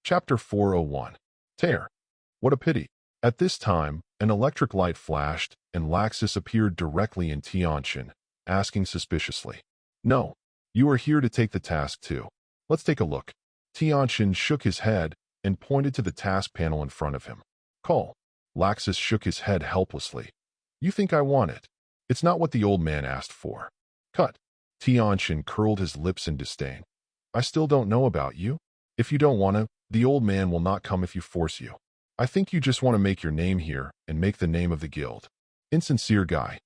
Chapter 401. Tear. What a pity. At this time, an electric light flashed, and Laxus appeared directly in Tianchen, asking suspiciously, "No, you are here to take the task too. Let's take a look." Tianchen shook his head and pointed to the task panel in front of him. "Call." Laxus shook his head helplessly. "You think I want it? It's not what the old man asked for." "Cut." Tianchen curled his lips in disdain. "I still don't know about you. If you don't want to, the old man will not come if you force you. I think you just want to make your name here and make the name of the guild. Insincere guy."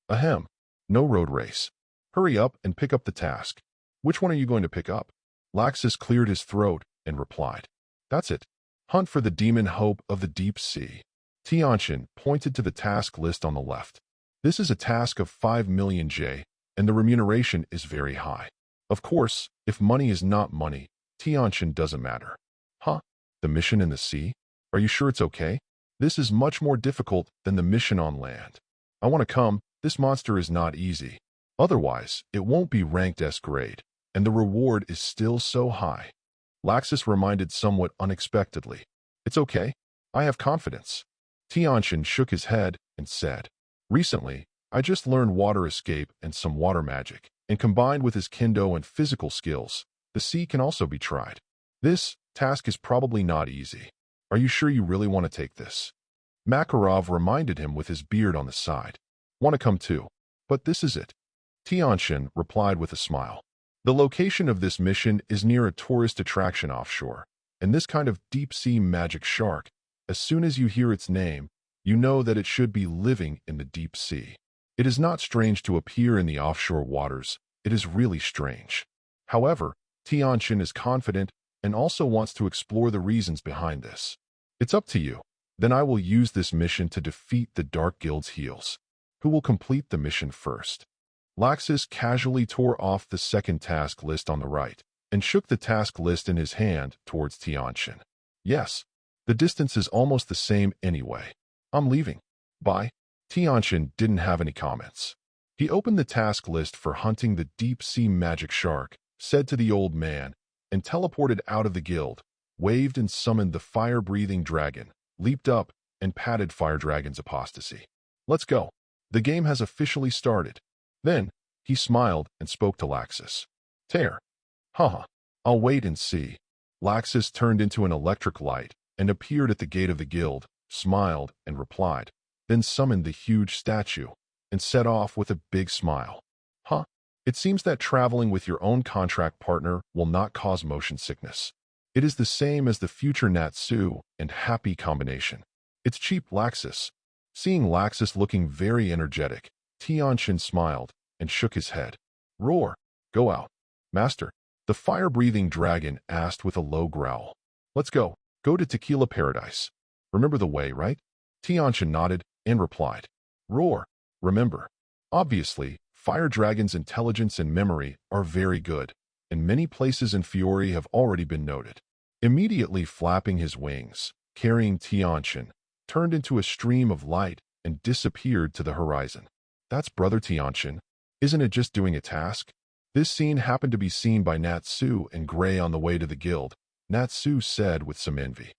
"Ahem. No road race. Hurry up and pick up the task." "Which one are you going to pick up?" Laxus cleared his throat and replied, "That's it. Hunt for the demon hope of the deep sea." Tianchen pointed to the task list on the left. "This is a task of 5 million J, and the remuneration is very high. Of course, if money is not money, Tianchen doesn't matter." "Huh? The mission in the sea? Are you sure it's okay? This is much more difficult than the mission on land. I want to come. This monster is not easy. Otherwise, it won't be ranked S grade, and the reward is still so high." Laxus reminded somewhat unexpectedly, "It's okay. I have confidence." Tianchen shook his head and said, "Recently, I just learned water escape and some water magic, and combined with his kendo and physical skills, the sea can also be tried. This task is probably not easy. Are you sure you really want to take this?" Makarov reminded him with his beard on the side. "Want to come too? But this is it." Tianchen replied with a smile. "The location of this mission is near a tourist attraction offshore, and this kind of deep-sea magic shark, as soon as you hear its name, you know that it should be living in the deep sea. It is not strange to appear in the offshore waters. It is really strange." However, Tianchen is confident and also wants to explore the reasons behind this. "It's up to you. Then I will use this mission to defeat the Dark Guild's heels. Who will complete the mission first?" Laxus casually tore off the second task list on the right and shook the task list in his hand towards Tianchen. "Yes, the distance is almost the same anyway. I'm leaving. Bye." Tianchen didn't have any comments. He opened the task list for hunting the deep-sea magic shark, said to the old man, and teleported out of the guild, waved and summoned the fire-breathing dragon, leaped up, and patted Fire Dragon's apostasy. "Let's go. The game has officially started." Then, he smiled and spoke to Laxus. "Tear." "Haha. I'll wait and see." Laxus turned into an electric light and appeared at the gate of the guild, smiled and replied, then summoned the huge statue and set off with a big smile. "Huh? It seems that traveling with your own contract partner will not cause motion sickness. It is the same as the future Natsu and happy combination. It's cheap, Laxus." Seeing Laxus looking very energetic, Tianchen smiled and shook his head. "Roar. Go out." "Master," the fire-breathing dragon asked with a low growl. "Let's go. Go to Tequila Paradise. Remember the way, right?" Tianchen nodded and replied, "Roar. Remember." Obviously, Fire Dragon's intelligence and memory are very good, and many places in Fiori have already been noted. Immediately flapping his wings, carrying Tianchen, turned into a stream of light and disappeared to the horizon. "That's Brother Tianchen. Isn't it just doing a task?" This scene happened to be seen by Natsu and Gray on the way to the guild. Natsu said with some envy,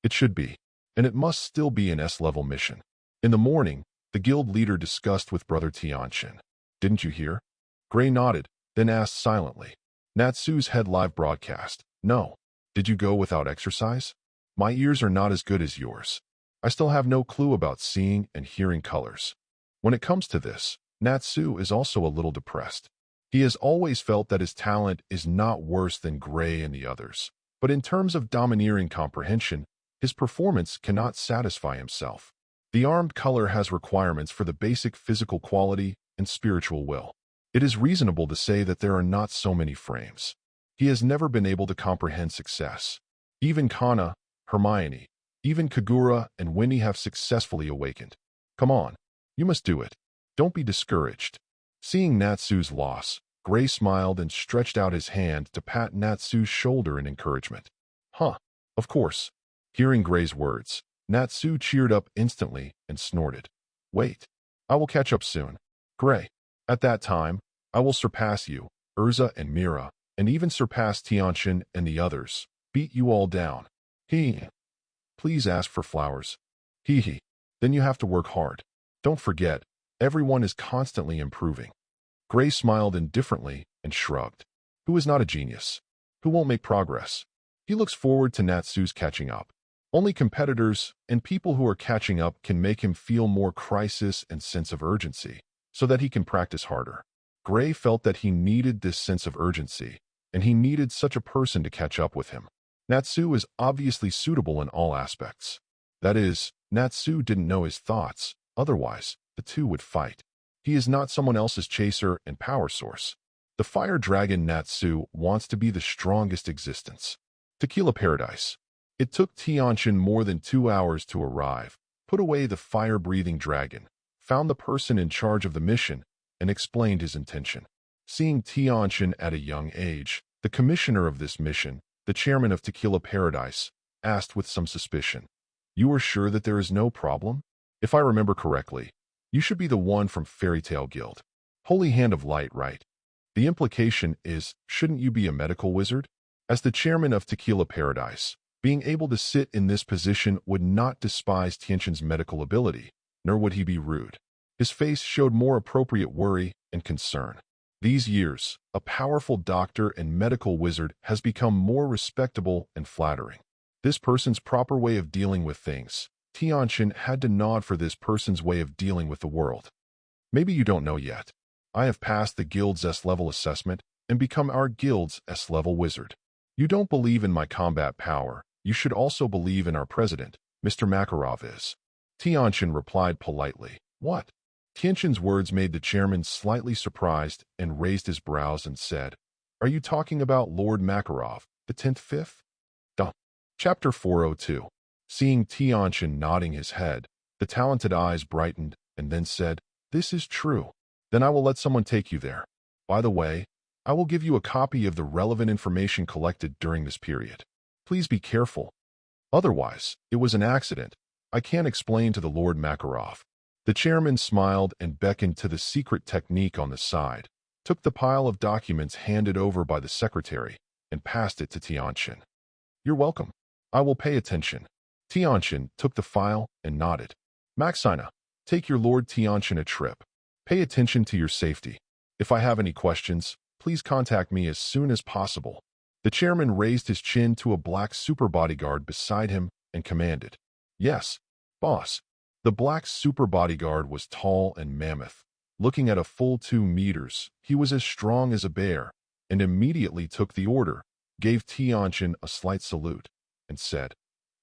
"It should be, and it must still be an S-level mission." In the morning, the guild leader discussed with Brother Tianchen. "Didn't you hear?" Gray nodded, then asked silently. Natsu's head live broadcast. "No. Did you go without exercise? My ears are not as good as yours. I still have no clue about seeing and hearing colors." When it comes to this, Natsu is also a little depressed. He has always felt that his talent is not worse than Gray and the others, but in terms of domineering comprehension, his performance cannot satisfy himself. The armed color has requirements for the basic physical quality and spiritual will. It is reasonable to say that there are not so many frames. He has never been able to comprehend success. Even Kana, Hermione, even Kagura and Winnie have successfully awakened. Come on, you must do it. Don't be discouraged. Seeing Natsu's loss, Gray smiled and stretched out his hand to pat Natsu's shoulder in encouragement. "Huh, of course." Hearing Gray's words, Natsu cheered up instantly and snorted. "Wait, I will catch up soon. Gray, at that time, I will surpass you, Urza and Mira, and even surpass Tianchen and the others, beat you all down, He. Please ask for flowers. He. Then you have to work hard. Don't forget, everyone is constantly improving. Gray smiled indifferently and shrugged. Who is not a genius? Who won't make progress? He looks forward to Natsu's catching up. Only competitors and people who are catching up can make him feel more crisis and sense of urgency, so that he can practice harder. Gray felt that he needed this sense of urgency, and he needed such a person to catch up with him. Natsu is obviously suitable in all aspects. That is, Natsu didn't know his thoughts, otherwise, the two would fight. He is not someone else's chaser and power source. The fire dragon Natsu wants to be the strongest existence. Tequila Paradise. It took Tianchen more than 2 hours to arrive, put away the fire-breathing dragon, found the person in charge of the mission, and explained his intention. Seeing Tianchen at a young age, the commissioner of this mission, the chairman of Tequila Paradise, asked with some suspicion, "You are sure that there is no problem? If I remember correctly, you should be the one from Fairy Tale Guild. Holy Hand of Light, right?" The implication is, shouldn't you be a medical wizard? As the chairman of Tequila Paradise, being able to sit in this position would not despise Tianchen's medical ability, nor would he be rude. His face showed more appropriate worry and concern. These years, a powerful doctor and medical wizard has become more respectable and flattering. This person's proper way of dealing with things. Tianchen had to nod for this person's way of dealing with the world. Maybe you don't know yet. I have passed the guild's S-level assessment and become our guild's S-level wizard. You don't believe in my combat power. You should also believe in our president, Mr. Makarov is. Tianchen replied politely. What? Tianchen's words made the chairman slightly surprised and raised his brows and said, Are you talking about Lord Makarov, the 10th Fifth? Duh. Chapter 402. Seeing Tianchen nodding his head, the talented eyes brightened and then said, This is true. Then I will let someone take you there. By the way, I will give you a copy of the relevant information collected during this period. Please be careful. Otherwise, it was an accident. I can't explain to the Lord Makarov. The chairman smiled and beckoned to the secret technique on the side, took the pile of documents handed over by the secretary, and passed it to Tianchen. You're welcome. I will pay attention. Tianchen took the file and nodded. Maxina, take your Lord Tianchen a trip. Pay attention to your safety. If I have any questions, please contact me as soon as possible. The chairman raised his chin to a black super bodyguard beside him and commanded, Yes, boss. The black super bodyguard was tall and mammoth. Looking at a full 2 meters, he was as strong as a bear, and immediately took the order, gave Tianchen a slight salute, and said,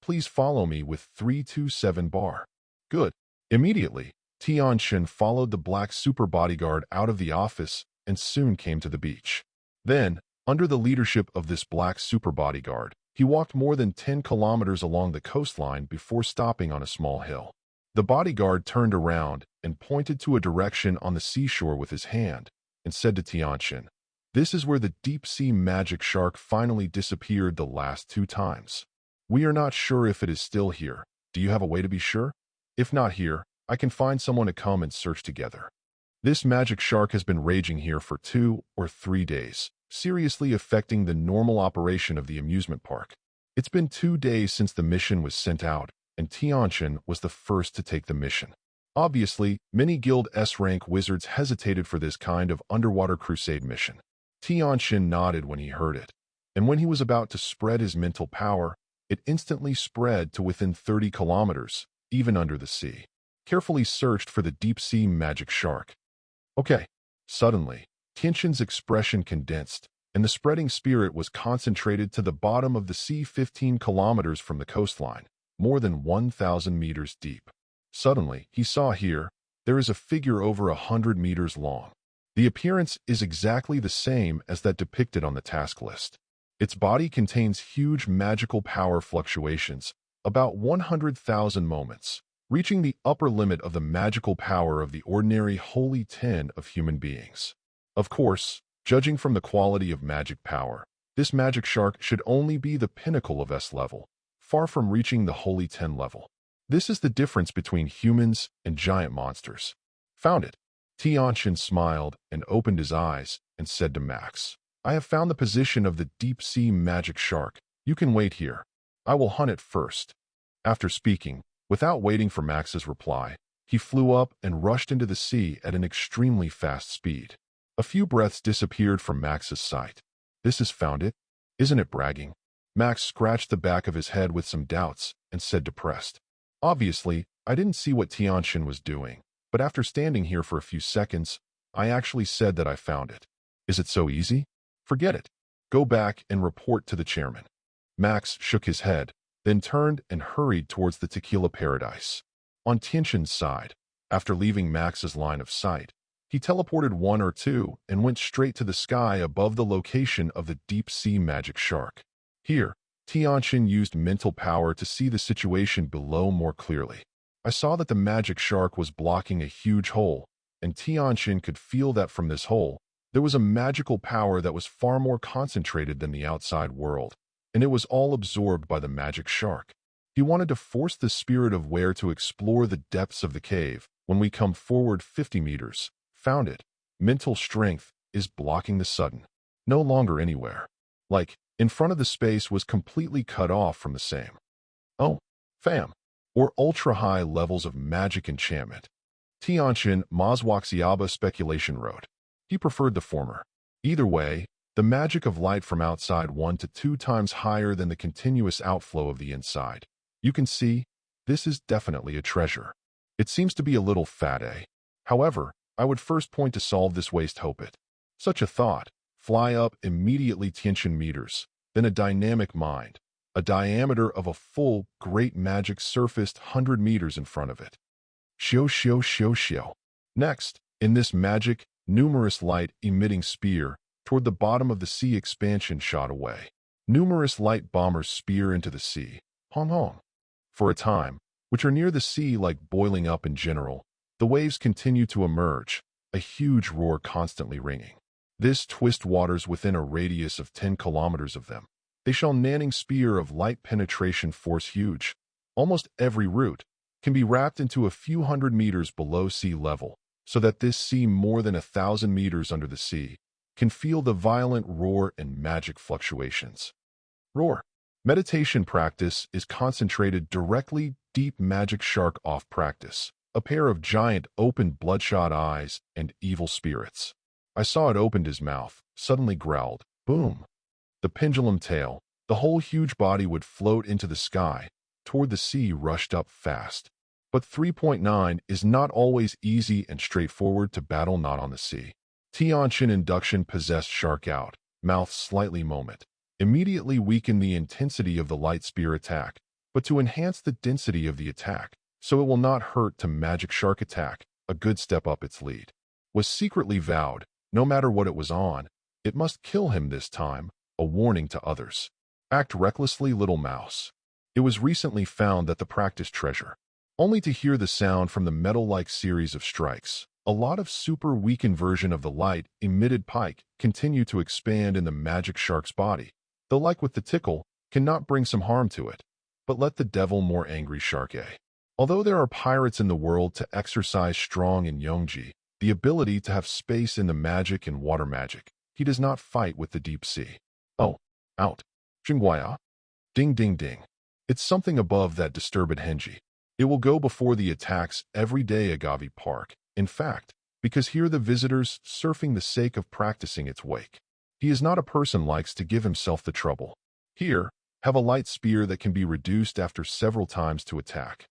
Please follow me with 327 bar. Good. Immediately, Tianchen followed the black super bodyguard out of the office and soon came to the beach. Then, under the leadership of this black super bodyguard, he walked more than 10 kilometers along the coastline before stopping on a small hill. The bodyguard turned around and pointed to a direction on the seashore with his hand and said to Tianchen, This is where the deep-sea magic shark finally disappeared the last 2 times. We are not sure if it is still here. Do you have a way to be sure? If not here, I can find someone to come and search together. This magic shark has been raging here for 2 or 3 days, seriously affecting the normal operation of the amusement park. It's been 2 days since the mission was sent out, and Tianchen was the first to take the mission. Obviously, many Guild S-rank wizards hesitated for this kind of underwater crusade mission. Tianchen nodded when he heard it, and when he was about to spread his mental power, it instantly spread to within 30 kilometers, even under the sea. Carefully searched for the deep-sea magic shark. Okay. Suddenly, Tianchen's expression condensed, and the spreading spirit was concentrated to the bottom of the sea 15 kilometers from the coastline, more than 1,000 meters deep. Suddenly, he saw here, there is a figure over 100 meters long. The appearance is exactly the same as that depicted on the task list. Its body contains huge magical power fluctuations, about 100,000 moments, reaching the upper limit of the magical power of the ordinary Holy 10 of human beings. Of course, judging from the quality of magic power, this magic shark should only be the pinnacle of S level, far from reaching the Holy 10 level. This is the difference between humans and giant monsters. Found it. Tianchen smiled and opened his eyes and said to Max, I have found the position of the deep-sea magic shark. You can wait here. I will hunt it first. After speaking, without waiting for Max's reply, he flew up and rushed into the sea at an extremely fast speed. A few breaths disappeared from Max's sight. This has found it? Isn't it bragging? Max scratched the back of his head with some doubts and said depressed. Obviously, I didn't see what Tianchen was doing, but after standing here for a few seconds, I actually said that I found it. Is it so easy? Forget it. Go back and report to the chairman. Max shook his head, then turned and hurried towards the tequila paradise. On Tianchen's side, after leaving Max's line of sight, he teleported 1 or 2 and went straight to the sky above the location of the deep-sea magic shark. Here, Tianchen used mental power to see the situation below more clearly. I saw that the magic shark was blocking a huge hole, and Tianchen could feel that from this hole, there was a magical power that was far more concentrated than the outside world, and it was all absorbed by the magic shark. He wanted to force the spirit of Ware to explore the depths of the cave. When we come forward 50 meters, found it. Mental strength is blocking the sudden. No longer anywhere. Like, in front of the space was completely cut off from the same. Oh, fam. Or ultra-high levels of magic enchantment. Tianchen Mazwaxiaba speculation wrote. He preferred the former. Either way, the magic of light from outside 1 to 2 times higher than the continuous outflow of the inside. You can see, this is definitely a treasure. It seems to be a little fat, eh? However, I would first point to solve this waste hope it. Such a thought, fly up immediately Tianchen meters, then a dynamic mind, a diameter of a full, great magic surfaced 100 meters in front of it. Xiao. Next, in this magic, numerous light-emitting spear, toward the bottom of the sea expansion shot away. Numerous light bombers spear into the sea. Hong. For a time, which are near the sea like boiling up in general, the waves continue to emerge, a huge roar constantly ringing. This twist waters within a radius of 10 kilometers of them. They shall nanning spear of light penetration force huge. Almost every route can be wrapped into a few hundred meters below sea level, so that this sea more than 1,000 meters under the sea can feel the violent roar and magic fluctuations. Roar. Meditation practice is concentrated directly deep magic shark off practice, a pair of giant open bloodshot eyes and evil spirits. I saw it opened his mouth, suddenly growled, boom. The pendulum tail, the whole huge body would float into the sky, toward the sea rushed up fast. But 3.9 is not always easy and straightforward to battle not on the sea. Tianchen induction possessed shark out, mouth slightly moment. Immediately weaken the intensity of the light spear attack, but to enhance the density of the attack, so it will not hurt to magic shark attack, a good step up its lead. Was secretly vowed, no matter what it was on, it must kill him this time, a warning to others. Act recklessly, little mouse. It was recently found that the practice treasure. Only to hear the sound from the metal-like series of strikes, a lot of super weakened version of the light emitted pike continue to expand in the magic shark's body. Though like with the tickle, cannot bring some harm to it. But let the devil more angry shark a. Although there are pirates in the world to exercise strong in Yongji, the ability to have space in the magic and water magic, he does not fight with the deep sea. Oh, out. Jingguaya. Ding ding ding. It's something above that disturbed Henji. It will go before the attacks every day Agave Park. In fact, because here the visitors surfing the sake of practicing its wake. He is not a person likes to give himself the trouble. Here, have a light spear that can be reduced after several times to attack.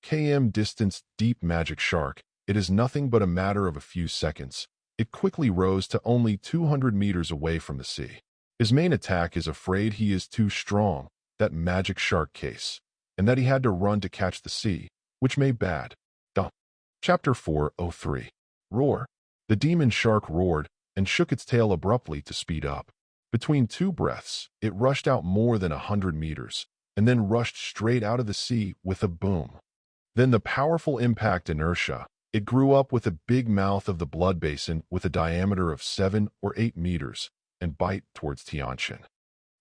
KM distance deep magic shark, it is nothing but a matter of a few seconds. It quickly rose to only 200 meters away from the sea. His main attack is afraid he is too strong, that magic shark case, and that he had to run to catch the sea, which may bad. Chapter 403. Roar. The demon shark roared and shook its tail abruptly to speed up. Between 2 breaths, it rushed out more than 100 meters, and then rushed straight out of the sea with a boom. Then the powerful impact inertia, it grew up with a big mouth of the blood basin with a diameter of 7 or 8 meters, and bite towards Tianchen.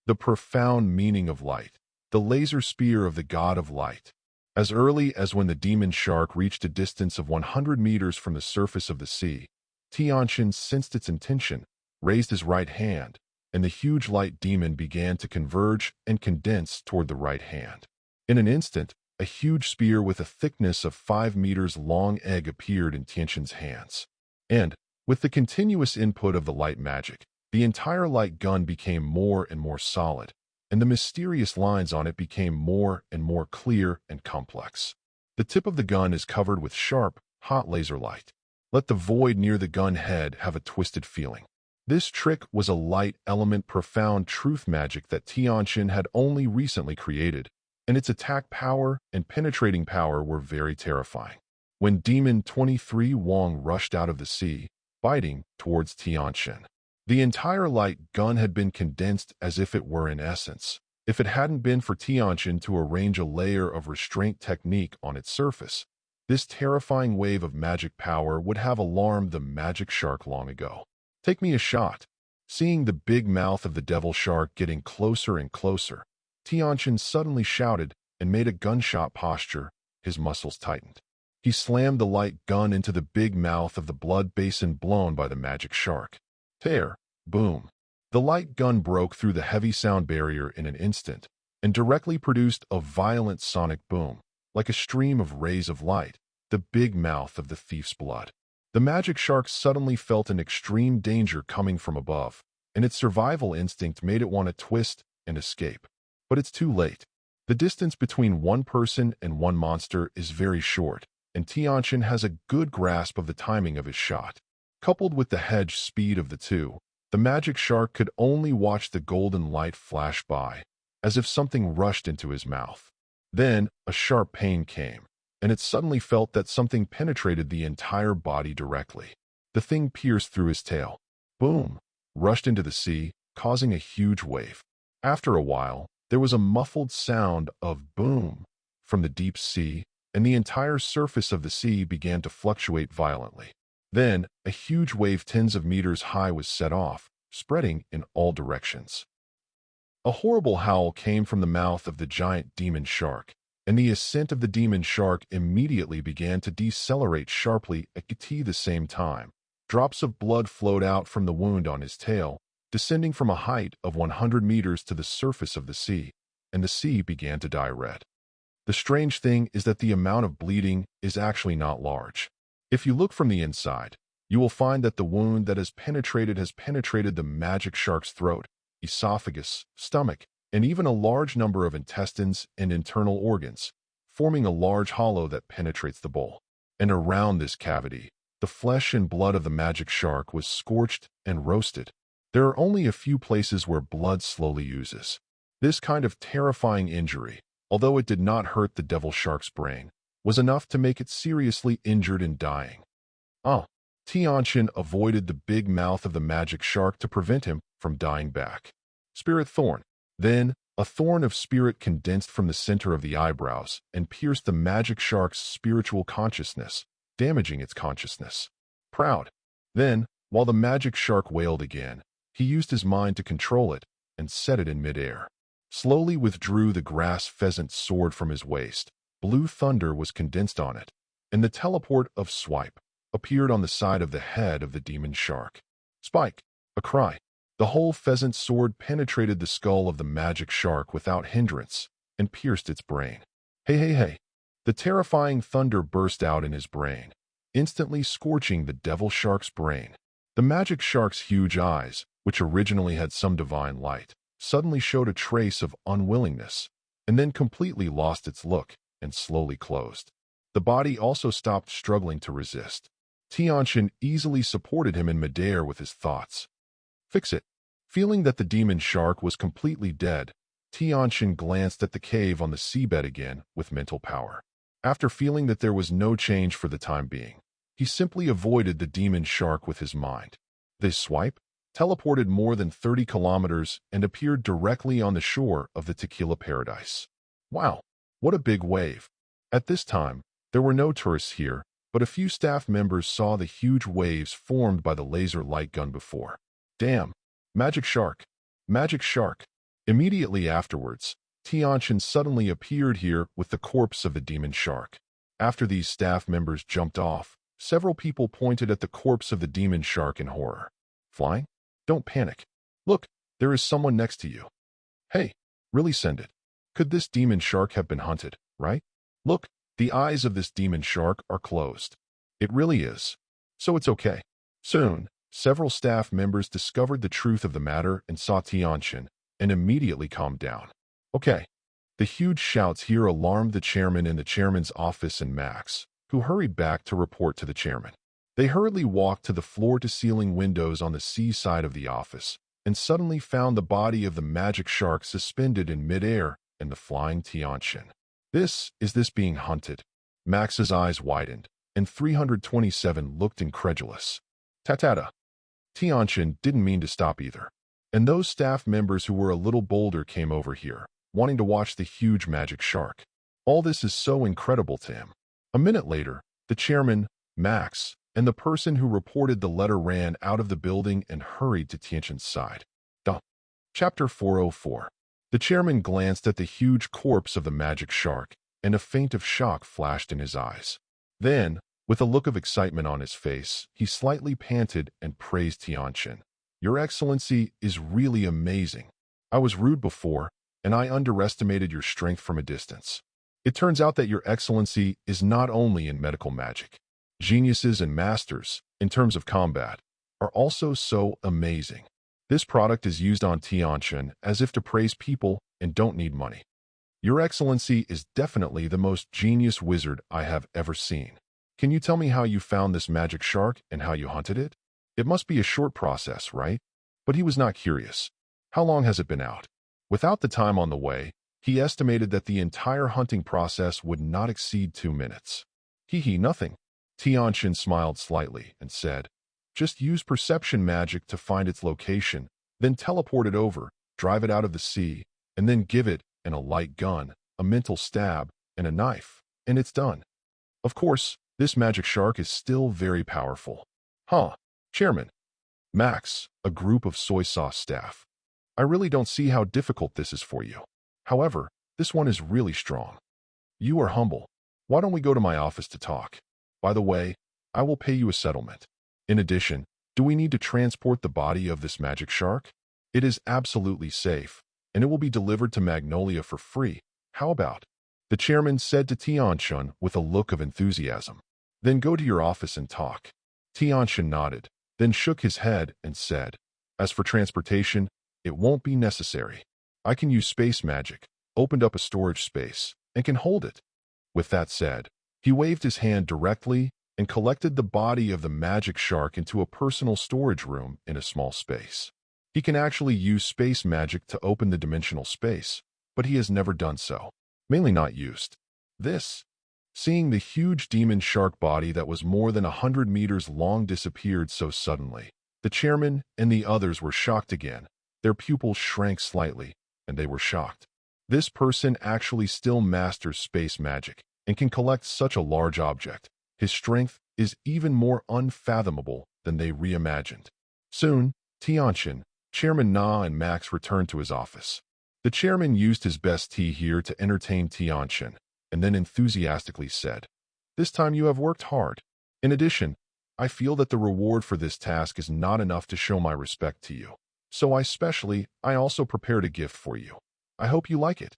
The profound meaning of light, the laser spear of the god of light. As early as when the demon shark reached a distance of 100 meters from the surface of the sea, Tianchen sensed its intention, raised his right hand, and the huge light demon began to converge and condense toward the right hand. In an instant, a huge spear with a thickness of 5 meters long egg appeared in Tianchen's hands. And, with the continuous input of the light magic, the entire light gun became more and more solid, and the mysterious lines on it became more and more clear and complex. The tip of the gun is covered with sharp, hot laser light. Let the void near the gun head have a twisted feeling. This trick was a light element profound truth magic that Tianchen had only recently created, and its attack power and penetrating power were very terrifying. When Demon 23 Wong rushed out of the sea, biting towards Tianchen, the entire light gun had been condensed as if it were in essence. If it hadn't been for Tianchen to arrange a layer of restraint technique on its surface, this terrifying wave of magic power would have alarmed the magic shark long ago. Take me a shot. Seeing the big mouth of the devil shark getting closer and closer, Tianchen suddenly shouted and made a gunshot posture. His muscles tightened. He slammed the light gun into the big mouth of the blood basin blown by the magic shark. Tear, boom. The light gun broke through the heavy sound barrier in an instant and directly produced a violent sonic boom, like a stream of rays of light, the big mouth of the thief's blood. The magic shark suddenly felt an extreme danger coming from above, and its survival instinct made it want to twist and escape. But it's too late. The distance between one person and one monster is very short, and Tianchen has a good grasp of the timing of his shot. Coupled with the hedge speed of the two, the magic shark could only watch the golden light flash by, as if something rushed into his mouth. Then, a sharp pain came, and it suddenly felt that something penetrated the entire body directly. The thing pierced through his tail. Boom! Rushed into the sea, causing a huge wave. After a while, there was a muffled sound of boom from the deep sea, and the entire surface of the sea began to fluctuate violently. Then, a huge wave tens of meters high was set off, spreading in all directions. A horrible howl came from the mouth of the giant demon shark, and the ascent of the demon shark immediately began to decelerate sharply at the same time. Drops of blood flowed out from the wound on his tail, descending from a height of 100 meters to the surface of the sea, and the sea began to dye red. The strange thing is that the amount of bleeding is actually not large. If you look from the inside, you will find that the wound that has penetrated the magic shark's throat, esophagus, stomach, and even a large number of intestines and internal organs, forming a large hollow that penetrates the bowl. And around this cavity, the flesh and blood of the magic shark was scorched and roasted. There are only a few places where blood slowly oozes. This kind of terrifying injury, although it did not hurt the devil shark's brain, was enough to make it seriously injured and dying. Tianchen avoided the big mouth of the magic shark to prevent him from dying back. Spirit thorn. Then, a thorn of spirit condensed from the center of the eyebrows and pierced the magic shark's spiritual consciousness, damaging its consciousness. Proud. Then, while the magic shark wailed again, he used his mind to control it and set it in midair. Slowly withdrew the grass pheasant sword from his waist. Blue thunder was condensed on it, and the teleport of swipe appeared on the side of the head of the demon shark. Spike! A cry. The whole pheasant sword penetrated the skull of the magic shark without hindrance and pierced its brain. Hey, hey, hey! The terrifying thunder burst out in his brain, instantly scorching the devil shark's brain. The magic shark's huge eyes, which originally had some divine light, suddenly showed a trace of unwillingness, and then completely lost its look and slowly closed. The body also stopped struggling to resist. Tianchen easily supported him in midair with his thoughts. Fix it. Feeling that the demon shark was completely dead, Tianchen glanced at the cave on the seabed again with mental power. After feeling that there was no change for the time being, he simply avoided the demon shark with his mind. This swipe teleported more than 30 kilometers and appeared directly on the shore of the Tequila Paradise. Wow, what a big wave. At this time, there were no tourists here, but a few staff members saw the huge waves formed by the laser light gun before. Damn! Magic shark! Magic shark! Immediately afterwards, Tianchen suddenly appeared here with the corpse of the demon shark. After these staff members jumped off, several people pointed at the corpse of the demon shark in horror. Flying? Don't panic. Look, There is someone next to you. Hey, really send it. Could this demon shark have been hunted, right? Look, the eyes of this demon shark are closed. It really is. So it's okay. Soon, several staff members discovered the truth of the matter and saw Tianchen, and immediately calmed down. Okay. The huge shouts here alarmed the chairman in the chairman's office and Max, who hurried back to report to the chairman. They hurriedly walked to the floor-to-ceiling windows on the sea side of the office, and suddenly found the body of the magic shark suspended in midair and the flying Tianchen. Is this being hunted? Max's eyes widened, and 327 looked incredulous. Tatata. Tianchen didn't mean to stop either. And those staff members who were a little bolder came over here, wanting to watch the huge magic shark. All this is so incredible to him. A minute later, the chairman, Max, and the person who reported the letter ran out of the building and hurried to Tianchen's side. Chapter 404. The chairman glanced at the huge corpse of the magic shark, and a feint of shock flashed in his eyes. Then, with a look of excitement on his face, he slightly panted and praised Tianchen. Your Excellency is really amazing. I was rude before, and I underestimated your strength from a distance. It turns out that your Excellency is not only in medical magic. Geniuses and masters, in terms of combat, are also so amazing. This product is used on Tianchen as if to praise people and don't need money. Your Excellency is definitely the most genius wizard I have ever seen. Can you tell me how you found this magic shark and how you hunted it? It must be a short process, right? But he was not curious. How long has it been out? Without the time on the way, he estimated that the entire hunting process would not exceed 2 minutes. Nothing. Tianchen smiled slightly and said, just use perception magic to find its location, then teleport it over, drive it out of the sea, and then give it a light gun, a mental stab, and a knife, and it's done. Of course, this magic shark is still very powerful. Chairman. Max, a group of soy sauce staff. I really don't see how difficult this is for you. However, this one is really strong. You are humble. Why don't we go to my office to talk? By the way, I will pay you a settlement. In addition, do we need to transport the body of this magic shark? It is absolutely safe, and it will be delivered to Magnolia for free. How about? The chairman said to Tianchen with a look of enthusiasm. Then go to your office and talk. Tianchen nodded, then shook his head and said, as for transportation, it won't be necessary. I can use space magic, opened up a storage space, and can hold it. With that said, he waved his hand directly and collected the body of the magic shark into a personal storage room in a small space. He can actually use space magic to open the dimensional space, but he has never done so. Mainly not used. Seeing the huge demon shark body that was more than 100 meters long disappeared so suddenly, the chairman and the others were shocked again. Their pupils shrank slightly, and they were shocked. This person actually still masters space magic and can collect such a large object. His strength is even more unfathomable than they reimagined. Soon, Tianchen, Chairman Na and Max returned to his office. The chairman used his best tea here to entertain Tianchen, and then enthusiastically said, this time you have worked hard. In addition, I feel that the reward for this task is not enough to show my respect to you. So I also prepared a gift for you. I hope you like it.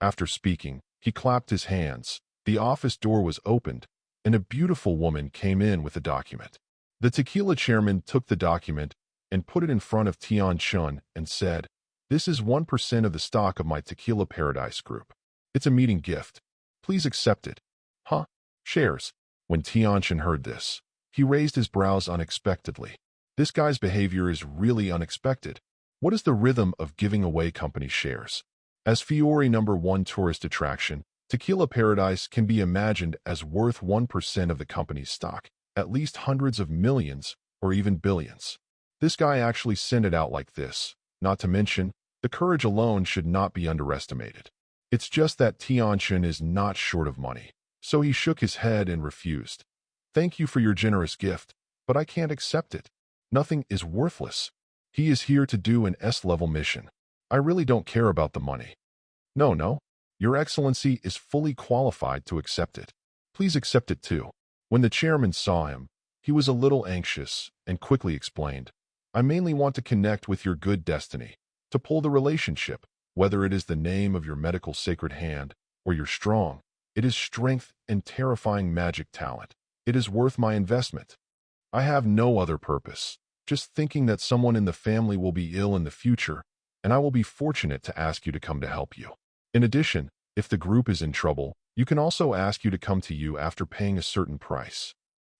After speaking, he clapped his hands. The office door was opened, and a beautiful woman came in with a document. The tequila chairman took the document and put it in front of Tianchen and said, this is 1% of the stock of my Tequila Paradise Group. It's a meeting gift. Please accept it. Shares. When Tianchen heard this, he raised his brows unexpectedly. This guy's behavior is really unexpected. What is the rhythm of giving away company shares? As Fiore #1 tourist attraction, Tequila Paradise can be imagined as worth 1% of the company's stock, at least hundreds of millions or even billions. This guy actually sent it out like this. Not to mention, the courage alone should not be underestimated. It's just that Tianchen is not short of money, so he shook his head and refused. Thank you for your generous gift, but I can't accept it. Nothing is worthless. He is here to do an S-level mission. I really don't care about the money. No. Your Excellency is fully qualified to accept it. Please accept it too. When the chairman saw him, he was a little anxious and quickly explained, I mainly want to connect with your good destiny. to pull the relationship, whether it is the name of your medical sacred hand or your strong. It is strength and terrifying magic talent. It is worth my investment. I have no other purpose, just thinking that someone in the family will be ill in the future, and I will be fortunate to ask you to come to help you. In addition, if the group is in trouble, you can also ask you to come to you after paying a certain price.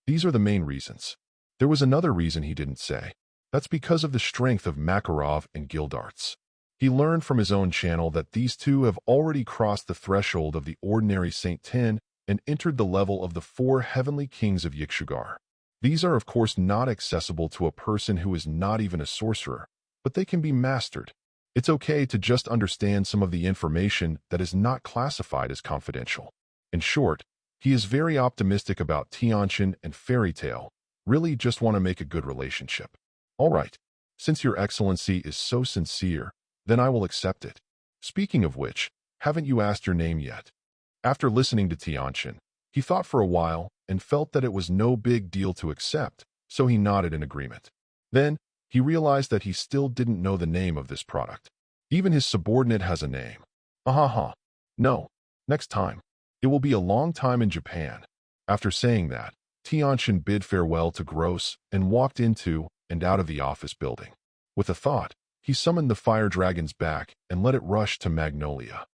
These are the main reasons. There was another reason he didn't say. That's because of the strength of Makarov and Gildarts. He learned from his own channel that these two have already crossed the threshold of the ordinary Saint Tin and entered the level of the 4 heavenly kings of Yixin. These are of course not accessible to a person who is not even a sorcerer, but they can be mastered. It's okay to just understand some of the information that is not classified as confidential. In short, he is very optimistic about Tianchen and Fairy Tale, really just want to make a good relationship. All right, since your excellency is so sincere, then I will accept it. Speaking of which, haven't you asked your name yet? After listening to Tianchen, he thought for a while and felt that it was no big deal to accept, so he nodded in agreement. Then, he realized that he still didn't know the name of this product. Even his subordinate has a name. Ahaha. No. Next time. It will be a long time in Japan. After saying that, Tianchen bid farewell to Gross and walked into and out of the office building. With a thought, he summoned the fire dragons back and let it rush to Magnolia.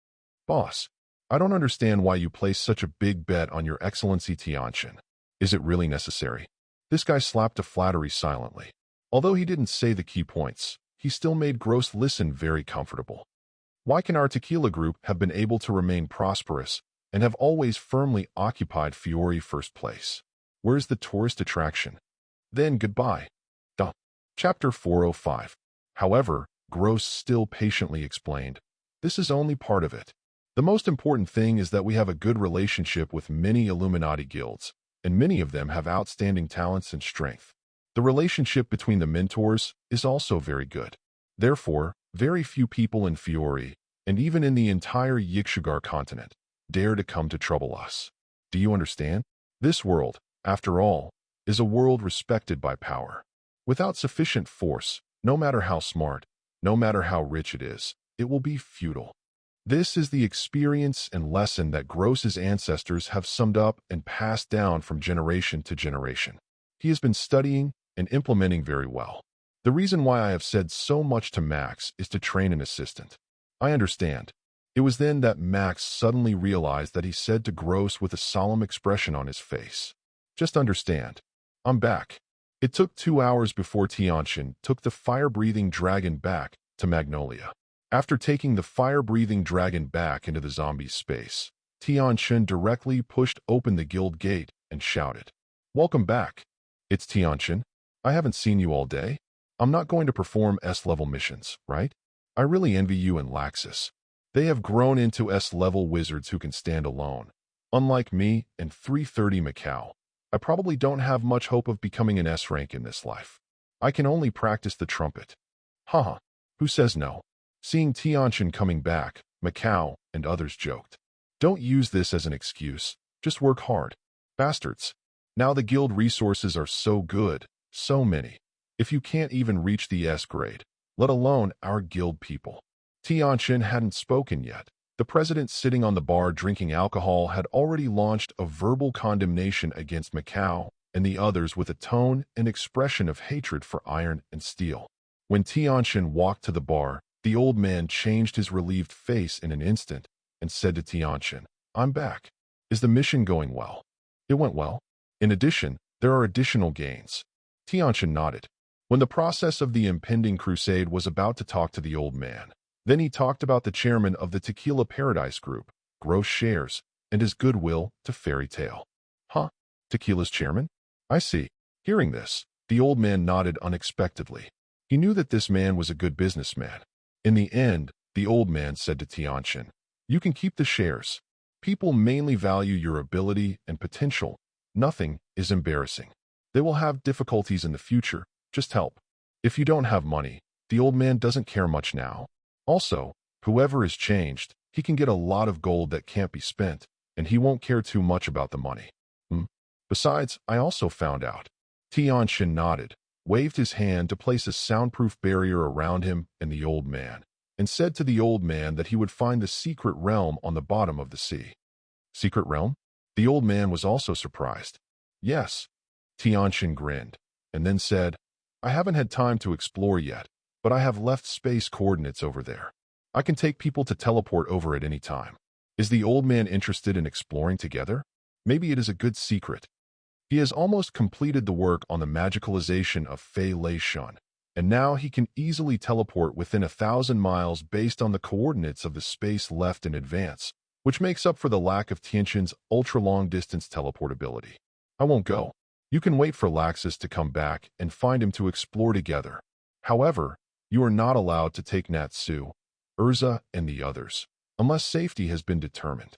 Boss, I don't understand why you place such a big bet on your excellency Tianchen. Is it really necessary? This guy slapped a flattery silently. Although he didn't say the key points, he still made Gross listen very comfortable. Why can our tequila group have been able to remain prosperous and have always firmly occupied Fiore first place? Where's the tourist attraction? Then goodbye. Duh. Chapter 405. However, Gross still patiently explained, this is only part of it. The most important thing is that we have a good relationship with many Illuminati guilds, and many of them have outstanding talents and strength. The relationship between the mentors is also very good. Therefore, very few people in Fiore, and even in the entire Yixin continent, dare to come to trouble us. Do you understand? This world, after all, is a world respected by power. Without sufficient force, no matter how smart, no matter how rich it will be futile. This is the experience and lesson that Gross's ancestors have summed up and passed down from generation to generation. He has been studying and implementing very well. The reason why I have said so much to Max is to train an assistant. I understand. It was then that Max suddenly realized that he said to Gross with a solemn expression on his face, just understand. I'm back. It took 2 hours before Tianchen took the fire-breathing dragon back to Magnolia. After taking the fire-breathing dragon back into the zombie's space, Tianchen directly pushed open the guild gate and shouted, "Welcome back. It's Tianchen. I haven't seen you all day. I'm not going to perform S-level missions, right? I really envy you and Laxus. They have grown into S-level wizards who can stand alone. Unlike me and 330 Macau, I probably don't have much hope of becoming an S rank in this life. I can only practice the trumpet." Haha, who says no? Seeing Tianchen coming back, Macau and others joked. Don't use this as an excuse, just work hard. Bastards. Now the guild resources are so good, so many. If you can't even reach the S grade, let alone our guild people. Tianchen hadn't spoken yet. The president sitting on the bar drinking alcohol had already launched a verbal condemnation against Macau and the others with a tone and expression of hatred for iron and steel. When Tianchen walked to the bar, the old man changed his relieved face in an instant and said to Tianchen, "I'm back. Is the mission going well?" It went well. In addition, there are additional gains. Tianchen nodded. When the process of the impending crusade was about to talk to the old man, then he talked about the chairman of the Tequila Paradise Group, Gross shares, and his goodwill to Fairy Tale. Huh? Tequila's chairman? I see. Hearing this, the old man nodded unexpectedly. He knew that this man was a good businessman. In the end, the old man said to Tianchen, "You can keep the shares. People mainly value your ability and potential. Nothing is embarrassing. They will have difficulties in the future. Just help. If you don't have money, the old man doesn't care much now. Also, whoever is changed, he can get a lot of gold that can't be spent, and he won't care too much about the money. Besides, I also found out." Tianchen nodded. waved his hand to place a soundproof barrier around him and the old man, and said to the old man that he would find the secret realm on the bottom of the sea. Secret realm? The old man was also surprised. Yes. Tianchen grinned, and then said, I haven't had time to explore yet, but I have left space coordinates over there. I can take people to teleport over at any time. Is the old man interested in exploring together? Maybe it is a good secret. He has almost completed the work on the magicalization of Fei Lei Shun, and now he can easily teleport within 1,000 miles based on the coordinates of the space left in advance, which makes up for the lack of Tianchen's ultra-long-distance teleportability. I won't go. You can wait for Laxus to come back and find him to explore together. However, you are not allowed to take Natsu, Urza, and the others, unless safety has been determined.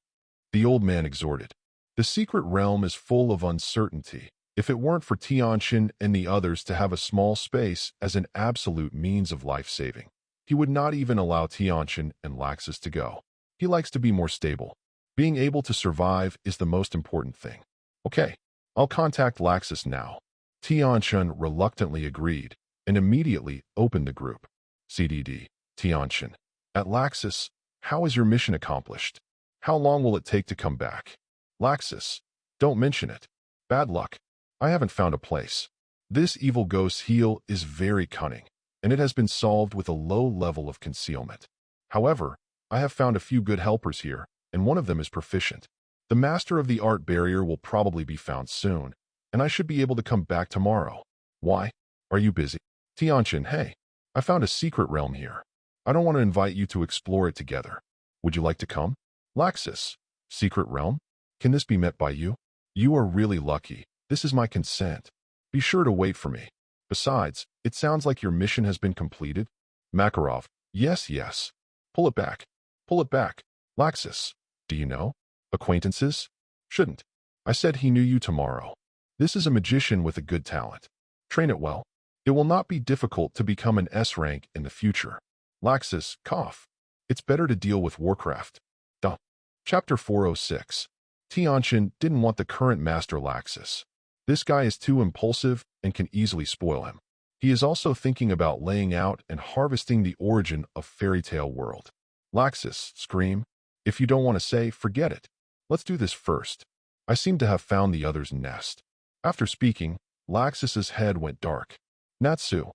The old man exhorted. The secret realm is full of uncertainty. If it weren't for Tianchen and the others to have a small space as an absolute means of life-saving, he would not even allow Tianchen and Laxus to go. He likes to be more stable. Being able to survive is the most important thing. Okay, I'll contact Laxus now. Tianchen reluctantly agreed and immediately opened the group. CDD, Tianchen. At Laxus, how is your mission accomplished? How long will it take to come back? Laxus, don't mention it. Bad luck. I haven't found a place. This evil ghost's heel is very cunning, and it has been solved with a low level of concealment. However, I have found a few good helpers here, and one of them is proficient. The master of the art barrier will probably be found soon, and I should be able to come back tomorrow. Why? Are you busy? Tianchen, hey, I found a secret realm here. I don't want to invite you to explore it together. Would you like to come? Laxus, secret realm? Can this be met by you? You are really lucky. This is my consent. Be sure to wait for me. Besides, it sounds like your mission has been completed. Makarov, yes. Pull it back. Pull it back. Laxus, do you know? Acquaintances? Shouldn't. I said he knew you tomorrow. This is a magician with a good talent. Train it well. It will not be difficult to become an S rank in the future. Laxus, cough. It's better to deal with Warcraft. Duh. Chapter 406. Tianchen didn't want the current master Laxus. This guy is too impulsive and can easily spoil him. He is also thinking about laying out and harvesting the origin of Fairy Tale World. Laxus, scream. If you don't want to say, forget it. Let's do this first. I seem to have found the other's nest. After speaking, Laxus's head went dark. Natsu.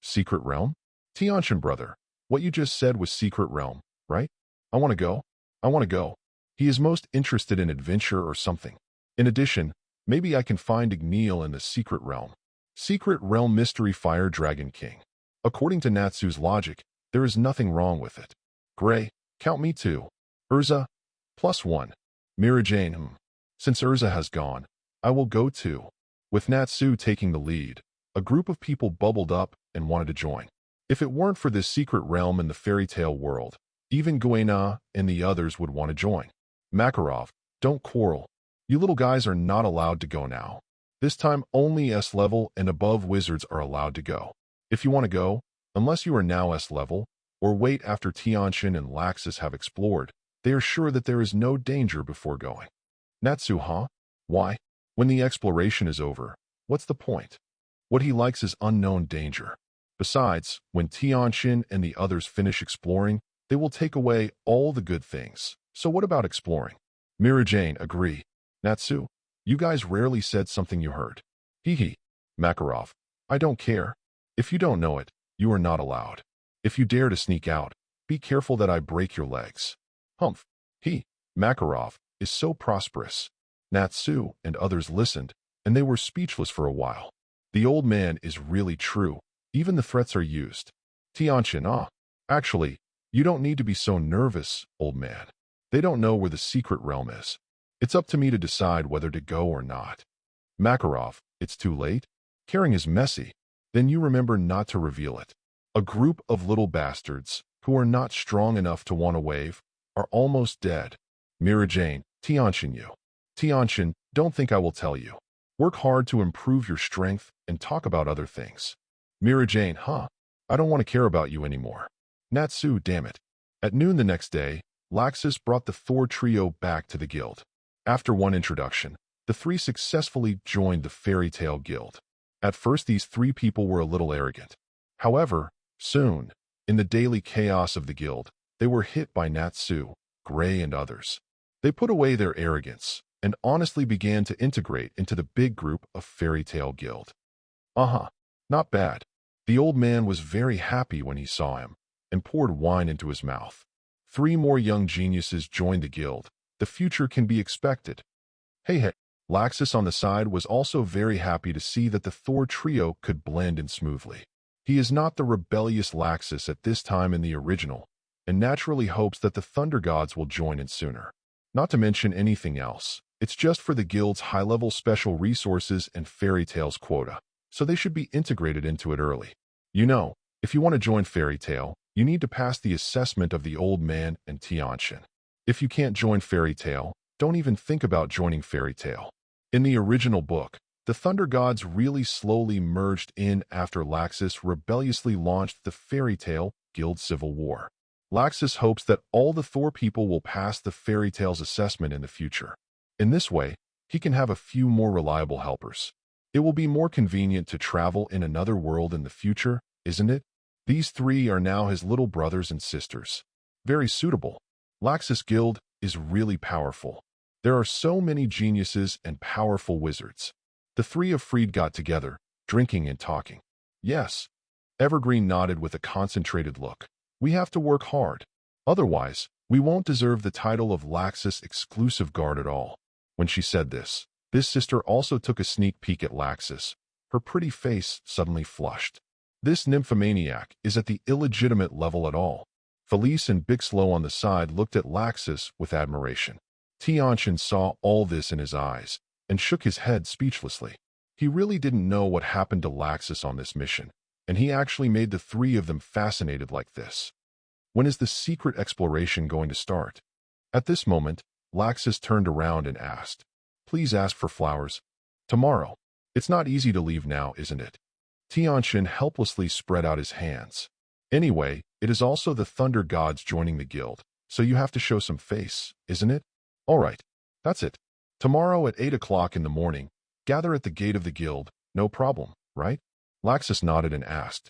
Secret realm? Tianchen brother, what you just said was secret realm, right? I want to go. I want to go. He is most interested in adventure or something. In addition, maybe I can find Igneel in the secret realm. Secret realm mystery fire dragon king. According to Natsu's logic, there is nothing wrong with it. Gray, count me too. Urza, +1. Myriad, Since Urza has gone, I will go too. With Natsu taking the lead, a group of people bubbled up and wanted to join. If it weren't for this secret realm in the fairy tale world, even Guena and the others would want to join. Makarov, don't quarrel. You little guys are not allowed to go now. This time only S level and above wizards are allowed to go. If you want to go, unless you are now S level, or wait after Tianchen and Laxus have explored, they are sure that there is no danger before going. Natsu, huh? Why? When the exploration is over, what's the point? What he likes is unknown danger. Besides, when Tianchen and the others finish exploring, they will take away all the good things. So what about exploring? Myriad, agree. Natsu, you guys rarely said something you heard. Hee. Makarov, I don't care. If you don't know it, you are not allowed. If you dare to sneak out, be careful that I break your legs. Humph. Makarov is so prosperous. Natsu and others listened, and they were speechless for a while. The old man is really true. Even the threats are used. Tianchen, actually, you don't need to be so nervous, old man. They don't know where the secret realm is. It's up to me to decide whether to go or not. Makarov, it's too late? Caring is messy. Then you remember not to reveal it. A group of little bastards, who are not strong enough to want to wave, are almost dead. Myriad, Tianchen you. Tianchen, don't think I will tell you. Work hard to improve your strength and talk about other things. Myriad, I don't want to care about you anymore. Natsu, damn it. At noon the next day, Laxus brought the Thor trio back to the guild. After one introduction, the three successfully joined the Fairy Tale Guild. At first, these three people were a little arrogant. However, soon, in the daily chaos of the guild, they were hit by Natsu, Gray, and others. They put away their arrogance and honestly began to integrate into the big group of Fairy Tale Guild. Not bad. The old man was very happy when he saw him and poured wine into his mouth. 3 more young geniuses joined the guild. The future can be expected. Hey. Laxus on the side was also very happy to see that the Thor trio could blend in smoothly. He is not the rebellious Laxus at this time in the original, and naturally hopes that the Thunder Gods will join in sooner. Not to mention anything else, it's just for the guild's high-level special resources and fairy tales quota, so they should be integrated into it early. You know, if you want to join Fairy Tale, you need to pass the assessment of the Old Man and Tianchen. If you can't join Fairy Tale, don't even think about joining Fairy Tale. In the original book, the Thunder Gods really slowly merged in after Laxus rebelliously launched the Fairy Tale Guild Civil War. Laxus hopes that all the Thor people will pass the Fairy Tale's assessment in the future. In this way, he can have a few more reliable helpers. It will be more convenient to travel in another world in the future, isn't it? These 3 are now his little brothers and sisters. Very suitable. Laxus Guild is really powerful. There are so many geniuses and powerful wizards. The 3 of Freed got together, drinking and talking. Yes. Evergreen nodded with a concentrated look. We have to work hard. Otherwise, we won't deserve the title of Laxus exclusive guard at all. When she said this sister also took a sneak peek at Laxus. Her pretty face suddenly flushed. This nymphomaniac is at the illegitimate level at all. Felice and Bixlow on the side looked at Laxus with admiration. Tianchen saw all this in his eyes and shook his head speechlessly. He really didn't know what happened to Laxus on this mission, and he actually made the 3 of them fascinated like this. When is the secret exploration going to start? At this moment, Laxus turned around and asked, "Please ask for flowers." "Tomorrow. It's not easy to leave now, isn't it?" Tianchen helplessly spread out his hands. "Anyway, it is also the Thunder Gods joining the guild, so you have to show some face, isn't it?" "All right. That's it. Tomorrow at 8 o'clock in the morning, gather at the gate of the guild, no problem, right?" Laxus nodded and asked,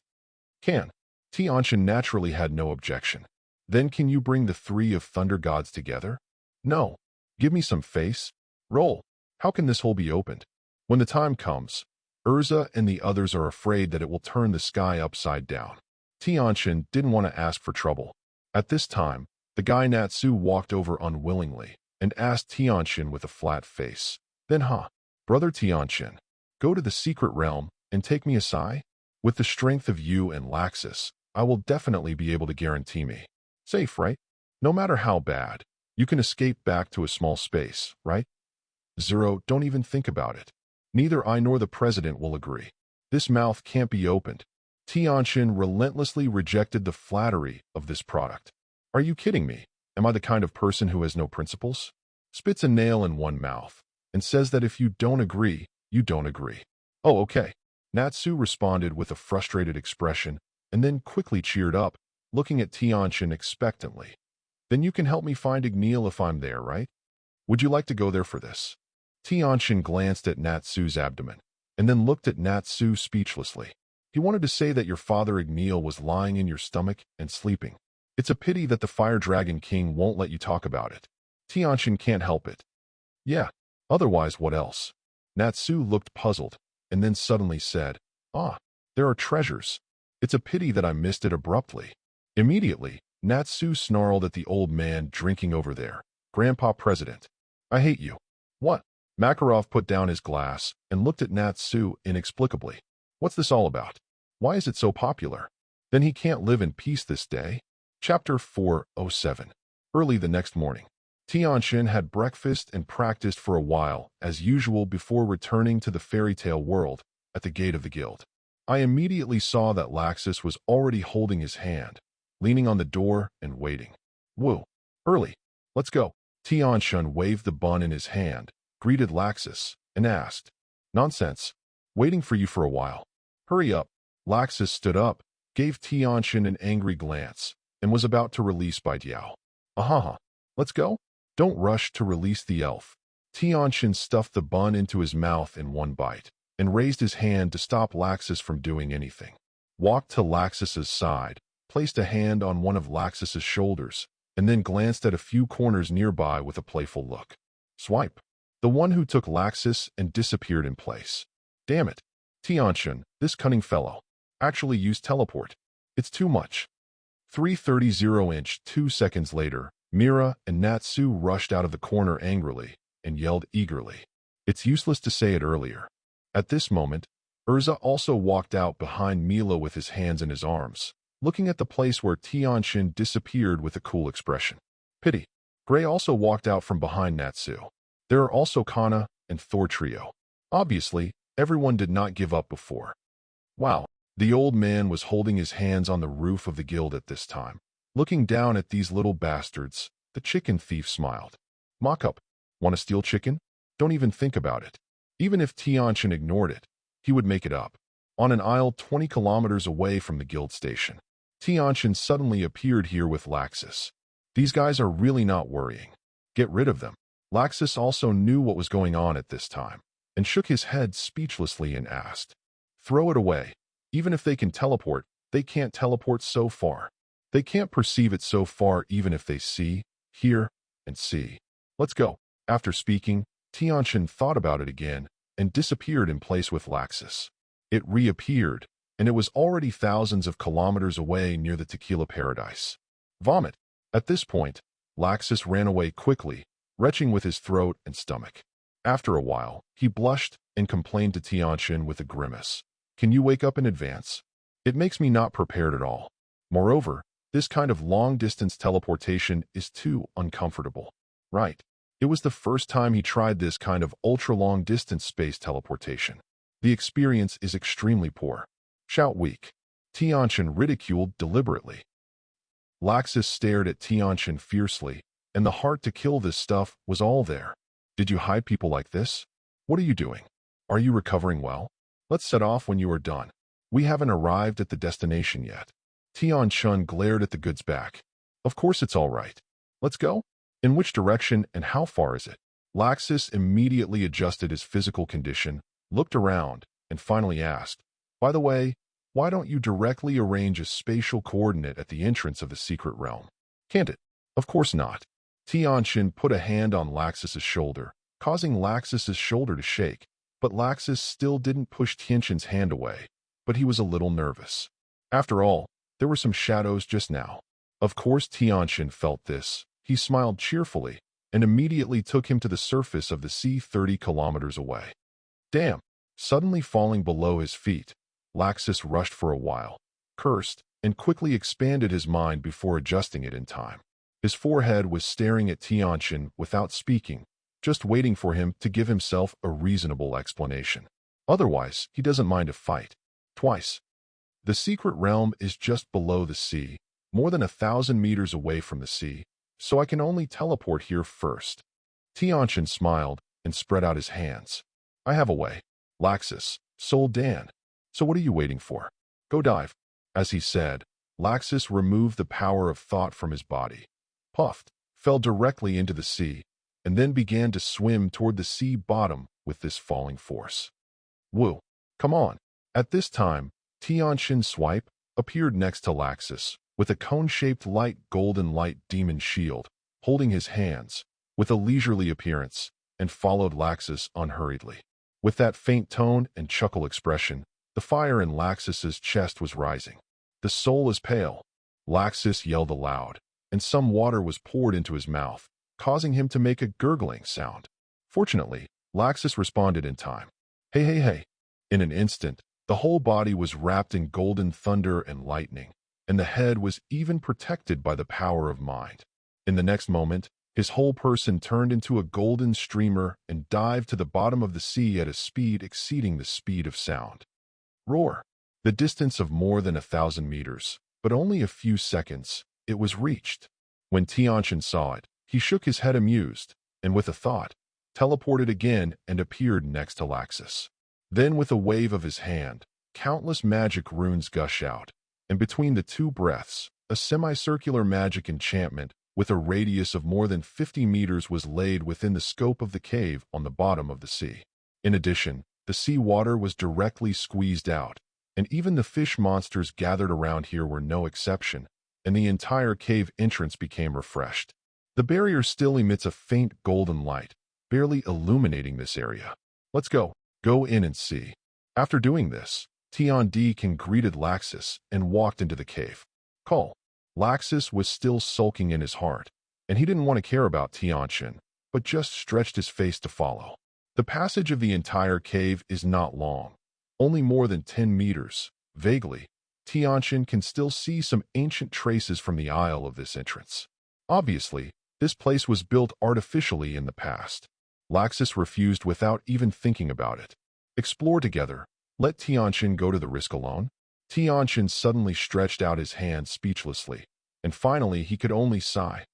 "Can?" Tianchen naturally had no objection. "Then can you bring the 3 of Thunder Gods together?" "No. Give me some face. Roll. How can this hole be opened?" "When the time comes, Urza and the others are afraid that it will turn the sky upside down." Tianchen didn't want to ask for trouble. At this time, the guy Natsu walked over unwillingly and asked Tianchen with a flat face, "Then Brother Tianchen, go to the secret realm and take me aside? With the strength of you and Laxus, I will definitely be able to guarantee me. Safe, right? No matter how bad, you can escape back to a small space, right?" "Zero, don't even think about it. Neither I nor the president will agree. This mouth can't be opened." Tianchen relentlessly rejected the flattery of this product. "Are you kidding me? Am I the kind of person who has no principles?" Spits a nail in one mouth and says that if you don't agree, you don't agree. "Oh, okay." Natsu responded with a frustrated expression and then quickly cheered up, looking at Tianchen expectantly. "Then you can help me find Igneel if I'm there, right? Would you like to go there for this?" Tianchen glanced at Natsu's abdomen and then looked at Natsu speechlessly. He wanted to say that your father Igneel was lying in your stomach and sleeping. It's a pity that the Fire Dragon King won't let you talk about it. Tianchen can't help it. "Yeah, otherwise what else?" Natsu looked puzzled and then suddenly said, there are treasures. It's a pity that I missed it abruptly." Immediately, Natsu snarled at the old man drinking over there. "Grandpa President, I hate you." "What?" Makarov put down his glass and looked at Natsu inexplicably. "What's this all about? Why is it so popular? Then he can't live in peace this day?" Chapter 407. Early the next morning, Tianchen had breakfast and practiced for a while, as usual before returning to the fairy tale world at the gate of the guild. I immediately saw that Laxus was already holding his hand, leaning on the door and waiting. "Woo, early. Let's go." Tianchen waved the bun in his hand, greeted Laxus, and asked, "Nonsense. Waiting for you for a while. Hurry up." Laxus stood up, gave Tianchen an angry glance, and was about to release Baidiao. Let's go." "Don't rush to release the elf." Tianchen stuffed the bun into his mouth in one bite. and raised his hand to stop Laxus from doing anything. Walked to Laxus's side, placed a hand on one of Laxus's shoulders, and then glanced at a few corners nearby with a playful look. Swipe. The one who took Laxus and disappeared in place. Damn it. Tianchen, this cunning fellow, actually used teleport. It's too much. 3:30 2 seconds later, Mira and Natsu rushed out of the corner angrily and yelled eagerly. It's useless to say it earlier. At this moment, Urza also walked out behind Mila with his hands in his arms, looking at the place where Tianchen disappeared with a cool expression. Pity. Gray also walked out from behind Natsu. There are also Kana and Thor trio. Obviously, everyone did not give up before. Wow. The old man was holding his hands on the roof of the guild at this time. Looking down at these little bastards, the chicken thief smiled. Mock-up. Want to steal chicken? Don't even think about it. Even if Tianchen ignored it, he would make it up. On an isle 20 kilometers away from the guild station, Tianchen suddenly appeared here with Laxus. These guys are really not worrying. Get rid of them. Laxus also knew what was going on at this time, and shook his head speechlessly and asked, throw it away. Even if they can teleport, they can't teleport so far. They can't perceive it so far even if they see, hear, and see. Let's go. After speaking, Tianchen thought about it again and disappeared in place with Laxus. It reappeared, and it was already thousands of kilometers away near the tequila paradise. Vomit. At this point, Laxus ran away quickly, retching with his throat and stomach. After a while, he blushed and complained to Tianchen with a grimace. Can you wake up in advance? It makes me not prepared at all. Moreover, this kind of long-distance teleportation is too uncomfortable. Right. It was the first time he tried this kind of ultra-long-distance space teleportation. The experience is extremely poor. Shout weak. Tianchen ridiculed deliberately. Laxus stared at Tianchen fiercely, and the heart to kill this stuff was all there. Did you hide people like this? What are you doing? Are you recovering well? Let's set off when you are done. We haven't arrived at the destination yet. Tianchen glared at the goods back. Of course it's all right. Let's go. In which direction and how far is it? Laxus immediately adjusted his physical condition, looked around, and finally asked, by the way, why don't you directly arrange a spatial coordinate at the entrance of the secret realm? Can't it? Of course not. Tianchen put a hand on Laxus's shoulder, causing Laxus's shoulder to shake, but Laxus still didn't push Tianchen's hand away, but he was a little nervous. After all, there were some shadows just now. Of course Tianchen felt this. He smiled cheerfully, and immediately took him to the surface of the sea 30 kilometers away. Damn! Suddenly falling below his feet, Laxus rushed for a while, cursed, and quickly expanded his mind before adjusting it in time. His forehead was staring at Tianchen without speaking, just waiting for him to give himself a reasonable explanation. Otherwise, he doesn't mind a fight. Twice. The secret realm is just below the sea, more than 1,000 meters away from the sea, so I can only teleport here first. Tianchen smiled and spread out his hands. I have a way. Laxus, Soul Dan. So what are you waiting for? Go dive. As he said, Laxus removed the power of thought from his body, puffed, fell directly into the sea, and then began to swim toward the sea bottom with this falling force. Woo! Come on! At this time, Tianchen Swipe appeared next to Laxus, with a cone-shaped light golden light demon shield, holding his hands, with a leisurely appearance, and followed Laxus unhurriedly. With that faint tone and chuckle expression, the fire in Laxus's chest was rising. The soul is pale. Laxus yelled aloud, and some water was poured into his mouth, causing him to make a gurgling sound. Fortunately, Laxus responded in time. Hey, hey, hey. In an instant, the whole body was wrapped in golden thunder and lightning, and the head was even protected by the power of mind. In the next moment, his whole person turned into a golden streamer and dived to the bottom of the sea at a speed exceeding the speed of sound. Roar! The distance of more than 1,000 meters, but only a few seconds, it was reached. When Tianchen saw it, he shook his head amused, and with a thought, teleported again and appeared next to Laxus. Then with a wave of his hand, countless magic runes gush out, and between the two breaths, a semicircular magic enchantment with a radius of more than 50 meters was laid within the scope of the cave on the bottom of the sea. In addition, The sea water was directly squeezed out, and even the fish monsters gathered around here were no exception, and the entire cave entrance became refreshed. The barrier still emits a faint golden light, barely illuminating this area. Let's go. Go in and see. After doing this, Tianchen greeted Laxus and walked into the cave. Call. Laxus was still sulking in his heart, and he didn't want to care about Tianchen, but just stretched his face to follow. The passage of the entire cave is not long, only more than 10 meters. Vaguely, Tianchen can still see some ancient traces from the aisle of this entrance. Obviously, this place was built artificially in the past. Laxus refused without even thinking about it. Explore together. Let Tianchen go to the risk alone. Tianchen suddenly stretched out his hand speechlessly, and finally he could only sigh.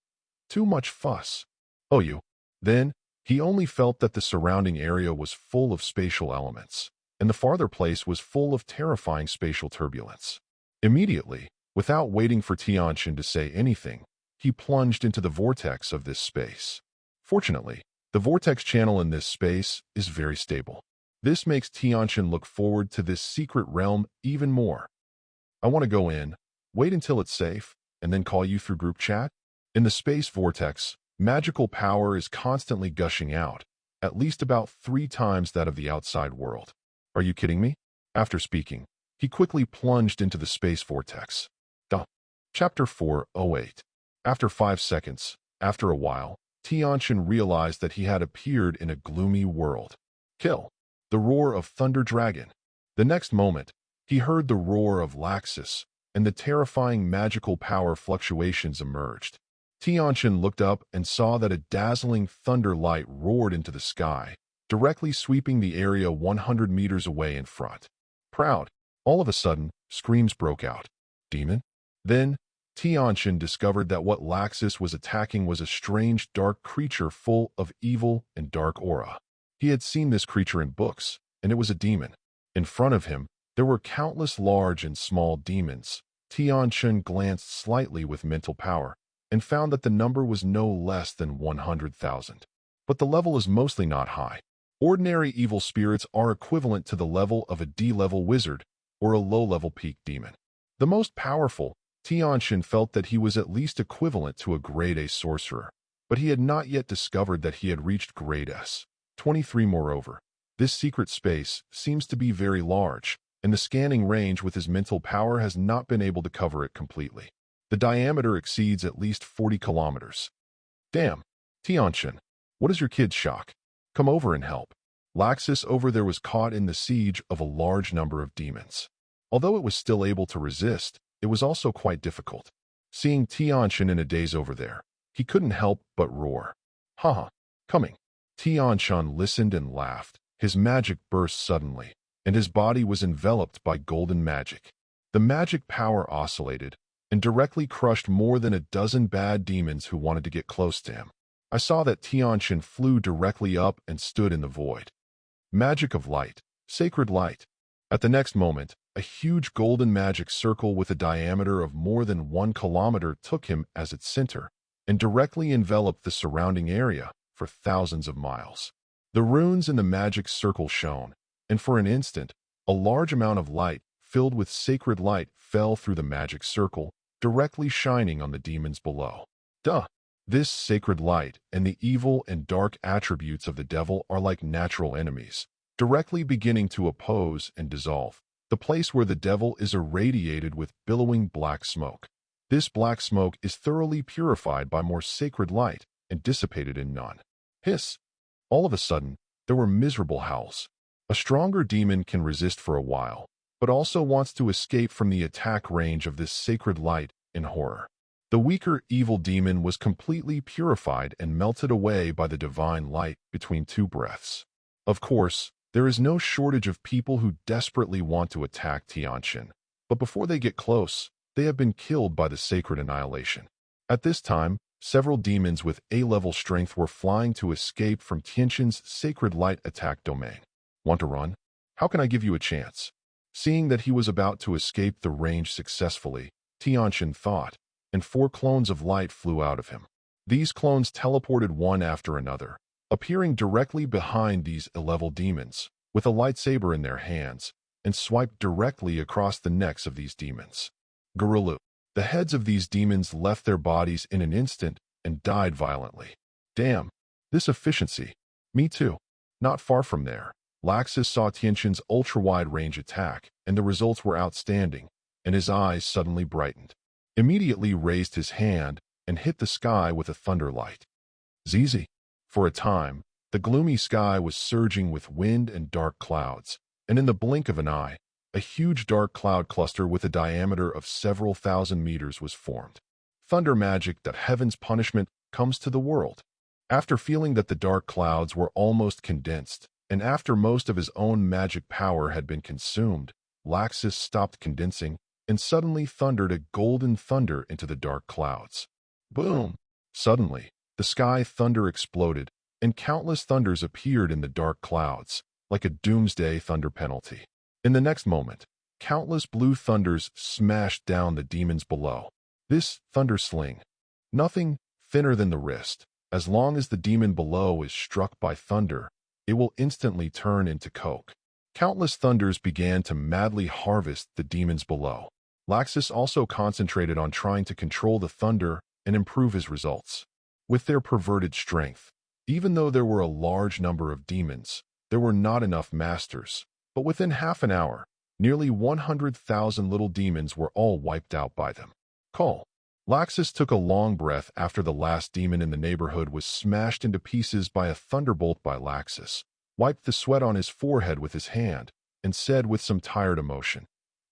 Too much fuss. Oh, you. Then, he only felt that the surrounding area was full of spatial elements, and the farther place was full of terrifying spatial turbulence. Immediately, without waiting for Tianchen to say anything, he plunged into the vortex of this space. Fortunately, the vortex channel in this space is very stable. This makes Tianchen look forward to this secret realm even more. I want to go in, wait until it's safe, and then call you through group chat. In the space vortex, magical power is constantly gushing out, at least about 3 times that of the outside world. Are you kidding me? After speaking, he quickly plunged into the space vortex. Chapter 408. After 5 seconds, after a while, Tianchen realized that he had appeared in a gloomy world. Kill. The roar of Thunder Dragon. The next moment, he heard the roar of Laxus, and the terrifying magical power fluctuations emerged. Tianchen looked up and saw that a dazzling thunder light roared into the sky, directly sweeping the area 100 meters away in front. Proud. All of a sudden, screams broke out. Demon? Then, Tianchen discovered that what Laxus was attacking was a strange dark creature full of evil and dark aura. He had seen this creature in books, and it was a demon. In front of him, there were countless large and small demons. Tianchen glanced slightly with mental power, and found that the number was no less than 100,000. But the level is mostly not high. Ordinary evil spirits are equivalent to the level of a D-level wizard or a low-level peak demon. The most powerful, Tianchen felt that he was at least equivalent to a grade A sorcerer, but he had not yet discovered that he had reached grade S. 23. Moreover, this secret space seems to be very large, and the scanning range with his mental power has not been able to cover it completely. The diameter exceeds at least 40 kilometers. Damn. Tianchen, what is your kid's shock? Come over and help. Laxus over there was caught in the siege of a large number of demons. Although it was still able to resist, it was also quite difficult. Seeing Tianchen in a daze over there, he couldn't help but roar. Haha, coming. Tianchen listened and laughed. His magic burst suddenly, and his body was enveloped by golden magic. The magic power oscillated and directly crushed more than a dozen bad demons who wanted to get close to him. I saw that Tianchen flew directly up and stood in the void. Magic of light, sacred light. At the next moment, a huge golden magic circle with a diameter of more than 1 kilometer took him as its center and directly enveloped the surrounding area for thousands of miles. The runes in the magic circle shone, and for an instant, a large amount of light filled with sacred light fell through the magic circle, directly shining on the demons below. This sacred light and the evil and dark attributes of the devil are like natural enemies, directly beginning to oppose and dissolve. The place where the devil is irradiated with billowing black smoke. This black smoke is thoroughly purified by more sacred light and dissipated in none. Hiss! All of a sudden, there were miserable howls. A stronger demon can resist for a while, but also wants to escape from the attack range of this sacred light in horror. The weaker evil demon was completely purified and melted away by the divine light between 2 breaths. Of course, there is no shortage of people who desperately want to attack Tianchen, but before they get close, they have been killed by the sacred annihilation. At this time, several demons with A-level strength were flying to escape from Tianchen's sacred light attack domain. Want to run? How can I give you a chance? Seeing that he was about to escape the range successfully, Tianchen thought, and 4 clones of light flew out of him. These clones teleported one after another, appearing directly behind these A-level demons, with a lightsaber in their hands, and swiped directly across the necks of these demons. Gurulu. The heads of these demons left their bodies in an instant and died violently. Damn, this efficiency. Me too. Not far from there, Laxus saw Tianchen's ultra-wide range attack, and the results were outstanding, and his eyes suddenly brightened. Immediately raised his hand and hit the sky with a thunder light. Zizi. For a time, the gloomy sky was surging with wind and dark clouds, and in the blink of an eye, a huge dark cloud cluster with a diameter of several thousand meters was formed. Thunder magic that heaven's punishment comes to the world. After feeling that the dark clouds were almost condensed, and after most of his own magic power had been consumed, Laxus stopped condensing and suddenly thundered a golden thunder into the dark clouds. Boom! Suddenly, the sky thunder exploded, and countless thunders appeared in the dark clouds, like a doomsday thunder penalty. In the next moment, countless blue thunders smashed down the demons below. This thunder sling, nothing thinner than the wrist. As long as the demon below is struck by thunder, it will instantly turn into coke. Countless thunders began to madly harvest the demons below. Laxus also concentrated on trying to control the thunder and improve his results. With their perverted strength, even though there were a large number of demons, there were not enough masters. But within half an hour, nearly 100,000 little demons were all wiped out by them. Call. Laxus took a long breath after the last demon in the neighborhood was smashed into pieces by a thunderbolt by Laxus, wiped the sweat on his forehead with his hand, and said with some tired emotion,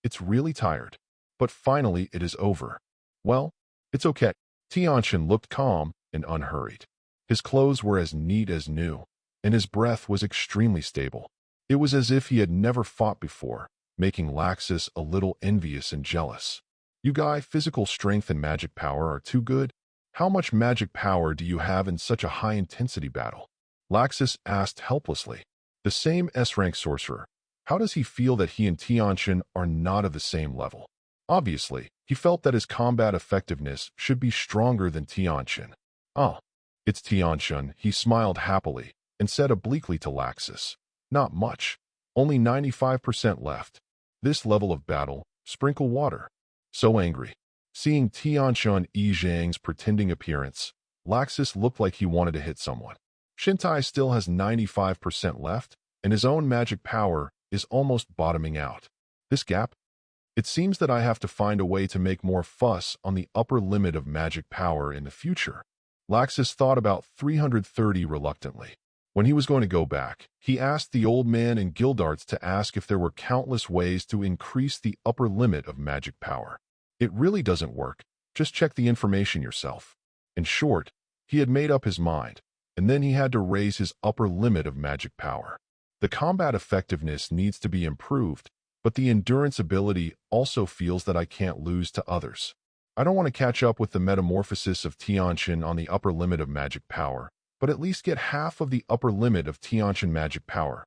"It's really tired. But finally it is over. Well, it's okay." Tianchen looked calm and unhurried. His clothes were as neat as new, and his breath was extremely stable. It was as if he had never fought before, making Laxus a little envious and jealous. "You guy, physical strength and magic power are too good. How much magic power do you have in such a high-intensity battle?" Laxus asked helplessly. The same S-rank sorcerer. How does he feel that he and Tianchen are not of the same level? Obviously, he felt that his combat effectiveness should be stronger than Tianchen. "Ah, it's Tianchen," he smiled happily and said obliquely to Laxus. "Not much. Only 95% left. This level of battle, sprinkle water." So angry. Seeing Tianchen Yizhang's pretending appearance, Laxus looked like he wanted to hit someone. Shintai still has 95% left, and his own magic power is almost bottoming out. This gap? It seems that I have to find a way to make more fuss on the upper limit of magic power in the future. Laxus thought about 330 reluctantly. When he was going to go back, he asked the old man in Gildarts to ask if there were countless ways to increase the upper limit of magic power. It really doesn't work. Just check the information yourself. In short, he had made up his mind, and then he had to raise his upper limit of magic power. The combat effectiveness needs to be improved, but the endurance ability also feels that I can't lose to others. I don't want to catch up with the metamorphosis of Tianchen on the upper limit of magic power, but at least get half of the upper limit of Tianchen magic power.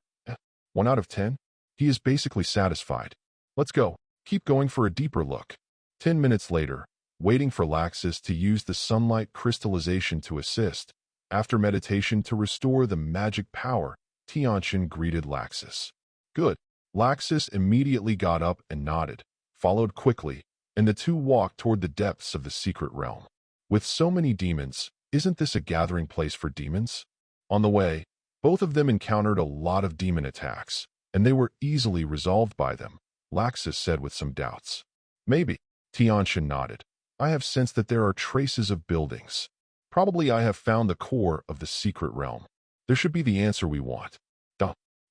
1 out of 10? He is basically satisfied. Let's go. Keep going for a deeper look. 10 minutes later, waiting for Laxus to use the sunlight crystallization to assist, after meditation to restore the magic power, Tianchen greeted Laxus. "Good." Laxus immediately got up and nodded, followed quickly, and the two walked toward the depths of the secret realm. With so many demons, isn't this a gathering place for demons? On the way, both of them encountered a lot of demon attacks, and they were easily resolved by them, Laxus said with some doubts. "Maybe." Tianchen nodded. "I have sensed that there are traces of buildings. Probably I have found the core of the secret realm. There should be the answer we want."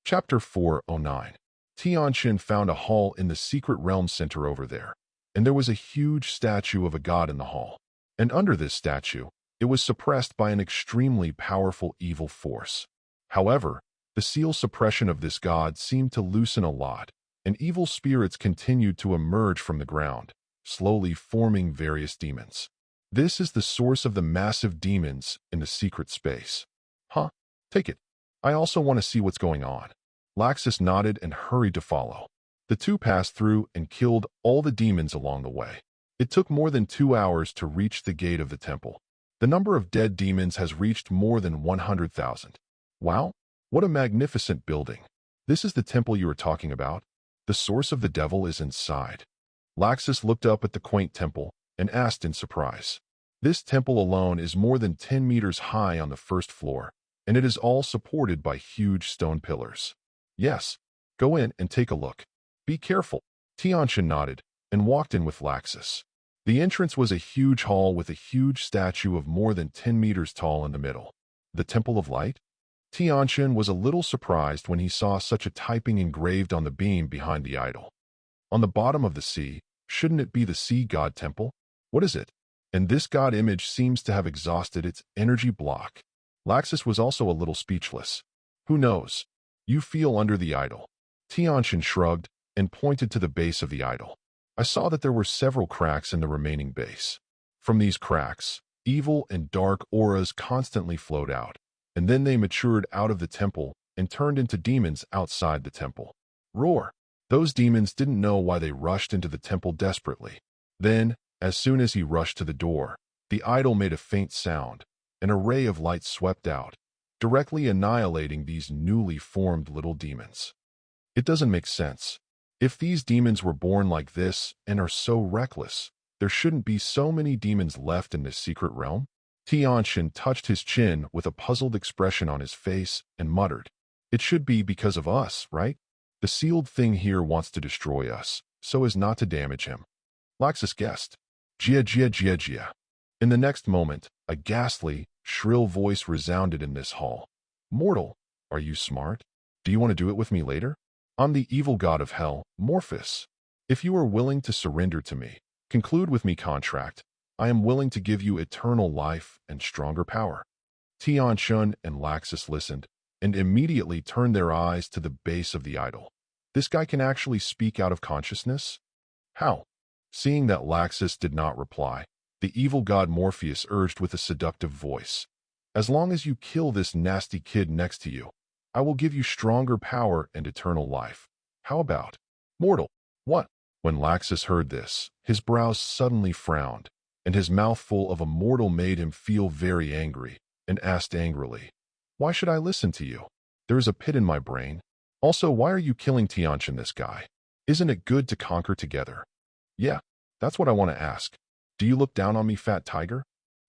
Chapter 409. Tianchen found a hall in the secret realm center over there, and there was a huge statue of a god in the hall. And under this statue, it was suppressed by an extremely powerful evil force. However, the seal suppression of this god seemed to loosen a lot, and evil spirits continued to emerge from the ground, slowly forming various demons. This is the source of the massive demons in the secret space. Huh? Take it. I also want to see what's going on. Laxus nodded and hurried to follow. The two passed through and killed all the demons along the way. It took more than 2 hours to reach the gate of the temple. The number of dead demons has reached more than 100,000. Wow, what a magnificent building. This is the temple you were talking about? The source of the devil is inside. Laxus looked up at the quaint temple and asked in surprise. This temple alone is more than 10 meters high on the first floor, and it is all supported by huge stone pillars. Yes, go in and take a look. Be careful. Tianchen nodded and walked in with Laxus. The entrance was a huge hall with a huge statue of more than 10 meters tall in the middle. The Temple of Light? Tianchen was a little surprised when he saw such a typing engraved on the beam behind the idol. On the bottom of the sea, shouldn't it be the sea god temple? What is it? And this god image seems to have exhausted its energy block. Laxus was also a little speechless. Who knows? You feel under the idol. Tianchen shrugged and pointed to the base of the idol. I saw that there were several cracks in the remaining base. From these cracks, evil and dark auras constantly flowed out, and then they matured out of the temple and turned into demons outside the temple. Roar! Those demons didn't know why they rushed into the temple desperately. Then, as soon as he rushed to the door, the idol made a faint sound. An array of light swept out, directly annihilating these newly formed little demons. It doesn't make sense. If these demons were born like this and are so reckless, there shouldn't be so many demons left in this secret realm. Tianchen touched his chin with a puzzled expression on his face and muttered, "It should be because of us, right? The sealed thing here wants to destroy us, so as not to damage him." Laxus guessed. Jia jia jia jia. In the next moment, a ghastly, shrill voice resounded in this hall. "Mortal, are you smart? Do you want to do it with me later? I'm the evil god of hell, Morphus. If you are willing to surrender to me, conclude with me contract, I am willing to give you eternal life and stronger power." Tianchen and Laxus listened and immediately turned their eyes to the base of the idol. This guy can actually speak out of consciousness? How? Seeing that Laxus did not reply, the evil god Morpheus urged with a seductive voice, "As long as you kill this nasty kid next to you, I will give you stronger power and eternal life. How about?" "Mortal, what?" When Laxus heard this, his brows suddenly frowned, and his mouth full of a mortal made him feel very angry, and asked angrily, "Why should I listen to you? There is a pit in my brain. Also, why are you killing Tianchen, this guy? Isn't it good to conquer together?" "Yeah, that's what I want to ask. Do you look down on me, fat tiger?"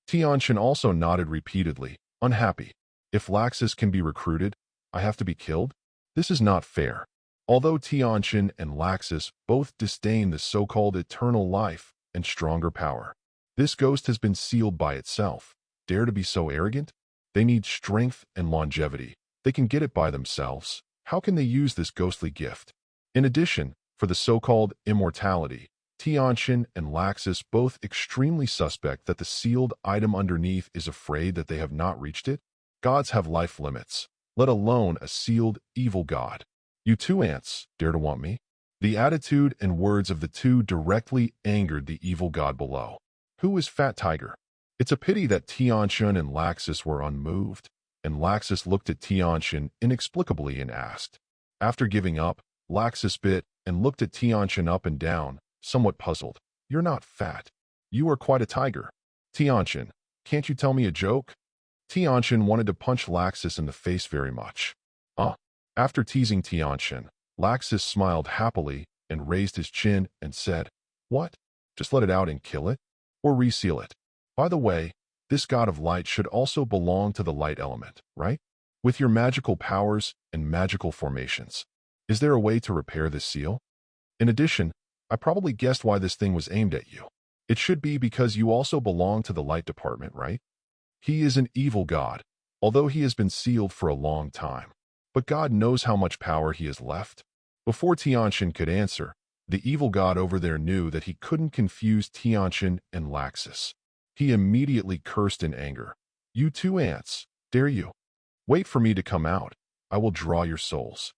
Tianchen also nodded repeatedly, unhappy. If Laxus can be recruited, I have to be killed? This is not fair. Although Tianchen and Laxus both disdain the so-called eternal life and stronger power, this ghost has been sealed by itself. Dare to be so arrogant? They need strength and longevity. They can get it by themselves. How can they use this ghostly gift? In addition, for the so-called immortality, Tianchen and Laxus both extremely suspect that the sealed item underneath is afraid that they have not reached it. Gods have life limits, let alone a sealed evil god. "You two ants dare to want me?" The attitude and words of the two directly angered the evil god below. Who is Fat Tiger? It's a pity that Tianchen and Laxus were unmoved, and Laxus looked at Tianchen inexplicably and asked. After giving up, Laxus bit and looked at Tianchen up and down, somewhat puzzled. "You're not fat. You are quite a tiger. Tianchen, can't you tell me a joke?" Tianchen wanted to punch Laxus in the face very much. After teasing Tianchen, Laxus smiled happily and raised his chin and said, "What? Just let it out and kill it? Or reseal it? By the way, this god of light should also belong to the light element, right? With your magical powers and magical formations. Is there a way to repair this seal? In addition, I probably guessed why this thing was aimed at you. It should be because you also belong to the light department, right? He is an evil god, although he has been sealed for a long time. But God knows how much power he has left." Before Tianchen could answer, the evil god over there knew that he couldn't confuse Tianchen and Laxus. He immediately cursed in anger. "You two ants, dare you? Wait for me to come out. I will draw your souls.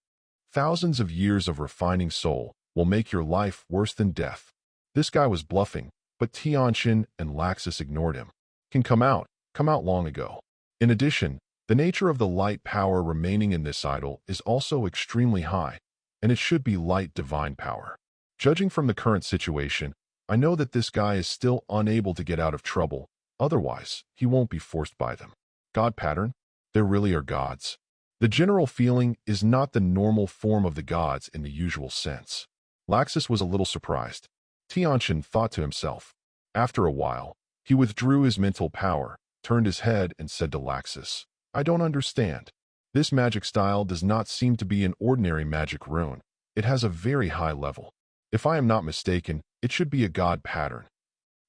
Thousands of years of refining soul will make your life worse than death." This guy was bluffing, but Tianchen and Laxus ignored him. "Can come out long ago." In addition, the nature of the light power remaining in this idol is also extremely high, and it should be light divine power. Judging from the current situation, I know that this guy is still unable to get out of trouble, otherwise he won't be forced by them. God pattern? There really are gods. The general feeling is not the normal form of the gods in the usual sense. Laxus was a little surprised. Tianchen thought to himself. After a while, he withdrew his mental power, turned his head, and said to Laxus, I don't understand. This magic style does not seem to be an ordinary magic rune. It has a very high level. If I am not mistaken, it should be a god pattern.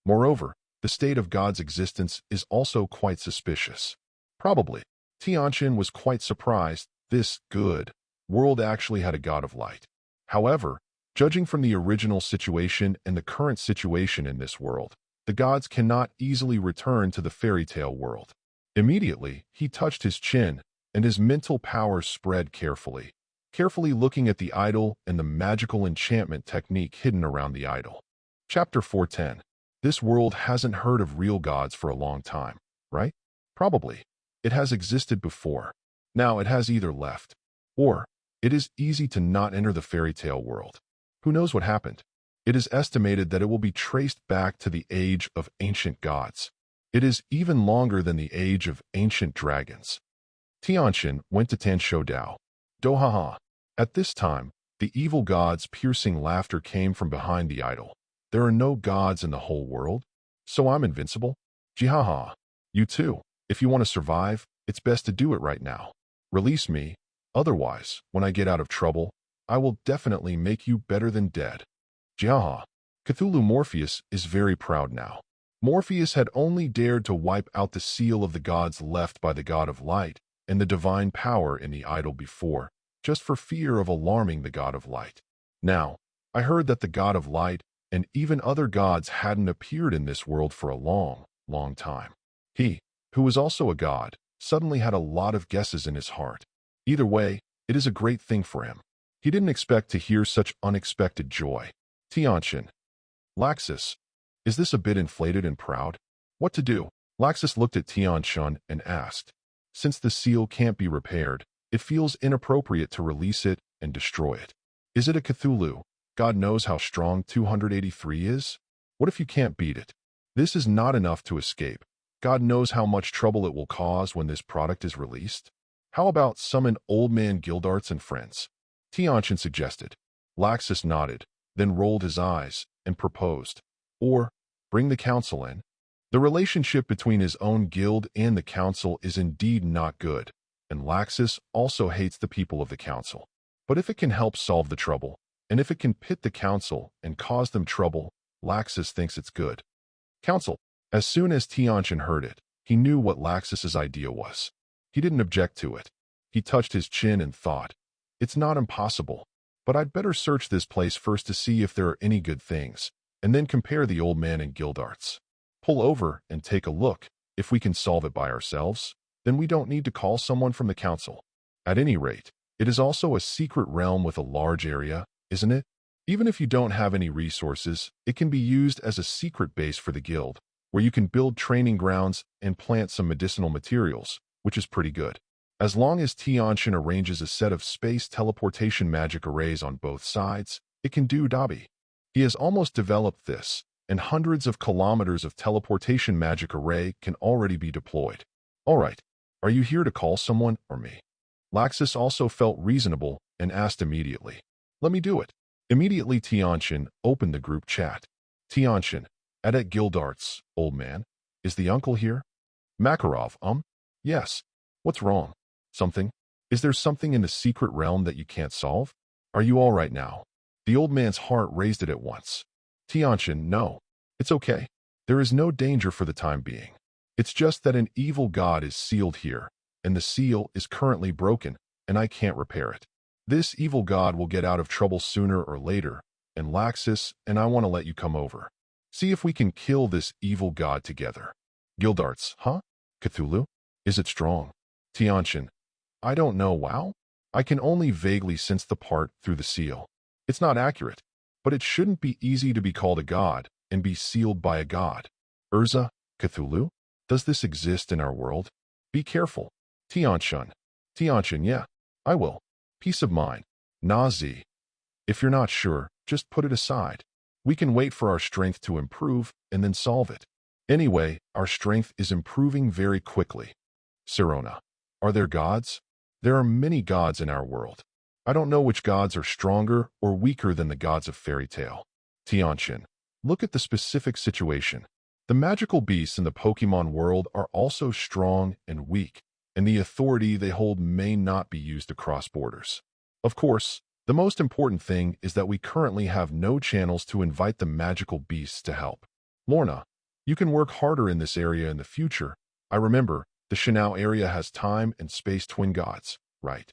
Moreover, the state of God's existence is also quite suspicious. Probably, Tianchen was quite surprised this good world actually had a god of light. However, judging from the original situation and the current situation in this world, the gods cannot easily return to the fairy tale world. Immediately, he touched his chin, and his mental power spread carefully looking at the idol and the magical enchantment technique hidden around the idol. Chapter 410. This world hasn't heard of real gods for a long time, right? Probably. It has existed before. Now it has either left, or it is easy to not enter the fairy tale world. Who knows what happened? It is estimated that it will be traced back to the age of ancient gods. It is even longer than the age of ancient dragons. Tianchen went to Tansho Dao. Dohaha. At this time, the evil god's piercing laughter came from behind the idol. There are no gods in the whole world, so I'm invincible? Jihaha. You too. If you want to survive, it's best to do it right now. Release me. Otherwise, when I get out of trouble, I will definitely make you better than dead. Jihaha. Cthulhu Morpheus is very proud now. Morpheus had only dared to wipe out the seal of the gods left by the god of light and the divine power in the idol before, just for fear of alarming the god of light. Now, I heard that the god of light and even other gods hadn't appeared in this world for a long, long time. He, who was also a god, suddenly had a lot of guesses in his heart. Either way, it is a great thing for him. He didn't expect to hear such unexpected joy. Tianchen. Laxus. Is this a bit inflated and proud? What to do? Laxus looked at Tianchen and asked. Since the seal can't be repaired, it feels inappropriate to release it and destroy it. Is it a Cthulhu? God knows how strong 283 is. What if you can't beat it? This is not enough to escape. God knows how much trouble it will cause when this product is released. How about summon Old Man Gildarts and friends? Tianchen suggested. Laxus nodded, then rolled his eyes and proposed. Or, bring the council in. The relationship between his own guild and the council is indeed not good, and Laxus also hates the people of the council. But if it can help solve the trouble, and if it can pit the council and cause them trouble, Laxus thinks it's good. Council. As soon as Tianchen heard it, he knew what Laxus's idea was. He didn't object to it. He touched his chin and thought, it's not impossible, but I'd better search this place first to see if there are any good things, and then compare the old man and Gildarts. Pull over and take a look. If we can solve it by ourselves, then we don't need to call someone from the council. At any rate, it is also a secret realm with a large area, isn't it? Even if you don't have any resources, it can be used as a secret base for the guild, where you can build training grounds and plant some medicinal materials, which is pretty good. As long as Tianchen arranges a set of space teleportation magic arrays on both sides, it can do Dabi. He has almost developed this, and hundreds of kilometers of teleportation magic array can already be deployed. All right, are you here to call someone or me? Laxus also felt reasonable and asked immediately. Let me do it. Immediately Tianchen opened the group chat. Tianchen, at Gildarts, old man. Is the uncle here? Makarov, Yes. What's wrong? Something? Is there something in the secret realm that you can't solve? Are you all right now? The old man's heart raised it at once. Tianchen, no. It's okay. There is no danger for the time being. It's just that an evil god is sealed here, and the seal is currently broken, and I can't repair it. This evil god will get out of trouble sooner or later, and Laxus and I want to let you come over. See if we can kill this evil god together. Gildarts, huh? Cthulhu? Is it strong? Tianchen, I don't know, wow? I can only vaguely sense the part through the seal. It's not accurate, but it shouldn't be easy to be called a god and be sealed by a god. Urza, Cthulhu? Does this exist in our world? Be careful. Tianchen, yeah, I will. Peace of mind. Nazi. If you're not sure, just put it aside. We can wait for our strength to improve and then solve it. Anyway, our strength is improving very quickly. Sirona. Are there gods? There are many gods in our world. I don't know which gods are stronger or weaker than the gods of fairy tale. Tianchen, look at the specific situation. The magical beasts in the Pokemon world are also strong and weak, and the authority they hold may not be used across borders. Of course, the most important thing is that we currently have no channels to invite the magical beasts to help. Lorna, you can work harder in this area in the future. I remember, the Shinao area has time and space twin gods, right?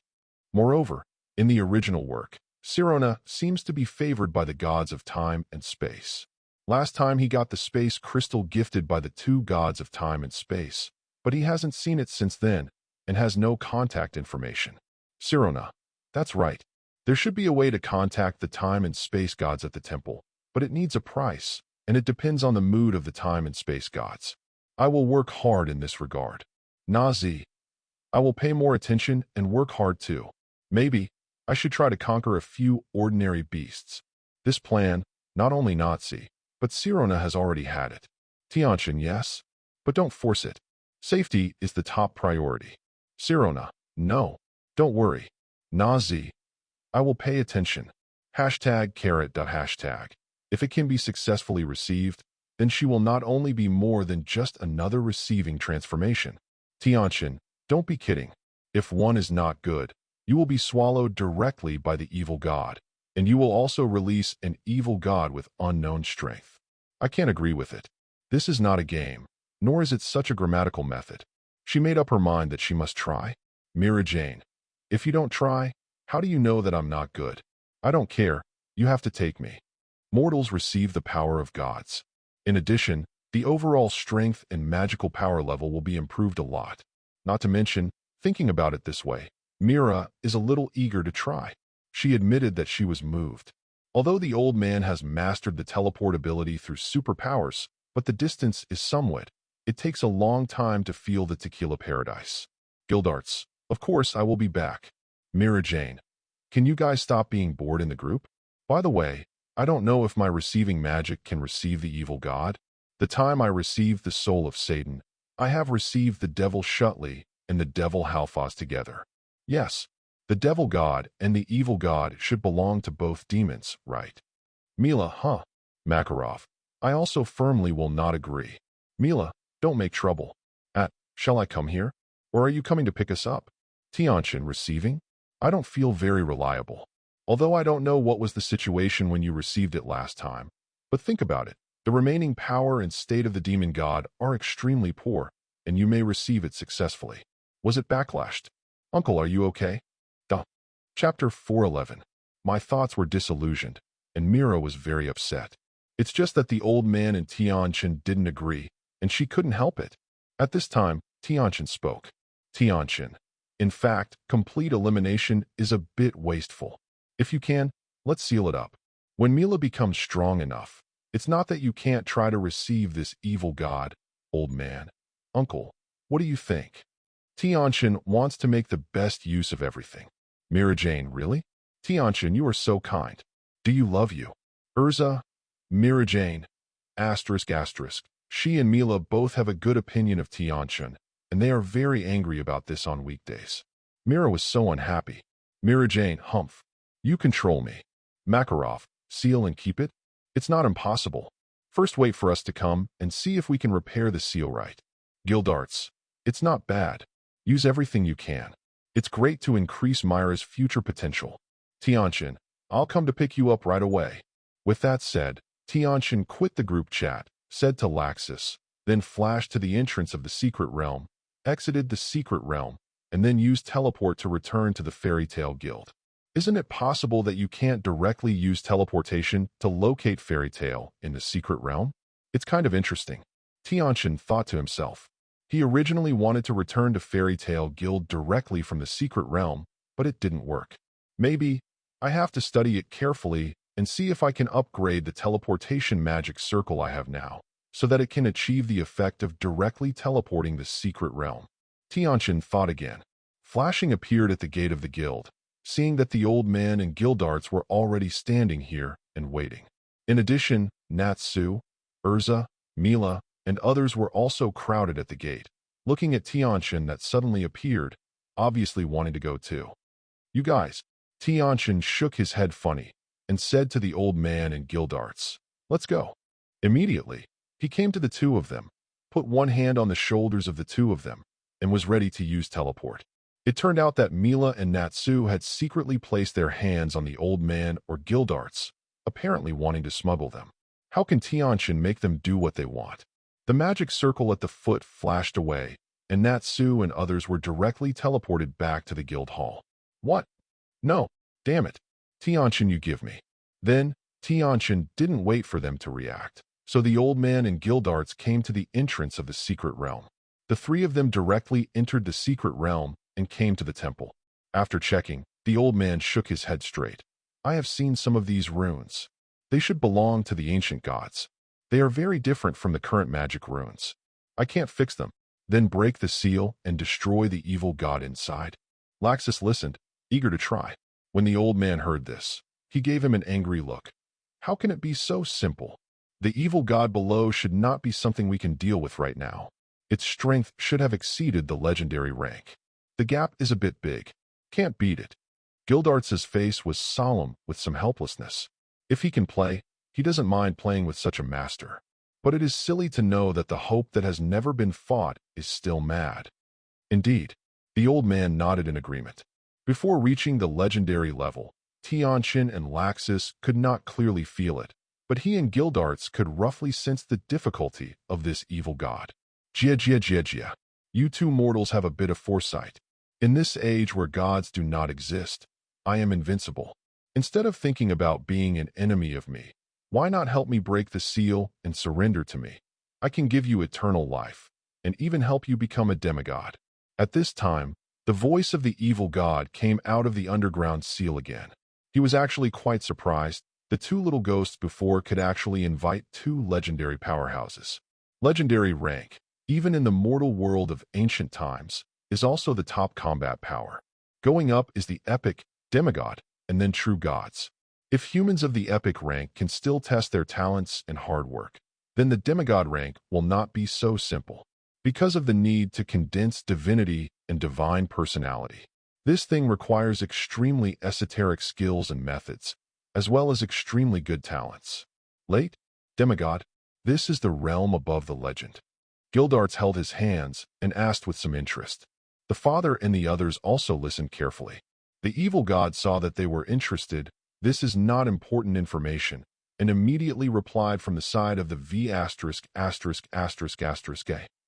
Moreover, in the original work, Sirona seems to be favored by the gods of time and space. Last time he got the space crystal gifted by the two gods of time and space, but he hasn't seen it since then and has no contact information. Sirona, that's right. There should be a way to contact the time and space gods at the temple, but it needs a price, and it depends on the mood of the time and space gods. I will work hard in this regard. Nazi, I will pay more attention and work hard too. Maybe I should try to conquer a few ordinary beasts. This plan, not only Nazi, but Sirona has already had it. Tianchen, yes, but don't force it. Safety is the top priority. Sirona, no, don't worry. Nazi, I will pay attention. #carrot. If it can be successfully received, then she will not only be more than just another receiving transformation. Tianchen, don't be kidding. If one is not good, you will be swallowed directly by the evil god, and you will also release an evil god with unknown strength. I can't agree with it. This is not a game, nor is it such a grammatical method. She made up her mind that she must try. Myriad, if you don't try, how do you know that I'm not good? I don't care, you have to take me. Mortals receive the power of gods. In addition, the overall strength and magical power level will be improved a lot. Not to mention, thinking about it this way, Mira is a little eager to try. She admitted that she was moved. Although the old man has mastered the teleport ability through superpowers, but the distance is somewhat, it takes a long time to feel the tequila paradise. Gildarts, of course I will be back. Myriad, can you guys stop being bored in the group? By the way, I don't know if my receiving magic can receive the evil god. The time I received the soul of Satan, I have received the devil Shutley and the devil Halfaz together. Yes, the devil god and the evil god should belong to both demons, right? Mila, huh? Makarov, I also firmly will not agree. Mila, don't make trouble. Shall I come here? Or are you coming to pick us up? Tianchen, receiving? I don't feel very reliable. Although I don't know what was the situation when you received it last time. But think about it. The remaining power and state of the demon god are extremely poor, and you may receive it successfully. Was it backlashed? Uncle, are you okay? Chapter 411. My thoughts were disillusioned, and Mira was very upset. It's just that the old man and Tianchen didn't agree, and she couldn't help it. At this time, Tianchen spoke. Tianchen, in fact, complete elimination is a bit wasteful. If you can, let's seal it up. When Mila becomes strong enough, it's not that you can't try to receive this evil god, old man. Uncle, what do you think? Tianchen wants to make the best use of everything. Myriad, really? Tianchen, you are so kind. Do you love you? Urza, Myriad, ***. She and Mila both have a good opinion of Tianchen, and they are very angry about this on weekdays. Mira was so unhappy. Myriad, humph. You control me. Makarov, seal and keep it? It's not impossible. First wait for us to come and see if we can repair the seal right. Gildarts, it's not bad. Use everything you can. It's great to increase Myra's future potential. Tianchen, I'll come to pick you up right away. With that said, Tianchen quit the group chat, said to Laxus, then flashed to the entrance of the secret realm, exited the secret realm, and then used teleport to return to the Fairy Tale Guild. Isn't it possible that you can't directly use teleportation to locate Fairy Tale in the secret realm? It's kind of interesting. Tianchen thought to himself. He originally wanted to return to Fairy Tale Guild directly from the secret realm, but it didn't work. Maybe I have to study it carefully and see if I can upgrade the teleportation magic circle I have now, so that it can achieve the effect of directly teleporting the secret realm. Tianchen thought again. Flashing appeared at the gate of the guild, seeing that the old man and Gildarts were already standing here and waiting. In addition, Natsu, Urza, Mila, and others were also crowded at the gate. Looking at Tianchen that suddenly appeared, obviously wanting to go too. You guys, Tianchen shook his head funny and said to the old man in Gildarts, let's go. Immediately, he came to the two of them, put one hand on the shoulders of the two of them, and was ready to use teleport. It turned out that Mila and Natsu had secretly placed their hands on the old man or Gildarts, apparently wanting to smuggle them. How can Tianchen make them do what they want? The magic circle at the foot flashed away, and Natsu and others were directly teleported back to the guild hall. What? No, damn it. Tianchen, you give me. Then, Tianchen didn't wait for them to react, so the old man and Gildarts came to the entrance of the secret realm. The three of them directly entered the secret realm and came to the temple. After checking, the old man shook his head straight. I have seen some of these runes. They should belong to the ancient gods. They are very different from the current magic runes. I can't fix them. Then break the seal and destroy the evil god inside. Laxus listened, eager to try. When the old man heard this, he gave him an angry look. How can it be so simple? The evil god below should not be something we can deal with right now. Its strength should have exceeded the legendary rank. The gap is a bit big. Can't beat it. Gildarts' face was solemn with some helplessness. If he can play, he doesn't mind playing with such a master. But it is silly to know that the hope that has never been fought is still mad. Indeed, the old man nodded in agreement. Before reaching the legendary level, Tianchen and Laxus could not clearly feel it, but he and Gildarts could roughly sense the difficulty of this evil god. Jia. You two mortals have a bit of foresight. In this age where gods do not exist, I am invincible. Instead of thinking about being an enemy of me, why not help me break the seal and surrender to me? I can give you eternal life, and even help you become a demigod. At this time, the voice of the evil god came out of the underground seal again. He was actually quite surprised. The two little ghosts before could actually invite two legendary powerhouses. Legendary rank, even in the mortal world of ancient times, is also the top combat power. Going up is the epic, demigod, and then true gods. If humans of the epic rank can still test their talents and hard work, then the demigod rank will not be so simple. Because of the need to condense divinity and divine personality, this thing requires extremely esoteric skills and methods, as well as extremely good talents. Late, demigod, this is the realm above the legend. Gildarts held his hands and asked with some interest. The father and the others also listened carefully. The evil god saw that they were interested. This is not important information, and immediately replied from the side of the V***********.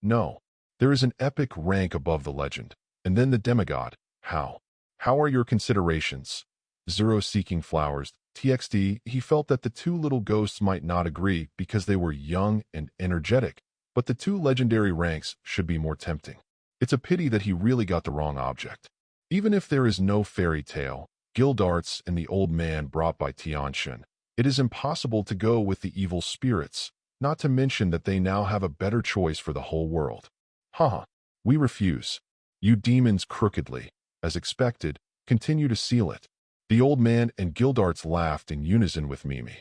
No, there is an epic rank above the legend, and then the demigod. How? How are your considerations? Zero seeking flowers. TXD, he felt that the two little ghosts might not agree because they were young and energetic, but the two legendary ranks should be more tempting. It's a pity that he really got the wrong object. Even if there is no fairy tale, Gildarts and the old man brought by Tianchen, it is impossible to go with the evil spirits, not to mention that they now have a better choice for the whole world. Haha, we refuse. You demons crookedly, as expected, continue to seal it. The old man and Gildarts laughed in unison with Mimi.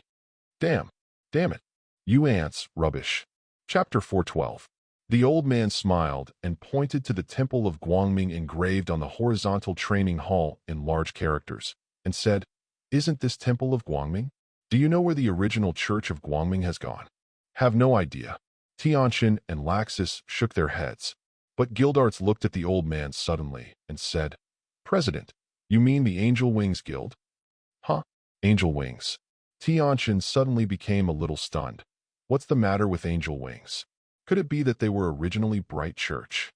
Damn it. You ants, rubbish. Chapter 412. The old man smiled and pointed to the temple of Guangming engraved on the horizontal training hall in large characters, and said, Isn't this temple of Guangming? Do you know where the original church of Guangming has gone? Have no idea. Tianchen and Laxus shook their heads, but Gildarts looked at the old man suddenly and said, President, you mean the Angel Wings Guild? Huh? Angel Wings. Tianchen suddenly became a little stunned. What's the matter with Angel Wings? Could it be that they were originally Bright Church?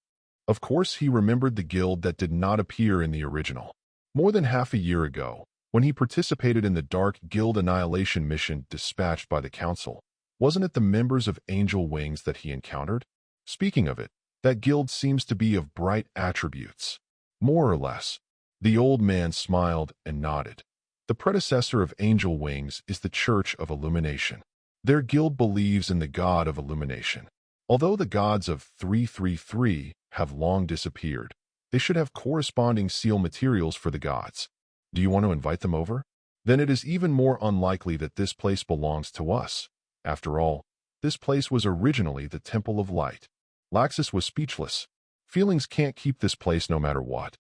Of course, he remembered the guild that did not appear in the original. More than half a year ago, when he participated in the Dark Guild Annihilation mission dispatched by the Council, wasn't it the members of Angel Wings that he encountered? Speaking of it, that guild seems to be of bright attributes. More or less. The old man smiled and nodded. The predecessor of Angel Wings is the Church of Illumination. Their guild believes in the god of illumination. Although the gods of 333 have long disappeared, they should have corresponding seal materials for the gods. Do you want to invite them over? Then it is even more unlikely that this place belongs to us. After all, this place was originally the Temple of Light. Laxus was speechless. Feelings can't keep this place no matter what.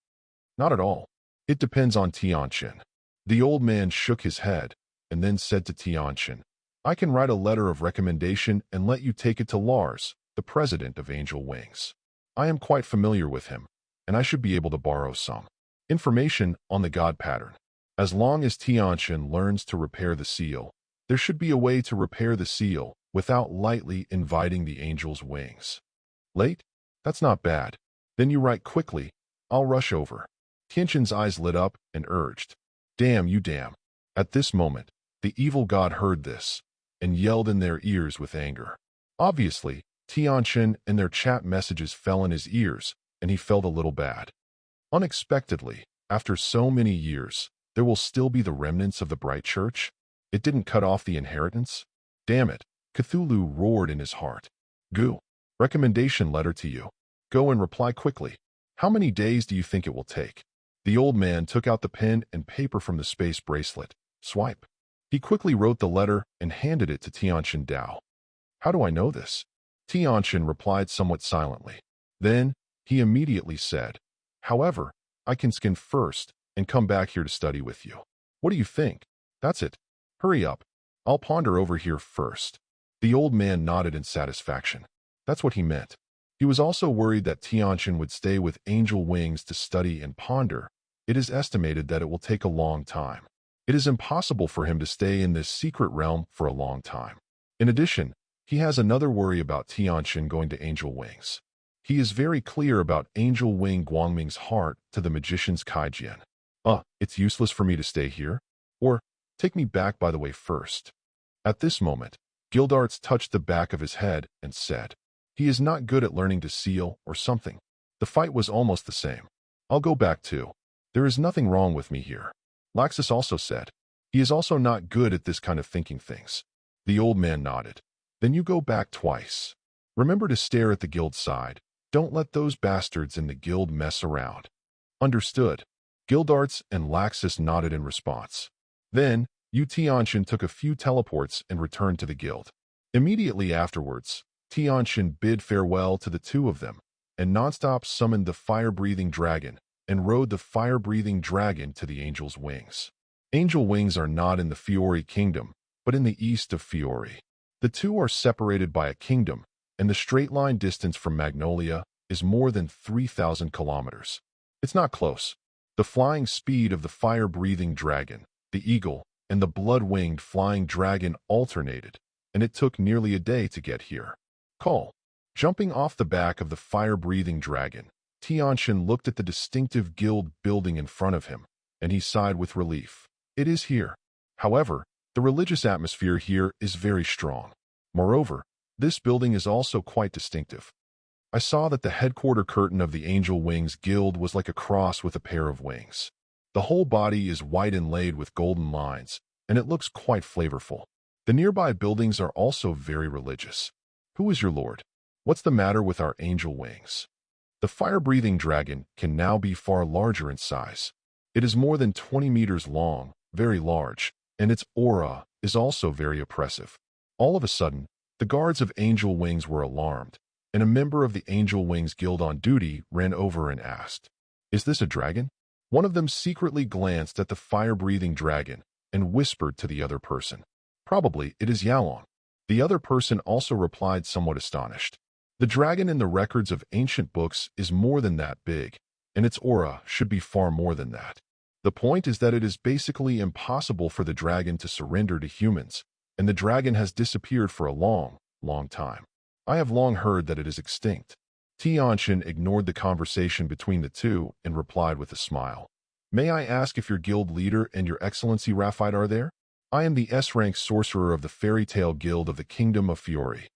Not at all. It depends on Tianchen. The old man shook his head and then said to Tianchen, I can write a letter of recommendation and let you take it to Lars, the president of Angel Wings. I am quite familiar with him, and I should be able to borrow some information on the god pattern. As long as Tianchen learns to repair the seal, there should be a way to repair the seal without lightly inviting the angel's wings. Late? That's not bad. Then you write quickly. I'll rush over. Tianchen's eyes lit up and urged, Damn you damn. At this moment, the evil god heard this and yelled in their ears with anger. Obviously, Tianchen and their chat messages fell in his ears, and he felt a little bad. Unexpectedly, after so many years, there will still be the remnants of the bright church? It didn't cut off the inheritance? Damn it, Cthulhu roared in his heart. Goo. Recommendation letter to you. Go and reply quickly. How many days do you think it will take? The old man took out the pen and paper from the space bracelet. Swipe. He quickly wrote the letter and handed it to Tianchen Dao. How do I know this? Tianchen replied somewhat silently. Then, he immediately said, However, I can skin first and come back here to study with you. What do you think? That's it. Hurry up. I'll ponder over here first. The old man nodded in satisfaction. That's what he meant. He was also worried that Tianchen would stay with Angel Wings to study and ponder. It is estimated that it will take a long time. It is impossible for him to stay in this secret realm for a long time. In addition, he has another worry about Tianchen going to Angel Wings. He is very clear about Angel Wing Guangming's heart to the magician's Kaijian. It's useless for me to stay here? Or, take me back by the way first. At this moment, Gildarts touched the back of his head and said, He is not good at learning to seal or something. The fight was almost the same. I'll go back too. There is nothing wrong with me here. Laxus also said, He is also not good at this kind of thinking things. The old man nodded. Then you go back twice. Remember to stare at the guild side. Don't let those bastards in the guild mess around. Understood. Gildarts and Laxus nodded in response. Then, Tianchen took a few teleports and returned to the guild. Immediately afterwards, Tianchen bid farewell to the two of them, and nonstop summoned the fire-breathing dragon and rode the fire-breathing dragon to the angel's wings. Angel wings are not in the Fiori kingdom, but in the east of Fiori. The two are separated by a kingdom, and the straight-line distance from Magnolia is more than 3,000 kilometers. It's not close. The flying speed of the fire-breathing dragon, the eagle, and the blood-winged flying dragon alternated, and it took nearly a day to get here. Call. Jumping off the back of the fire-breathing dragon, Tianchen looked at the distinctive guild building in front of him, and he sighed with relief. It is here. However, the religious atmosphere here is very strong. Moreover, this building is also quite distinctive. I saw that the headquarter curtain of the Angel Wings Guild was like a cross with a pair of wings. The whole body is white inlaid with golden lines, and it looks quite flavorful. The nearby buildings are also very religious. Who is your lord? What's the matter with our angel wings? The fire-breathing dragon can now be far larger in size. It is more than 20 meters long, very large, and its aura is also very oppressive. All of a sudden, the guards of Angel Wings were alarmed, and a member of the Angel Wings Guild on duty ran over and asked, Is this a dragon? One of them secretly glanced at the fire-breathing dragon and whispered to the other person, Probably it is Yalong. The other person also replied somewhat astonished. The dragon in the records of ancient books is more than that big, and its aura should be far more than that. The point is that it is basically impossible for the dragon to surrender to humans, and the dragon has disappeared for a long, long time. I have long heard that it is extinct. Tianchen ignored the conversation between the two and replied with a smile. May I ask if your guild leader and your excellency Raphite are there? I am the S-rank sorcerer of the Fairy Tale Guild of the Kingdom of Fiori.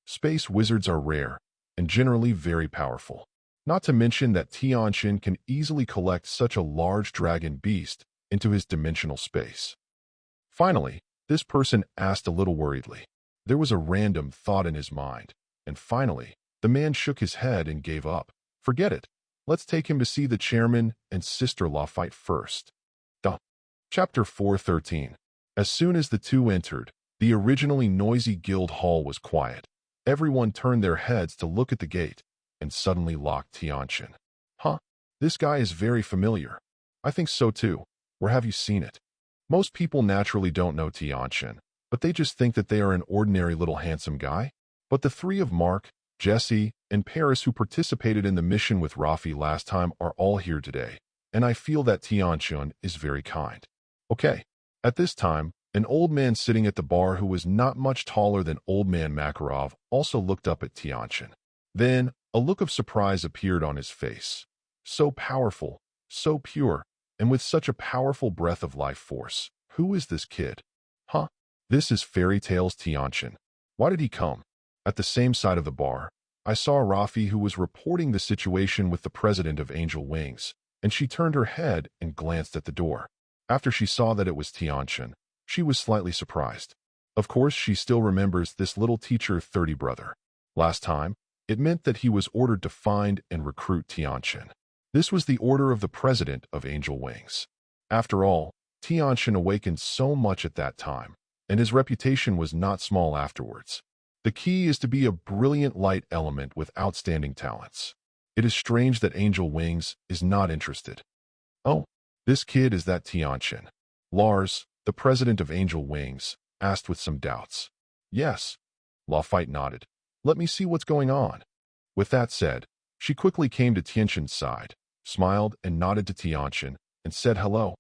Space wizards are rare, and generally very powerful. Not to mention that Tianchen can easily collect such a large dragon beast into his dimensional space. Finally, this person asked a little worriedly. There was a random thought in his mind, and finally, the man shook his head and gave up. Forget it. Let's take him to see the chairman and sister-in-law fight first. Chapter 413. As soon as the two entered, the originally noisy guild hall was quiet. Everyone turned their heads to look at the gate, and suddenly locked Tianchen. Huh? This guy is very familiar. I think so too. Where have you seen it? Most people naturally don't know Tianchen, but they just think that they are an ordinary little handsome guy. But the three of Mark, Jesse, and Paris who participated in the mission with Rafi last time are all here today, and I feel that Tianchen is very kind. Okay. At this time, an old man sitting at the bar who was not much taller than old man Makarov also looked up at Tianchen. Then, a look of surprise appeared on his face. So powerful, so pure, and with such a powerful breath of life force. Who is this kid? Huh? This is Fairy Tale's Tianchen. Why did he come? At the same side of the bar, I saw Rafi who was reporting the situation with the president of Angel Wings, and she turned her head and glanced at the door. After she saw that it was Tianchen, she was slightly surprised. Of course, she still remembers this little teacher 30 brother. Last time, it meant that he was ordered to find and recruit Tianchen. This was the order of the president of Angel Wings. After all, Tianchen awakened so much at that time, and his reputation was not small afterwards. The key is to be a brilliant light element with outstanding talents. It is strange that Angel Wings is not interested. Oh, this kid is that Tianchen. Lars, the president of Angel Wings, asked with some doubts. Yes. Lafite nodded. Let me see what's going on. With that said, she quickly came to Tianchen's side, smiled and nodded to Tianchen, and said hello.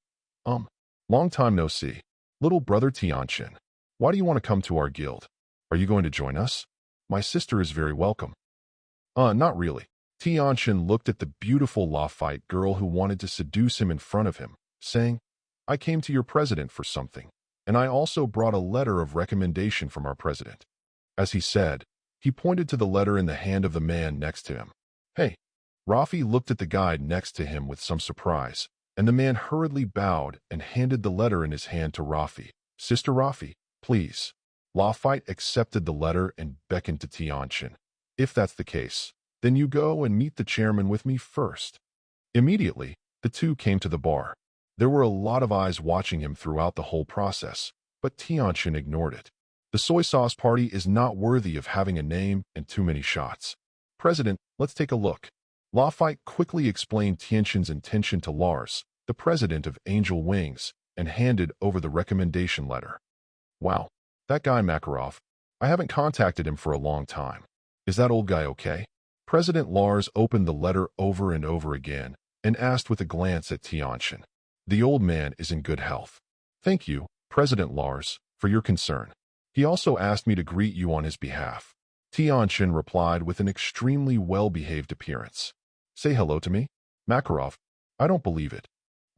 Long time no see. Little brother Tianchen, why do you want to come to our guild? Are you going to join us? My sister is very welcome. Not really. Tianchen looked at the beautiful Lafite girl who wanted to seduce him in front of him, saying, I came to your president for something, and I also brought a letter of recommendation from our president. As he said, he pointed to the letter in the hand of the man next to him. Hey. Rafi looked at the guide next to him with some surprise, and the man hurriedly bowed and handed the letter in his hand to Rafi. Sister Rafi, please. Lafite accepted the letter and beckoned to Tianchen. If that's the case, then you go and meet the chairman with me first. Immediately, the two came to the bar. There were a lot of eyes watching him throughout the whole process, but Tianchen ignored it. The soy sauce party is not worthy of having a name and too many shots. President, let's take a look. Lafite quickly explained Tianchen's intention to Lars, the president of Angel Wings, and handed over the recommendation letter. Wow, that guy Makarov. I haven't contacted him for a long time. Is that old guy okay? President Lars opened the letter over and over again and asked with a glance at Tianchen. The old man is in good health. Thank you, President Lars, for your concern. He also asked me to greet you on his behalf. Tianchen replied with an extremely well-behaved appearance. Say hello to me? Makarov, I don't believe it.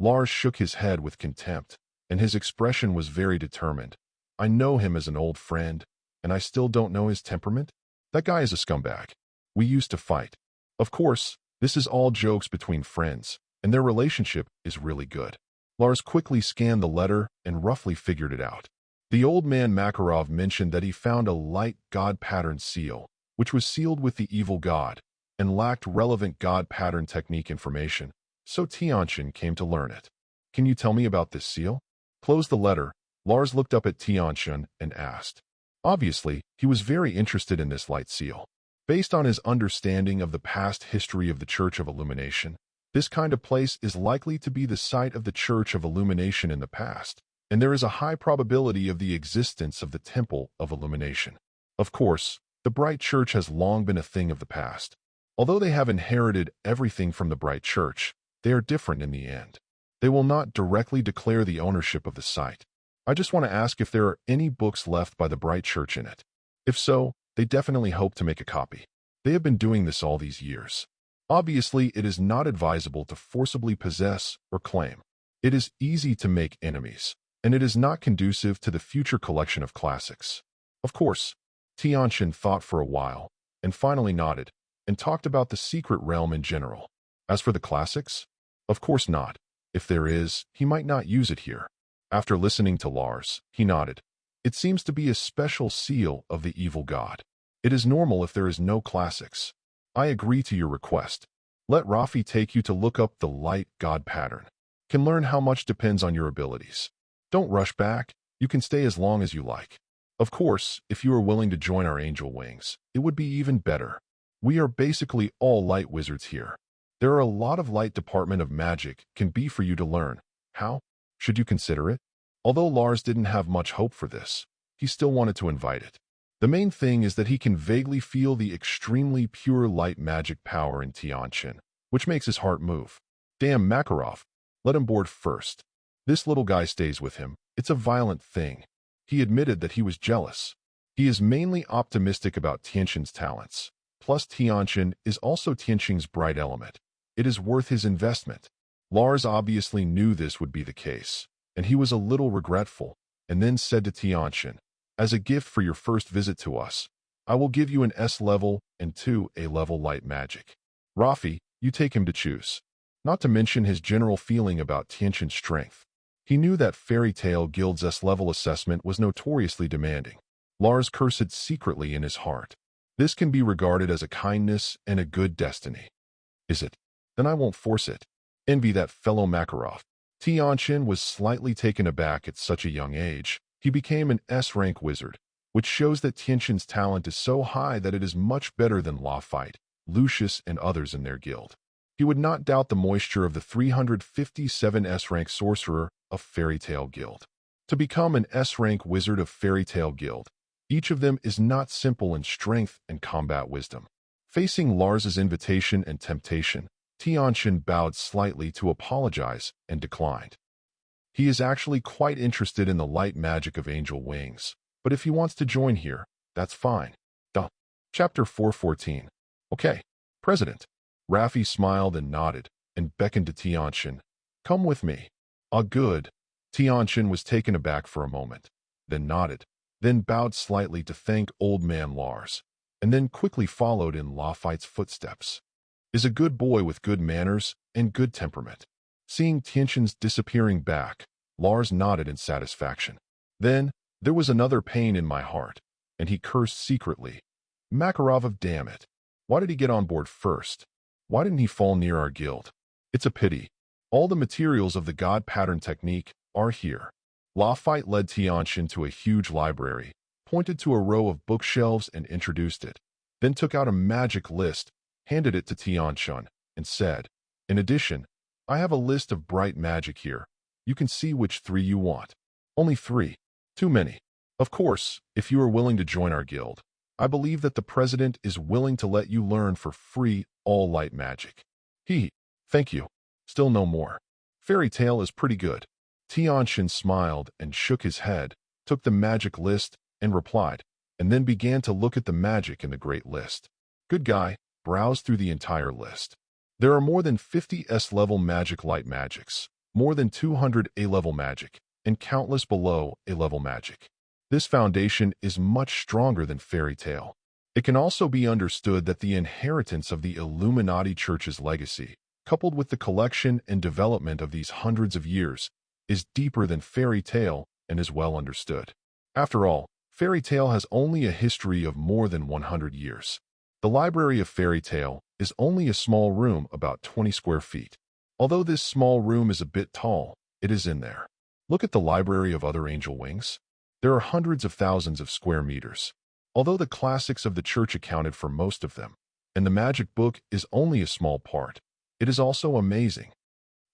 Lars shook his head with contempt, and his expression was very determined. I know him as an old friend, and I still don't know his temperament. That guy is a scumbag. We used to fight. Of course, this is all jokes between friends, and their relationship is really good. Lars quickly scanned the letter and roughly figured it out. The old man Makarov mentioned that he found a light god pattern seal, which was sealed with the evil god, and lacked relevant god pattern technique information, so Tianchen came to learn it. Can you tell me about this seal? Close the letter. Lars looked up at Tianchen and asked. Obviously, he was very interested in this light seal. Based on his understanding of the past history of the Church of Illumination, this kind of place is likely to be the site of the Church of Illumination in the past, and there is a high probability of the existence of the Temple of Illumination. Of course, the Bright Church has long been a thing of the past. Although they have inherited everything from the Bright Church, they are different in the end. They will not directly declare the ownership of the site. I just want to ask if there are any books left by the Bright Church in it. If so, they definitely hope to make a copy. They have been doing this all these years. Obviously, it is not advisable to forcibly possess or claim. It is easy to make enemies, and it is not conducive to the future collection of classics. Of course, Tianchen thought for a while, and finally nodded, and talked about the secret realm in general. As for the classics, of course not. If there is, he might not use it here. After listening to Lars, he nodded. It seems to be a special seal of the evil god. It is normal if there is no classics. I agree to your request. Let Rafi take you to look up the light god pattern. Can learn how much depends on your abilities. Don't rush back. You can stay as long as you like. Of course, if you are willing to join our angel wings, it would be even better. We are basically all light wizards here. There are a lot of light department of magic can be for you to learn. How? Should you consider it? Although Lars didn't have much hope for this, he still wanted to invite it. The main thing is that he can vaguely feel the extremely pure light magic power in Tianchen, which makes his heart move. Damn Makarov, let him board first. This little guy stays with him. It's a violent thing. He admitted that he was jealous. He is mainly optimistic about Tianchen's talents. Plus Tianchen is also Tianchen's bright element. It is worth his investment. Lars obviously knew this would be the case, and he was a little regretful, and then said to Tianchen, "As a gift for your first visit to us, I will give you an S level and 2 A level light magic. Rafi, you take him to choose." Not to mention his general feeling about Tianchen's strength. He knew that Fairy Tale Guild's S-level assessment was notoriously demanding. Lars cursed secretly in his heart. This can be regarded as a kindness and a good destiny. Is it? Then I won't force it. Envy that fellow Makarov. Tianchen was slightly taken aback at such a young age. He became an S-rank wizard, which shows that Tianchen's talent is so high that it is much better than Lafite, Lucius, and others in their guild. He would not doubt the moisture of the 357 S-rank sorcerer of Fairy Tale Guild. To become an S-rank wizard of Fairy Tale Guild, each of them is not simple in strength and combat wisdom. Facing Lars's invitation and temptation, Tianchen bowed slightly to apologize and declined. He is actually quite interested in the light magic of angel wings, but if he wants to join here, that's fine. Duh. Chapter 414. Okay, President. Rafi smiled and nodded, and beckoned to Tianchen. Come with me. Ah, good. Tianchen was taken aback for a moment, then nodded, then bowed slightly to thank old man Lars, and then quickly followed in Lafite's footsteps. Is a good boy with good manners and good temperament. Seeing Tianchen's disappearing back, Lars nodded in satisfaction. Then, there was another pain in my heart, and he cursed secretly. Makarov, damn it. Why did he get on board first? Why didn't he fall near our guild? It's a pity. All the materials of the God pattern technique are here. Lafite led Tianchen to a huge library, pointed to a row of bookshelves and introduced it, then took out a magic list, handed it to Tianchen, and said, "In addition, I have a list of bright magic here. You can see which 3 you want." Only 3. Too many. Of course, if you are willing to join our guild, I believe that the president is willing to let you learn for free all light magic. Thank you. Still no more. Fairy Tale is pretty good. Tianchen smiled and shook his head, took the magic list, and replied, and then began to look at the magic in the great list. Good guy, browsed through the entire list. There are more than 50 S-level magic light magics, more than 200 A-level magic, and countless below A-level magic. This foundation is much stronger than Fairy Tale. It can also be understood that the inheritance of the Illuminati Church's legacy, coupled with the collection and development of these hundreds of years, is deeper than Fairy Tale and is well understood. After all, Fairy Tale has only a history of more than 100 years. The library of Fairy Tale is only a small room about 20 square feet. Although this small room is a bit tall, it is in there. Look at the library of other angel wings. There are hundreds of thousands of square meters. Although the classics of the church accounted for most of them, and the magic book is only a small part, it is also amazing.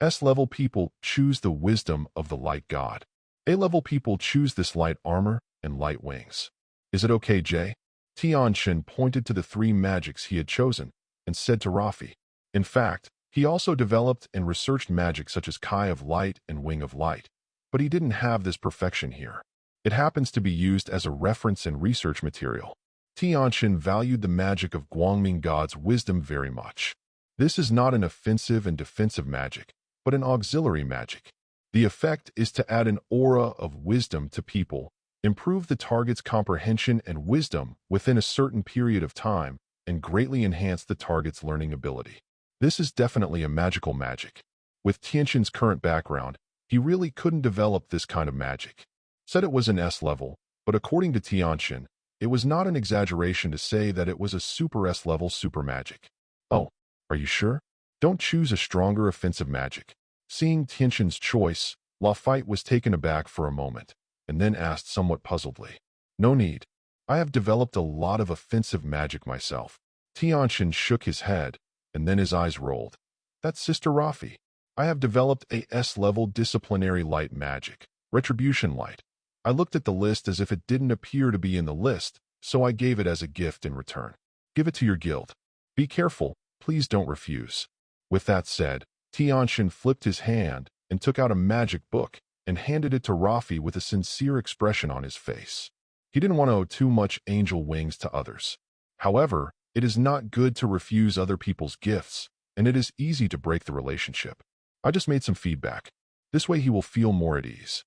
S-level people choose the wisdom of the light god. A-level people choose this light armor and light wings. Is it okay, Jay? Tianchen pointed to the 3 magics he had chosen and said to Rafi. In fact, he also developed and researched magic such as Kai of Light and Wing of Light, but he didn't have this perfection here. It happens to be used as a reference and research material. Tianchen valued the magic of Guangming God's wisdom very much. This is not an offensive and defensive magic, but an auxiliary magic. The effect is to add an aura of wisdom to people, improve the target's comprehension and wisdom within a certain period of time, and greatly enhance the target's learning ability. This is definitely a magical magic. With Tianchen's current background, he really couldn't develop this kind of magic. Said it was an S level, but according to Tianchen, it was not an exaggeration to say that it was a super S level super magic. Oh, are you sure? Don't choose a stronger offensive magic. Seeing Tianchen's choice, Lafite was taken aback for a moment, and then asked somewhat puzzledly. No need. I have developed a lot of offensive magic myself. Tianchen shook his head, and then his eyes rolled. That's Sister Rafi. I have developed a S-level disciplinary light magic, Retribution Light. I looked at the list as if it didn't appear to be in the list, so I gave it as a gift in return. Give it to your guild. Be careful, please don't refuse. With that said, Tianchen flipped his hand and took out a magic book and handed it to Rafi with a sincere expression on his face. He didn't want to owe too much angel wings to others. However, it is not good to refuse other people's gifts, and it is easy to break the relationship. I just made some feedback. This way he will feel more at ease.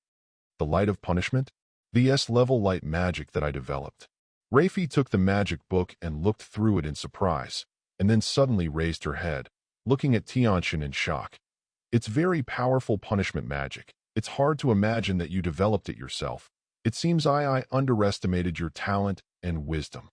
The Light of Punishment? The S-level light magic that I developed. Rafi took the magic book and looked through it in surprise, and then suddenly raised her head, looking at Tianchen in shock. It's very powerful punishment magic. It's hard to imagine that you developed it yourself. It seems I underestimated your talent and wisdom.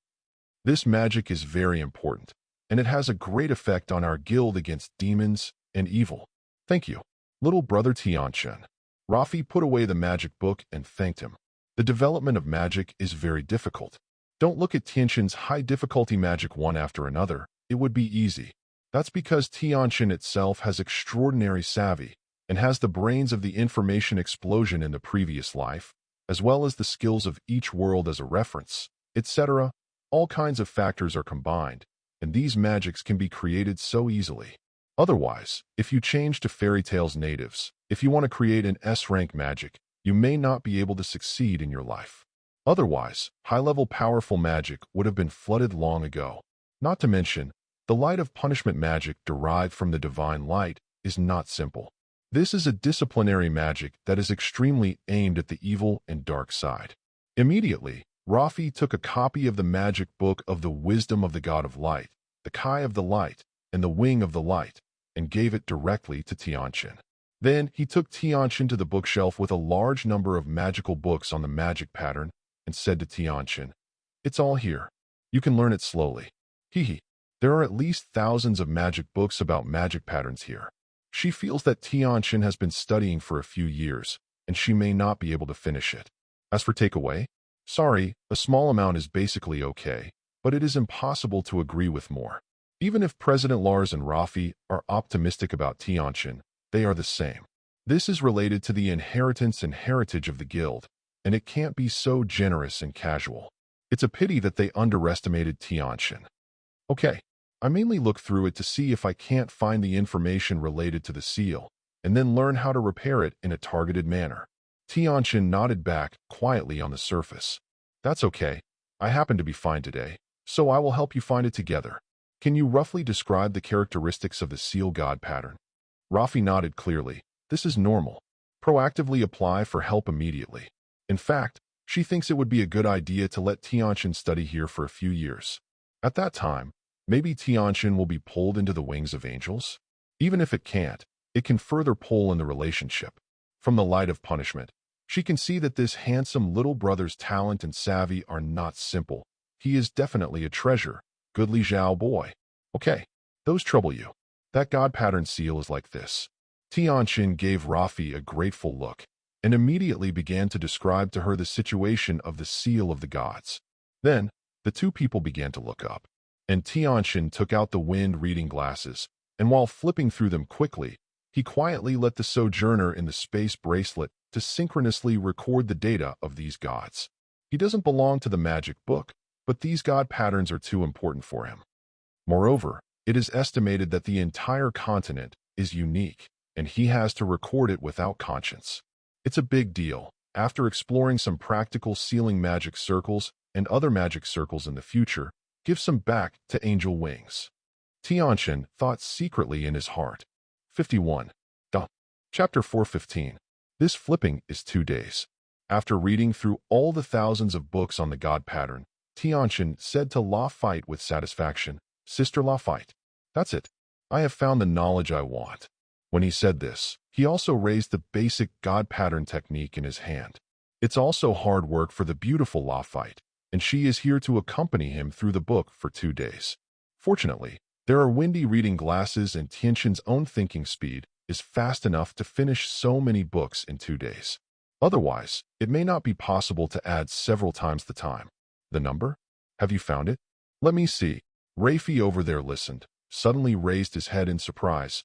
This magic is very important, and it has a great effect on our guild against demons and evil. Thank you, little brother Tianchen. Rafi put away the magic book and thanked him. The development of magic is very difficult. Don't look at Tianchen's high difficulty magic one after another. It would be easy. That's because Tianchen itself has extraordinary savvy and has the brains of the information explosion in the previous life, as well as the skills of each world as a reference, etc. All kinds of factors are combined, and these magics can be created so easily. Otherwise, if you change to fairy tales natives, if you want to create an S-rank magic, you may not be able to succeed in your life. Otherwise, high-level powerful magic would have been flooded long ago. Not to mention, the Light of Punishment magic derived from the divine light is not simple. This is a disciplinary magic that is extremely aimed at the evil and dark side. Immediately, Rafi took a copy of the magic book of the Wisdom of the God of Light, the Kai of the Light, and the Wing of the Light, and gave it directly to Tianchen. Then he took Tianchen to the bookshelf with a large number of magical books on the magic pattern and said to Tianchen, "It's all here. You can learn it slowly. Hehe. There are at least thousands of magic books about magic patterns here." She feels that Tianchen has been studying for a few years, and she may not be able to finish it. As for takeaway, sorry, a small amount is basically okay, but it is impossible to agree with more. Even if President Lars and Rafi are optimistic about Tianchen, they are the same. This is related to the inheritance and heritage of the guild, and it can't be so generous and casual. It's a pity that they underestimated Tianchen. Okay, I mainly look through it to see if I can't find the information related to the seal, and then learn how to repair it in a targeted manner. Tianchen nodded back quietly on the surface. That's okay. I happen to be fine today, so I will help you find it together. Can you roughly describe the characteristics of the seal god pattern? Rafi nodded clearly. This is normal. Proactively apply for help immediately. In fact, she thinks it would be a good idea to let Tianchen study here for a few years. At that time, maybe Tianchen will be pulled into the wings of angels? Even if it can't, it can further pull in the relationship. From the Light of Punishment, she can see that this handsome little brother's talent and savvy are not simple. He is definitely a treasure. Goodly Zhao boy. Okay, those trouble you. That god pattern seal is like this. Tianchen gave Rafi a grateful look and immediately began to describe to her the situation of the seal of the gods. Then, the two people began to look up, and Tianchen took out the wind reading glasses, and while flipping through them quickly, he quietly let the sojourner in the space bracelet to synchronously record the data of these gods. He doesn't belong to the magic book, but these god patterns are too important for him. Moreover, it is estimated that the entire continent is unique, and he has to record it without conscience. It's a big deal. After exploring some practical sealing magic circles and other magic circles in the future, give some back to angel wings. Tianchen thought secretly in his heart. 51. Chapter 415. This flipping is 2 days. After reading through all the thousands of books on the god pattern, Tianchen said to Lafite with satisfaction, "Sister Lafite, that's it. I have found the knowledge I want." When he said this, he also raised the basic god pattern technique in his hand. It's also hard work for the beautiful Lafite, and she is here to accompany him through the book for 2 days. Fortunately, there are windy reading glasses, and Tianchen's own thinking speed is fast enough to finish so many books in 2 days. Otherwise, it may not be possible to add several times the time. The number? Have you found it? Let me see. Rafi over there listened, suddenly raised his head in surprise,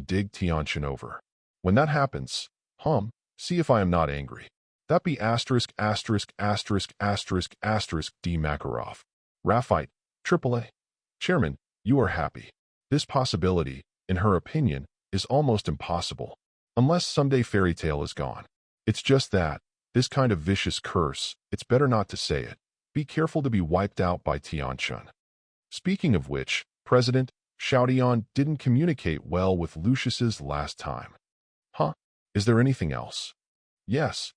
and dig Tianchen over. When that happens, see if I am not angry. That be asterisk asterisk asterisk asterisk asterisk D. Makarov. Raphite, AAA. Chairman, you are happy. This possibility, in her opinion, is almost impossible. Unless someday fairy tale is gone. It's just that, this kind of vicious curse, it's better not to say it. Be careful to be wiped out by Tianchen. Speaking of which, President Xiaodian didn't communicate well with Lucius's last time. Huh? Is there anything else? Yes.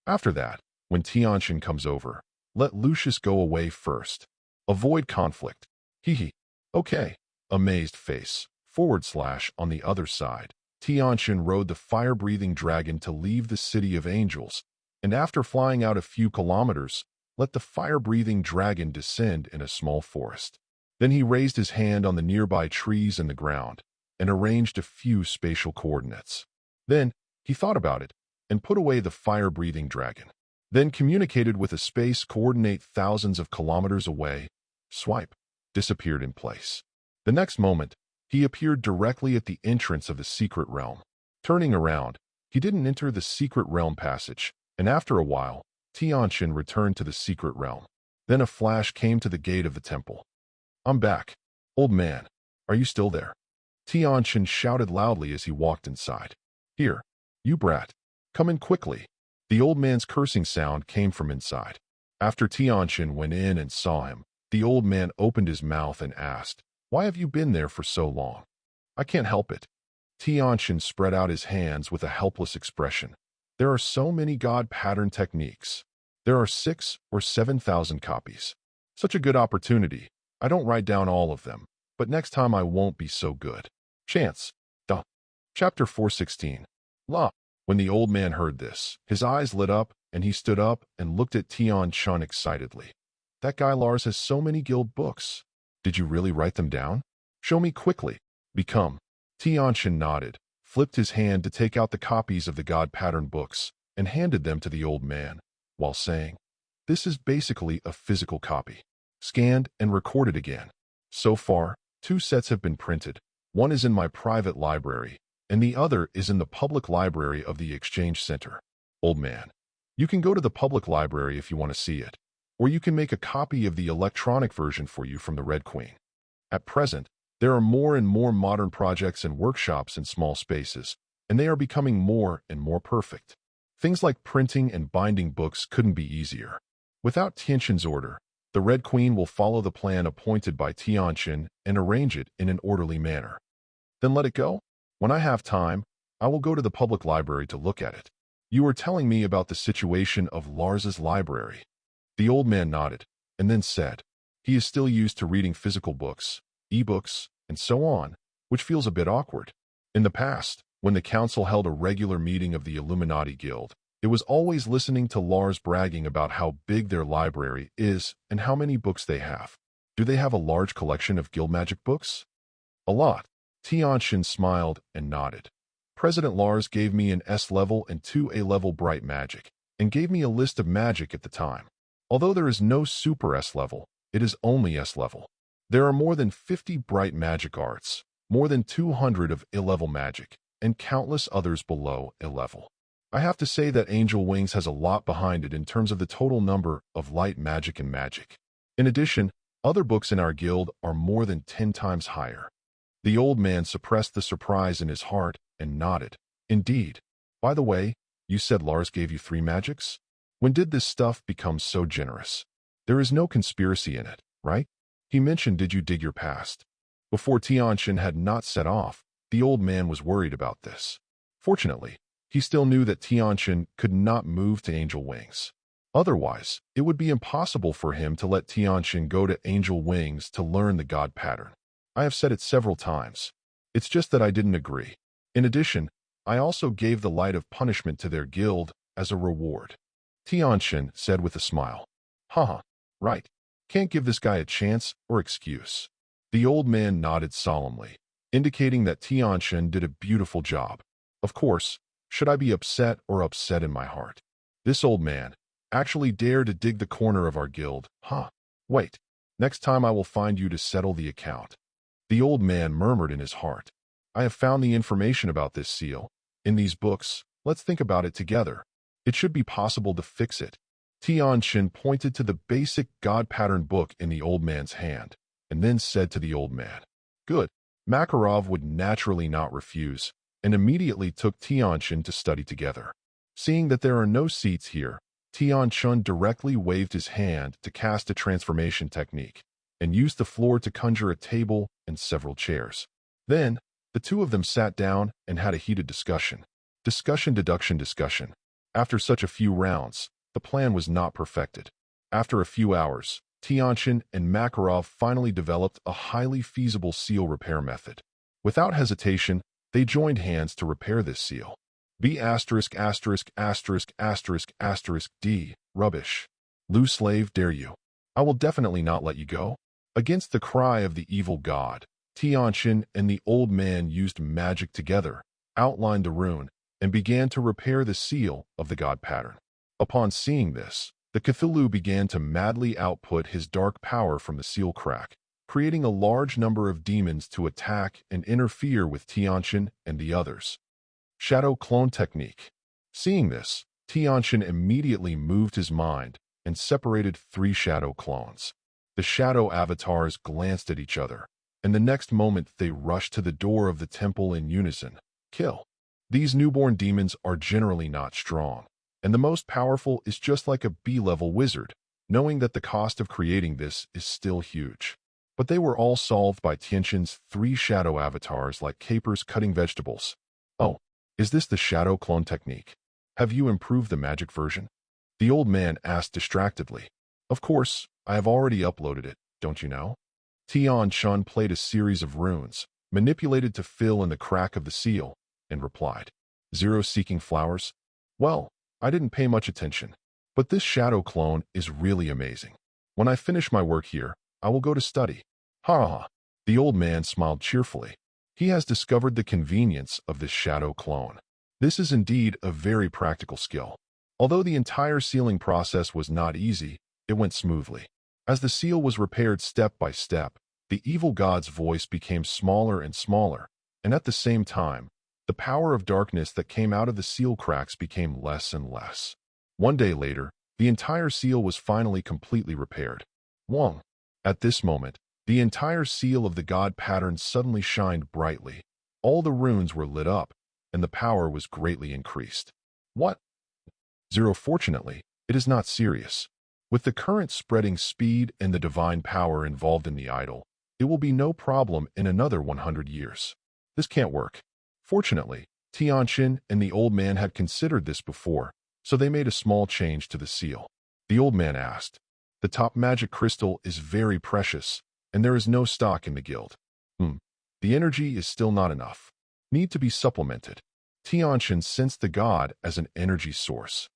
After that, when Tianchen comes over, let Lucius go away first. Avoid conflict. Hee. Okay. Amazed face. / on the other side. Tianchen rode the fire-breathing dragon to leave the City of Angels, and after flying out a few kilometers, let the fire-breathing dragon descend in a small forest. Then he raised his hand on the nearby trees and the ground, and arranged a few spatial coordinates. Then, he thought about it, and put away the fire-breathing dragon. Then communicated with a space coordinate thousands of kilometers away. Swipe. Disappeared in place. The next moment, he appeared directly at the entrance of the secret realm. Turning around, he didn't enter the secret realm passage, and after a while, Tianchen returned to the secret realm. Then a flash came to the gate of the temple. I'm back. Old man, are you still there? Tianchen shouted loudly as he walked inside. Here, you brat. Come in quickly. The old man's cursing sound came from inside. After Tianchen went in and saw him, the old man opened his mouth and asked, Why have you been there for so long? I can't help it. Tianchen spread out his hands with a helpless expression. There are so many God pattern techniques. There are 6,000 or 7,000 copies. Such a good opportunity. I don't write down all of them, but next time I won't be so good. Chance. Duh. Chapter 416. La. When the old man heard this, his eyes lit up, and he stood up and looked at Tianchen excitedly. That guy Lars has so many guild books. Did you really write them down? Show me quickly. Become. Tianchen nodded, flipped his hand to take out the copies of the God pattern books, and handed them to the old man, while saying, This is basically a physical copy. Scanned and recorded again. So far, 2 sets have been printed. One is in my private library, and the other is in the public library of the Exchange Center. Old man, you can go to the public library if you want to see it, or you can make a copy of the electronic version for you from the Red Queen. At present, there are more and more modern projects and workshops in small spaces, and they are becoming more and more perfect. Things like printing and binding books couldn't be easier. Without Tianchen's order, the Red Queen will follow the plan appointed by Tianchen and arrange it in an orderly manner. Then let it go. When I have time, I will go to the public library to look at it. You were telling me about the situation of Lars's library. The old man nodded, and then said, He is still used to reading physical books, e-books, and so on, which feels a bit awkward. In the past, when the council held a regular meeting of the Illuminati Guild, it was always listening to Lars bragging about how big their library is and how many books they have. Do they have a large collection of guild magic books? A lot. Tianchen smiled and nodded. President Lars gave me an S-level and 2 A-level bright magic, and gave me a list of magic at the time. Although there is no super S-level, it is only S-level. There are more than 50 bright magic arts, more than 200 of A-level magic, and countless others below A-level. I have to say that Angel Wings has a lot behind it in terms of the total number of light magic and magic. In addition, other books in our guild are more than 10 times higher. The old man suppressed the surprise in his heart and nodded. Indeed. By the way, you said Lars gave you 3 magics? When did this stuff become so generous? There is no conspiracy in it, right? He mentioned did you dig your past? Before Tianchen had not set off, the old man was worried about this. Fortunately, he still knew that Tianchen could not move to Angel Wings. Otherwise, it would be impossible for him to let Tianchen go to Angel Wings to learn the God pattern. I have said it several times. It's just that I didn't agree. In addition, I also gave the light of punishment to their guild as a reward. Tianchen said with a smile. Haha, right. Can't give this guy a chance or excuse. The old man nodded solemnly, indicating that Tianchen did a beautiful job. Of course, should I be upset or upset in my heart? This old man actually dared to dig the corner of our guild, huh? Wait, next time I will find you to settle the account. The old man murmured in his heart. I have found the information about this seal. In these books, let's think about it together. It should be possible to fix it. Tianchen pointed to the basic God pattern book in the old man's hand, and then said to the old man, Good. Makarov would naturally not refuse, and immediately took Tianchen to study together. Seeing that there are no seats here, Tianchen directly waved his hand to cast a transformation technique and used the floor to conjure a table and several chairs. Then, the two of them sat down and had a heated discussion. Discussion. After such a few rounds, the plan was not perfected. After a few hours, Tianchen and Makarov finally developed a highly feasible seal repair method. Without hesitation, they joined hands to repair this seal. B******************** D. Rubbish. Lu slave, dare you. I will definitely not let you go. Against the cry of the evil god, Tianchen and the old man used magic together, outlined the rune, and began to repair the seal of the god pattern. Upon seeing this, the Cthulhu began to madly output his dark power from the seal crack, creating a large number of demons to attack and interfere with Tianchen and the others. Shadow clone technique. Seeing this, Tianchen immediately moved his mind and separated 3 shadow clones. The shadow avatars glanced at each other, and the next moment they rushed to the door of the temple in unison. Kill. These newborn demons are generally not strong, and the most powerful is just like a B-level wizard, knowing that the cost of creating this is still huge. But they were all solved by Tianchen's 3 shadow avatars like capers cutting vegetables. Oh, is this the shadow clone technique? Have you improved the magic version? The old man asked distractedly. Of course, I have already uploaded it, don't you know? Tianchen played a series of runes, manipulated to fill in the crack of the seal, and replied, 0 seeking flowers? Well, I didn't pay much attention, but this shadow clone is really amazing. When I finish my work here, I will go to study. Ha ha. The old man smiled cheerfully. He has discovered the convenience of this shadow clone. This is indeed a very practical skill. Although the entire sealing process was not easy, it went smoothly. As the seal was repaired step by step, the evil god's voice became smaller and smaller, and at the same time, the power of darkness that came out of the seal cracks became less and less. One day later, the entire seal was finally completely repaired. Wong. At this moment, the entire seal of the god pattern suddenly shined brightly. All the runes were lit up, and the power was greatly increased. What? 0. Fortunately, it is not serious. With the current spreading speed and the divine power involved in the idol, it will be no problem in another 100 years. This can't work. Fortunately, Tianchen and the old man had considered this before, so they made a small change to the seal. The old man asked, the top magic crystal is very precious, and there is no stock in the guild. The energy is still not enough. Need to be supplemented. Tianchen sensed the god as an energy source.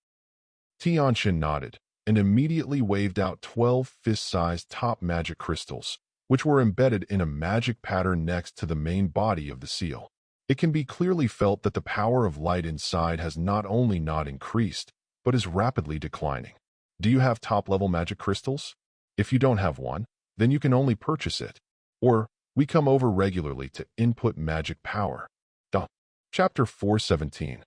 Tianchen nodded and immediately waved out 12 fist-sized top magic crystals, which were embedded in a magic pattern next to the main body of the seal. It can be clearly felt that the power of light inside has not only not increased, but is rapidly declining. Do you have top-level magic crystals? If you don't have one, then you can only purchase it. Or, we come over regularly to input magic power. Chapter 417.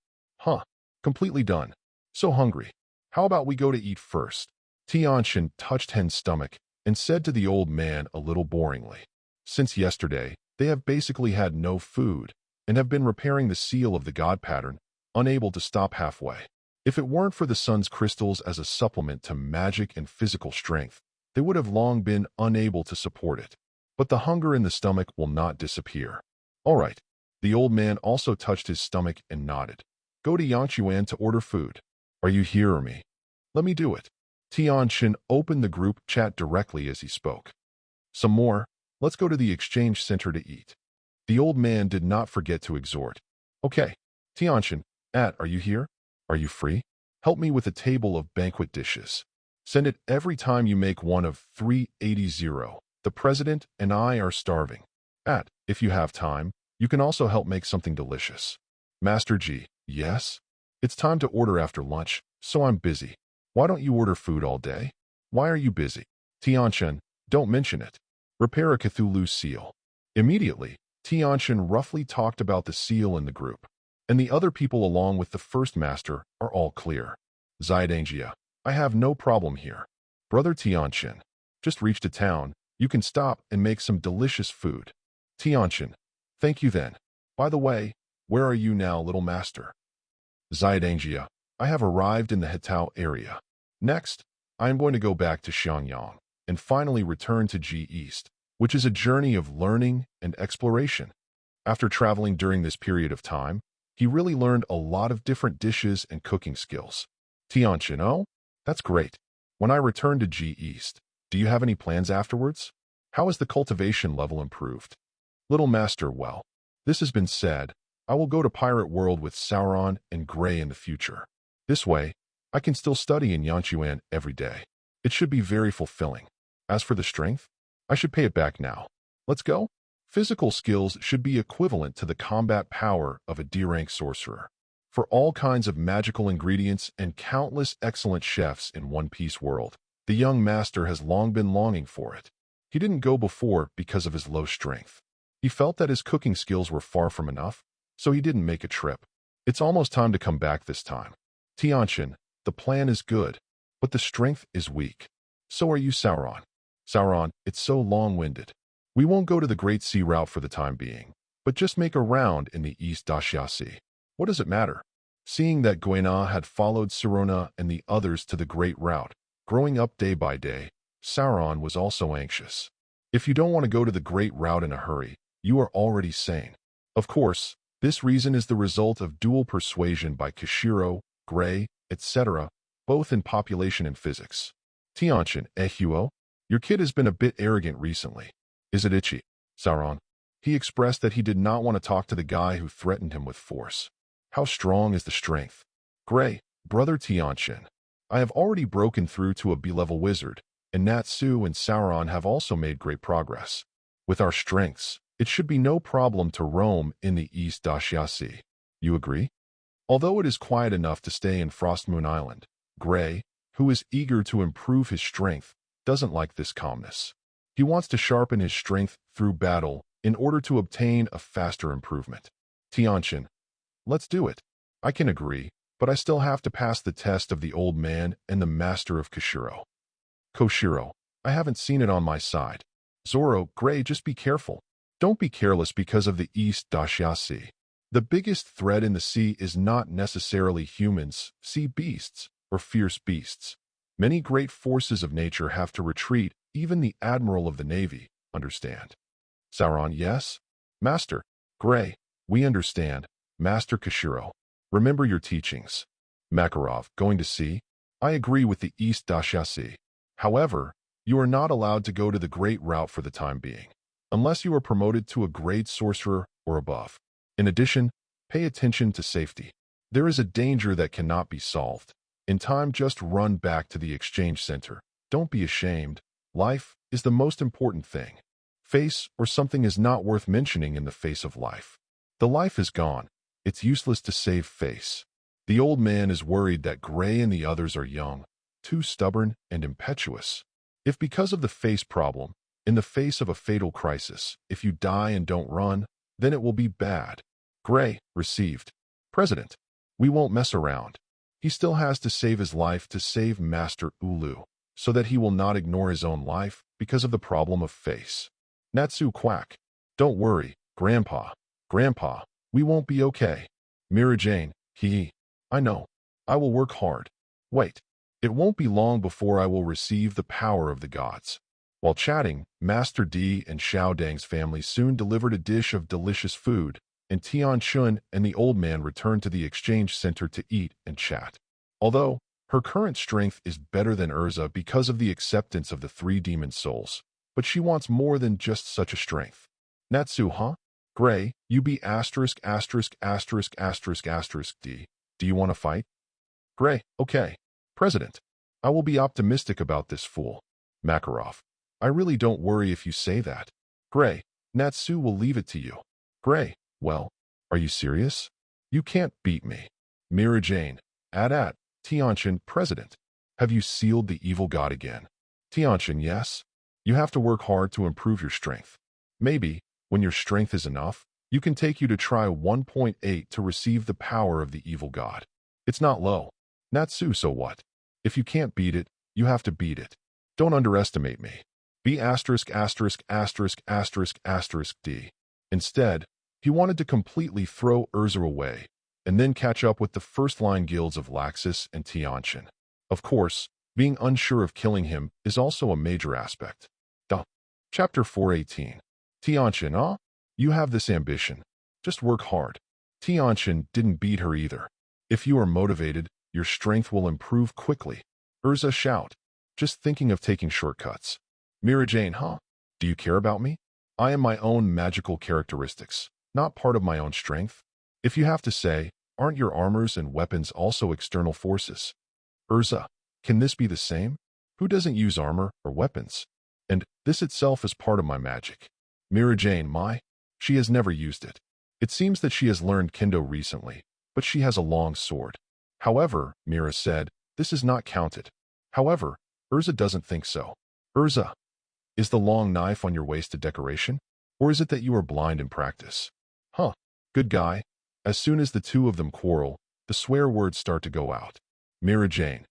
Completely done. So hungry. How about we go to eat first? Tianchen touched Hen's stomach and said to the old man a little boringly. Since yesterday, they have basically had no food and have been repairing the seal of the god pattern, unable to stop halfway. If it weren't for the sun's crystals as a supplement to magic and physical strength, they would have long been unable to support it. But the hunger in the stomach will not disappear. All right. The old man also touched his stomach and nodded. Go to Yangchuan to order food. Are you here or me? Let me do it. Tianchen opened the group chat directly as he spoke. Some more. Let's go to the exchange center to eat. The old man did not forget to exhort. Okay. Tianchen, are you here? Are you free? Help me with a table of banquet dishes. Send it every time you make one of 380. The president and I are starving. If you have time, you can also help make something delicious. Master G, yes? It's time to order after lunch, so I'm busy. Why don't you order food all day? Why are you busy? Tianchen, don't mention it. Repair a Cthulhu seal. Immediately, Tianchen roughly talked about the seal in the group, and the other people along with the first master are all clear. Zaidangia, I have no problem here. Brother Tianchen, just reached a town, you can stop and make some delicious food. Tianchen, thank you then. By the way, where are you now, little master? Zaidangia, I have arrived in the Hetao area. Next, I am going to go back to Xiangyang and finally return to G East, which is a journey of learning and exploration. After traveling during this period of time, he really learned a lot of different dishes and cooking skills. Tianchen, oh, that's great. When I return to G East, do you have any plans afterwards? How has the cultivation level improved? Little Master, well, this has been said. I will go to Pirate World with Sauron and Grey in the future. This way, I can still study in Yanchuan every day. It should be very fulfilling. As for the strength, I should pay it back now. Let's go. Physical skills should be equivalent to the combat power of a D-rank sorcerer. For all kinds of magical ingredients and countless excellent chefs in One Piece world, the young master has long been longing for it. He didn't go before because of his low strength. He felt that his cooking skills were far from enough, so he didn't make a trip. It's almost time to come back this time. Tianchen, the plan is good, but the strength is weak. So are you, Sauron. Sauron, it's so long-winded. We won't go to the Great Sea route for the time being, but just make a round in the East Daxia Sea. What does it matter? Seeing that Guina had followed Sirona and the others to the Great Route, growing up day by day, Sauron was also anxious. If you don't want to go to the Great Route in a hurry, you are already sane. Of course, this reason is the result of dual persuasion by Kishiro, Grey, etc., both in population and physics. Tianchen, Huo, your kid has been a bit arrogant recently. Is it itchy? Sauron. He expressed that he did not want to talk to the guy who threatened him with force. How strong is the strength? Grey, brother Tianchen. I have already broken through to a B-level wizard, and Natsu and Sauron have also made great progress. With our strengths, it should be no problem to roam in the East Daxia Sea. You agree? Although it is quiet enough to stay in Frostmoon Island, Grey, who is eager to improve his strength, doesn't like this calmness. He wants to sharpen his strength through battle in order to obtain a faster improvement. Tianchen, let's do it. I can agree, but I still have to pass the test of the old man and the master of Koshiro. Koshiro, I haven't seen it on my side. Zoro, Grey, just be careful. Don't be careless because of the East Daxia Sea. The biggest threat in the sea is not necessarily humans, sea beasts, or fierce beasts. Many great forces of nature have to retreat, even the Admiral of the Navy, understand. Sauron, yes? Master, Grey, we understand. Master Koshiro, remember your teachings. Makarov, going to sea? I agree with the East Daxia Sea. However, you are not allowed to go to the Great Route for the time being, unless you are promoted to a Great Sorcerer or above. In addition, pay attention to safety. There is a danger that cannot be solved. In time, just run back to the exchange center. Don't be ashamed. Life is the most important thing. Face or something is not worth mentioning in the face of life. The life is gone. It's useless to save face. The old man is worried that Grey and the others are young, too stubborn and impetuous. If because of the face problem, in the face of a fatal crisis, if you die and don't run, then it will be bad. Grey, received. President, we won't mess around. He still has to save his life to save Master Ulu, so that he will not ignore his own life because of the problem of face. Natsu quack. Don't worry, Grandpa. Grandpa, we won't be okay. Mira Jane, I know. I will work hard. Wait. It won't be long before I will receive the power of the gods. While chatting, Master D and Xiao Dang's family soon delivered a dish of delicious food, and Tianchen and the old man returned to the exchange center to eat and chat. Although her current strength is better than Urza because of the acceptance of the 3 demon souls, but she wants more than just such a strength. Natsu, huh? Grey, you be asterisk asterisk asterisk asterisk asterisk D. Do you want to fight? Grey, okay. President, I will be optimistic about this fool. Makarov, I really don't worry if you say that. Grey, Natsu will leave it to you. Grey, well, are you serious? You can't beat me. Mira Jane, at, Tianchen, President. Have you sealed the evil god again? Tianchen, yes. You have to work hard to improve your strength. Maybe, when your strength is enough, you can take you to try 1.8 to receive the power of the evil god. It's not low. Natsu, so what? If you can't beat it, you have to beat it. Don't underestimate me. Be asterisk asterisk asterisk asterisk asterisk D. Instead, he wanted to completely throw Urza away, and then catch up with the first-line guilds of Laxus and Tianchen. Of course, Being unsure of killing him is also a major aspect. Duh. Chapter 418. Tianchen, ah? You have this ambition. Just work hard. Tianchen didn't beat her either. If you are motivated, your strength will improve quickly. Urza shout. Just thinking of taking shortcuts. Myriad, huh? Do you care about me? I am my own magical characteristics, not part of my own strength. If you have to say, aren't your armors and weapons also external forces? Urza, can this be the same? Who doesn't use armor or weapons? And this itself is part of my magic. Myriad, she has never used it. It seems that she has learned Kendo recently, but she has a long sword. However, Mira said, this is not counted. However, Urza doesn't think so. Urza, is the long knife on your waist a decoration? Or is it that you are blind in practice? Huh, good guy. As soon as the two of them quarrel, the swear words start to go out. Myriad,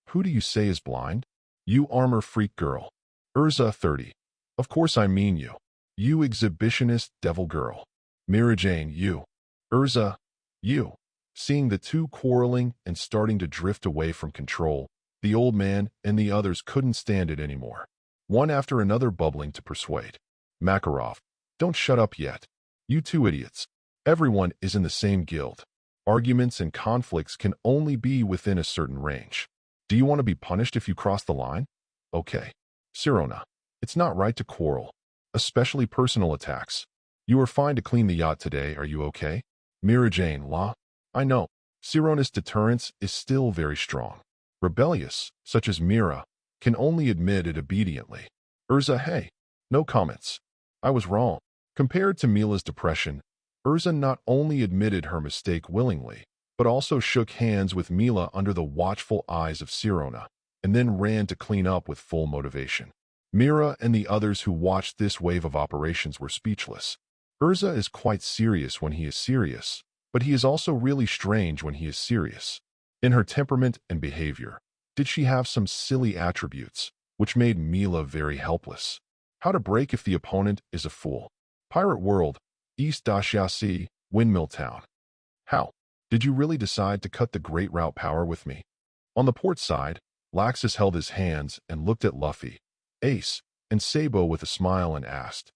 who do you say is blind? You armor freak girl. Urza 30. Of course I mean you. You exhibitionist devil girl. Myriad, you. Urza, you. Seeing the two quarreling and starting to drift away from control, the old man and the others couldn't stand it anymore. One after another bubbling to persuade. Makarov, don't shut up yet. You two idiots. Everyone is in the same guild. Arguments and conflicts can only be within a certain range. Do you want to be punished if you cross the line? Okay. Sirona, it's not right to quarrel, especially personal attacks. You are fine to clean the yacht today, are you okay? Myriad, la? I know. Sirona's deterrence is still very strong. Rebellious, such as Mira, can only admit it obediently. Urza, hey. No comments. I was wrong. Compared to Mila's depression, Urza not only admitted her mistake willingly, but also shook hands with Mila under the watchful eyes of Sirona, and then ran to clean up with full motivation. Mira and the others who watched this wave of operations were speechless. Urza is quite serious when he is serious, but he is also really strange when he is serious. In her temperament and behavior, did she have some silly attributes, which made Mila very helpless? How to break if the opponent is a fool. Pirate World, East Dashiasi, Windmill Town. How? Did you really decide to cut the Great Route power with me? On the port side, Laxus held his hands and looked at Luffy, Ace, and Sabo with a smile and asked,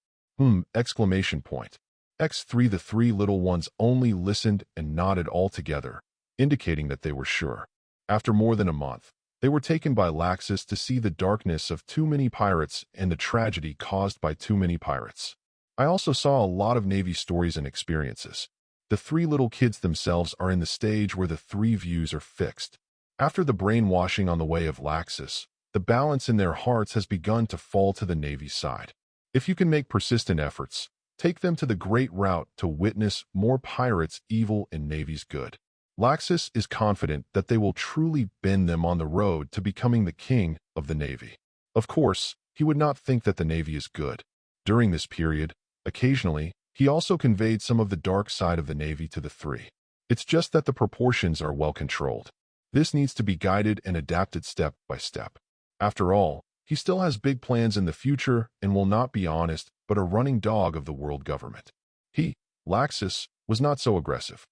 exclamation point. X3 The three little ones only listened and nodded all together, indicating that they were sure. After more than a month, they were taken by Laxus to see the darkness of too many pirates and the tragedy caused by too many pirates. I also saw a lot of Navy stories and experiences. The three little kids themselves are in the stage where the three views are fixed. After the brainwashing on the way of Laxus, the balance in their hearts has begun to fall to the Navy's side. If you can make persistent efforts, take them to the Great Route to witness more pirates' evil and Navy's good. Laxus is confident that they will truly bend them on the road to becoming the king of the Navy. Of course, he would not think that the Navy is good. During this period, occasionally, he also conveyed some of the dark side of the Navy to the three. It's just that the proportions are well controlled. This needs to be guided and adapted step by step. After all, he still has big plans in the future and will not be honest but a running dog of the world government. He, Laxus, was not so aggressive.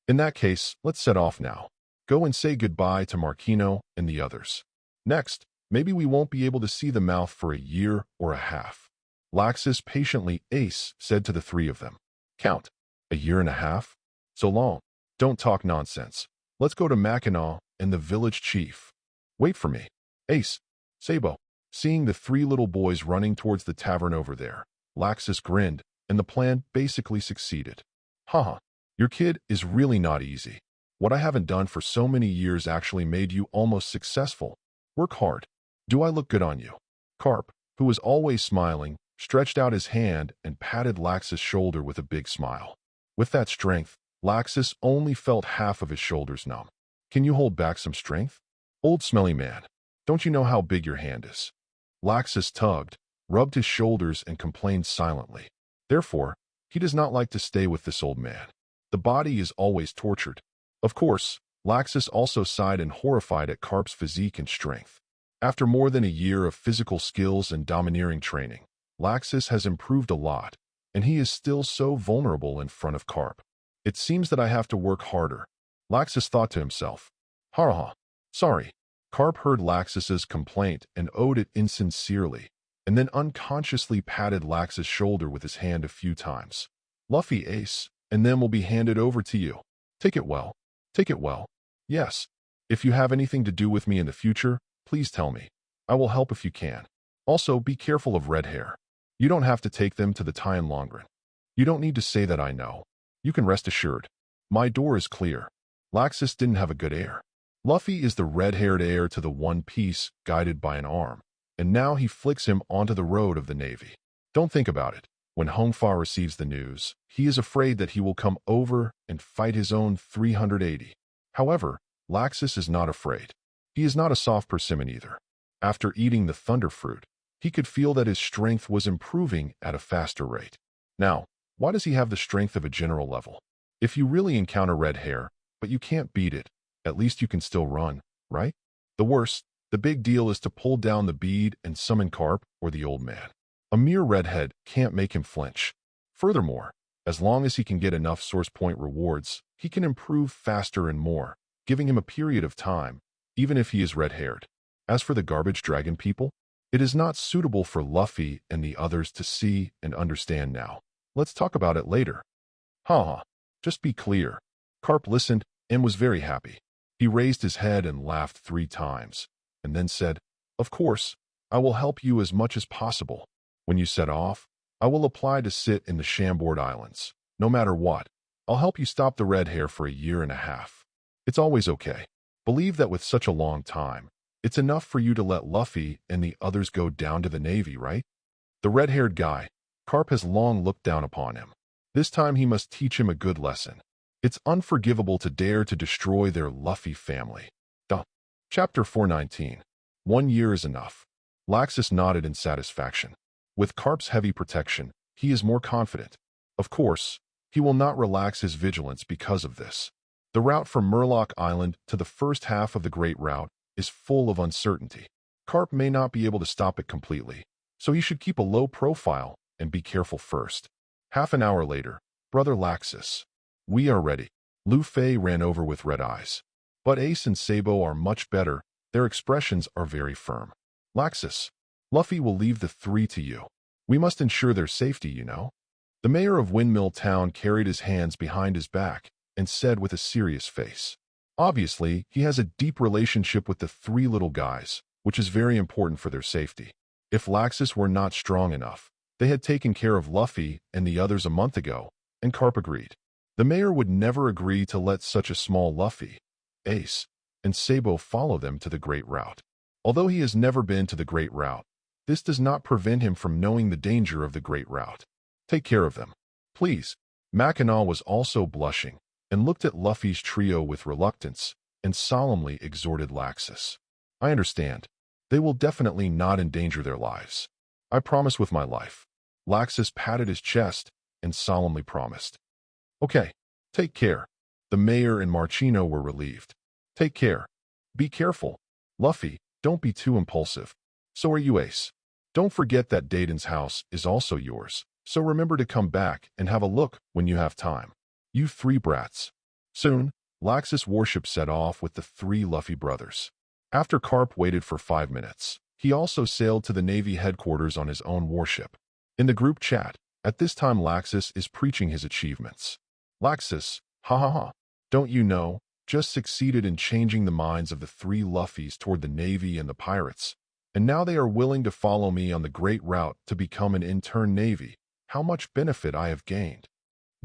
In that case, let's set off now. Go and say goodbye to Marquino and the others. Next, maybe we won't be able to see the mouth for a year or a half. Laxus patiently, Ace, said to the three of them. Count. A year and a half? So long. Don't talk nonsense. Let's go to Mackinac and the village chief. Wait for me. Ace. Sabo. Seeing the three little boys running towards the tavern over there, Laxus grinned, and the plan basically succeeded. Haha. Your kid is really not easy. What I haven't done for so many years actually made you almost successful. Work hard. Do I look good on you? Carp, who was always smiling, stretched out his hand and patted Laxus' shoulder with a big smile. With that strength, Laxus only felt half of his shoulders numb. Can you hold back some strength? Old smelly man, don't you know how big your hand is? Laxus tugged, rubbed his shoulders and complained silently. Therefore, he does not like to stay with this old man. The body is always tortured. Of course, Laxus also sighed and horrified at Carp's physique and strength. After more than a year of physical skills and domineering training, Laxus has improved a lot, and he is still so vulnerable in front of Carp. It seems that I have to work harder. Laxus thought to himself. Sorry. Carp heard Laxus's complaint and owed it insincerely, and then unconsciously patted Laxus' shoulder with his hand a few times. Luffy, ace, and then will be handed over to you. Take it well. Take it well. Yes. If you have anything to do with me in the future, please tell me. I will help if you can. Also, be careful of red hair. You don't have to take them to the Tianchen. You don't need to say that, I know. You can rest assured. My door is clear. Laxus didn't have a good heir. Luffy is the red-haired heir to the One Piece, guided by an arm, and now he flicks him onto the road of the Navy. Don't think about it. When Hongfa receives the news, he is afraid that he will come over and fight his own 380. However, Laxus is not afraid. He is not a soft persimmon either. After eating the thunder fruit, he could feel that his strength was improving at a faster rate. Now, why does he have the strength of a general level? If you really encounter red hair, but you can't beat it, at least you can still run, right? The worst, the big deal is to pull down the bead and summon Carp or the old man. A mere redhead can't make him flinch. Furthermore, as long as he can get enough source point rewards, he can improve faster and more, giving him a period of time, even if he is red-haired. As for the garbage dragon people, it is not suitable for Luffy and the others to see and understand now. Let's talk about it later. Haha, just be clear. Carp listened and was very happy. He raised his head and laughed 3 times, and then said, "Of course, I will help you as much as possible. When you set off, I will apply to sit in the Chambord Islands. No matter what, I'll help you stop the red hair for a year and a half. It's always okay. Believe that with such a long time, it's enough for you to let Luffy and the others go down to the Navy, right?" The red-haired guy, Carp has long looked down upon him. This time he must teach him a good lesson. It's unforgivable to dare to destroy their Luffy family. Chapter 419. 1 year is enough. Laxus nodded in satisfaction. With Carp's heavy protection, he is more confident. Of course, he will not relax his vigilance because of this. The route from Murloc Island to the first half of the Great Route is full of uncertainty. Carp may not be able to stop it completely, so he should keep a low profile and be careful first. Half an hour later, Brother Laxus. We are ready. Luffy ran over with red eyes. But Ace and Sabo are much better. Their expressions are very firm. Laxus, Luffy will leave the 3 to you. We must ensure their safety, you know. The mayor of Windmill Town carried his hands behind his back and said with a serious face. Obviously, he has a deep relationship with the 3 little guys, which is very important for their safety. If Laxus were not strong enough, they had taken care of Luffy and the others a month ago, and Carp agreed. The mayor would never agree to let such a small Luffy, Ace, and Sabo follow them to the Great Route. Although he has never been to the Great Route, this does not prevent him from knowing the danger of the Great Route. Take care of them. Please. Mackinaw was also blushing and looked at Luffy's trio with reluctance and solemnly exhorted Laxus. I understand. They will definitely not endanger their lives. I promise with my life. Laxus patted his chest and solemnly promised. Okay, take care. The mayor and Marchino were relieved. Take care. Be careful. Luffy, don't be too impulsive. So are you, Ace. Don't forget that Dayton's house is also yours, so remember to come back and have a look when you have time. You 3 brats. Soon, Laxus' warship set off with the 3 Luffy brothers. After Carp waited for 5 minutes, he also sailed to the Navy headquarters on his own warship. In the group chat, at this time Laxus is preaching his achievements. Laxus, ha ha ha, don't you know, just succeeded in changing the minds of the 3 Luffys toward the Navy and the pirates, and now they are willing to follow me on the Great Route to become an intern Navy. How much benefit I have gained.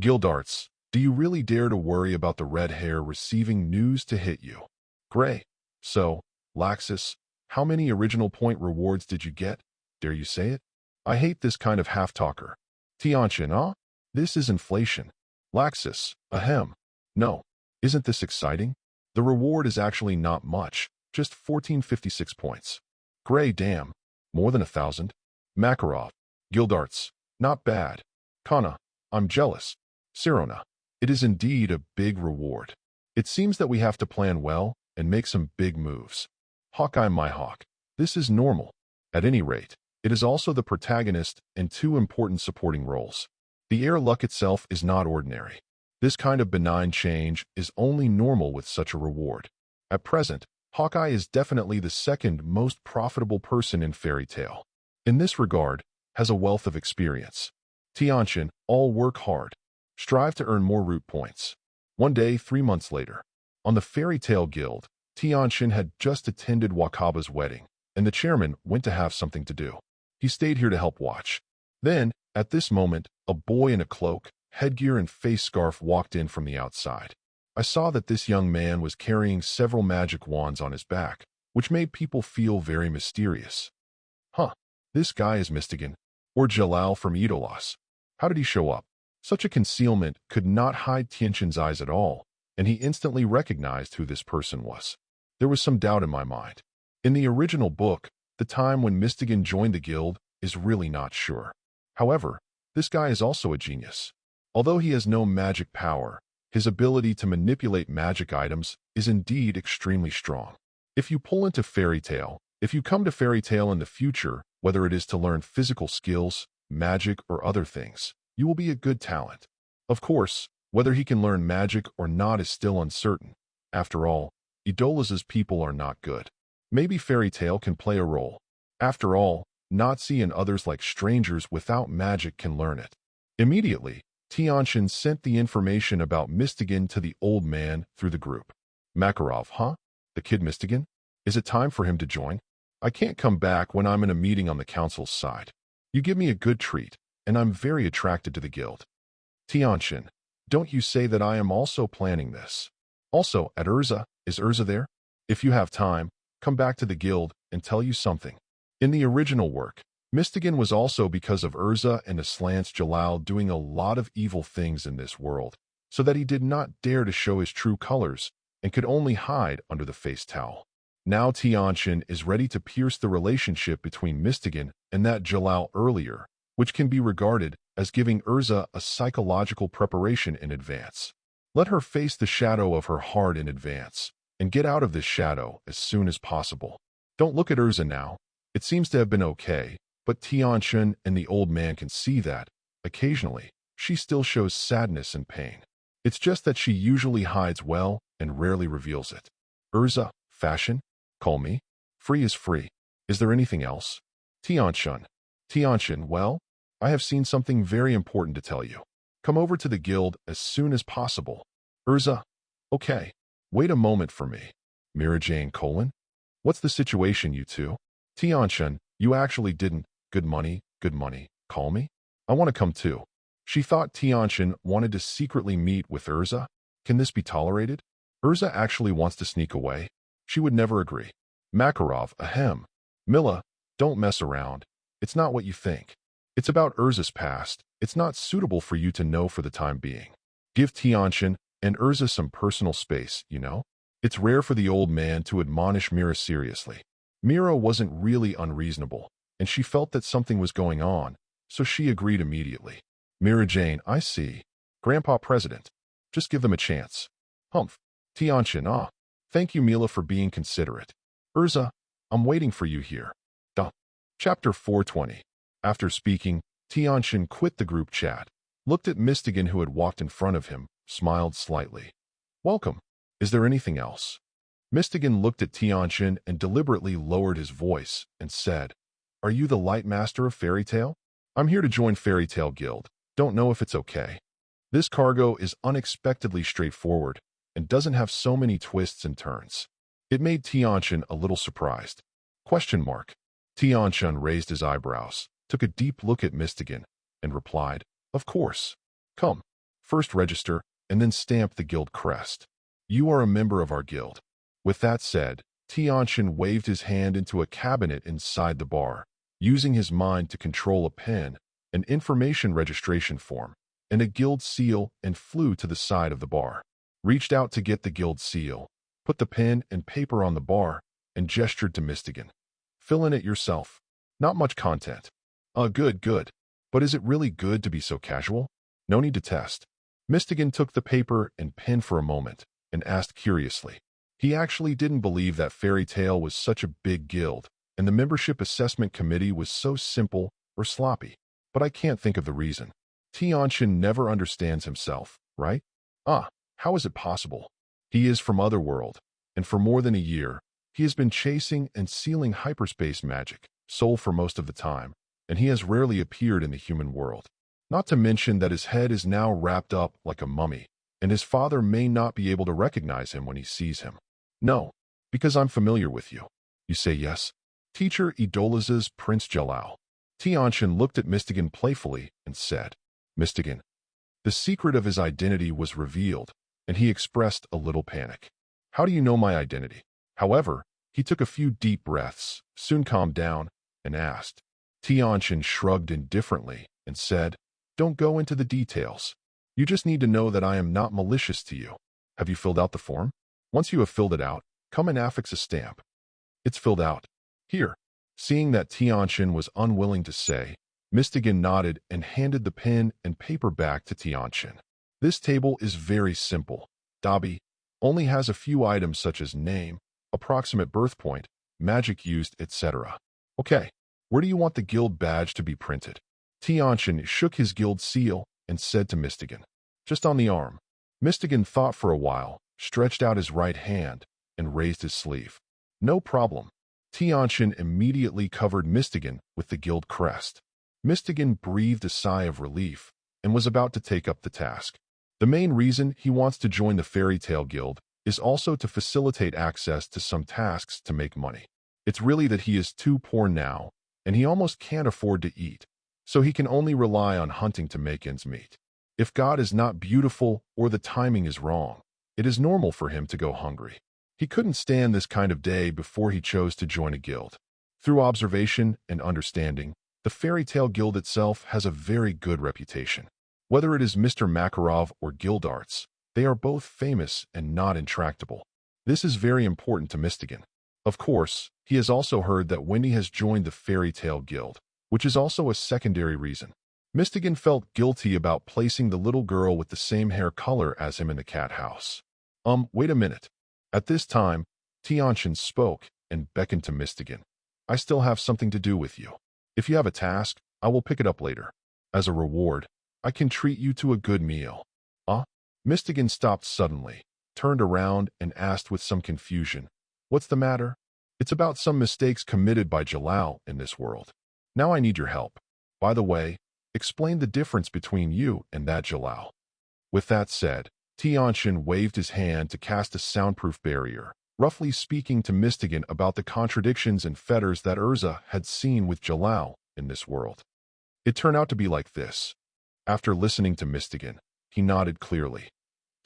Gildarts, do you really dare to worry about the red hair receiving news to hit you? Gray. So, Laxus, how many original point rewards did you get? Dare you say it? I hate this kind of half-talker. Tianchen, huh? This is inflation. Laxus, ahem. No. Isn't this exciting? The reward is actually not much, just 1456 points. Gray, damn. More than 1,000. Makarov. Gildarts. Not bad. Kana. I'm jealous. Sirona. It is indeed a big reward. It seems that we have to plan well and make some big moves. Hawkeye, my hawk. This is normal. At any rate, it is also the protagonist and 2 important supporting roles. The air luck itself is not ordinary. This kind of benign change is only normal with such a reward. At present, Hawkeye is definitely the second most profitable person in Fairy Tale. In this regard, has a wealth of experience. Tianchen, all work hard. Strive to earn more root points. One day, 3 months later, on the Fairy Tale Guild, Tianchen had just attended Wakaba's wedding, and the chairman went to have something to do. He stayed here to help watch. Then, at this moment, a boy in a cloak, headgear and face scarf walked in from the outside. I saw that this young man was carrying several magic wands on his back, which made people feel very mysterious. Huh, this guy is Mystigan, or Jalal from Idolas. How did he show up? Such a concealment could not hide Tianchen's eyes at all, and he instantly recognized who this person was. There was some doubt in my mind. In the original book, the time when Mystigan joined the guild is really not sure. However, this guy is also a genius. Although he has no magic power, his ability to manipulate magic items is indeed extremely strong. If you come to Fairy Tale in the future, whether it is to learn physical skills, magic, or other things, you will be a good talent. Of course, whether he can learn magic or not is still uncertain. After all, Idolas's people are not good. Maybe Fairy Tale can play a role. After all, Nazi and others like strangers without magic can learn it. Immediately, Tianchen sent the information about Mystigan to the old man through the group. Makarov, huh? The kid Mystigan? Is it time for him to join? I can't come back when I'm in a meeting on the council's side. You give me a good treat, and I'm very attracted to the guild. Tianchen, don't you say that I am also planning this. Also, at Urza, is Urza there? If you have time, come back to the guild and tell you something. In the original work, Mystigan was also because of Urza and Aslan's Jalal doing a lot of evil things in this world, so that he did not dare to show his true colors and could only hide under the face towel. Now Tianchen is ready to pierce the relationship between Mystigan and that Jalal earlier, which can be regarded as giving Urza a psychological preparation in advance. Let her face the shadow of her heart in advance, and get out of this shadow as soon as possible. Don't look at Urza now. It seems to have been okay, but Tianchen and the old man can see that, occasionally, she still shows sadness and pain. It's just that she usually hides well and rarely reveals it. Urza, fashion? Call me. Free is free. Is there anything else? Tianchen, well, I have seen something very important to tell you. Come over to the guild as soon as possible. Urza, okay. Wait a moment for me. Myriad, what's the situation, you two? Tianchen, you actually didn't, good money, call me? I want to come too. She thought Tianchen wanted to secretly meet with Urza. Can this be tolerated? Urza actually wants to sneak away. She would never agree. Makarov, ahem. Mila, don't mess around. It's not what you think. It's about Urza's past. It's not suitable for you to know for the time being. Give Tianchen and Urza some personal space, you know? It's rare for the old man to admonish Mira seriously. Mira wasn't really unreasonable, and she felt that something was going on, so she agreed immediately. Mira Jane, I see. Grandpa President. Just give them a chance. Humph. Tianchen, thank you, Mila, for being considerate. Urza, I'm waiting for you here. Duh. Chapter 420. After speaking, Tianchen quit the group chat, looked at Mystigan who had walked in front of him, smiled slightly. Welcome. Is there anything else? Mystigan looked at Tianchen and deliberately lowered his voice and said, Are you the Light Master of Fairy Tale? I'm here to join Fairy Tale Guild. Don't know if it's okay. This cargo is unexpectedly straightforward and doesn't have so many twists and turns. It made Tianchen a little surprised. Question mark. Tianchen raised his eyebrows, took a deep look at Mystigan, and replied, Of course. Come. First register, and then stamp the guild crest. You are a member of our guild. With that said, Tianchen waved his hand into a cabinet inside the bar, using his mind to control a pen, an information registration form, and a guild seal, and flew to the side of the bar. Reached out to get the guild seal, put the pen and paper on the bar, and gestured to Mystigan. Fill in it yourself. Not much content. Good. But is it really good to be so casual? No need to test. Mystigan took the paper and pen for a moment, and asked curiously. He actually didn't believe that Fairy Tale was such a big guild, and the membership assessment committee was so simple or sloppy. But I can't think of the reason. Tianchen never understands himself, right? How is it possible? He is from Otherworld, and for more than a year, He has been chasing and sealing hyperspace magic, soul for most of the time, and he has rarely appeared in the human world. Not to mention that his head is now wrapped up like a mummy, and his father may not be able to recognize him when he sees him. No, because I'm familiar with you. You say yes? Teacher idolizes Prince Jalal. Tianchen looked at Mystigan playfully and said, Mystigan. The secret of his identity was revealed, and he expressed a little panic. How do you know my identity? However, he took a few deep breaths, soon calmed down, and asked. Tianchen shrugged indifferently and said, Don't go into the details. You just need to know that I am not malicious to you. Have you filled out the form? Once you have filled it out, come and affix a stamp. It's filled out. Here. Seeing that Tianchen was unwilling to say, Mystigan nodded and handed the pen and paper back to Tianchen. This table is very simple. Dabi only has a few items such as name, approximate birth point, magic used, etc. Okay, where do you want the guild badge to be printed? Tianchen shook his guild seal and said to Mystigan, Just on the arm. Mystigan thought for a while, stretched out his right hand, and raised his sleeve. No problem. Tianchen immediately covered Mystigan with the guild crest. Mystigan breathed a sigh of relief and was about to take up the task. The main reason he wants to join the Fairy Tale Guild is also to facilitate access to some tasks to make money. It's really that he is too poor now, and he almost can't afford to eat, so he can only rely on hunting to make ends meet. If God is not beautiful or the timing is wrong, it is normal for him to go hungry. He couldn't stand this kind of day before he chose to join a guild. Through observation and understanding, the Fairy Tale Guild itself has a very good reputation. Whether it is Mr. Makarov or Guildarts, they are both famous and not intractable. This is very important to Mystigan. Of course, he has also heard that Wendy has joined the Fairy Tale Guild, which is also a secondary reason. Mystigan felt guilty about placing the little girl with the same hair color as him in the cat house. Wait a minute. At this time, Tianchen spoke and beckoned to Mystigan. I still have something to do with you. If you have a task, I will pick it up later. As a reward, I can treat you to a good meal. Mystigan stopped suddenly, turned around and asked with some confusion, What's the matter? It's about some mistakes committed by Jalal in this world. Now I need your help. By the way, explain the difference between you and that Jalal. With that said, Tianchen waved his hand to cast a soundproof barrier, roughly speaking to Mystigan about the contradictions and fetters that Urza had seen with Jalal in this world. It turned out to be like this. After listening to Mystigan, he nodded clearly.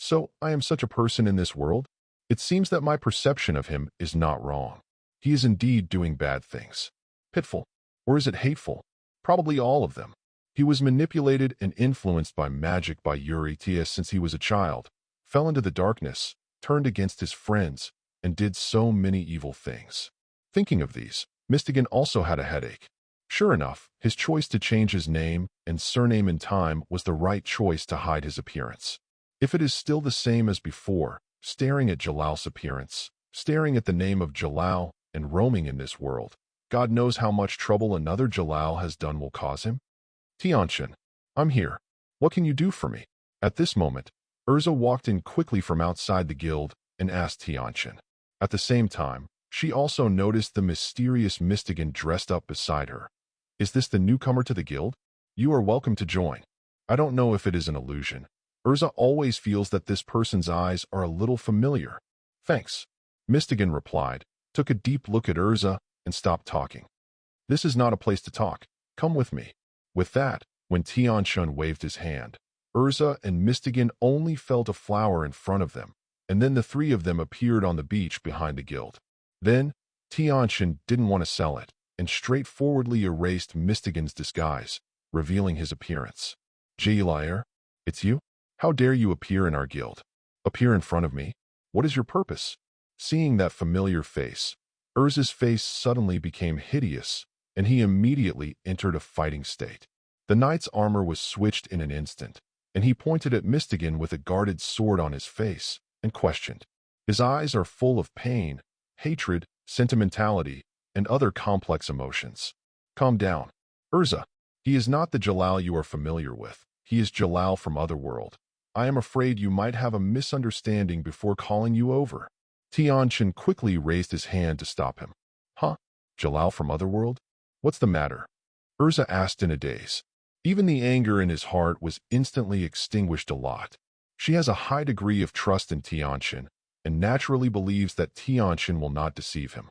So, I am such a person in this world? It seems that my perception of him is not wrong. He is indeed doing bad things. Pitful. Or is it hateful? Probably all of them. He was manipulated and influenced by magic by Eurytia since he was a child, fell into the darkness, turned against his friends, and did so many evil things. Thinking of these, Mystigan also had a headache. Sure enough, his choice to change his name and surname in time was the right choice to hide his appearance. If it is still the same as before, staring at Jalal's appearance, staring at the name of Jalal, and roaming in this world, God knows how much trouble another Jalal has done will cause him. Tianchen, I'm here. What can you do for me? At this moment, Urza walked in quickly from outside the guild and asked Tianchen. At the same time, she also noticed the mysterious Mystigan dressed up beside her. Is this the newcomer to the guild? You are welcome to join. I don't know if it is an illusion. Urza always feels that this person's eyes are a little familiar. Thanks. Mystigan replied, took a deep look at Urza, and stopped talking. This is not a place to talk. Come with me. With that, when Tianchen waved his hand, Urza and Mystigan only felt a flower in front of them, and then the three of them appeared on the beach behind the guild. Then, Tianchen didn't want to sell it, and straightforwardly erased Mystigan's disguise, revealing his appearance. Liar, it's you? How dare you appear in our guild? Appear in front of me? What is your purpose? Seeing that familiar face, Urza's face suddenly became hideous, and he immediately entered a fighting state. The knight's armor was switched in an instant, and he pointed at Mystigan with a guarded sword on his face, and questioned. His eyes are full of pain, hatred, sentimentality, and other complex emotions. Calm down. Urza, he is not the Jalal you are familiar with. He is Jalal from Otherworld. I am afraid you might have a misunderstanding before calling you over. Tianchen quickly raised his hand to stop him. Huh? Jalal from Otherworld? What's the matter? Urza asked in a daze. Even the anger in his heart was instantly extinguished a lot. She has a high degree of trust in Tianchen, and naturally believes that Tianchen will not deceive him.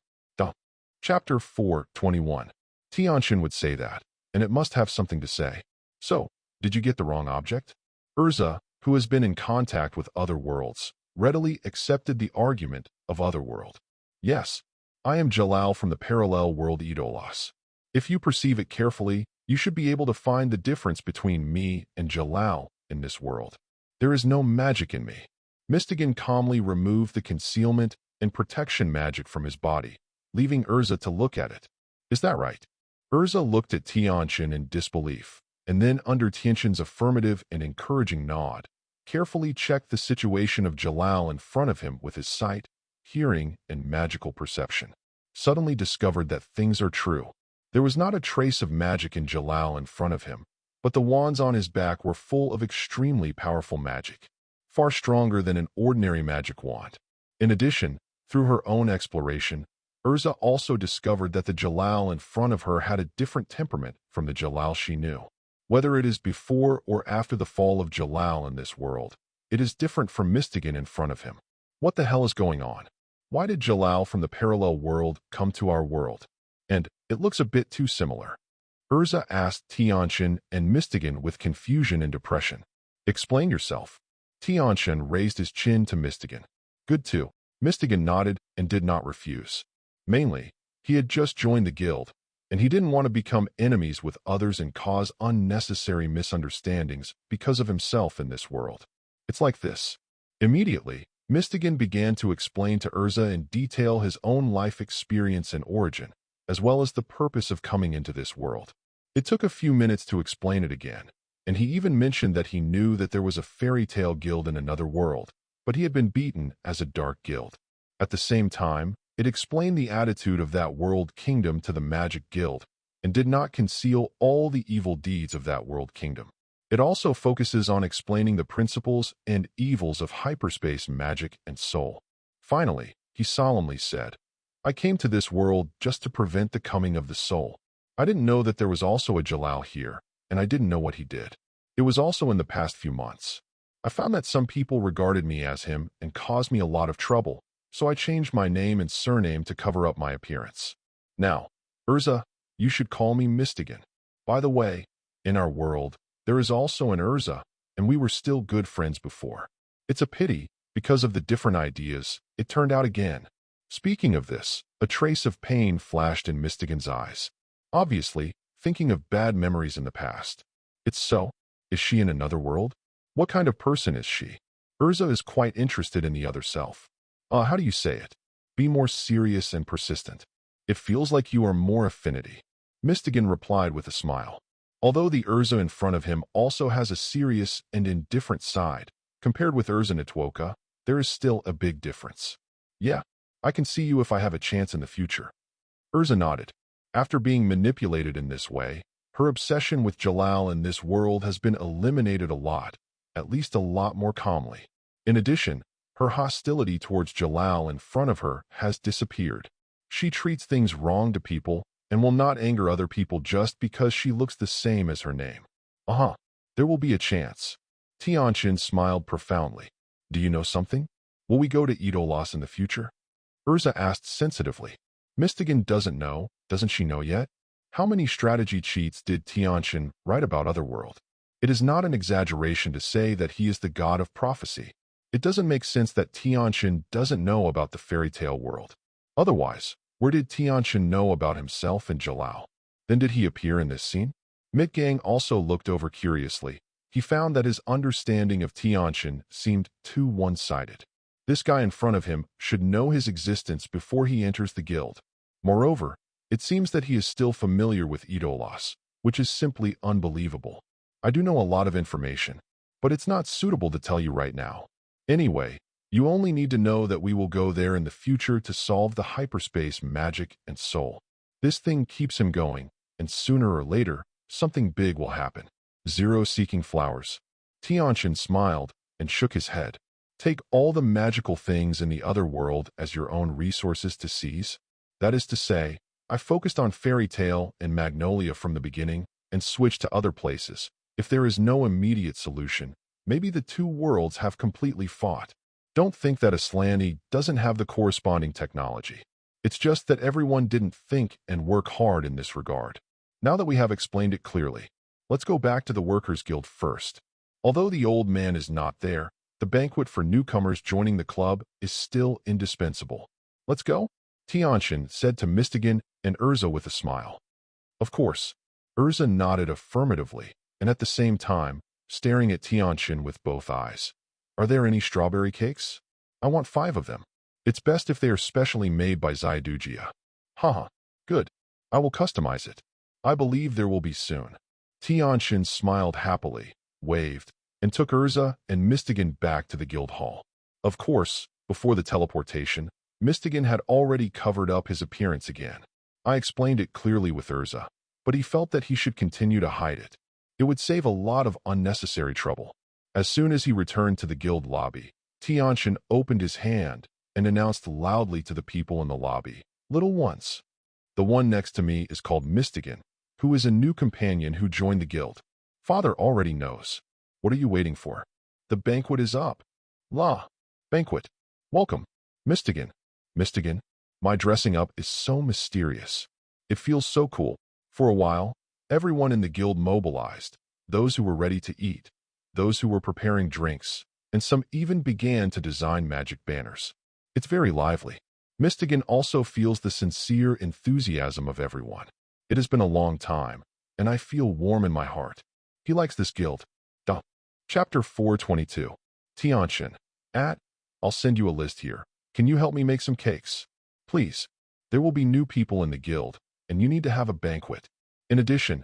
Chapter 4:21. Tianchen would say that, and it must have something to say. So, did you get the wrong object? Urza, who has been in contact with other worlds, readily accepted the argument of Otherworld. Yes, I am Jalal from the parallel world Idolas. If you perceive it carefully, you should be able to find the difference between me and Jalal in this world. There is no magic in me. Mystigan calmly removed the concealment and protection magic from his body, leaving Urza to look at it. Is that right? Urza looked at Tianchen in disbelief, and then under Tianchen's affirmative and encouraging nod, carefully checked the situation of Jalal in front of him with his sight, hearing, and magical perception. Suddenly discovered that things are true. There was not a trace of magic in Jalal in front of him, but the wands on his back were full of extremely powerful magic, far stronger than an ordinary magic wand. In addition, through her own exploration, Urza also discovered that the Jalal in front of her had a different temperament from the Jalal she knew. Whether it is before or after the fall of Jalal in this world, it is different from Mystigan in front of him. What the hell is going on? Why did Jalal from the parallel world come to our world? And it looks a bit too similar. Urza asked Tianchen and Mystigan with confusion and depression. Explain yourself. Tianchen raised his chin to Mystigan. Good too. Mystigan nodded and did not refuse. Mainly, he had just joined the guild, and he didn't want to become enemies with others and cause unnecessary misunderstandings because of himself in this world. It's like this. Immediately, Mystigan began to explain to Urza in detail his own life experience and origin, as well as the purpose of coming into this world. It took a few minutes to explain it again, and he even mentioned that he knew that there was a fairy tale guild in another world, but he had been beaten as a dark guild. At the same time, it explained the attitude of that world kingdom to the magic guild, and did not conceal all the evil deeds of that world kingdom. It also focuses on explaining the principles and evils of hyperspace magic and soul. Finally, he solemnly said, I came to this world just to prevent the coming of the soul. I didn't know that there was also a Jalal here, and I didn't know what he did. It was also in the past few months. I found that some people regarded me as him and caused me a lot of trouble, so I changed my name and surname to cover up my appearance. Now, Urza, you should call me Mystigan. By the way, in our world, there is also an Urza, and we were still good friends before. It's a pity, because of the different ideas, it turned out again. Speaking of this, a trace of pain flashed in Mystigan's eyes. Obviously, thinking of bad memories in the past. It's so. Is she in another world? What kind of person is she? Urza is quite interested in the other self. How do you say it? Be more serious and persistent. It feels like you are more affinity. Mystigan replied with a smile. Although the Urza in front of him also has a serious and indifferent side, compared with Urza Nitwoka, there is still a big difference. Yeah, I can see you if I have a chance in the future. Urza nodded. After being manipulated in this way, her obsession with Jalal in this world has been eliminated a lot, at least a lot more calmly. In addition, her hostility towards Jalal in front of her has disappeared. She treats things wrong to people and will not anger other people just because she looks the same as her name. There will be a chance. Tianchen smiled profoundly. Do you know something? Will we go to Idolas in the future? Urza asked sensitively. Mystigan doesn't know, doesn't she know yet? How many strategy cheats did Tianchen write about Otherworld? It is not an exaggeration to say that he is the god of prophecy. It doesn't make sense that Tianchen doesn't know about the fairy tale world. Otherwise, where did Tianchen know about himself and Jalal? Then did he appear in this scene? Mitgang also looked over curiously. He found that his understanding of Tianchen seemed too one-sided. This guy in front of him should know his existence before he enters the guild. Moreover, it seems that he is still familiar with Idolas, which is simply unbelievable. I do know a lot of information, but it's not suitable to tell you right now. Anyway, you only need to know that we will go there in the future to solve the hyperspace magic and soul. This thing keeps him going, and sooner or later, something big will happen. Zero seeking flowers. Tianchen smiled and shook his head. Take all the magical things in the other world as your own resources to seize? That is to say, I focused on Fairy Tale and Magnolia from the beginning and switched to other places. If there is no immediate solution, maybe the two worlds have completely fought. Don't think that Islandi doesn't have the corresponding technology. It's just that everyone didn't think and work hard in this regard. Now that we have explained it clearly, let's go back to the Workers' Guild first. Although the old man is not there, the banquet for newcomers joining the club is still indispensable. Let's go? Tianchen said to Mystigan and Urza with a smile. Of course. Urza nodded affirmatively, and at the same time, staring at Tianchen with both eyes. Are there any strawberry cakes? I want 5 of them. It's best if they are specially made by Zydugia. Haha, good. I will customize it. I believe there will be soon. Tianchen smiled happily, waved, and took Urza and Mystigan back to the guild hall. Of course, before the teleportation, Mystigan had already covered up his appearance again. I explained it clearly with Urza, but he felt that he should continue to hide it. It would save a lot of unnecessary trouble. As soon as he returned to the guild lobby, Tianchen opened his hand and announced loudly to the people in the lobby, "Little ones. The one next to me is called Mystigan, who is a new companion who joined the guild. Father already knows. What are you waiting for? The banquet is up." "La. Banquet. Welcome. Mystigan. Mystigan, my dressing up is so mysterious. It feels so cool." For a while, everyone in the guild mobilized, those who were ready to eat, those who were preparing drinks, and some even began to design magic banners. It's very lively. Mystigan also feels the sincere enthusiasm of everyone. It has been a long time, and I feel warm in my heart. He likes this guild. Duh. Chapter 422. Tianchen. I'll send you a list here. Can you help me make some cakes? Please. There will be new people in the guild, and you need to have a banquet. In addition,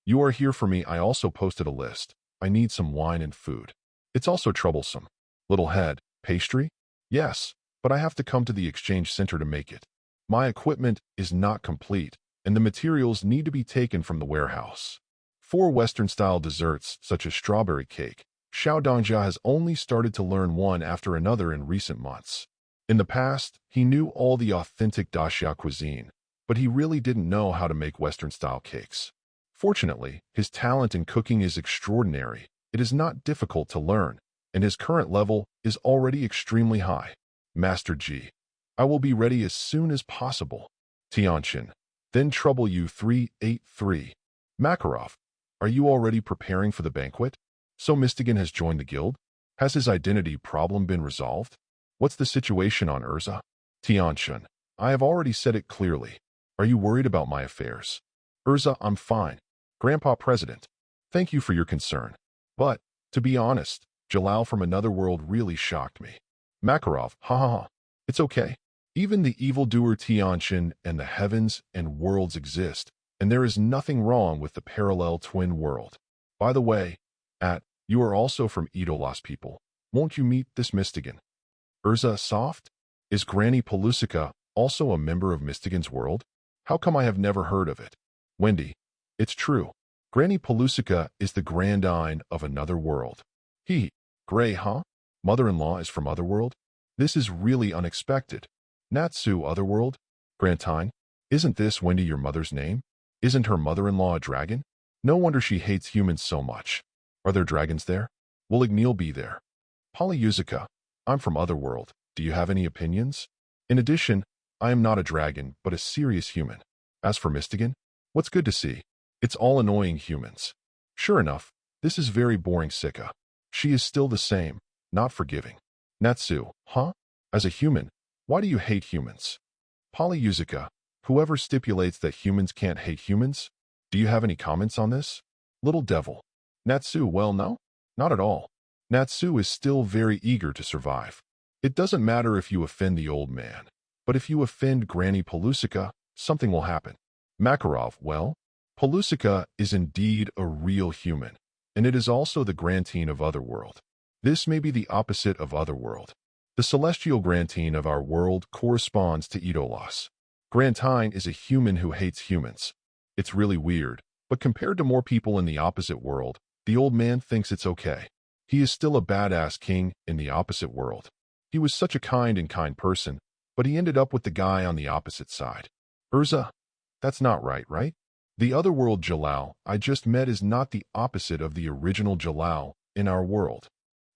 you are here for me. I also posted a list. I need some wine and food. It's also troublesome. Little head, pastry? Yes, but I have to come to the exchange center to make it. My equipment is not complete, and the materials need to be taken from the warehouse. 4 Western-style desserts, such as strawberry cake, Xiao Dongjia has only started to learn one after another in recent months. In the past, he knew all the authentic Daxia cuisine, but he really didn't know how to make Western-style cakes. Fortunately, his talent in cooking is extraordinary. It is not difficult to learn, and his current level is already extremely high. Master Ji, I will be ready as soon as possible. Tianchen. Then trouble you 383. Makarov, are you already preparing for the banquet? So Mystigan has joined the guild? Has his identity problem been resolved? What's the situation on Urza? Tianchen. I have already said it clearly. Are you worried about my affairs? Urza, I'm fine. Grandpa President, thank you for your concern. But, to be honest, Jalal from another world really shocked me. Makarov, ha ha ha. It's okay. Even the evildoer Tianchen and the heavens and worlds exist, and there is nothing wrong with the parallel twin world. By the way, you are also from Idolas people. Won't you meet this Mystigan? Urza Soft? Is Granny Pelusica also a member of Mystigan's world? How come I have never heard of it? Wendy, it's true. Granny Pelusica is the grandine of another world. Gray, huh? Mother-in-law is from Otherworld? This is really unexpected. Natsu Otherworld? Grantine? Isn't this Wendy your mother's name? Isn't her mother-in-law a dragon? No wonder she hates humans so much. Are there dragons there? Will Igneel be there? Polyusica, I'm from Otherworld. Do you have any opinions? In addition, I am not a dragon, but a serious human. As for Mystigan, what's good to see? It's all annoying humans. Sure enough, this is very boring Sika. She is still the same, not forgiving. Natsu, huh? As a human, why do you hate humans? Polyusica, whoever stipulates that humans can't hate humans? Do you have any comments on this? Little devil. Natsu, well, no, not at all. Natsu is still very eager to survive. It doesn't matter if you offend the old man, but if you offend Granny Pelusica, something will happen. Makarov, well, Pelusica is indeed a real human, and it is also the Grantine of Otherworld. This may be the opposite of Otherworld. The celestial Grantine of our world corresponds to Idolas. Grantine is a human who hates humans. It's really weird, but compared to more people in the opposite world, the old man thinks it's okay. He is still a badass king in the opposite world. He was such a kind person, but he ended up with the guy on the opposite side. Urza, that's not right, right? The other world Jalal I just met is not the opposite of the original Jalal in our world.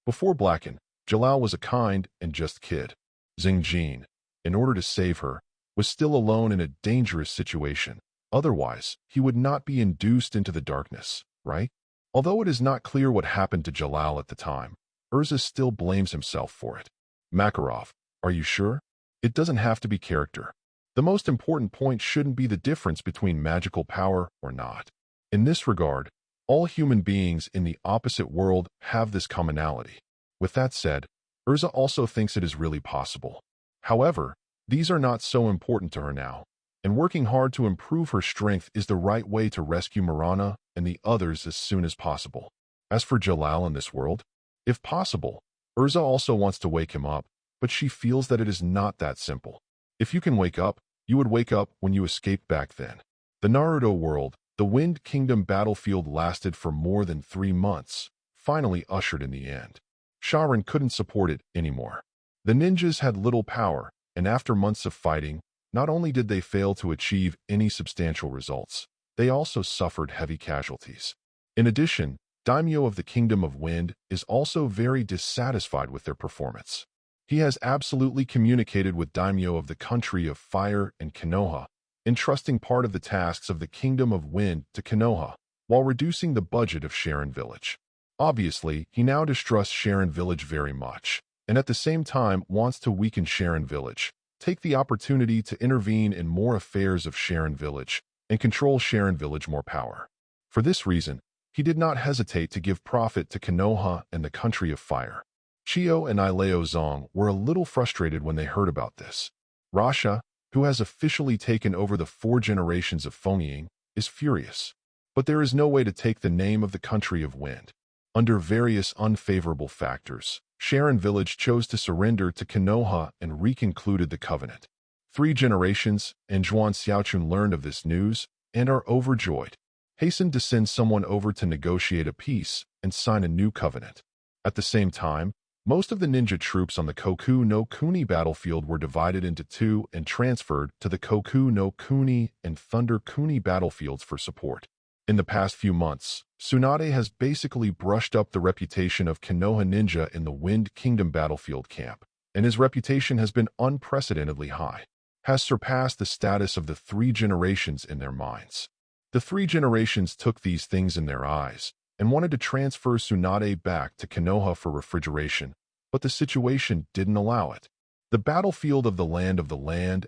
Before Blacken, Jalal was a kind and just kid. Xingjin, in order to save her, was still alone in a dangerous situation. Otherwise, he would not be induced into the darkness, right? Although it is not clear what happened to Jalal at the time, Urza still blames himself for it. Makarov, are you sure? It doesn't have to be character. The most important point shouldn't be the difference between magical power or not. In this regard, all human beings in the opposite world have this commonality. With that said, Urza also thinks it is really possible. However, these are not so important to her now, and working hard to improve her strength is the right way to rescue Marana and the others as soon as possible. As for Jalal in this world, if possible, Urza also wants to wake him up, but she feels that it is not that simple. If you can wake up, you would wake up when you escaped back then. The Naruto world, the Wind Kingdom battlefield lasted for more than 3 months, finally ushered in the end. Sharon couldn't support it anymore. The ninjas had little power, and after months of fighting, not only did they fail to achieve any substantial results, they also suffered heavy casualties. In addition, Daimyo of the Kingdom of Wind is also very dissatisfied with their performance. He has absolutely communicated with Daimyo of the Country of Fire and Konoha, entrusting part of the tasks of the Kingdom of Wind to Konoha, while reducing the budget of Sharon Village. Obviously, he now distrusts Sharon Village very much, and at the same time wants to weaken Sharon Village, take the opportunity to intervene in more affairs of Sharon Village, and control Sharon Village more power. For this reason, he did not hesitate to give profit to Konoha and the Country of Fire. Chio and Ileo Zong were a little frustrated when they heard about this. Rasha, who has officially taken over the 4 generations of Fengying, is furious. But there is no way to take the name of the Country of Wind. Under various unfavorable factors, Sharon Village chose to surrender to Konoha and reconcluded the covenant. 3 generations, and Zhuan Xiaochun learned of this news and are overjoyed. Hastened to send someone over to negotiate a peace and sign a new covenant. At the same time, most of the ninja troops on the Koku no Kuni battlefield were divided into 2 and transferred to the Koku no Kuni and Thunder Kuni battlefields for support. In the past few months, Tsunade has basically brushed up the reputation of Konoha Ninja in the Wind Kingdom battlefield camp, and his reputation has been unprecedentedly high, has surpassed the status of the 3 generations in their minds. The 3 generations took these things in their eyes, and wanted to transfer Tsunade back to Konoha for refrigeration, but the situation didn't allow it. The battlefield of the land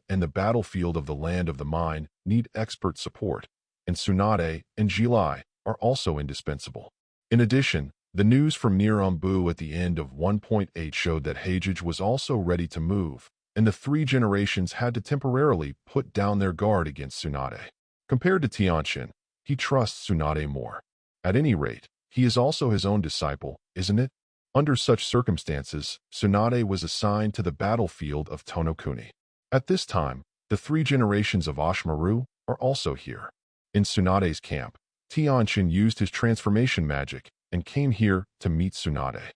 and the battlefield of the land of the mine need expert support, and Tsunade and Jilai are also indispensable. In addition, the news from Nirumbu at the end of 1.8 showed that Hagege was also ready to move, and the 3 generations had to temporarily put down their guard against Tsunade. Compared to Tianchen, he trusts Tsunade more. At any rate, he is also his own disciple, isn't it? Under such circumstances, Tsunade was assigned to the battlefield of Tonokuni. At this time, the 3 generations of Oshimaru are also here. In Tsunade's camp, Tianchen used his transformation magic and came here to meet Tsunade.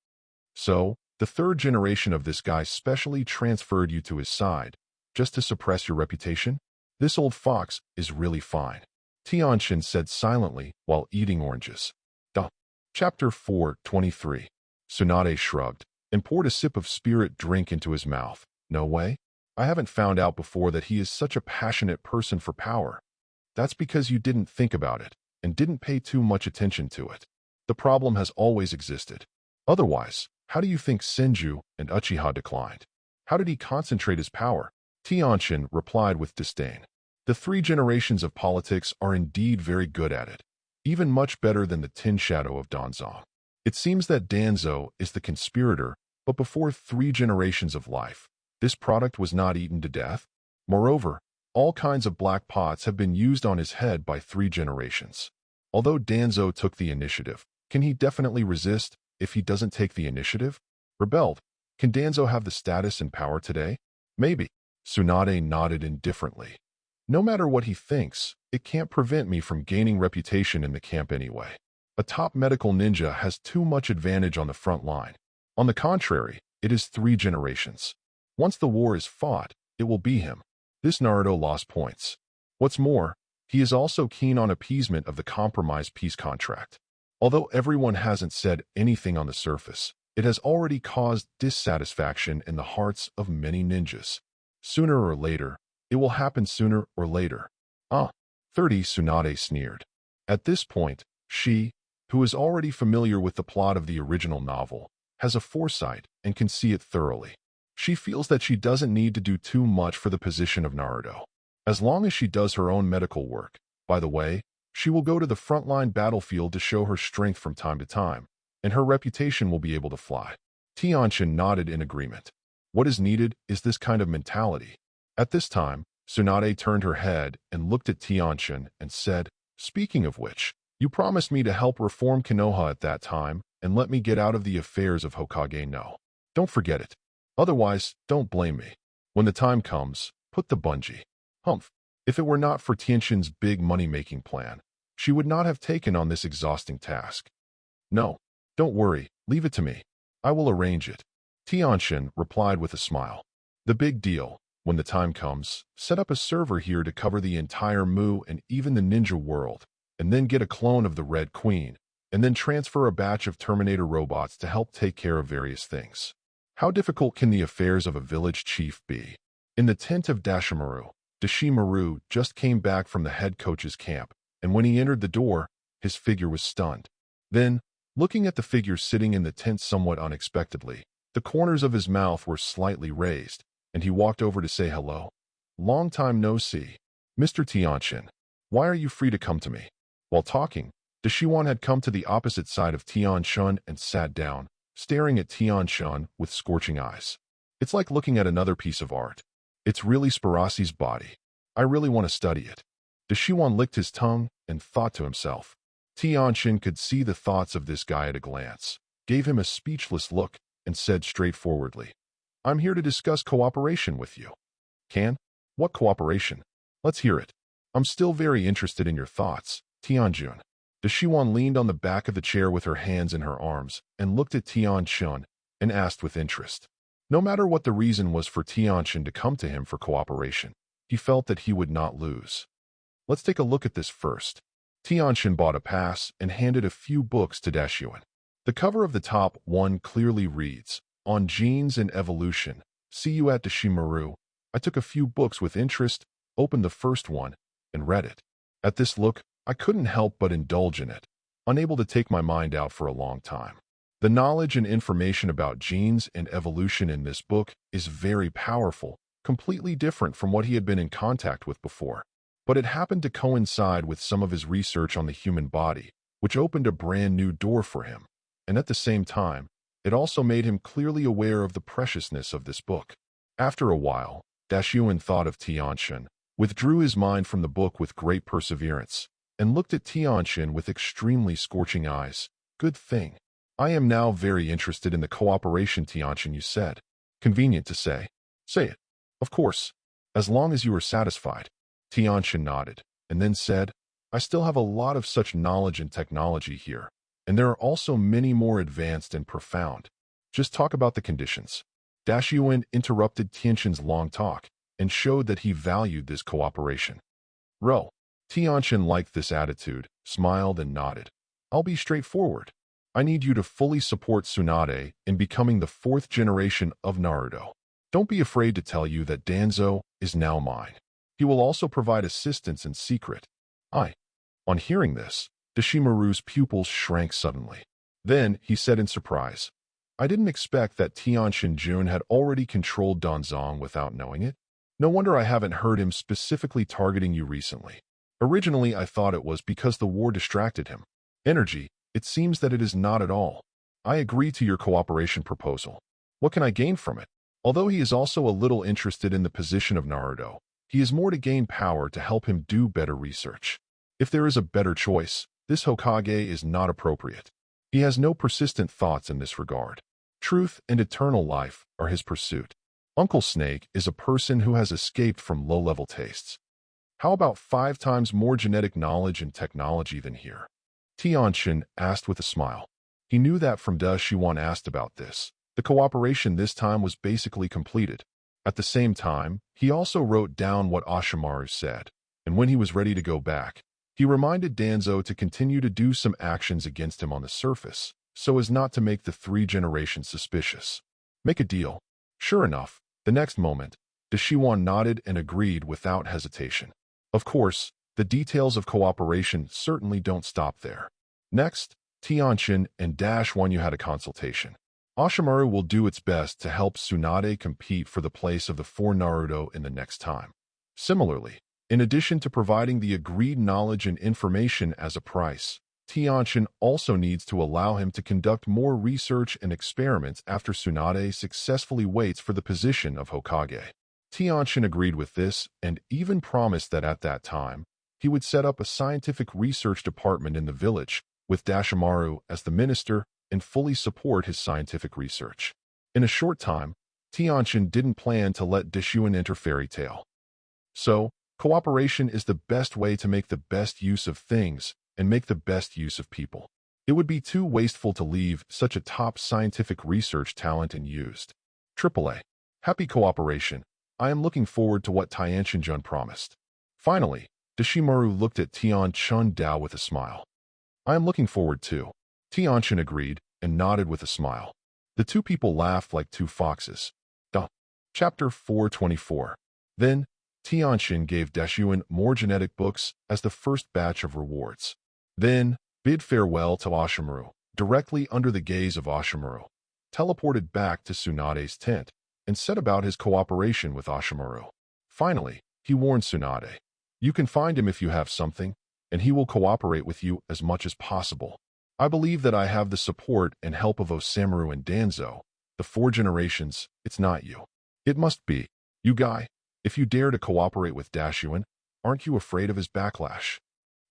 So, the 3rd generation of this guy specially transferred you to his side, just to suppress your reputation? This old fox is really fine, Tianchen said silently while eating oranges. Chapter 4:23. Tsunade shrugged and poured a sip of spirit drink into his mouth. No way. I haven't found out before that he is such a passionate person for power. That's because you didn't think about it and didn't pay too much attention to it. The problem has always existed. Otherwise, how do you think Senju and Uchiha declined? How did he concentrate his power? Tianchen replied with disdain. The 3 generations of politics are indeed very good at it, even much better than the Tin Shadow of Danzong. It seems that Danzo is the conspirator, but before 3 generations of life, this product was not eaten to death. Moreover, all kinds of black pots have been used on his head by 3 generations. Although Danzo took the initiative, can he definitely resist if he doesn't take the initiative? Rebelled. Can Danzo have the status and power today? Maybe. Tsunade nodded indifferently. No matter what he thinks, it can't prevent me from gaining reputation in the camp anyway. A top medical ninja has too much advantage on the front line. On the contrary, it is 3 generations. Once the war is fought, it will be him. This Naruto lost points. What's more, he is also keen on appeasement of the compromised peace contract. Although everyone hasn't said anything on the surface, it has already caused dissatisfaction in the hearts of many ninjas. Sooner or later, it will happen sooner or later. 30, Tsunade sneered. At this point, she, who is already familiar with the plot of the original novel, has a foresight and can see it thoroughly. She feels that she doesn't need to do too much for the position of Naruto. As long as she does her own medical work, by the way, she will go to the frontline battlefield to show her strength from time to time, and her reputation will be able to fly. Tianchen nodded in agreement. What is needed is this kind of mentality. At this time, Tsunade turned her head and looked at Tianchen and said, "Speaking of which, you promised me to help reform Konoha at that time and let me get out of the affairs of Hokage no. Don't forget it. Otherwise, don't blame me. When the time comes, put the bungee." Humph. If it were not for Tianchen's big money-making plan, she would not have taken on this exhausting task. "No, don't worry, leave it to me. I will arrange it." Tianchen replied with a smile. "The big deal, when the time comes, set up a server here to cover the entire Mu and even the ninja world, and then get a clone of the Red Queen, and then transfer a batch of Terminator robots to help take care of various things. How difficult can the affairs of a village chief be?" In the tent of Dashimaru just came back from the head coach's camp, and when he entered the door, his figure was stunned. Then, looking at the figure sitting in the tent somewhat unexpectedly, the corners of his mouth were slightly raised, and he walked over to say hello. "Long time no see. Mr. Tianchen, why are you free to come to me?" While talking, Dashiwan had come to the opposite side of Tianchen and sat down, staring at Tianchen with scorching eyes. "It's like looking at another piece of art. It's really Sparasi's body. I really want to study it." Dashiwan licked his tongue and thought to himself. Tianchen could see the thoughts of this guy at a glance, gave him a speechless look, and said straightforwardly, "I'm here to discuss cooperation with you." What cooperation? Let's hear it. I'm still very interested in your thoughts, Tianjun." Dashiwan leaned on the back of the chair with her hands in her arms and looked at Tianchen and asked with interest. No matter what the reason was for Tianchen to come to him for cooperation, he felt that he would not lose. "Let's take a look at this first." Tianchen bought a pass and handed a few books to Dashiwan. The cover of the top one clearly reads, "On Genes and Evolution. See you at Dashimaru." I took a few books with interest, opened the first one, and read it. At this look, I couldn't help but indulge in it, unable to take my mind out for a long time. The knowledge and information about genes and evolution in this book is very powerful, completely different from what he had been in contact with before. But it happened to coincide with some of his research on the human body, which opened a brand new door for him. And at the same time, it also made him clearly aware of the preciousness of this book. After a while, Dashiwan thought of Tianchen, withdrew his mind from the book with great perseverance, and looked at Tianchen with extremely scorching eyes. "Good thing. I am now very interested in the cooperation, Tianchen, you said." "Convenient to say." "Say it." "Of course. As long as you are satisfied." Tianchen nodded, and then said, "I still have a lot of such knowledge and technology here, and there are also many more advanced and profound. Just talk about the conditions." Dashiwan interrupted Tianchen's long talk and showed that he valued this cooperation. Tianchen liked this attitude, smiled and nodded. "I'll be straightforward. I need you to fully support Tsunade in becoming the 4th generation of Naruto. Don't be afraid to tell you that Danzo is now mine. He will also provide assistance in secret." On hearing this, Dashimaru's pupils shrank suddenly. Then he said in surprise, "I didn't expect that Tianchen Jun had already controlled Danzong without knowing it. No wonder I haven't heard him specifically targeting you recently. Originally, I thought it was because the war distracted him. Energy, it seems that it is not at all. I agree to your cooperation proposal. What can I gain from it?" Although he is also a little interested in the position of Naruto, he is more to gain power to help him do better research. If there is a better choice, this Hokage is not appropriate. He has no persistent thoughts in this regard. Truth and eternal life are his pursuit. Uncle Snake is a person who has escaped from low-level tastes. How about 5 times more genetic knowledge and technology than here? Tianchen asked with a smile. He knew that from Shiwan asked about this. The cooperation this time was basically completed. At the same time, he also wrote down what Ashimaru said, and when he was ready to go back, he reminded Danzo to continue to do some actions against him on the surface, so as not to make the three generations suspicious. Make a deal. Sure enough, the next moment, Shiwan nodded and agreed without hesitation. Of course, the details of cooperation certainly don't stop there. Next, Tianchen and Wanyu had a consultation. Ashimaru will do its best to help Tsunade compete for the place of the 4 Naruto in the next time. Similarly, in addition to providing the agreed knowledge and information as a price, Tianchen also needs to allow him to conduct more research and experiments after Tsunade successfully waits for the position of Hokage. Tianchen agreed with this and even promised that at that time, he would set up a scientific research department in the village, with Ashimaru as the minister, and fully support his scientific research. In a short time, Tianchen didn't plan to let Dashuin enter Fairy Tail. So, cooperation is the best way to make the best use of things and make the best use of people. It would be too wasteful to leave such a top scientific research talent unused. AAA. Happy cooperation. I am looking forward to what Tianchen-jun promised. Finally, Dashimaru looked at Tianchen Dao with a smile. I am looking forward too. Tianchen agreed and nodded with a smile. The two people laughed like two foxes. Chapter 424. Then, Tianchen gave Dashuin more genetic books as the first batch of rewards. Then, bid farewell to Ashimaru, directly under the gaze of Ashimaru, teleported back to Tsunade's tent, and set about his cooperation with Ashimaru. Finally, he warned Tsunade, "You can find him if you have something, and he will cooperate with you as much as possible. I believe that I have the support and help of Osamu and Danzo, the 4 generations. It's not you. It must be you, guy. If you dare to cooperate with Dashuin, aren't you afraid of his backlash?"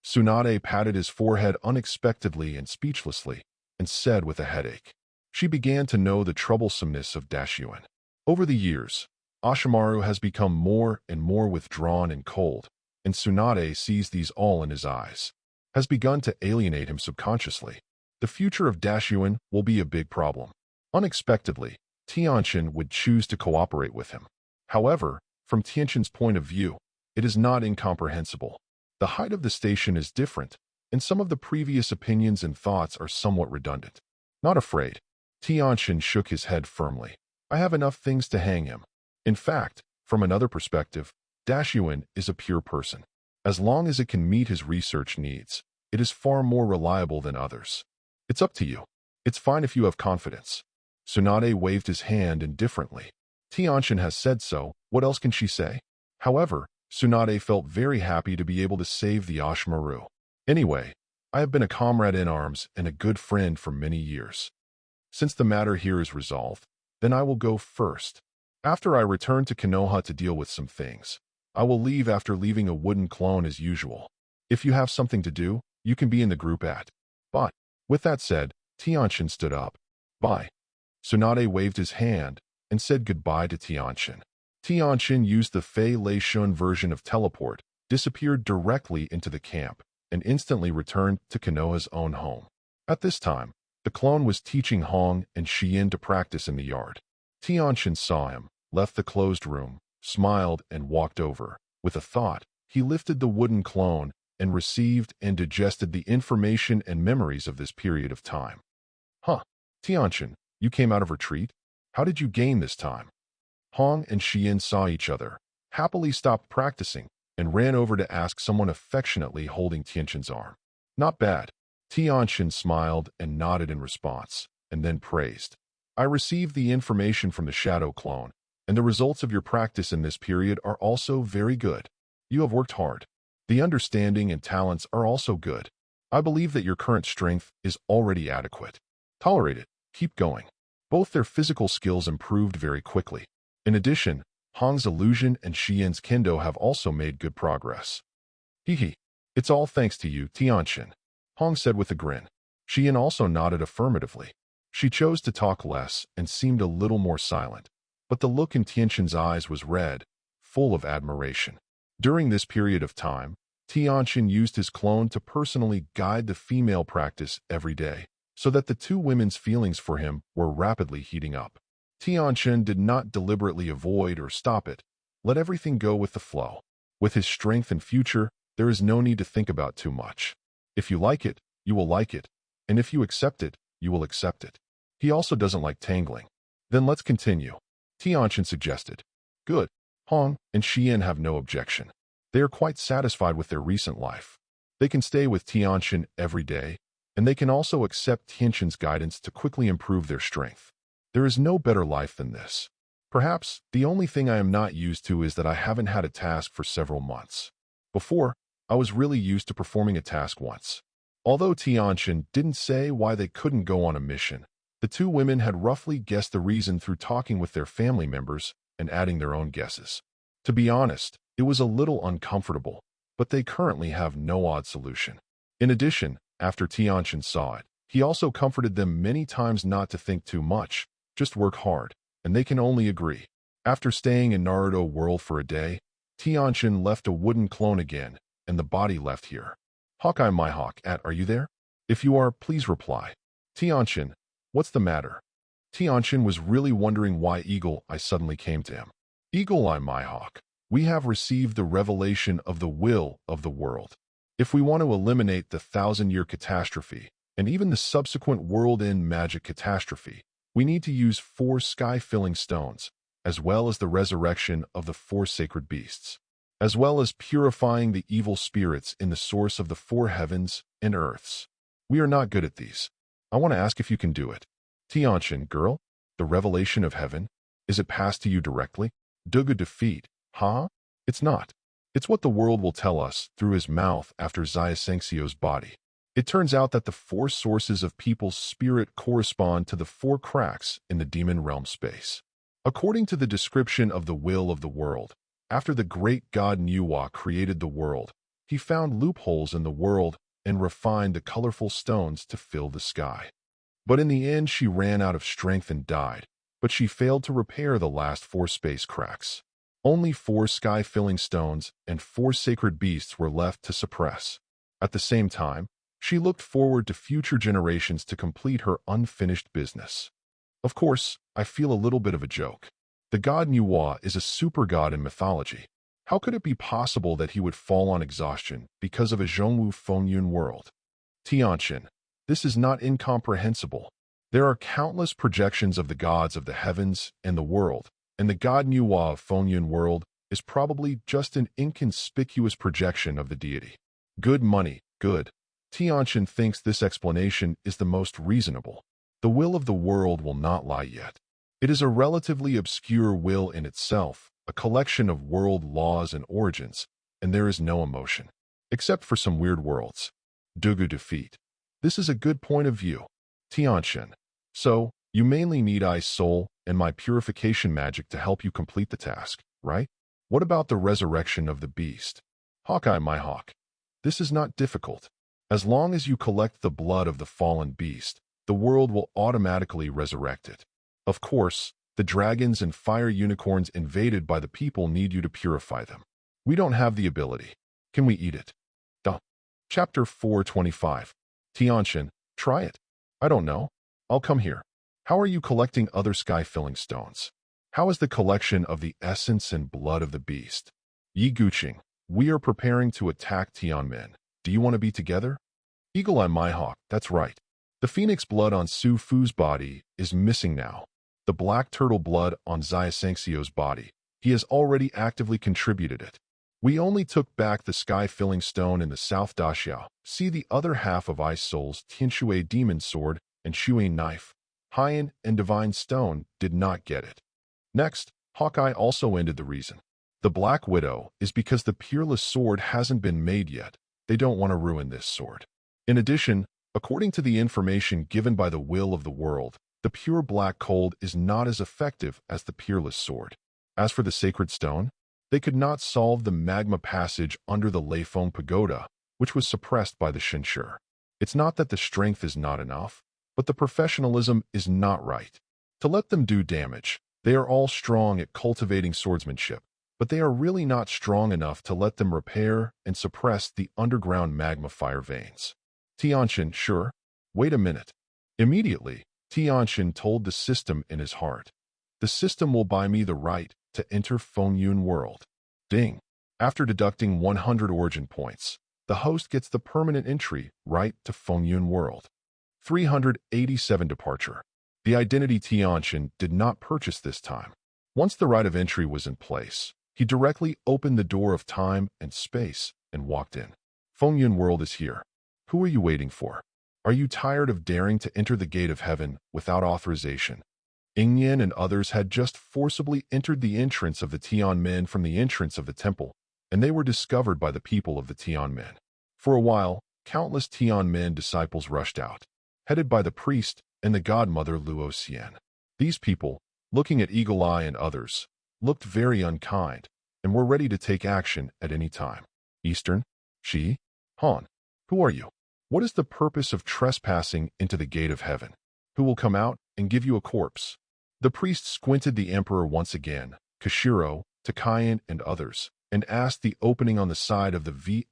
Tsunade patted his forehead unexpectedly and speechlessly, and said with a headache. She began to know the troublesomeness of Dashuin. Over the years, Ashimaru has become more and more withdrawn and cold, and Tsunade sees these all in his eyes. Has begun to alienate him subconsciously. The future of Dashuin will be a big problem. Unexpectedly, Tianchen would choose to cooperate with him. However, from Tianchen's point of view, it is not incomprehensible. The height of the station is different, and some of the previous opinions and thoughts are somewhat redundant. Not afraid. Tianchen shook his head firmly. I have enough things to hang him. In fact, from another perspective, Dashuin is a pure person. As long as it can meet his research needs, it is far more reliable than others. It's up to you. It's fine if you have confidence. Tsunade waved his hand indifferently. Tianchen has said so, what else can she say? However, Tsunade felt very happy to be able to save the Ashimaru. Anyway, I have been a comrade in arms and a good friend for many years. Since the matter here is resolved, then I will go first. After I return to Konoha to deal with some things, I will leave after leaving a wooden clone as usual. If you have something to do, you can be in the group at. But, with that said, Tianchen stood up. Bye. Tsunade waved his hand and said goodbye to Tianchen. Tianchen used the Fei Lei Shun version of teleport, disappeared directly into the camp, and instantly returned to Konoha's own home. At this time, the clone was teaching Hong and Xian to practice in the yard. Tianchen saw him, left the closed room, smiled and walked over. With a thought, he lifted the wooden clone and received and digested the information and memories of this period of time. Huh, Tianchen, you came out of retreat? How did you gain this time? Hong and Xian saw each other, happily stopped practicing, and ran over to ask someone affectionately holding Tianchen's arm. Not bad. Tianchen smiled and nodded in response, and then praised. I received the information from the shadow clone, and the results of your practice in this period are also very good. You have worked hard. The understanding and talents are also good. I believe that your current strength is already adequate. Tolerate it. Keep going. Both their physical skills improved very quickly. In addition, Hong's illusion and Xian's kendo have also made good progress. Hee. It's all thanks to you, Tianchen, Hong said with a grin. Xian also nodded affirmatively. She chose to talk less and seemed a little more silent, but the look in Tianchen's eyes was red, full of admiration. During this period of time, Tianchen used his clone to personally guide the female practice every day, so that the two women's feelings for him were rapidly heating up. Tianchen did not deliberately avoid or stop it. Let everything go with the flow. With his strength and future, there is no need to think about too much. If you like it, you will like it, and if you accept it, you will accept it. He also doesn't like tangling. Then let's continue. Tianchen suggested. Good. Hong and Xian have no objection. They are quite satisfied with their recent life. They can stay with Tianchen every day, and they can also accept Tianchen's guidance to quickly improve their strength. There is no better life than this. Perhaps the only thing I am not used to is that I haven't had a task for several months. Before, I was really used to performing a task once. Although Tianchen didn't say why they couldn't go on a mission, the two women had roughly guessed the reason through talking with their family members and adding their own guesses. To be honest, it was a little uncomfortable, but they currently have no odd solution. In addition, after Tianchen saw it, he also comforted them many times not to think too much, just work hard, and they can only agree. After staying in Naruto World for a day, Tianchen left a wooden clone again, and the body left here. Hawkeye my hawk, are you there? If you are, please reply. Tianchen, what's the matter? Tianchen was really wondering why Eagle Eye suddenly came to him. Eagle Eye my hawk, we have received the revelation of the will of the world. If we want to eliminate the 1,000-year catastrophe, and even the subsequent world-end magic catastrophe, we need to use 4 sky-filling stones, as well as the resurrection of the 4 sacred beasts, as well as purifying the evil spirits in the source of the 4 heavens and earths. We are not good at these. I want to ask if you can do it. Tianchen, girl, the revelation of heaven, is it passed to you directly? Dugu defeat, huh? It's not. It's what the world will tell us through his mouth after Xiaosengxio's body. It turns out that the 4 sources of people's spirit correspond to the 4 cracks in the demon realm space. According to the description of the will of the world, after the great god Nuwa created the world, he found loopholes in the world and refined the colorful stones to fill the sky. But in the end, she ran out of strength and died, but she failed to repair the last 4 space cracks. Only 4 sky-filling stones and 4 sacred beasts were left to suppress. At the same time, she looked forward to future generations to complete her unfinished business. Of course, I feel a little bit of a joke. The god Nuwa is a super god in mythology. How could it be possible that he would fall on exhaustion because of a Zhongwu Fengyun world? Tianchen, this is not incomprehensible. There are countless projections of the gods of the heavens and the world, and the god Nuwa of Fengyun world is probably just an inconspicuous projection of the deity. Good money, good. Tianchen thinks this explanation is the most reasonable. The will of the world will not lie yet. It is a relatively obscure will in itself, a collection of world laws and origins, and there is no emotion, except for some weird worlds. Dugu defeat. This is a good point of view. Tianchen. So, you mainly need Ice Soul and my purification magic to help you complete the task, right? What about the resurrection of the beast? Hawkeye my hawk. This is not difficult. As long as you collect the blood of the fallen beast, the world will automatically resurrect it. Of course, the dragons and fire unicorns invaded by the people need you to purify them. We don't have the ability. Can we eat it? Duh. Chapter 425. Tianchen, try it. I don't know. I'll come here. How are you collecting other sky-filling stones? How is the collection of the essence and blood of the beast? Yi Guqing, we are preparing to attack Tianmen. Do you want to be together? Eagle Eye my hawk, that's right. The phoenix blood on Su Fu's body is missing now. The black turtle blood on Xiaosengxio's body. He has already actively contributed it. We only took back the sky-filling stone in the South Daxiao. See the other half of Ice Soul's Tianshui demon sword and Shui knife. Haiyan and Divine Stone did not get it. Next, Hawkeye also ended the reason. The Black Widow is because the Peerless Sword hasn't been made yet. They don't want to ruin this sword. In addition, according to the information given by the will of the world, the pure black cold is not as effective as the Peerless Sword. As for the Sacred Stone, they could not solve the magma passage under the Leifeng Pagoda, which was suppressed by the Shinshur. It's not that the strength is not enough, but the professionalism is not right. To let them do damage, they are all strong at cultivating swordsmanship, but they are really not strong enough to let them repair and suppress the underground magma fire veins. Tianchen, sure. Wait a minute. Immediately, Tianchen told the system in his heart. The system will buy me the right to enter Fengyun world. Ding. After deducting 100 origin points, the host gets the permanent entry right to Fengyun world. 387 departure. The identity Tianchen did not purchase this time. Once the right of entry was in place, he directly opened the door of time and space and walked in. Fengyun world is here. Who are you waiting for? Are you tired of daring to enter the gate of heaven without authorization? Yingyan and others had just forcibly entered the entrance of the Tianmen from the entrance of the temple, and they were discovered by the people of the Tianmen. For a while, countless Tianmen disciples rushed out, headed by the priest and the godmother Luo Xian. These people, looking at Eagle Eye and others, looked very unkind and were ready to take action at any time. Eastern? Shi? Han? Who are you? What is the purpose of trespassing into the gate of heaven? Who will come out and give you a corpse? The priest squinted the emperor once again, Kashiro, Takayan, and others, and asked the opening on the side of the V***************.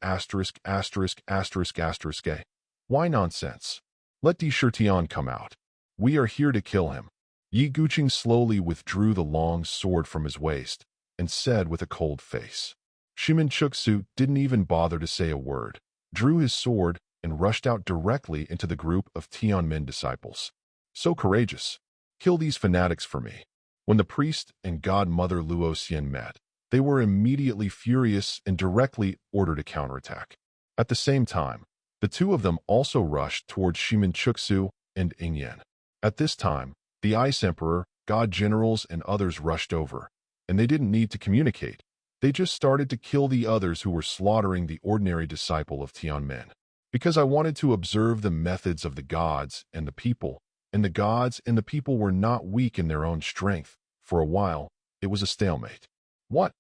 Why nonsense? Let Di Shirtian come out. We are here to kill him. Yi Guqing slowly withdrew the long sword from his waist and said with a cold face. Shimin Chuksu didn't even bother to say a word, drew his sword, and rushed out directly into the group of Tianmen disciples. So courageous. Kill these fanatics for me. When the priest and godmother Luo Xian met, they were immediately furious and directly ordered a counterattack. At the same time, the two of them also rushed towards Shimin Chuksu and Yingyan. At this time, the Ice Emperor, God Generals, and others rushed over, and they didn't need to communicate. They just started to kill the others who were slaughtering the ordinary disciple of Tianmen. Because I wanted to observe the methods of the gods and the people, and the gods and the people were not weak in their own strength. For a while, it was a stalemate. What?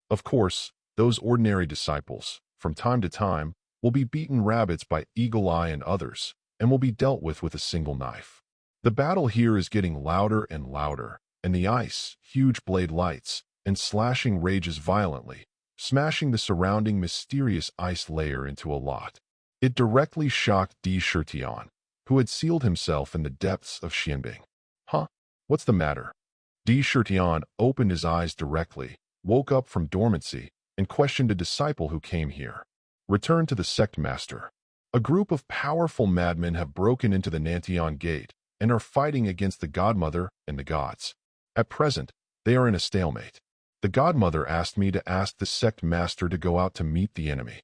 Of course, those ordinary disciples, from time to time, will be beaten rabbits by Eagle Eye and others, and will be dealt with a single knife. The battle here is getting louder and louder, and the ice, huge blade lights, and slashing rages violently, smashing the surrounding mysterious ice layer into a lot. It directly shocked Di Shirtian, who had sealed himself in the depths of Xianbing. Huh? What's the matter? Di Shirtian opened his eyes directly, woke up from dormancy, and questioned a disciple who came here. Return to the sect master. A group of powerful madmen have broken into the Nantian gate and are fighting against the godmother and the gods. At present, they are in a stalemate. The godmother asked me to ask the sect master to go out to meet the enemy.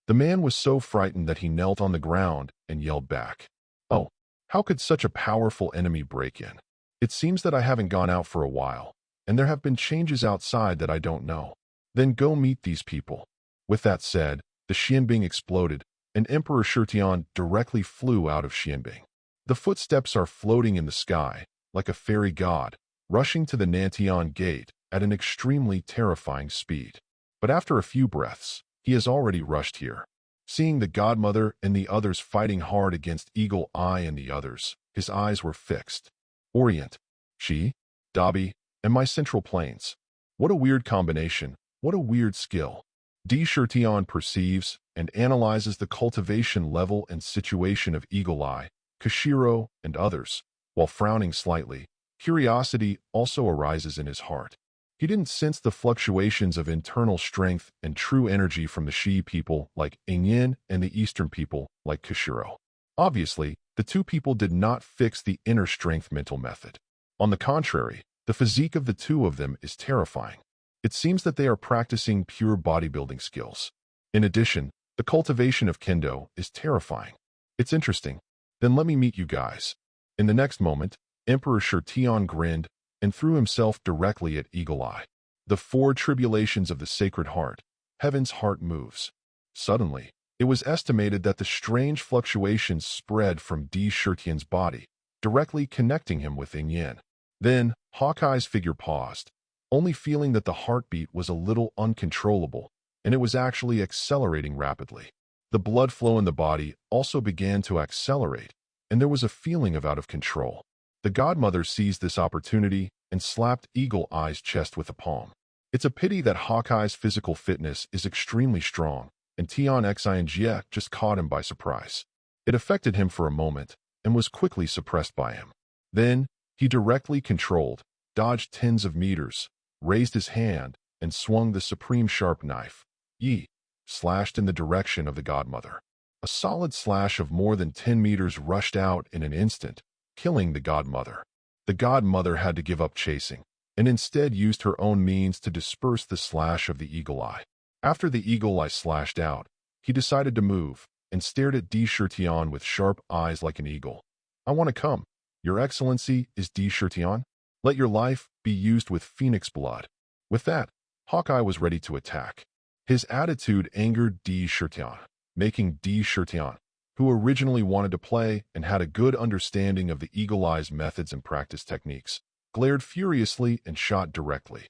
The man was so frightened that he knelt on the ground and yelled back. Oh, how could such a powerful enemy break in? It seems that I haven't gone out for a while, and there have been changes outside that I don't know. Then go meet these people. With that said, the Xianbing exploded, and Emperor Shirtian directly flew out of Xianbing. The footsteps are floating in the sky, like a fairy god, rushing to the Nantian gate at an extremely terrifying speed. But after a few breaths, he has already rushed here. Seeing the godmother and the others fighting hard against Eagle Eye and the others, his eyes were fixed. Orient, Shi, Dabi, and my central plains. What a weird combination, what a weird skill. Di Shirtian perceives and analyzes the cultivation level and situation of Eagle Eye, Kashiro, and others. While frowning slightly, curiosity also arises in his heart. He didn't sense the fluctuations of internal strength and true energy from the Shi people like Yingyan and the Eastern people like Kashiro. Obviously, the two people did not fix the inner strength mental method. On the contrary, the physique of the two of them is terrifying. It seems that they are practicing pure bodybuilding skills. In addition, the cultivation of Kendo is terrifying. It's interesting. Then let me meet you guys. In the next moment, Emperor Shirtian grinned and threw himself directly at Eagle Eye. The four tribulations of the Sacred Heart. Heaven's heart moves. Suddenly, it was estimated that the strange fluctuations spread from Di Shirtian's body, directly connecting him with Yingyan. Then, Hawkeye's figure paused, only feeling that the heartbeat was a little uncontrollable, and it was actually accelerating rapidly. The blood flow in the body also began to accelerate, and there was a feeling of out of control. The godmother seized this opportunity and slapped Eagle Eye's chest with a palm. It's a pity that Hawkeye's physical fitness is extremely strong, and Tianchen just caught him by surprise. It affected him for a moment, and was quickly suppressed by him. Then, he directly controlled, dodged tens of meters, raised his hand, and swung the supreme sharp knife. Yi slashed in the direction of the godmother. A solid slash of more than 10 meters rushed out in an instant, killing the godmother. The godmother had to give up chasing, and instead used her own means to disperse the slash of the eagle eye. After the eagle eye slashed out, he decided to move, and stared at Di Shirtian with sharp eyes like an eagle. "I want to come. Your Excellency is Di Shirtian? Let your life be used with phoenix blood." With that, Hawkeye was ready to attack. His attitude angered Di Shirtian, making Di Shirtian, who originally wanted to play and had a good understanding of the Eagle Eye's methods and practice techniques, glared furiously and shot directly.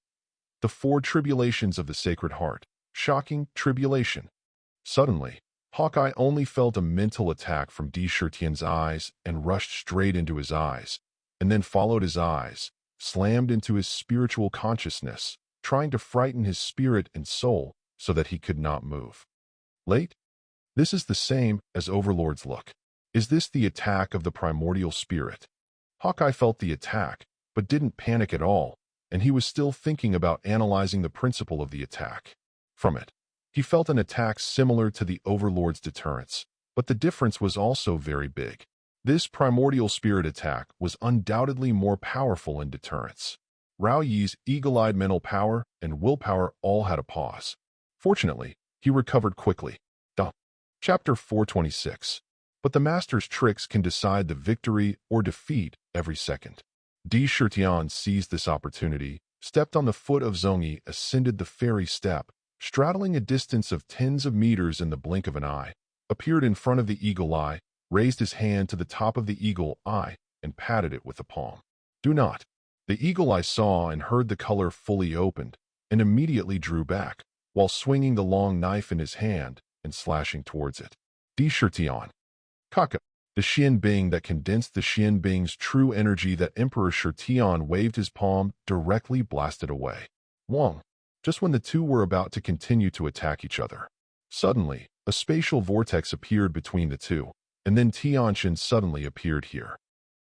The 4 tribulations of the Sacred Heart. Shocking tribulation. Suddenly, Hawkeye only felt a mental attack from Di Shirtian's eyes and rushed straight into his eyes, and then followed his eyes, slammed into his spiritual consciousness, trying to frighten his spirit and soul so that he could not move. Late? This is the same as Overlord's look. Is this the attack of the primordial spirit? Hawkeye felt the attack, but didn't panic at all, and he was still thinking about analyzing the principle of the attack. From it, he felt an attack similar to the Overlord's deterrence, but the difference was also very big. This primordial spirit attack was undoubtedly more powerful in deterrence. Rao Yi's eagle-eyed mental power and willpower all had a pause. Fortunately, he recovered quickly. Chapter 426. But the master's tricks can decide the victory or defeat every second. Di Shirtian seized this opportunity, stepped on the foot of Zhongyi, ascended the fairy step, straddling a distance of tens of meters in the blink of an eye, appeared in front of the eagle eye, raised his hand to the top of the eagle eye, and patted it with the palm. "Do not." The eagle eye saw and heard the color fully opened, and immediately drew back, while swinging the long knife in his hand and slashing towards it. Di Shirtian. Kaka. The Xian Bing that condensed the Xian Bing's true energy that Emperor Shirtian waved his palm directly blasted away. Wong. Just when the two were about to continue to attack each other. Suddenly, a spatial vortex appeared between the two, and then Tianchen suddenly appeared here.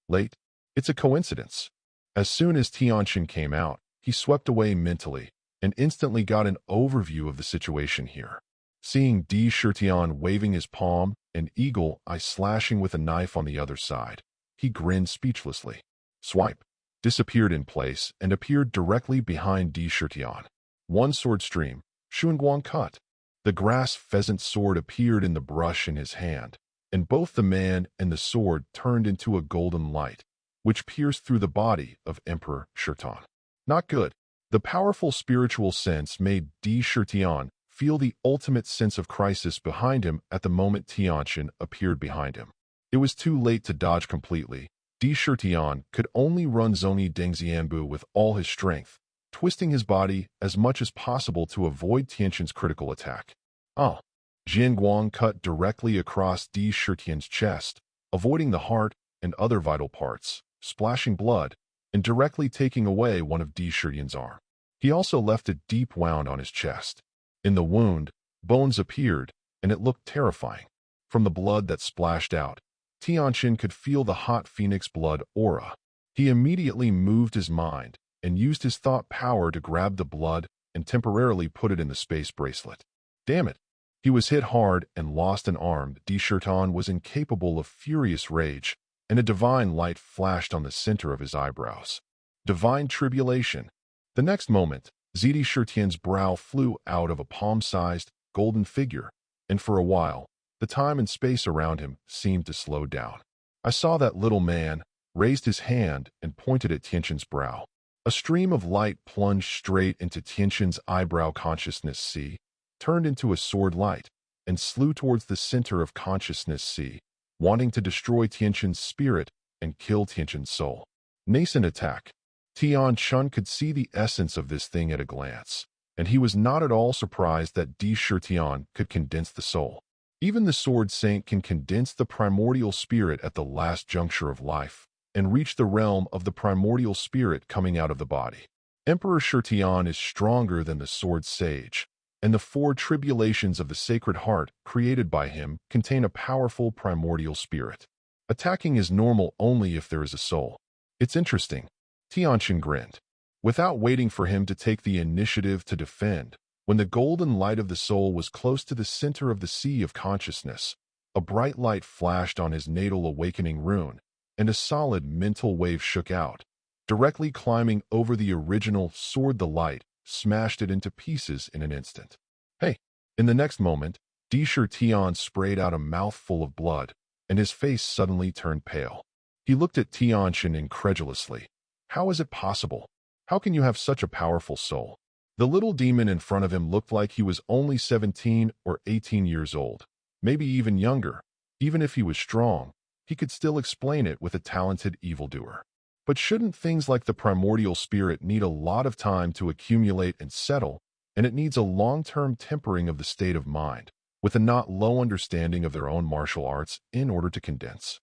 Late? It's a coincidence. As soon as Tianchen came out, he swept away mentally, and instantly got an overview of the situation here. Seeing Di Shirtian waving his palm and eagle eye slashing with a knife on the other side, he grinned speechlessly. Swipe. Disappeared in place and appeared directly behind Di Shirtian. One sword stream, Xuanguang cut. The grass pheasant sword appeared in the brush in his hand, and both the man and the sword turned into a golden light, which pierced through the body of Emperor Shirtan. Not good. The powerful spiritual sense made Di Shirtian feel the ultimate sense of crisis behind him at the moment Tianchen appeared behind him. It was too late to dodge completely. Di Shirtian could only run Zhongyi Dengxianbu with all his strength, twisting his body as much as possible to avoid Tianchen's critical attack. Jianguang cut directly across Di Shirtian's chest, avoiding the heart and other vital parts, splashing blood, and directly taking away one of Di Shirtian's arm. He also left a deep wound on his chest. In the wound, bones appeared, and it looked terrifying. From the blood that splashed out, Tianchen could feel the hot phoenix blood aura. He immediately moved his mind and used his thought power to grab the blood and temporarily put it in the space bracelet. Damn it! He was hit hard and lost an arm. Di Shirtian was incapable of furious rage, and a divine light flashed on the center of his eyebrows. Divine tribulation. The next moment, Di Shirtian's brow flew out of a palm-sized, golden figure, and for a while, the time and space around him seemed to slow down. I saw that little man, raised his hand and pointed at Tianchen's brow. A stream of light plunged straight into Tianchen's eyebrow consciousness C, turned into a sword light, and slew towards the center of consciousness C, wanting to destroy Tianchen's spirit and kill Tianchen's soul. Nascent attack. Tianchen could see the essence of this thing at a glance, and he was not at all surprised that Di Shirtian could condense the soul. Even the Sword Saint can condense the primordial spirit at the last juncture of life, and reach the realm of the primordial spirit coming out of the body. Emperor Shirtian is stronger than the sword sage, and the 4 tribulations of the Sacred Heart created by him contain a powerful primordial spirit. Attacking is normal only if there is a soul. It's interesting. Tianchen grinned. Without waiting for him to take the initiative to defend, when the golden light of the soul was close to the center of the sea of consciousness, a bright light flashed on his natal awakening rune, and a solid mental wave shook out. Directly climbing over the original sword, the light smashed it into pieces in an instant. Hey! In the next moment, Shirtian sprayed out a mouthful of blood, and his face suddenly turned pale. He looked at Tianchen incredulously. How is it possible? How can you have such a powerful soul? The little demon in front of him looked like he was only 17 or 18 years old, maybe even younger. Even if he was strong, he could still explain it with a talented evildoer. But shouldn't things like the primordial spirit need a lot of time to accumulate and settle, and it needs a long-term tempering of the state of mind, with a not low understanding of their own martial arts in order to condense?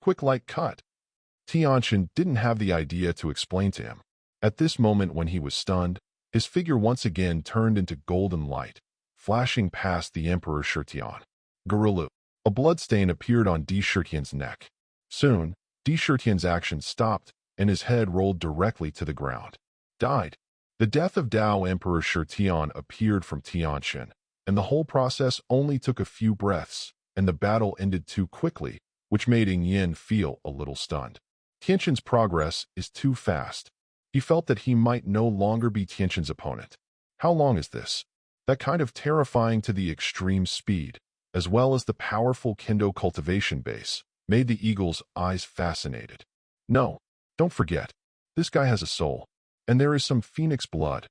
Quick like cut. Tianchen didn't have the idea to explain to him. At this moment when he was stunned, his figure once again turned into golden light, flashing past the Emperor Shirtian. Gurilu. A bloodstain appeared on Shirtian's neck. Soon, Shirtian's action stopped, and his head rolled directly to the ground. Died. The death of Dao Emperor Shirtian appeared from Tianchen, and the whole process only took a few breaths, and the battle ended too quickly, which made Yin feel a little stunned. Tianchen's progress is too fast. He felt that he might no longer be Tianchen's opponent. How long is this? That kind of terrifying to the extreme speed, as well as the powerful Kendo cultivation base, made the eagle's eyes fascinated. No, don't forget, this guy has a soul, and there is some phoenix blood.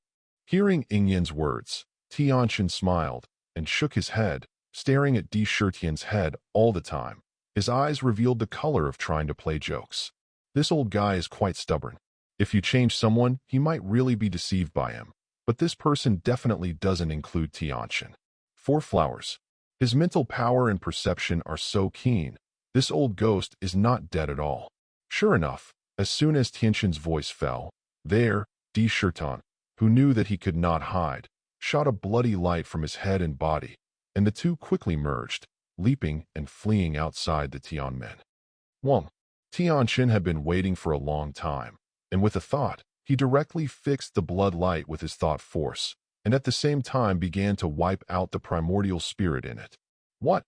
Hearing Yin's words, Tianchen smiled and shook his head, staring at Shirtian's head all the time. His eyes revealed the color of trying to play jokes. This old guy is quite stubborn. If you change someone, he might really be deceived by him. But this person definitely doesn't include Tianchen. 4 flowers. His mental power and perception are so keen. This old ghost is not dead at all. Sure enough, as soon as Tianchen's voice fell, there, Shirtian, who knew that he could not hide, shot a bloody light from his head and body, and the two quickly merged, leaping and fleeing outside the Tianmen. Wong. Tianchen had been waiting for a long time, and with a thought, he directly fixed the blood light with his thought force, and at the same time began to wipe out the primordial spirit in it. What?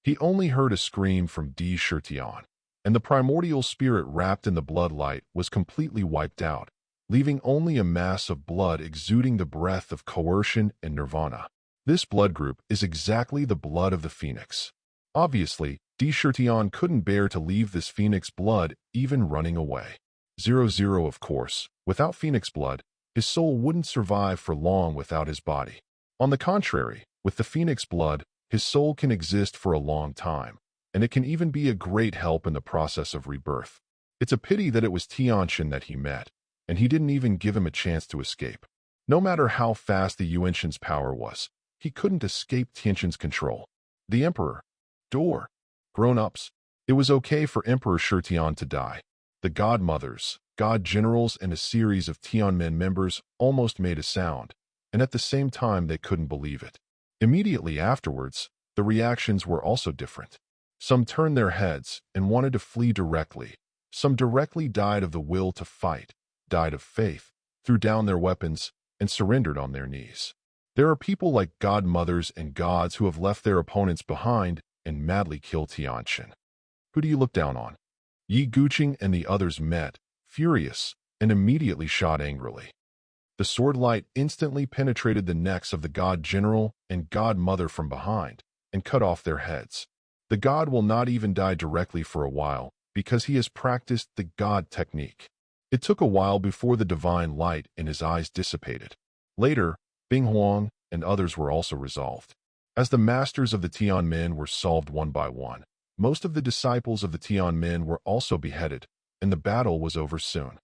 He only heard a scream from Shirtian, and the primordial spirit wrapped in the blood light was completely wiped out, leaving only a mass of blood exuding the breath of coercion and nirvana. This blood group is exactly the blood of the phoenix. Obviously, Shirtian couldn't bear to leave this phoenix blood even running away. 00 of course, without phoenix blood, his soul wouldn't survive for long without his body. On the contrary, with the phoenix blood, his soul can exist for a long time, and it can even be a great help in the process of rebirth. It's a pity that it was Tianchen that he met, and he didn't even give him a chance to escape. No matter how fast the Yuanshan's power was, he couldn't escape Tianchen's control. The Emperor. Door. Grown-ups. It was okay for Emperor Shirtian to die. The godmothers, god generals, and a series of Tianmen members almost made a sound, and at the same time they couldn't believe it. Immediately afterwards, the reactions were also different. Some turned their heads and wanted to flee directly. Some directly died of the will to fight, died of faith, threw down their weapons, and surrendered on their knees. There are people like godmothers and gods who have left their opponents behind and madly killed Tianchen. Who do you look down on? Yi Guqing and the others met, furious, and immediately shot angrily. The sword light instantly penetrated the necks of the god general and god mother from behind, and cut off their heads. The god will not even die directly for a while, because he has practiced the god technique. It took a while before the divine light in his eyes dissipated. Later, Bing Huang and others were also resolved. As the masters of the Tianmen were solved one by one, most of the disciples of the Tianmen were also beheaded, and the battle was over soon.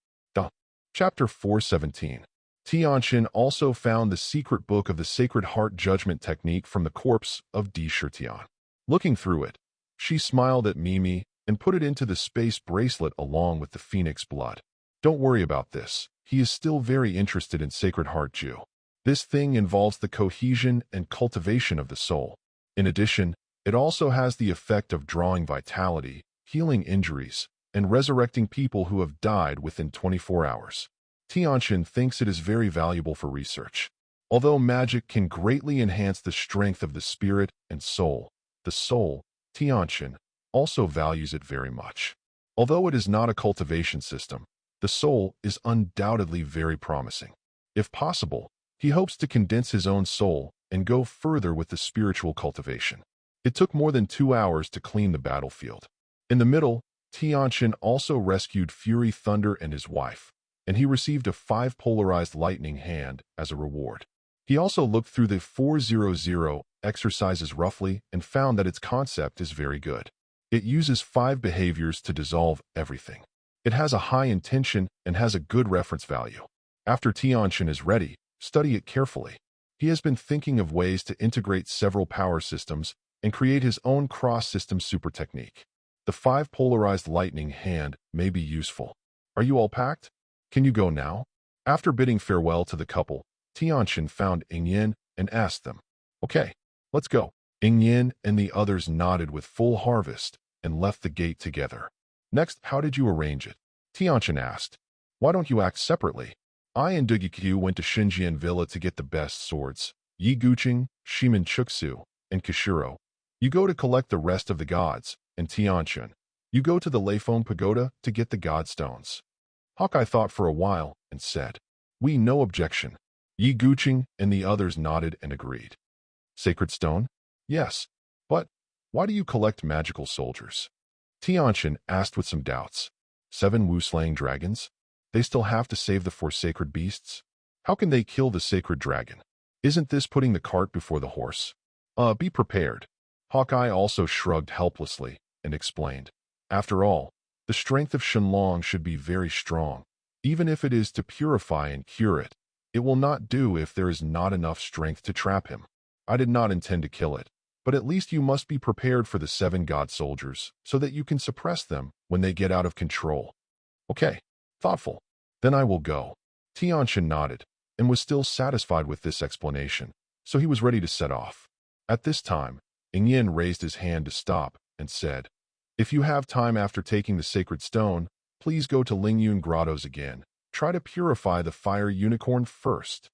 Chapter 417. Tianchen also found the secret book of the Sacred Heart Judgment Technique from the corpse of Shirtian. Looking through it, she smiled at Mimi and put it into the space bracelet along with the phoenix blood. Don't worry about this. He is still very interested in Sacred Heart Jew. This thing involves the cohesion and cultivation of the soul. In addition, it also has the effect of drawing vitality, healing injuries, and resurrecting people who have died within 24 hours. Tianchen thinks it is very valuable for research. Although magic can greatly enhance the strength of the spirit and soul, the soul, Tianchen, also values it very much. Although it is not a cultivation system, the soul is undoubtedly very promising. If possible, he hopes to condense his own soul and go further with the spiritual cultivation. It took more than 2 hours to clean the battlefield. In the middle, Tianchen also rescued Fury Thunder and his wife, and he received a 5 polarized lightning hand as a reward. He also looked through the 400 exercises roughly and found that its concept is very good. It uses 5 behaviors to dissolve everything. It has a high intention and has a good reference value. After Tianchen is ready, study it carefully. He has been thinking of ways to integrate several power systems and create his own cross-system super technique. The 5 polarized lightning hand may be useful. Are you all packed? Can you go now? After bidding farewell to the couple, Tianchen found Yingyin and asked them, "Okay, let's go." Yingyin and the others nodded with full harvest and left the gate together. "Next, how did you arrange it?" Tianchen asked. "Why don't you act separately? I and Dugikyu went to Xinjian Villa to get the best swords, Yi Guqing, Shimen Chuksu, and Kishiro. You go to collect the rest of the gods, and Tianchen, you go to the Leifeng Pagoda to get the god stones." Hawkeye thought for a while and said, "We no objection." Yi Guqing and the others nodded and agreed. "Sacred stone?" "Yes. But why do you collect magical soldiers?" Tianchen asked with some doubts. 7 Wu-slaying dragons? They still have to save the 4 sacred beasts? How can they kill the sacred dragon? Isn't this putting the cart before the horse? Be prepared." Hawkeye also shrugged helplessly and explained, "After all, the strength of Shenlong should be very strong. Even if it is to purify and cure it, it will not do if there is not enough strength to trap him. I did not intend to kill it, but at least you must be prepared for the 7 god soldiers so that you can suppress them when they get out of control." "Okay, thoughtful. Then I will go." Tianchen nodded and was still satisfied with this explanation, so he was ready to set off. At this time, Yingyin raised his hand to stop and said, "If you have time after taking the sacred stone, please go to Lingyun Grottos again. Try to purify the fire unicorn first."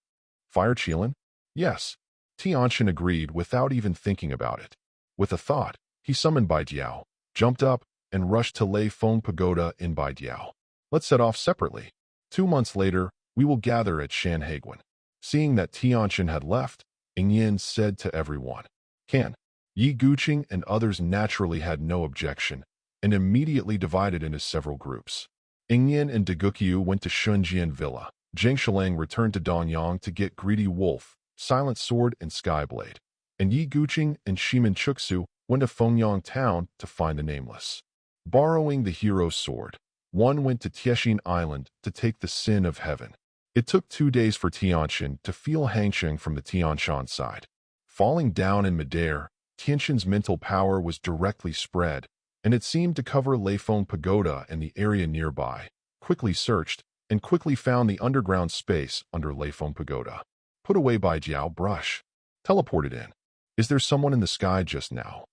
"Fire Qilin?" "Yes." Tianchen agreed without even thinking about it. With a thought, he summoned Baijiao, jumped up, and rushed to Leifeng Pagoda in Baijiao. "Let's set off separately. 2 months later, we will gather at Shanhaiguan." Seeing that Tianchen had left, Yingyin said to everyone, "Can." Yi Guqing and others naturally had no objection, and immediately divided into several groups. Yingyin and Degukyu went to Shunjian Villa. Zheng Shilang returned to Danyang to get Greedy Wolf, Silent Sword, and Skyblade. And Yi Guqing and Shimen Chuksu went to Fengyang Town to find the Nameless. Borrowing the hero's sword, one went to Tianchen Island to take the Sin of Heaven. It took 2 days for Tianchen to feel Hangsheng from the Tianshan side. Falling down in midair, Tianchen's mental power was directly spread, and it seemed to cover Leifeng Pagoda and the area nearby. Quickly searched, and quickly found the underground space under Leifeng Pagoda. Put away by Jiao Brush. Teleported in. Is there someone in the sky just now?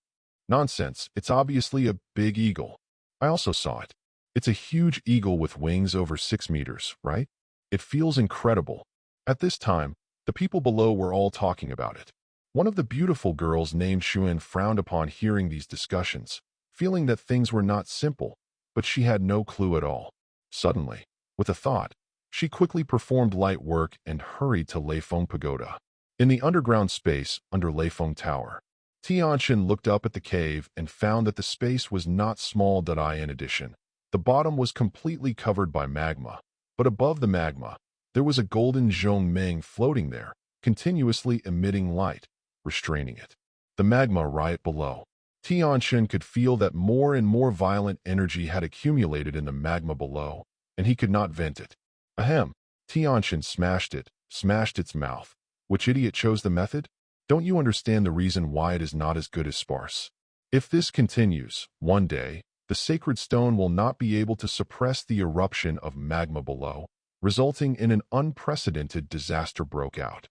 Nonsense, it's obviously a big eagle. I also saw it. It's a huge eagle with wings over 6 meters, right? It feels incredible. At this time, the people below were all talking about it. One of the beautiful girls named Xuan frowned upon hearing these discussions, feeling that things were not simple, but she had no clue at all. Suddenly, with a thought, she quickly performed light work and hurried to Leifeng Pagoda. In the underground space under Leifeng Tower, Tianchen looked up at the cave and found that the space was not small. In addition, the bottom was completely covered by magma, but above the magma, there was a golden Zhongmeng floating there, continuously emitting light, restraining it. The magma riot below. Tianchen could feel that more and more violent energy had accumulated in the magma below, and he could not vent it. Ahem. Tianchen smashed its mouth. Which idiot chose the method? Don't you understand the reason why it is not as good as sparse? If this continues, one day, the sacred stone will not be able to suppress the eruption of magma below, resulting in an unprecedented disaster broke out.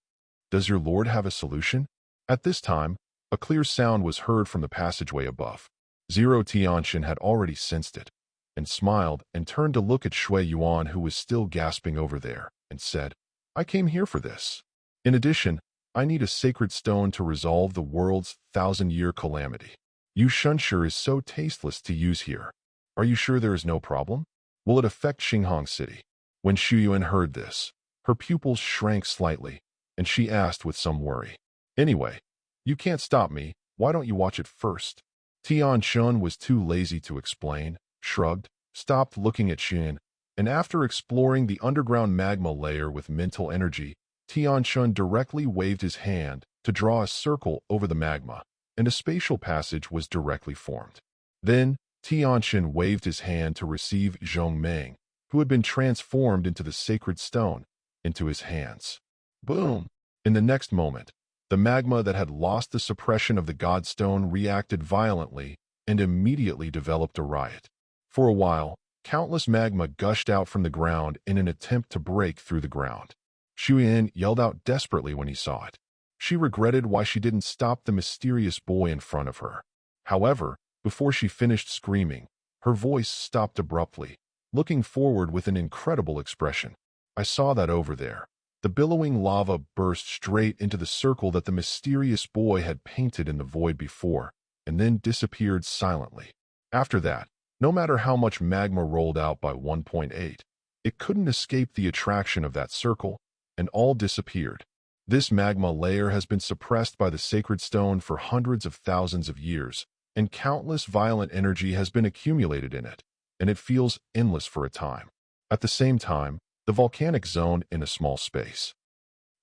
Does your lord have a solution? At this time, a clear sound was heard from the passageway above. Zero Tianchen had already sensed it, and smiled and turned to look at Shui Yuan, who was still gasping over there, and said, I came here for this. In addition, I need a sacred stone to resolve the world's 1,000-year calamity. Yu Shunsher is so tasteless to use here. Are you sure there is no problem? Will it affect Xinghong City? When Xu Yuan heard this, her pupils shrank slightly, and she asked with some worry, Anyway, you can't stop me, why don't you watch it first? Tianchen was too lazy to explain, shrugged, stopped looking at Xin, and after exploring the underground magma layer with mental energy, Tianchen directly waved his hand to draw a circle over the magma, and a spatial passage was directly formed. Then, Tianchen waved his hand to receive Zhongmeng, who had been transformed into the sacred stone, into his hands. Boom! In the next moment, the magma that had lost the suppression of the Godstone reacted violently and immediately developed a riot. For a while, countless magma gushed out from the ground in an attempt to break through the ground. Xu Yan yelled out desperately when he saw it. She regretted why she didn't stop the mysterious boy in front of her. However, before she finished screaming, her voice stopped abruptly, looking forward with an incredible expression. I saw that over there. The billowing lava burst straight into the circle that the mysterious boy had painted in the void before, and then disappeared silently. After that, no matter how much magma rolled out by 1.8, it couldn't escape the attraction of that circle, and all disappeared. This magma layer has been suppressed by the sacred stone for hundreds of thousands of years, and countless violent energy has been accumulated in it, and it feels endless for a time. At the same time, the volcanic zone in a small space.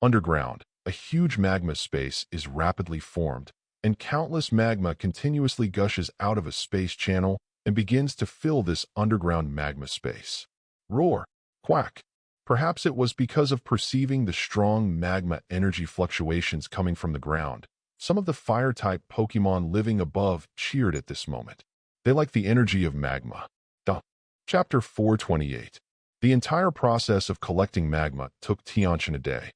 Underground, a huge magma space is rapidly formed, and countless magma continuously gushes out of a space channel and begins to fill this underground magma space. Roar! Quack! Perhaps it was because of perceiving the strong magma energy fluctuations coming from the ground. Some of the fire-type Pokemon living above cheered at this moment. They like the energy of magma. Chapter 428. The entire process of collecting magma took Tianchen a day.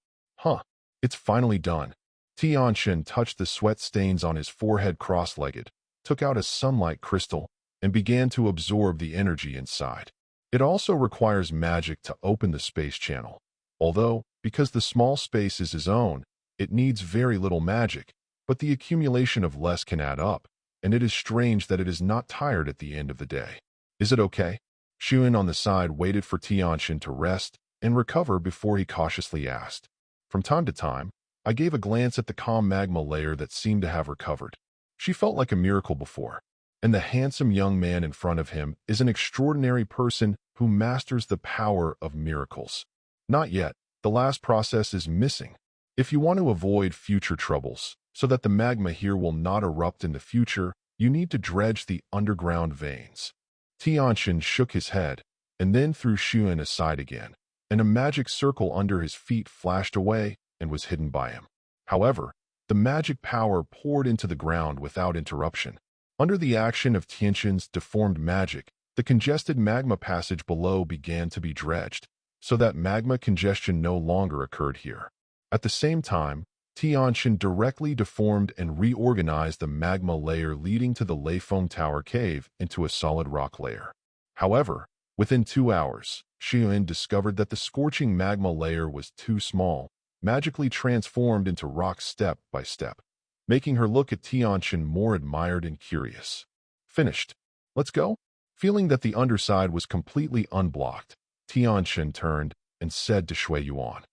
It's finally done. Tianchen touched the sweat stains on his forehead cross-legged, took out a sunlight crystal, and began to absorb the energy inside. It also requires magic to open the space channel. Although, because the small space is his own, it needs very little magic, but the accumulation of less can add up, and it is strange that it is not tired at the end of the day. Is it okay? Xuan on the side waited for Tianchen to rest and recover before he cautiously asked. From time to time, I gave a glance at the calm magma layer that seemed to have recovered. She felt like a miracle before, and the handsome young man in front of him is an extraordinary person who masters the power of miracles. Not yet, the last process is missing. If you want to avoid future troubles, so that the magma here will not erupt in the future, you need to dredge the underground veins. Tianchen shook his head, and then threw Xuan aside again, and a magic circle under his feet flashed away and was hidden by him. However, the magic power poured into the ground without interruption. Under the action of Tianchen's deformed magic, the congested magma passage below began to be dredged, so that magma congestion no longer occurred here. At the same time, Tianchen directly deformed and reorganized the magma layer leading to the Leifeng Tower cave into a solid rock layer. However, within 2 hours, Xuan discovered that the scorching magma layer was too small, magically transformed into rock step by step, making her look at Tianchen more admired and curious. Finished. Let's go? Feeling that the underside was completely unblocked, Tianchen turned and said to Shui Yuan,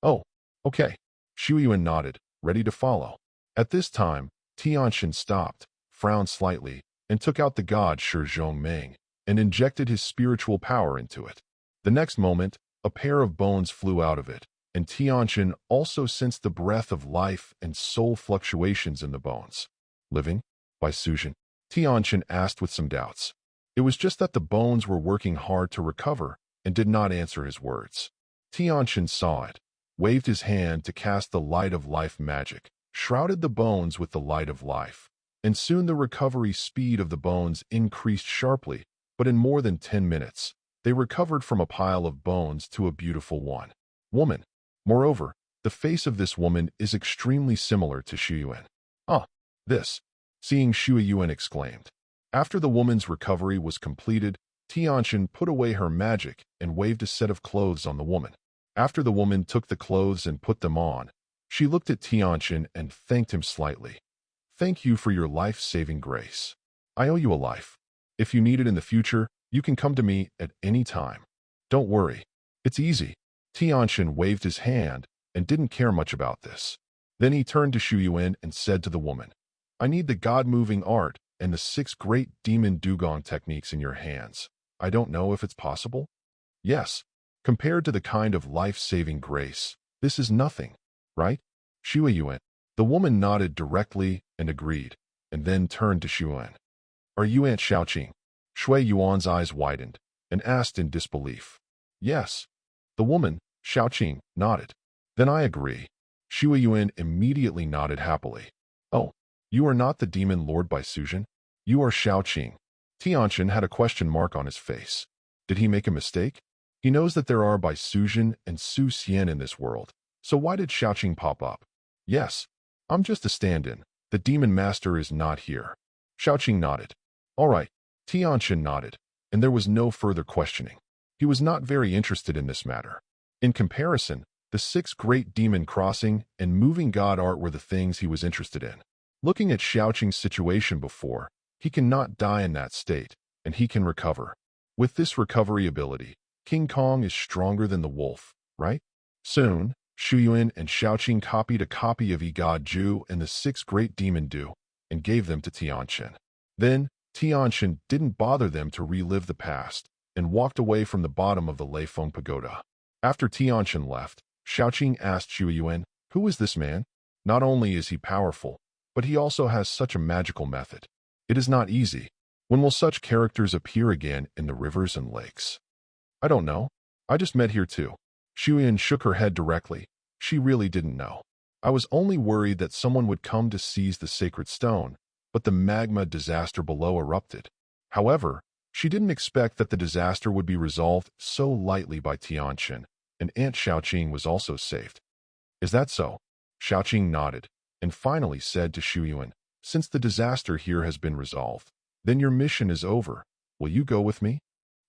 Oh, okay. Xu Yuan nodded, ready to follow. At this time, Tianchen stopped, frowned slightly, and took out the god Shi Zhongmeng and injected his spiritual power into it. The next moment, a pair of bones flew out of it, and Tianchen also sensed the breath of life and soul fluctuations in the bones. Living? By Suzhin? Tianchen asked with some doubts. It was just that the bones were working hard to recover and did not answer his words. Tianchen saw it, waved his hand to cast the light of life magic, shrouded the bones with the light of life, and soon the recovery speed of the bones increased sharply, but in more than 10 minutes, they recovered from a pile of bones to a beautiful woman. Moreover, the face of this woman is extremely similar to Shuyuan. Ah, this, seeing Shuyuan exclaimed. After the woman's recovery was completed, Tianchen put away her magic and waved a set of clothes on the woman. After the woman took the clothes and put them on, she looked at Tianchen and thanked him slightly. Thank you for your life-saving grace. I owe you a life. If you need it in the future, you can come to me at any time. Don't worry. It's easy. Tianchen waved his hand and didn't care much about this. Then he turned to Shuyuan and said to the woman, I need the God-moving art and the 6 great demon dugong techniques in your hands. I don't know if it's possible. Yes. Compared to the kind of life-saving grace, this is nothing, right? Shuyuan. The woman nodded directly and agreed, and then turned to Shuyuan. Are you Aunt Xiaoqing? Shui Yuan's eyes widened and asked in disbelief. Yes. The woman, Xiaoqing, nodded. Then I agree. Shuyuan immediately nodded happily. Oh, you are not the demon lord by Suzhen? You are Xiaoqing. Tianchen had a question mark on his face. Did he make a mistake? He knows that there are by Suzhen and Su Xian in this world, so why did Xiaoqing pop up? Yes. I'm just a stand-in. The demon master is not here. Xiaoqing nodded. All right. Tianchen nodded, and there was no further questioning. He was not very interested in this matter. In comparison, the 6 great demon crossing and moving god art were the things he was interested in. Looking at Xiaoqing's situation before, he cannot die in that state, and he can recover. With this recovery ability, King Kong is stronger than the wolf, right? Soon, Shuyuan and Xiaoqing copied a copy of God Ju and the 6 great demon Du, and gave them to Tianchen. Then, Tianchen didn't bother them to relive the past, and walked away from the bottom of the Leifeng Pagoda. After Tianchen left, Xiaoqing asked Shuyuan, who is this man? Not only is he powerful, but he also has such a magical method. It is not easy. When will such characters appear again in the rivers and lakes? I don't know. I just met here too. Shuyuan shook her head directly. She really didn't know. I was only worried that someone would come to seize the sacred stone, but the magma disaster below erupted. However, she didn't expect that the disaster would be resolved so lightly by Tianchen, and Aunt Xiaoqing was also saved. Is that so? Xiaoqing nodded, and finally said to Shuyuan, since the disaster here has been resolved, then your mission is over. Will you go with me?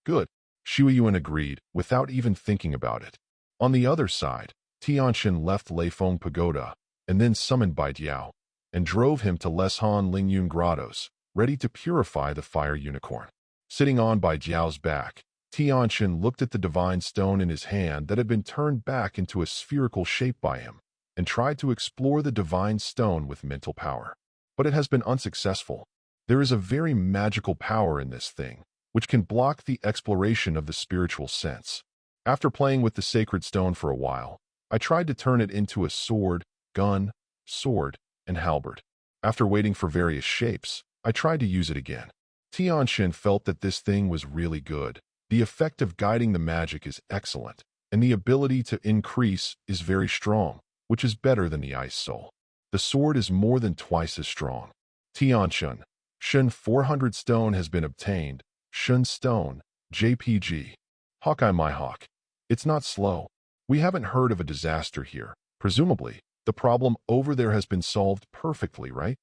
Good. Shuyuan agreed, without even thinking about it. On the other side, Tianchen left Leifeng Pagoda, and then summoned Bai Diao, and drove him to Leshan Lingyun Grottos, ready to purify the fire unicorn. Sitting on Bai Diao's back, Tianchen looked at the divine stone in his hand that had been turned back into a spherical shape by him, and tried to explore the divine stone with mental power. But it has been unsuccessful. There is a very magical power in this thing, which can block the exploration of the spiritual sense. After playing with the sacred stone for a while, I tried to turn it into a sword, gun, sword, and halberd. After waiting for various shapes, I tried to use it again. Tianchen felt that this thing was really good. The effect of guiding the magic is excellent, and the ability to increase is very strong, which is better than the ice soul. The sword is more than twice as strong. Tianchen, Shun 400 stone has been obtained. Shun stone, JPG. Hawkeye my hawk. It's not slow. We haven't heard of a disaster here. Presumably, the problem over there has been solved perfectly, right?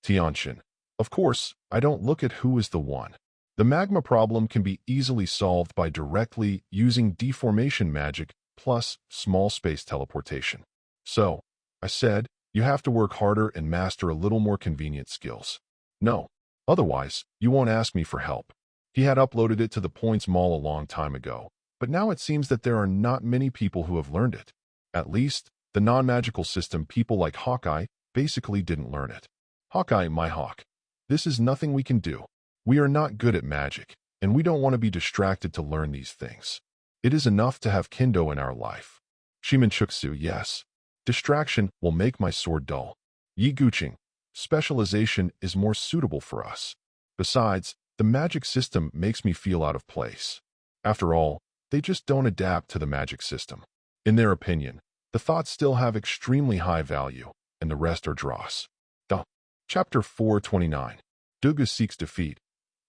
Tianchen. Of course, I don't look at who is the one. The magma problem can be easily solved by directly using deformation magic plus small space teleportation. So, I said, you have to work harder and master a little more convenient skills. No. Otherwise, you won't ask me for help. He had uploaded it to the Points Mall a long time ago, but now it seems that there are not many people who have learned it. At least, the non-magical system people like Hawkeye basically didn't learn it. Hawkeye, my hawk. This is nothing we can do. We are not good at magic, and we don't want to be distracted to learn these things. It is enough to have Kendo in our life. Shimanchuksu, yes. Distraction will make my sword dull. Yi Guqing. Specialization is more suitable for us. Besides, the magic system makes me feel out of place. After all, they just don't adapt to the magic system. In their opinion, the thoughts still have extremely high value, and the rest are dross. Duh. Chapter 429. Duga seeks defeat.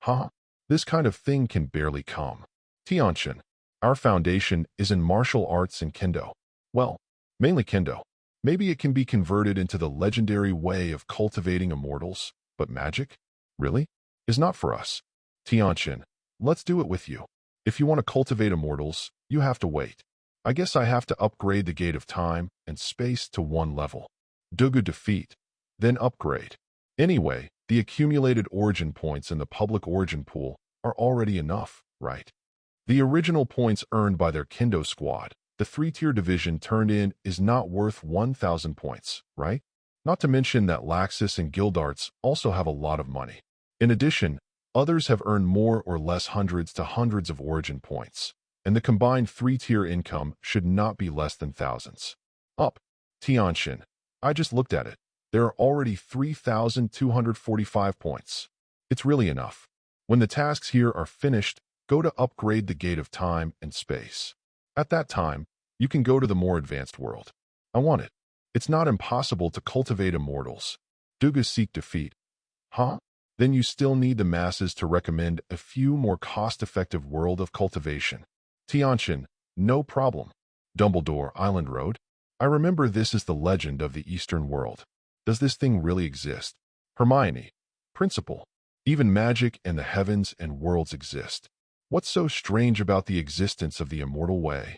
Huh? This kind of thing can barely come. Tianchen. Our foundation is in martial arts and Kendo. Well, mainly Kendo. Maybe it can be converted into the legendary way of cultivating immortals, but magic? Really? Is not for us. Tianchen, let's do it with you. If you want to cultivate immortals, you have to wait. I guess I have to upgrade the Gate of Time and Space to 1 level. Duga defeat, then upgrade. Anyway, the accumulated origin points in the public origin pool are already enough, right? The original points earned by their Kendo squad, the 3-tier division turned in, is not worth 1,000 points, right? Not to mention that Laxus and Guildarts also have a lot of money. In addition, others have earned more or less hundreds to hundreds of origin points, and the combined 3-tier income should not be less than thousands. Up. Tianchen. I just looked at it. There are already 3,245 points. It's really enough. When the tasks here are finished, go to upgrade the Gate of Time and Space. At that time, you can go to the more advanced world. I want it. It's not impossible to cultivate immortals. Duga seek defeat. Huh? Then you still need the masses to recommend a few more cost-effective world of cultivation. Tianchen, no problem. Dumbledore Island Road. I remember this is the legend of the Eastern world. Does this thing really exist? Hermione. Principal. Even magic and the heavens and worlds exist. What's so strange about the existence of the immortal way?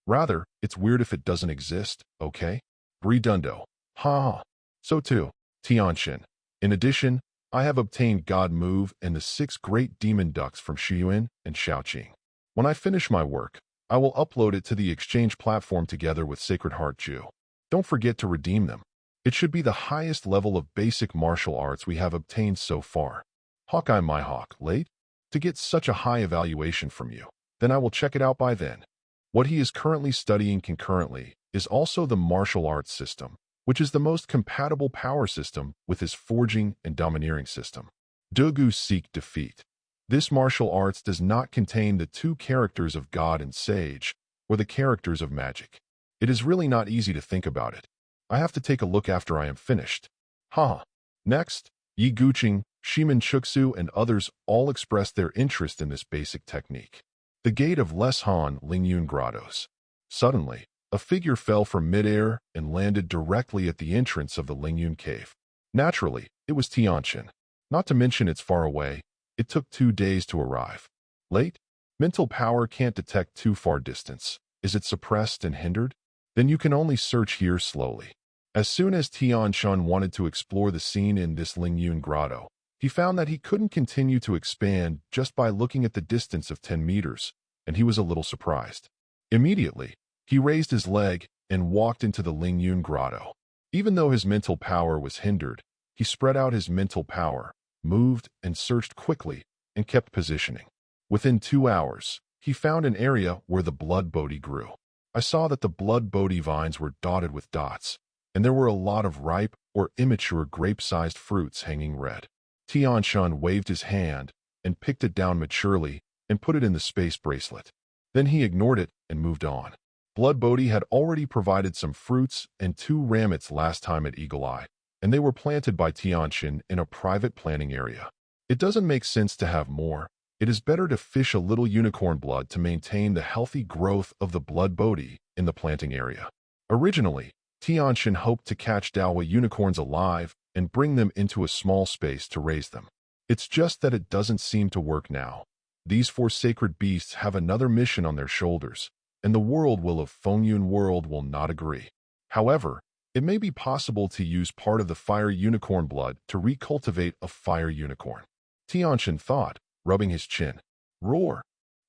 Rather, it's weird if it doesn't exist, okay? Redundo. Ha. So too. Tianchen. In addition, I have obtained God Move and the 6 great demon ducks from Shiyuan and Shaoqing. When I finish my work, I will upload it to the exchange platform together with Sacred Heart Jew. Don't forget to redeem them. It should be the highest level of basic martial arts we have obtained so far. Hawkeye my hawk, late? To get such a high evaluation from you. Then I will check it out by then. What he is currently studying concurrently is also the martial arts system, which is the most compatible power system with his forging and domineering system. Dugu seek defeat. This martial arts does not contain the 2 characters of God and Sage, or the characters of magic. It is really not easy to think about it. I have to take a look after I am finished. Haha. Next, Yi Guqing, Shimen Chuksu, and others all expressed their interest in this basic technique. The gate of Les Han Lingyun Grottos. Suddenly, a figure fell from midair and landed directly at the entrance of the Lingyun cave. Naturally, it was Tianchen. Not to mention it's far away. It took 2 days to arrive. Late? Mental power can't detect too far distance. Is it suppressed and hindered? Then you can only search here slowly. As soon as Tianchen wanted to explore the scene in this Lingyun grotto, he found that he couldn't continue to expand just by looking at the distance of 10 meters, and he was a little surprised. Immediately, he raised his leg and walked into the Lingyun grotto. Even though his mental power was hindered, he spread out his mental power, moved and searched quickly, and kept positioning. Within 2 hours, he found an area where the blood bodhi grew. I saw that the blood bodhi vines were dotted with dots, and there were a lot of ripe or immature grape-sized fruits hanging red. Tianchen waved his hand and picked it down maturely and put it in the space bracelet. Then he ignored it and moved on. Blood bodhi had already provided some fruits and 2 ramets last time at Eagle Eye, and they were planted by Tianchen in a private planting area. It doesn't make sense to have more. It is better to fish a little unicorn blood to maintain the healthy growth of the blood bodhi in the planting area. Originally, Tianchen hoped to catch Dawa unicorns alive and bring them into a small space to raise them. It's just that it doesn't seem to work now. These 4 sacred beasts have another mission on their shoulders, and the world will of Fengyun world will not agree. However, it may be possible to use part of the fire unicorn blood to recultivate a fire unicorn. Tianchen thought, rubbing his chin. Roar!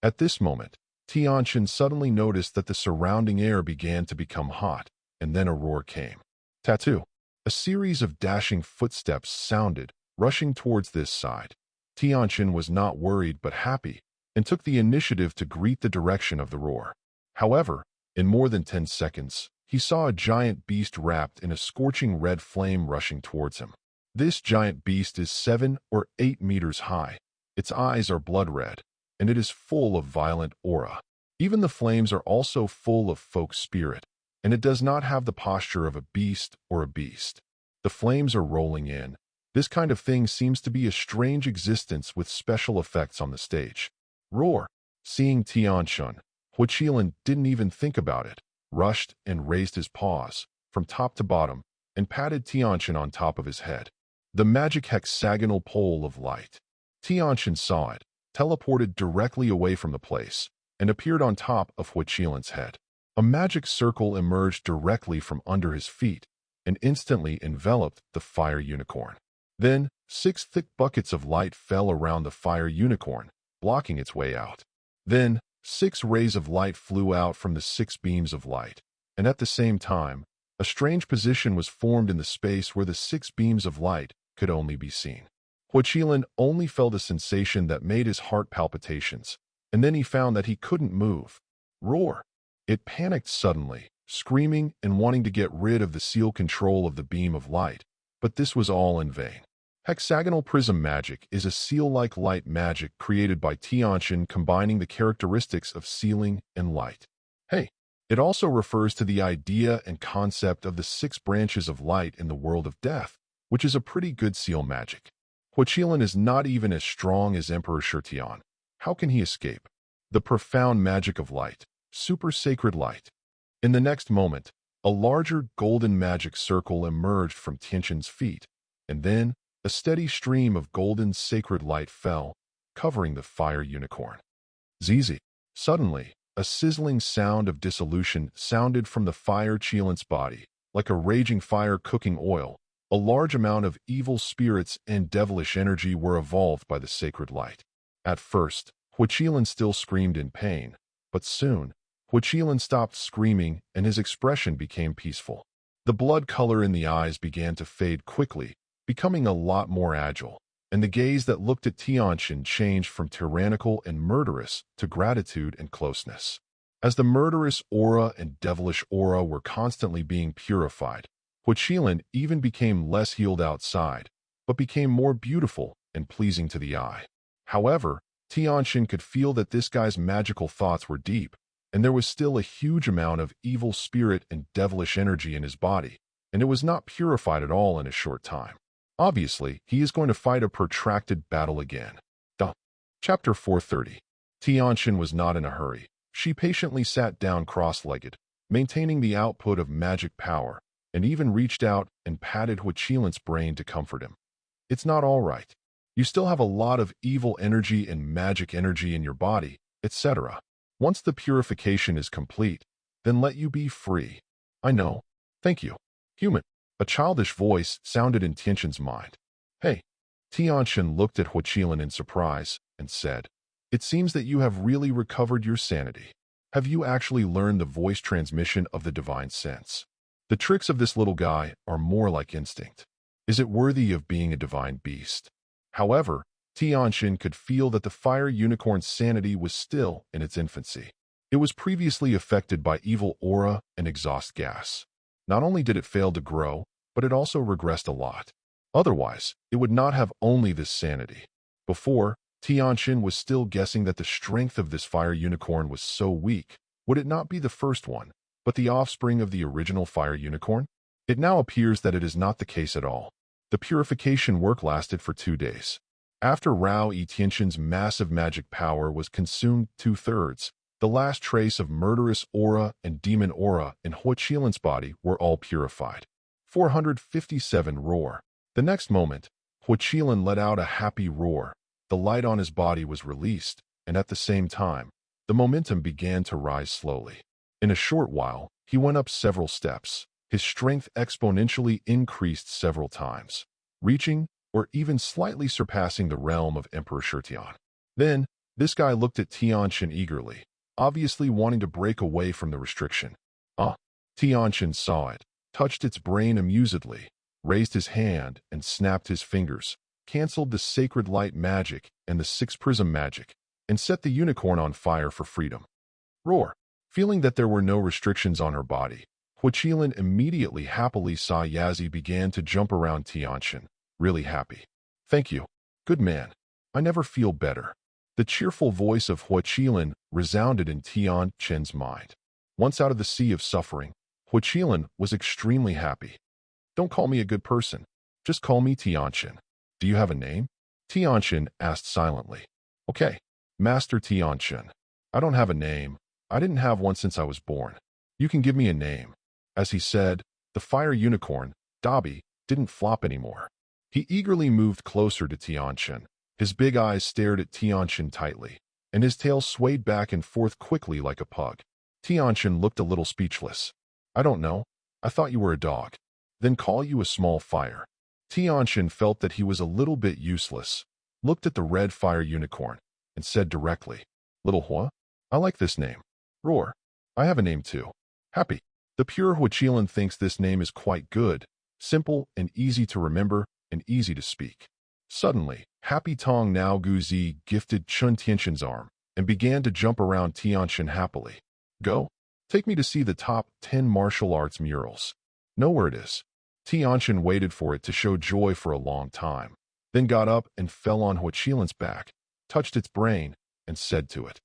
At this moment, Tianchen suddenly noticed that the surrounding air began to become hot, and then a roar came. Tattoo! A series of dashing footsteps sounded, rushing towards this side. Tianchen was not worried but happy, and took the initiative to greet the direction of the roar. However, in more than 10 seconds, he saw a giant beast wrapped in a scorching red flame rushing towards him. This giant beast is 7 or 8 meters high. Its eyes are blood red, and it is full of violent aura. Even the flames are also full of folk spirit, and it does not have the posture of a beast or a beast. The flames are rolling in, This kind of thing seems to be a strange existence with special effects on the stage. Roar. Seeing Tianchen, Huiqilan didn't even think about it, rushed and raised his paws, from top to bottom, and patted Tianchen on top of his head. The magic hexagonal pole of light. Tianchen saw it, teleported directly away from the place, and appeared on top of Huiqilan's head. A magic circle emerged directly from under his feet, and instantly enveloped the fire unicorn. Then, 6 thick buckets of light fell around the fire unicorn, blocking its way out. Then, 6 rays of light flew out from the 6 beams of light, and at the same time, a strange position was formed in the space where the 6 beams of light could only be seen. Huiqilan only felt a sensation that made his heart palpitations, and then he found that he couldn't move. Roar! It panicked suddenly, screaming and wanting to get rid of the seal control of the beam of light, but this was all in vain. Hexagonal prism magic is a seal-like light magic created by Tianchen combining the characteristics of sealing and light. Hey, it also refers to the idea and concept of the 6 branches of light in the world of death, which is a pretty good seal magic. Huiqilan is not even as strong as Emperor Shirtian. How can he escape? The profound magic of light, super sacred light. In the next moment, a larger golden magic circle emerged from Tianchen's feet, and then a steady stream of golden sacred light fell, covering the fire unicorn. Zizi. Suddenly, a sizzling sound of dissolution sounded from the fire Qilan's body, like a raging fire cooking oil. A large amount of evil spirits and devilish energy were evolved by the sacred light. At first, Huiqilan still screamed in pain, but soon, Huiqilan stopped screaming and his expression became peaceful. The blood color in the eyes began to fade quickly, becoming a lot more agile, and the gaze that looked at Tianchen changed from tyrannical and murderous to gratitude and closeness. As the murderous aura and devilish aura were constantly being purified, Huiqilan even became less healed outside, but became more beautiful and pleasing to the eye. However, Tianchen could feel that this guy's magical thoughts were deep, and there was still a huge amount of evil spirit and devilish energy in his body, and it was not purified at all in a short time. Obviously, he is going to fight a protracted battle again. Chapter 430. Tianchen was not in a hurry. She patiently sat down cross-legged, maintaining the output of magic power, and even reached out and patted Huiqilan's brain to comfort him. It's not all right. You still have a lot of evil energy and magic energy in your body, etc. Once the purification is complete, then let you be free. I know. Thank you. Human. A childish voice sounded in Tianchen's mind. Hey. Tianchen looked at Huiqilan in surprise and said, "It seems that you have really recovered your sanity. Have you actually learned the voice transmission of the divine sense? The tricks of this little guy are more like instinct. Is it worthy of being a divine beast?" However, Tianchen could feel that the fire unicorn's sanity was still in its infancy. It was previously affected by evil aura and exhaust gas. Not only did it fail to grow, but it also regressed a lot. Otherwise, it would not have only this sanity. Before, Tianchen was still guessing that the strength of this fire unicorn was so weak. Would it not be the first one, but the offspring of the original fire unicorn? It now appears that it is not the case at all. The purification work lasted for 2 days. After Rao Tianchen's massive magic power was consumed 2/3, the last trace of murderous aura and demon aura in Huiqilan's body were all purified. 457 Roar. The next moment, Huiqilan let out a happy roar. The light on his body was released, and at the same time, the momentum began to rise slowly. In a short while, he went up several steps. His strength exponentially increased several times, reaching or even slightly surpassing the realm of Emperor Shirtian. Then, this guy looked at Tianchen eagerly, obviously wanting to break away from the restriction. Tianchen saw it, touched its brain amusedly, raised his hand and snapped his fingers, canceled the sacred light magic and the 6 prism magic, and set the unicorn on fire for freedom. Roar. Feeling that there were no restrictions on her body, Huiqilan immediately happily saw Yazi began to jump around Tianchen, really happy. Thank you. Good man. I never feel better. The cheerful voice of Huiqilan resounded in Tianchen's mind. Once out of the sea of suffering, Huiqilan was extremely happy. Don't call me a good person. Just call me Tianchen. Do you have a name? Tianchen asked silently. Okay, Master Tianchen. I don't have a name. I didn't have one since I was born. You can give me a name. As he said, the fire unicorn, Dobby, didn't flop anymore. He eagerly moved closer to Tianchen. His big eyes stared at Tianchen tightly, and his tail swayed back and forth quickly like a pug. Tianchen looked a little speechless. I don't know. I thought you were a dog. Then call you a small fire. Tianchen felt that he was a little bit useless, looked at the red fire unicorn, and said directly, Little Hua? I like this name. Roar. I have a name too. Happy. The pure Huaqilan thinks this name is quite good, simple and easy to remember and easy to speak. Suddenly, Happy Tong Now Guzi gifted Chun Tianchen's arm and began to jump around Tianchen happily. Go. Take me to see the top 10 martial arts murals. Know where it is. Tianchen waited for it to show joy for a long time, then got up and fell on Huaqilan's back, touched its brain, and said to it,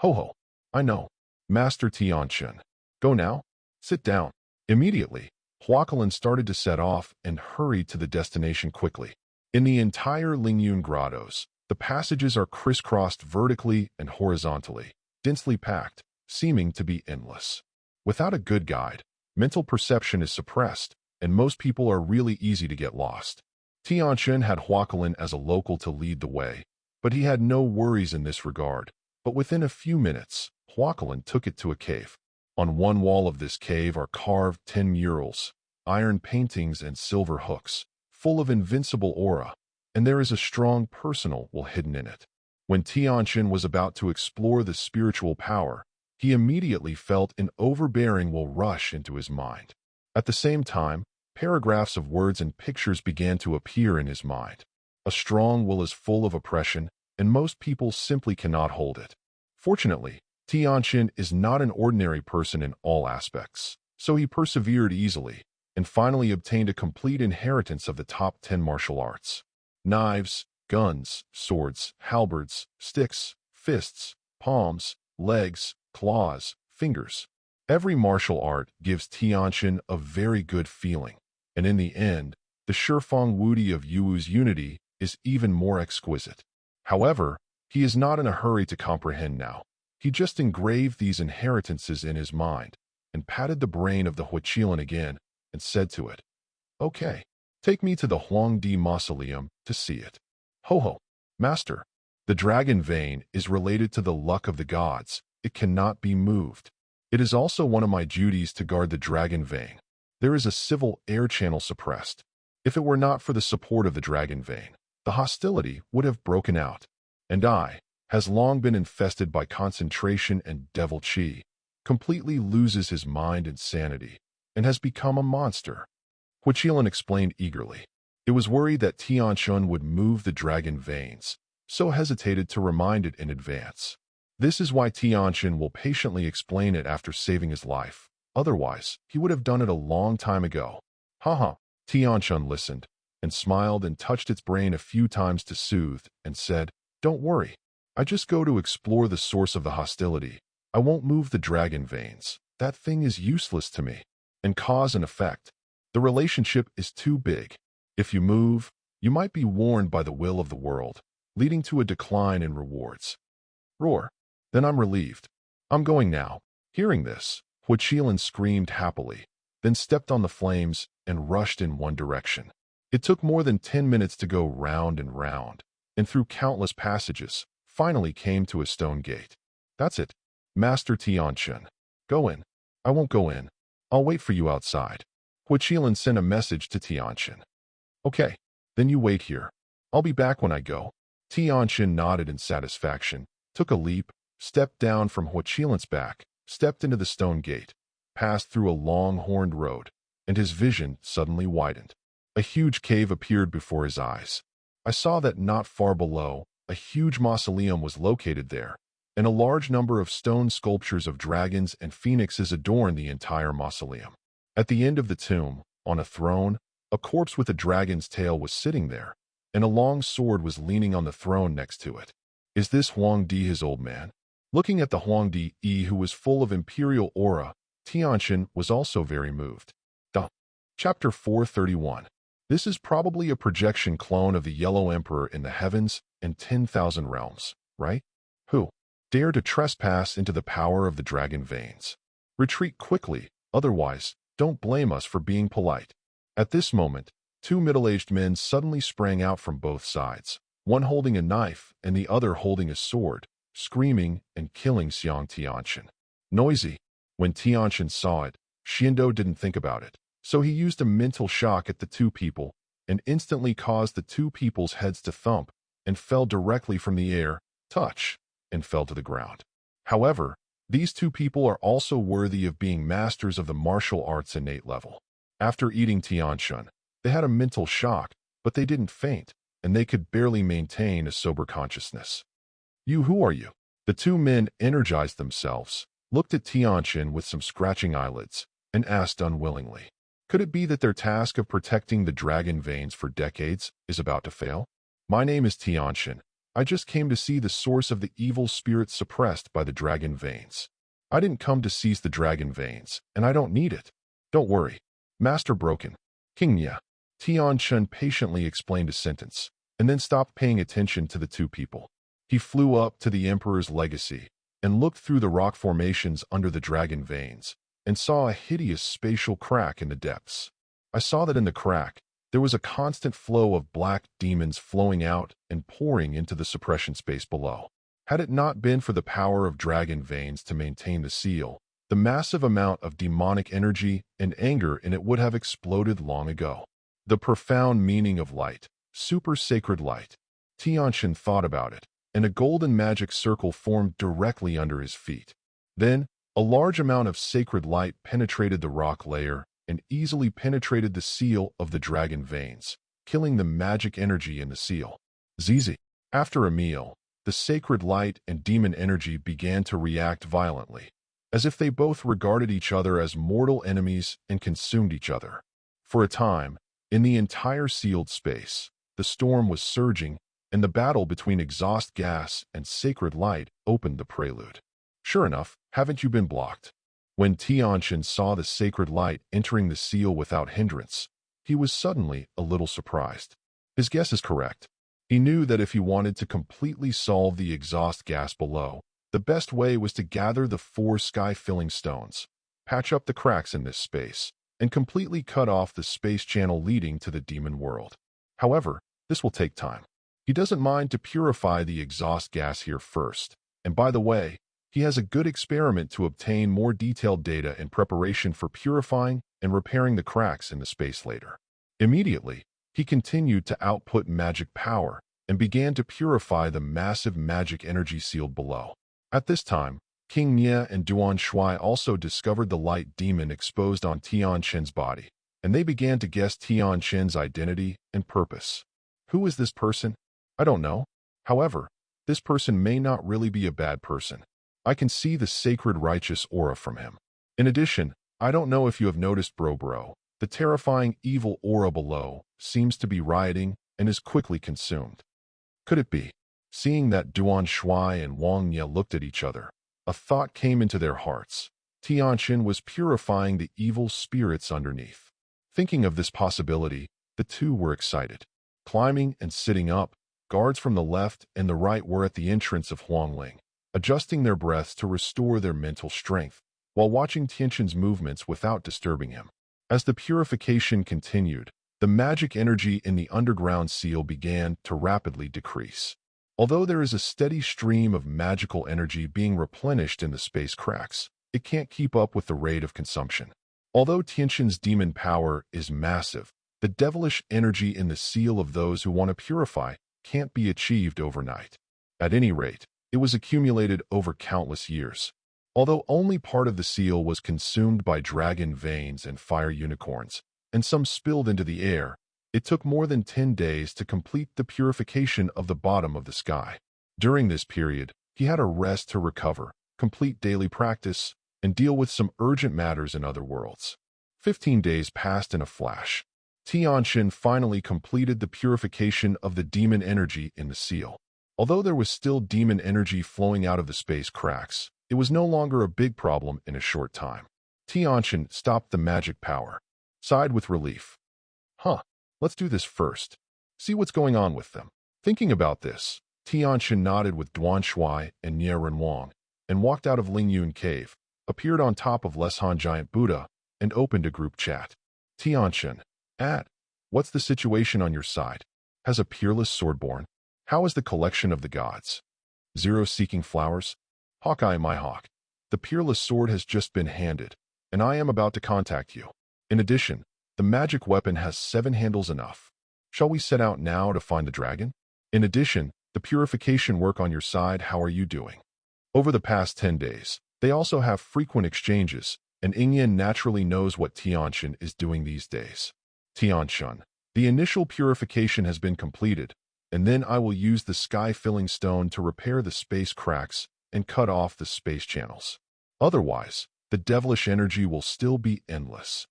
Ho ho. I know. Master Tianchen. Go now. Sit down. Immediately, Huaqilan started to set off and hurried to the destination quickly. In the entire Lingyun grottos, the passages are crisscrossed vertically and horizontally, densely packed, seeming to be endless. Without a good guide, mental perception is suppressed, and most people are really easy to get lost. Tianchen had Huaqilan as a local to lead the way, but he had no worries in this regard. But within a few minutes, Huaqilan took it to a cave. On one wall of this cave are carved 10 murals, iron paintings and silver hooks, full of invincible aura, and there is a strong personal will hidden in it. When Tianchen was about to explore the spiritual power, he immediately felt an overbearing will rush into his mind. At the same time, paragraphs of words and pictures began to appear in his mind. A strong will is full of oppression, and most people simply cannot hold it. Fortunately, Tianchen is not an ordinary person in all aspects, so he persevered easily, and finally obtained a complete inheritance of the top 10 martial arts. Knives, guns, swords, halberds, sticks, fists, palms, legs, claws, fingers. Every martial art gives Tianchen a very good feeling, and in the end, the Shifeng Wudi of Yuu's unity is even more exquisite. However, he is not in a hurry to comprehend now. He just engraved these inheritances in his mind, and patted the brain of the Huaqilan again, and said to it, Okay, take me to the Huangdi Mausoleum to see it. Ho ho, Master. The dragon vein is related to the luck of the gods. It cannot be moved. It is also one of my duties to guard the dragon vein. There is a civil air channel suppressed. If it were not for the support of the dragon vein, the hostility would have broken out. And I, has long been infested by concentration and devil chi, completely loses his mind and sanity, and has become a monster. Huaqilan explained eagerly. It was worried that Tianchen would move the dragon veins, so hesitated to remind it in advance. This is why Tianchen will patiently explain it after saving his life. Otherwise, he would have done it a long time ago. Haha. Tianchen listened, and smiled and touched its brain a few times to soothe, and said, Don't worry. I just go to explore the source of the hostility. I won't move the dragon veins. That thing is useless to me. And cause and effect. The relationship is too big. If you move, you might be warned by the will of the world, leading to a decline in rewards. Roar. Then I'm relieved. I'm going now. Hearing this, Huaqilan screamed happily, then stepped on the flames and rushed in one direction. It took more than 10 minutes to go round and through countless passages, finally came to a stone gate. That's it. Master Tianchen. Go in. I won't go in. I'll wait for you outside. Huaqilan sent a message to Tianchen. Okay, then you wait here. I'll be back when I go. Tianchen nodded in satisfaction, took a leap, stepped down from Huaqilan's back, stepped into the stone gate, passed through a long horned road, and his vision suddenly widened. A huge cave appeared before his eyes. I saw that not far below, a huge mausoleum was located there, and a large number of stone sculptures of dragons and phoenixes adorned the entire mausoleum. At the end of the tomb, on a throne, a corpse with a dragon's tail was sitting there, and a long sword was leaning on the throne next to it. Is this Huangdi his old man? Looking at the Huangdi who was full of imperial aura, Tianchen was also very moved. Chapter 431. This is probably a projection clone of the Yellow Emperor in the heavens and 10,000 realms, right? Who dare to trespass into the power of the dragon veins? Retreat quickly, otherwise, don't blame us for being polite. At this moment, two middle-aged men suddenly sprang out from both sides, one holding a knife and the other holding a sword, screaming and killing Tianchen. Noisy. When Tianchen saw it, Kendo didn't think about it, so he used a mental shock at the two people and instantly caused the two people's heads to thump and fell directly from the air, touch, and fell to the ground. However, these two people are also worthy of being masters of the martial arts innate level. After eating Tianchen, they had a mental shock, but they didn't faint, and they could barely maintain a sober consciousness. Who are you? The two men energized themselves, looked at Tianchen with some scratching eyelids, and asked unwillingly, could it be that their task of protecting the dragon veins for decades is about to fail? My name is Tianchen. I just came to see the source of the evil spirit suppressed by the dragon veins. I didn't come to seize the dragon veins, and I don't need it. Don't worry. Master Broken. King Nya. Tianchen patiently explained a sentence, and then stopped paying attention to the two people. He flew up to the Emperor's legacy and looked through the rock formations under the dragon veins and saw a hideous spatial crack in the depths. I saw that in the crack, there was a constant flow of black demons flowing out and pouring into the suppression space below. Had it not been for the power of dragon veins to maintain the seal, the massive amount of demonic energy and anger in it would have exploded long ago. The profound meaning of light, super sacred light. Tianchen thought about it, and a golden magic circle formed directly under his feet. Then, a large amount of sacred light penetrated the rock layer and easily penetrated the seal of the dragon veins, killing the magic energy in the seal. Zizi. After a meal, the sacred light and demon energy began to react violently, as if they both regarded each other as mortal enemies and consumed each other. For a time, in the entire sealed space, the storm was surging, and the battle between exhaust gas and sacred light opened the prelude. Sure enough, haven't you been blocked? When Tianchen saw the sacred light entering the seal without hindrance, he was suddenly a little surprised. His guess is correct. He knew that if he wanted to completely solve the exhaust gas below, the best way was to gather the 4 sky-filling stones, patch up the cracks in this space, and completely cut off the space channel leading to the demon world. However, this will take time. He doesn't mind to purify the exhaust gas here first, and by the way, he has a good experiment to obtain more detailed data in preparation for purifying and repairing the cracks in the space later. Immediately, he continued to output magic power and began to purify the massive magic energy sealed below. At this time, King Nya and Duan Shui also discovered the light demon exposed on Tianchen's body, and they began to guess Tianchen's identity and purpose. Who is this person? I don't know. However, this person may not really be a bad person. I can see the sacred righteous aura from him. In addition, I don't know if you have noticed bro, the terrifying evil aura below seems to be rioting and is quickly consumed. Could it be? Seeing that Duan Shui and Wang Nya looked at each other, a thought came into their hearts. Tianchen was purifying the evil spirits underneath. Thinking of this possibility, the two were excited. Climbing and sitting up, guards from the left and the right were at the entrance of Huangling, adjusting their breaths to restore their mental strength, while watching Tianchen's movements without disturbing him. As the purification continued, the magic energy in the underground seal began to rapidly decrease. Although there is a steady stream of magical energy being replenished in the space cracks, it can't keep up with the rate of consumption. Although Tianchen's demon power is massive, the devilish energy in the seal of those who want to purify can't be achieved overnight. At any rate, it was accumulated over countless years. Although only part of the seal was consumed by dragon veins and fire unicorns, and some spilled into the air, it took more than 10 days to complete the purification of the bottom of the sky. During this period, he had a rest to recover, complete daily practice, and deal with some urgent matters in other worlds. 15 days passed in a flash. Tianchen finally completed the purification of the demon energy in the seal. Although there was still demon energy flowing out of the space cracks, it was no longer a big problem in a short time. Tianchen stopped the magic power, sighed with relief. Let's do this first. See what's going on with them. Thinking about this, Tianchen nodded with Duan Shui and Nie Renwang, and walked out of Lingyun Cave, appeared on top of Leshan Giant Buddha, and opened a group chat. Tianchen, what's the situation on your side? Has a peerless swordborn? How is the collection of the gods? Zero seeking flowers? Hawkeye, my hawk, the peerless sword has just been handed, and I am about to contact you. In addition, the magic weapon has 7 handles enough. Shall we set out now to find the dragon? In addition, the purification work on your side, how are you doing? Over the past 10 days, they also have frequent exchanges, and Yingyan naturally knows what Tianchen is doing these days. Tianchen, the initial purification has been completed, and then I will use the sky-filling stone to repair the space cracks and cut off the space channels. Otherwise, the devilish energy will still be endless.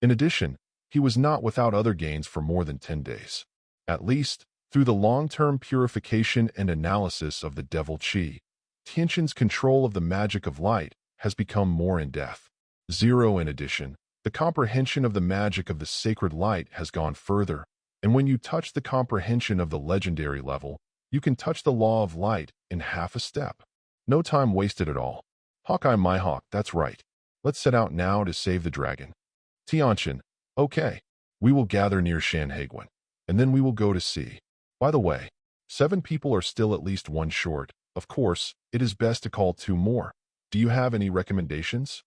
In addition, he was not without other gains for more than 10 days. At least, through the long-term purification and analysis of the devil chi, Tianchen's control of the magic of light has become more in-depth. Zero, in addition, the comprehension of the magic of the sacred light has gone further, and when you touch the comprehension of the legendary level, you can touch the law of light in half a step. No time wasted at all. Hawkeye, my hawk, that's right. Let's set out now to save the dragon. Tianchen, okay. We will gather near Shanhaiguan, and then we will go to sea. By the way, 7 people are still at least 1 short. Of course, it is best to call 2 more. Do you have any recommendations?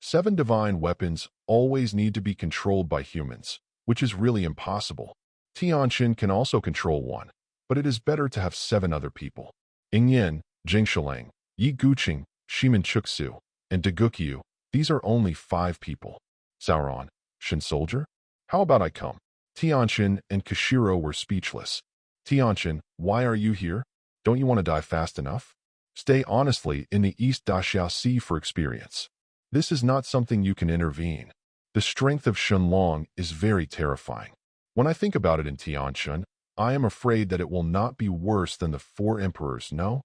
7 divine weapons always need to be controlled by humans, which is really impossible. Tianchen can also control 1, but it is better to have 7 other people. Yingyan, Jingshalang, Yi Guqing, Shimen Chuksu, and Degukyu, these are only 5 people. Sauron, Shin Soldier? How about I come? Tianchen and Kashiro were speechless. Tianchen, why are you here? Don't you want to die fast enough? Stay honestly in the East Daxiao Sea for experience. This is not something you can intervene. The strength of Shenlong is very terrifying. When I think about it in Tianchen, I am afraid that it will not be worse than the 4 emperors, no?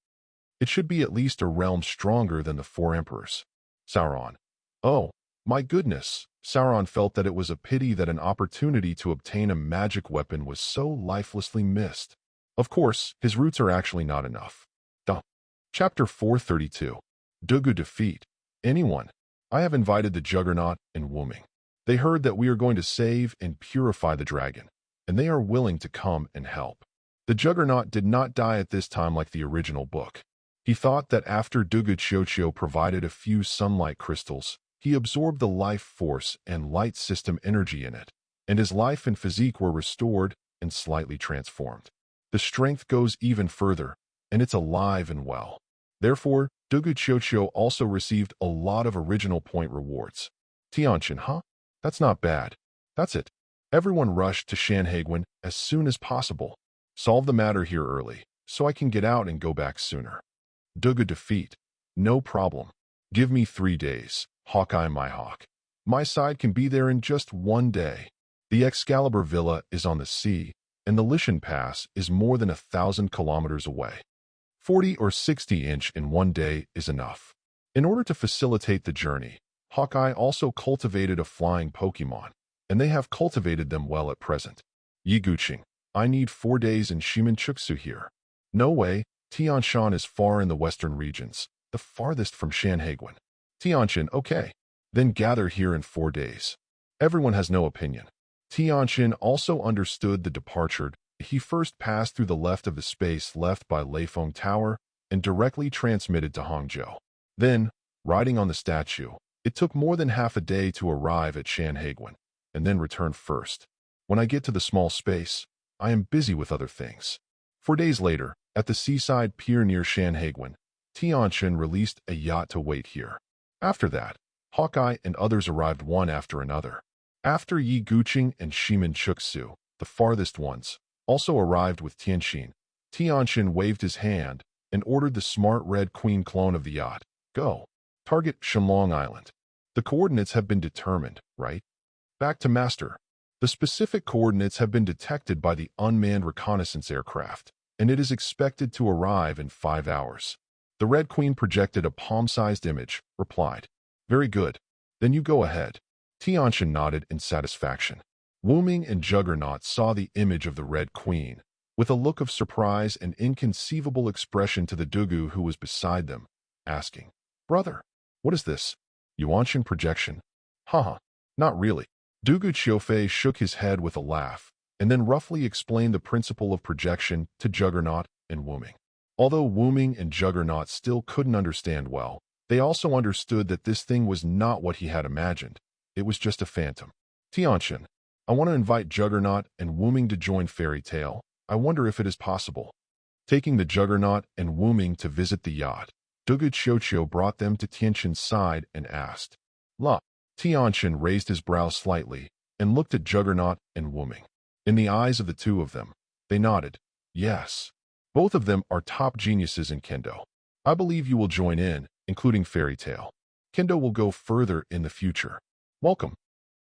It should be at least a realm stronger than the 4 emperors. Sauron. Oh, my goodness. Sauron felt that it was a pity that an opportunity to obtain a magic weapon was so lifelessly missed. Of course, his roots are actually not enough. Chapter 432. Dugu defeat. Anyone. I have invited the Juggernaut and Wuming. They heard that we are going to save and purify the dragon, and they are willing to come and help. The Juggernaut did not die at this time like the original book. He thought that after Dugu Chiochio provided a few sunlight crystals, he absorbed the life force and light system energy in it, and his life and physique were restored and slightly transformed. The strength goes even further, and it's alive and well. Therefore, Dugu Chiochio also received a lot of original point rewards. Tianchen, huh? That's not bad. That's it. Everyone rushed to Shanhaiguan as soon as possible. Solve the matter here early, so I can get out and go back sooner. Dugu defeat. No problem. Give me 3 days, Hawkeye, my hawk. My side can be there in just 1 day. The Excalibur Villa is on the sea, and the Lishan Pass is more than 1,000 kilometers away. 40 or 60 inch in 1 day is enough. In order to facilitate the journey, Hawkeye also cultivated a flying Pokemon, and they have cultivated them well at present. Yi Guqing, I need 4 days in Shimen Chuksu here. No way, Tianshan is far in the western regions, the farthest from Shanhaiguan. Tianchen, okay. Then gather here in 4 days. Everyone has no opinion. Tianchen also understood the departure. He first passed through the left of the space left by Leifeng Tower and directly transmitted to Hangzhou. Then, riding on the statue, it took more than half a day to arrive at Shanhaiguan, and then return first. When I get to the small space, I am busy with other things. 4 days later, at the seaside pier near Shanhaiguan, Tianchen released a yacht to wait here. After that, Hawkeye and others arrived one after another. After Yi Guqing and Shimen Chuksu, the farthest ones, also arrived with Tianchen. Tianchen waved his hand and ordered the smart Red Queen clone of the yacht. Go. Target Shenlong Island. The coordinates have been determined, right? Back to Master. The specific coordinates have been detected by the unmanned reconnaissance aircraft, and it is expected to arrive in 5 hours. The Red Queen projected a palm-sized image, replied. Very good. Then you go ahead. Tianchen nodded in satisfaction. Wuming and Juggernaut saw the image of the Red Queen, with a look of surprise and inconceivable expression to the Dugu who was beside them, asking, "Brother, what is this? Yuanshan projection?" Haha, not really. Dugu Qiufei shook his head with a laugh, and then roughly explained the principle of projection to Juggernaut and Wuming. Although Wuming and Juggernaut still couldn't understand well, they also understood that this thing was not what he had imagined. It was just a phantom. Tianchen, I want to invite Juggernaut and Wuming to join Fairy Tale. I wonder if it is possible. Taking the Juggernaut and Wuming to visit the yacht, Dugu Qiuqiu brought them to Tianchen's side and asked, "La." Tianchen raised his brows slightly and looked at Juggernaut and Wuming. In the eyes of the two of them, they nodded, "Yes. Both of them are top geniuses in Kendo. I believe you will join in, including Fairy Tale. Kendo will go further in the future. Welcome."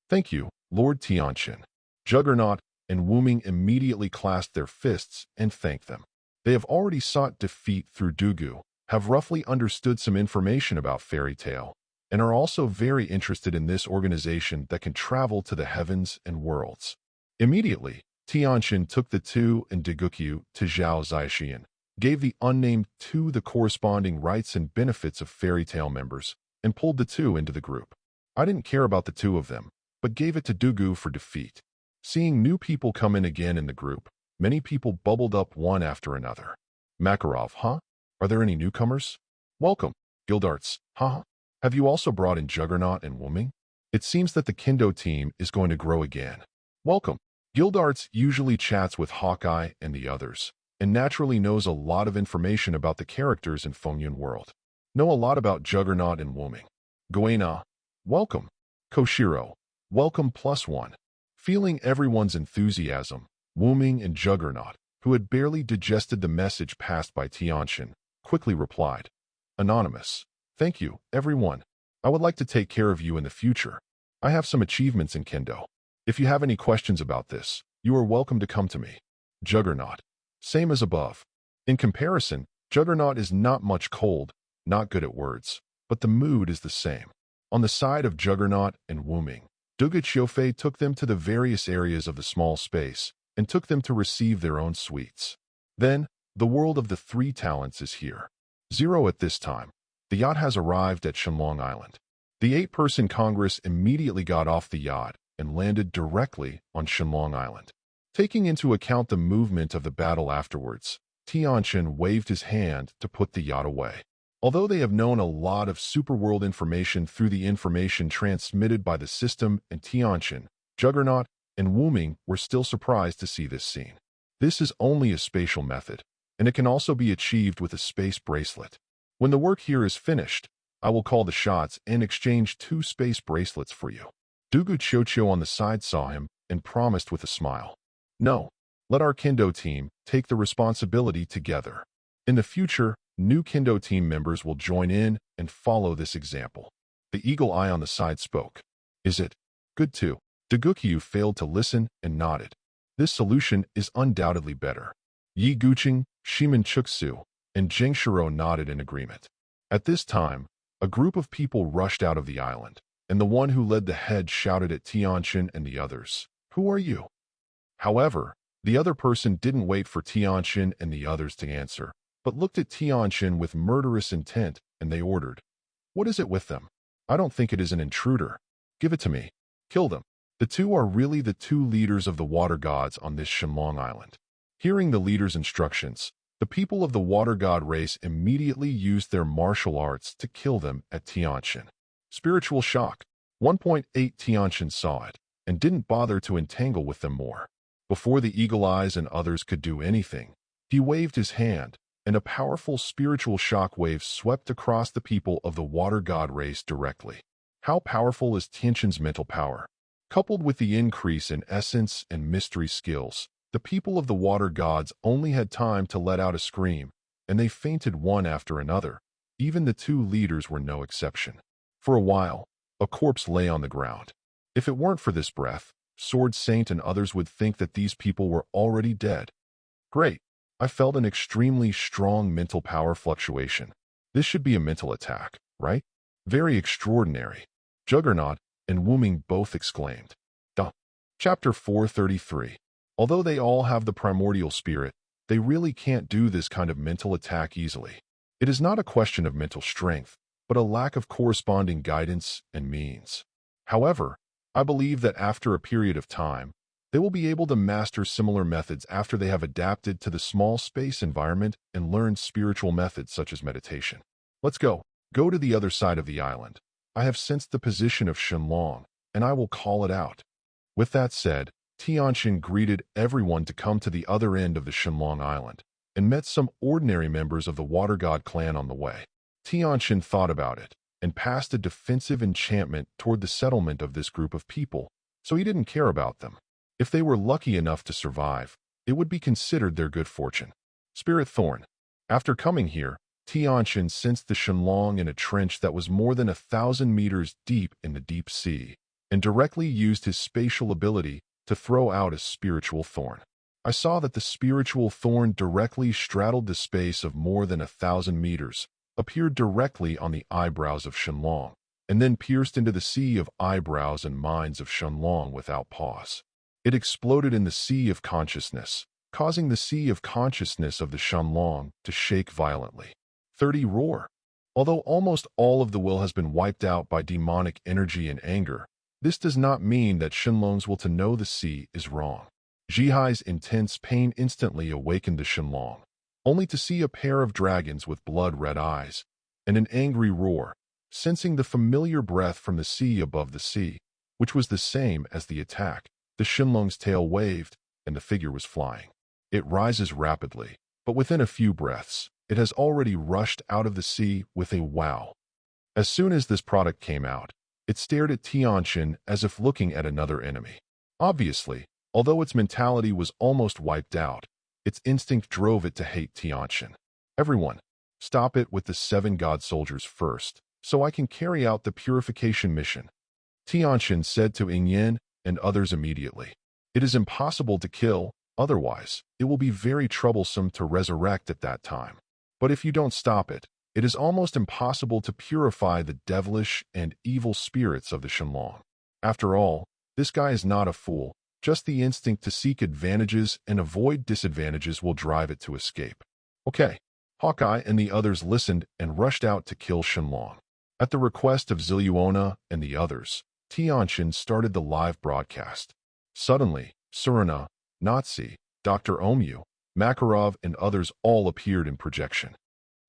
"Thank you, Lord Tianchen." Juggernaut and Wuming immediately clasped their fists and thanked them. They have already sought defeat through Dugu, have roughly understood some information about Fairy Tale, and are also very interested in this organization that can travel to the heavens and worlds. Immediately, Tianchen took the two and Degukyu to Zhao Zaixian, gave the unnamed two the corresponding rights and benefits of Fairy Tale members, and pulled the two into the group. I didn't care about the two of them, but gave it to Dugu for defeat. Seeing new people come in again in the group, many people bubbled up one after another. Makarov, huh? Are there any newcomers? Welcome. Guildarts, huh? Have you also brought in Juggernaut and Wuming? It seems that the Kendo team is going to grow again. Welcome. Guildarts usually chats with Hawkeye and the others, and naturally knows a lot of information about the characters in Fengyun world. Know a lot about Juggernaut and Wuming. Goena, welcome. Koshiro, welcome +1. Feeling everyone's enthusiasm, Wuming and Juggernaut, who had barely digested the message passed by Tianchen, quickly replied, "Anonymous. Thank you, everyone. I would like to take care of you in the future. I have some achievements in Kendo. If you have any questions about this, you are welcome to come to me." Juggernaut. Same as above. In comparison, Juggernaut is not much cold, not good at words, but the mood is the same. On the side of Juggernaut and Wuming, Dugu Qiufei took them to the various areas of the small space and took them to receive their own suites. Then, the world of the three talents is here. 0 at this time. The yacht has arrived at Shenlong Island. The 8-person Congress immediately got off the yacht and landed directly on Shenlong Island. Taking into account the movement of the battle afterwards, Tianchen waved his hand to put the yacht away. Although they have known a lot of superworld information through the information transmitted by the system and Tianchen, Juggernaut, and Wuming were still surprised to see this scene. This is only a spatial method, and it can also be achieved with a space bracelet. When the work here is finished, I will call the shots and exchange 2 space bracelets for you. Dugu Qiuqiu on the side saw him and promised with a smile. No, let our Kendo team take the responsibility together. In the future, new Kendo team members will join in and follow this example. The eagle eye on the side spoke. Is it? Good too. Degukyu failed to listen and nodded. This solution is undoubtedly better. Yi Guqing, Shiman Chuksu, and Zheng Shiro nodded in agreement. At this time, a group of people rushed out of the island, and the one who led the head shouted at Tianchen and the others, "Who are you?" However, the other person didn't wait for Tianchen and the others to answer, but looked at Tianchen with murderous intent, and they ordered, "What is it with them? I don't think it is an intruder. Give it to me. Kill them." The two are really the 2 leaders of the water gods on this Shenlong Island. Hearing the leader's instructions, the people of the water god race immediately used their martial arts to kill them at Tianchen. Spiritual shock. 1.8 Tianchen saw it, and didn't bother to entangle with them more. Before the Eagle Eyes and others could do anything, he waved his hand, and a powerful spiritual shock wave swept across the people of the water god race directly. How powerful is Tianchen's mental power? Coupled with the increase in essence and mystery skills, the people of the water gods only had time to let out a scream, and they fainted one after another. Even the 2 leaders were no exception. For a while, a corpse lay on the ground. If it weren't for this breath, Sword Saint and others would think that these people were already dead. Great. I felt an extremely strong mental power fluctuation. This should be a mental attack, right? Very extraordinary. Juggernaut and Wuming both exclaimed. Duh. Chapter 433. Although they all have the primordial spirit, they really can't do this kind of mental attack easily. It is not a question of mental strength, but a lack of corresponding guidance and means. However, I believe that after a period of time, they will be able to master similar methods after they have adapted to the small space environment and learned spiritual methods such as meditation. Let's go. Go to the other side of the island. I have sensed the position of Shenlong, and I will call it out. With that said, Tianchen greeted everyone to come to the other end of the Shenlong Island, and met some ordinary members of the Water God clan on the way. Tianchen thought about it, and passed a defensive enchantment toward the settlement of this group of people, so he didn't care about them. If they were lucky enough to survive, it would be considered their good fortune. Spirit Thorn. After coming here, Tianchen sensed the Shenlong in a trench that was more than 1,000 meters deep in the deep sea, and directly used his spatial ability to throw out a spiritual thorn. I saw that the spiritual thorn directly straddled the space of more than 1,000 meters, appeared directly on the eyebrows of Shenlong, and then pierced into the sea of eyebrows and minds of Shenlong without pause. It exploded in the sea of consciousness, causing the sea of consciousness of the Shenlong to shake violently. 30 Roar. Although almost all of the will has been wiped out by demonic energy and anger, this does not mean that Shenlong's will to know the sea is wrong. Jihai's intense pain instantly awakened the Shenlong, only to see a pair of dragons with blood-red eyes, and an angry roar, sensing the familiar breath from the sea above the sea, which was the same as the attack. The Shenlong's tail waved, and the figure was flying. It rises rapidly, but within a few breaths, it has already rushed out of the sea with a wow. As soon as this product came out, it stared at Tianchen as if looking at another enemy. Obviously, although its mentality was almost wiped out, its instinct drove it to hate Tianchen. Everyone, stop it with the 7 god soldiers first, so I can carry out the purification mission. Tianchen said to Yingyan and others immediately. It is impossible to kill, otherwise, it will be very troublesome to resurrect at that time. But if you don't stop it, it is almost impossible to purify the devilish and evil spirits of the Shenlong. After all, this guy is not a fool, just the instinct to seek advantages and avoid disadvantages will drive it to escape. Okay. Hawkeye and the others listened and rushed out to kill Shenlong. At the request of Ziluona and the others, Tianchen started the live broadcast. Suddenly, Surana, Nazi, Dr. Omyu, Makarov, and others all appeared in projection.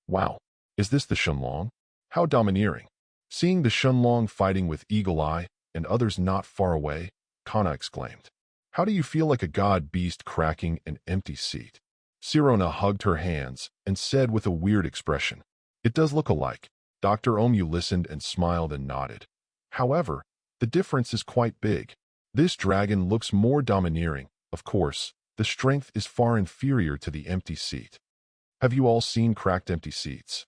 Wow, is this the Shenlong? How domineering. Seeing the Shenlong fighting with Eagle Eye and others not far away, Kana exclaimed. How do you feel like a god beast cracking an empty seat? Sirona hugged her hands and said with a weird expression, It does look alike. Dr. Omyu listened and smiled and nodded. However, the difference is quite big. This dragon looks more domineering. Of course, the strength is far inferior to the empty seat. Have you all seen cracked empty seats?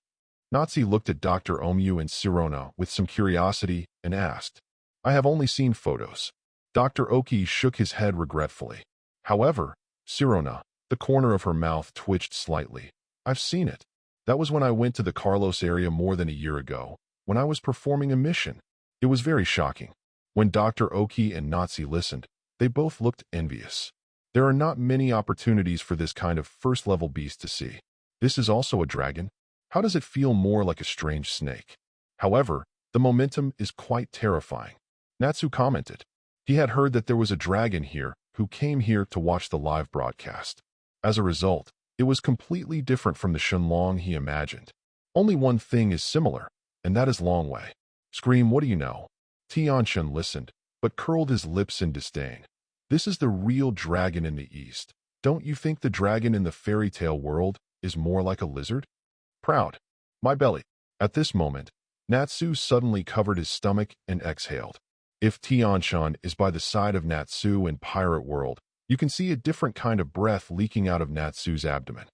Nazi looked at Dr. Omyu and Sirona with some curiosity and asked, I have only seen photos. Dr. Oki shook his head regretfully. However, Sirona, the corner of her mouth twitched slightly. I've seen it. That was when I went to the Carlos area more than a year ago, when I was performing a mission. It was very shocking. When Dr. Oki and Nazi listened, they both looked envious. There are not many opportunities for this kind of first-level beast to see. This is also a dragon. How does it feel more like a strange snake? However, the momentum is quite terrifying. Natsu commented. He had heard that there was a dragon here who came here to watch the live broadcast. As a result, it was completely different from the Shenlong he imagined. Only one thing is similar, and that is Long Wei. Scream, what do you know? Tianchen listened, but curled his lips in disdain. This is the real dragon in the East. Don't you think the dragon in the fairy tale world is more like a lizard? Proud. My belly. At this moment, Natsu suddenly covered his stomach and exhaled. If Tianchen is by the side of Natsu in Pirate World, you can see a different kind of breath leaking out of Natsu's abdomen.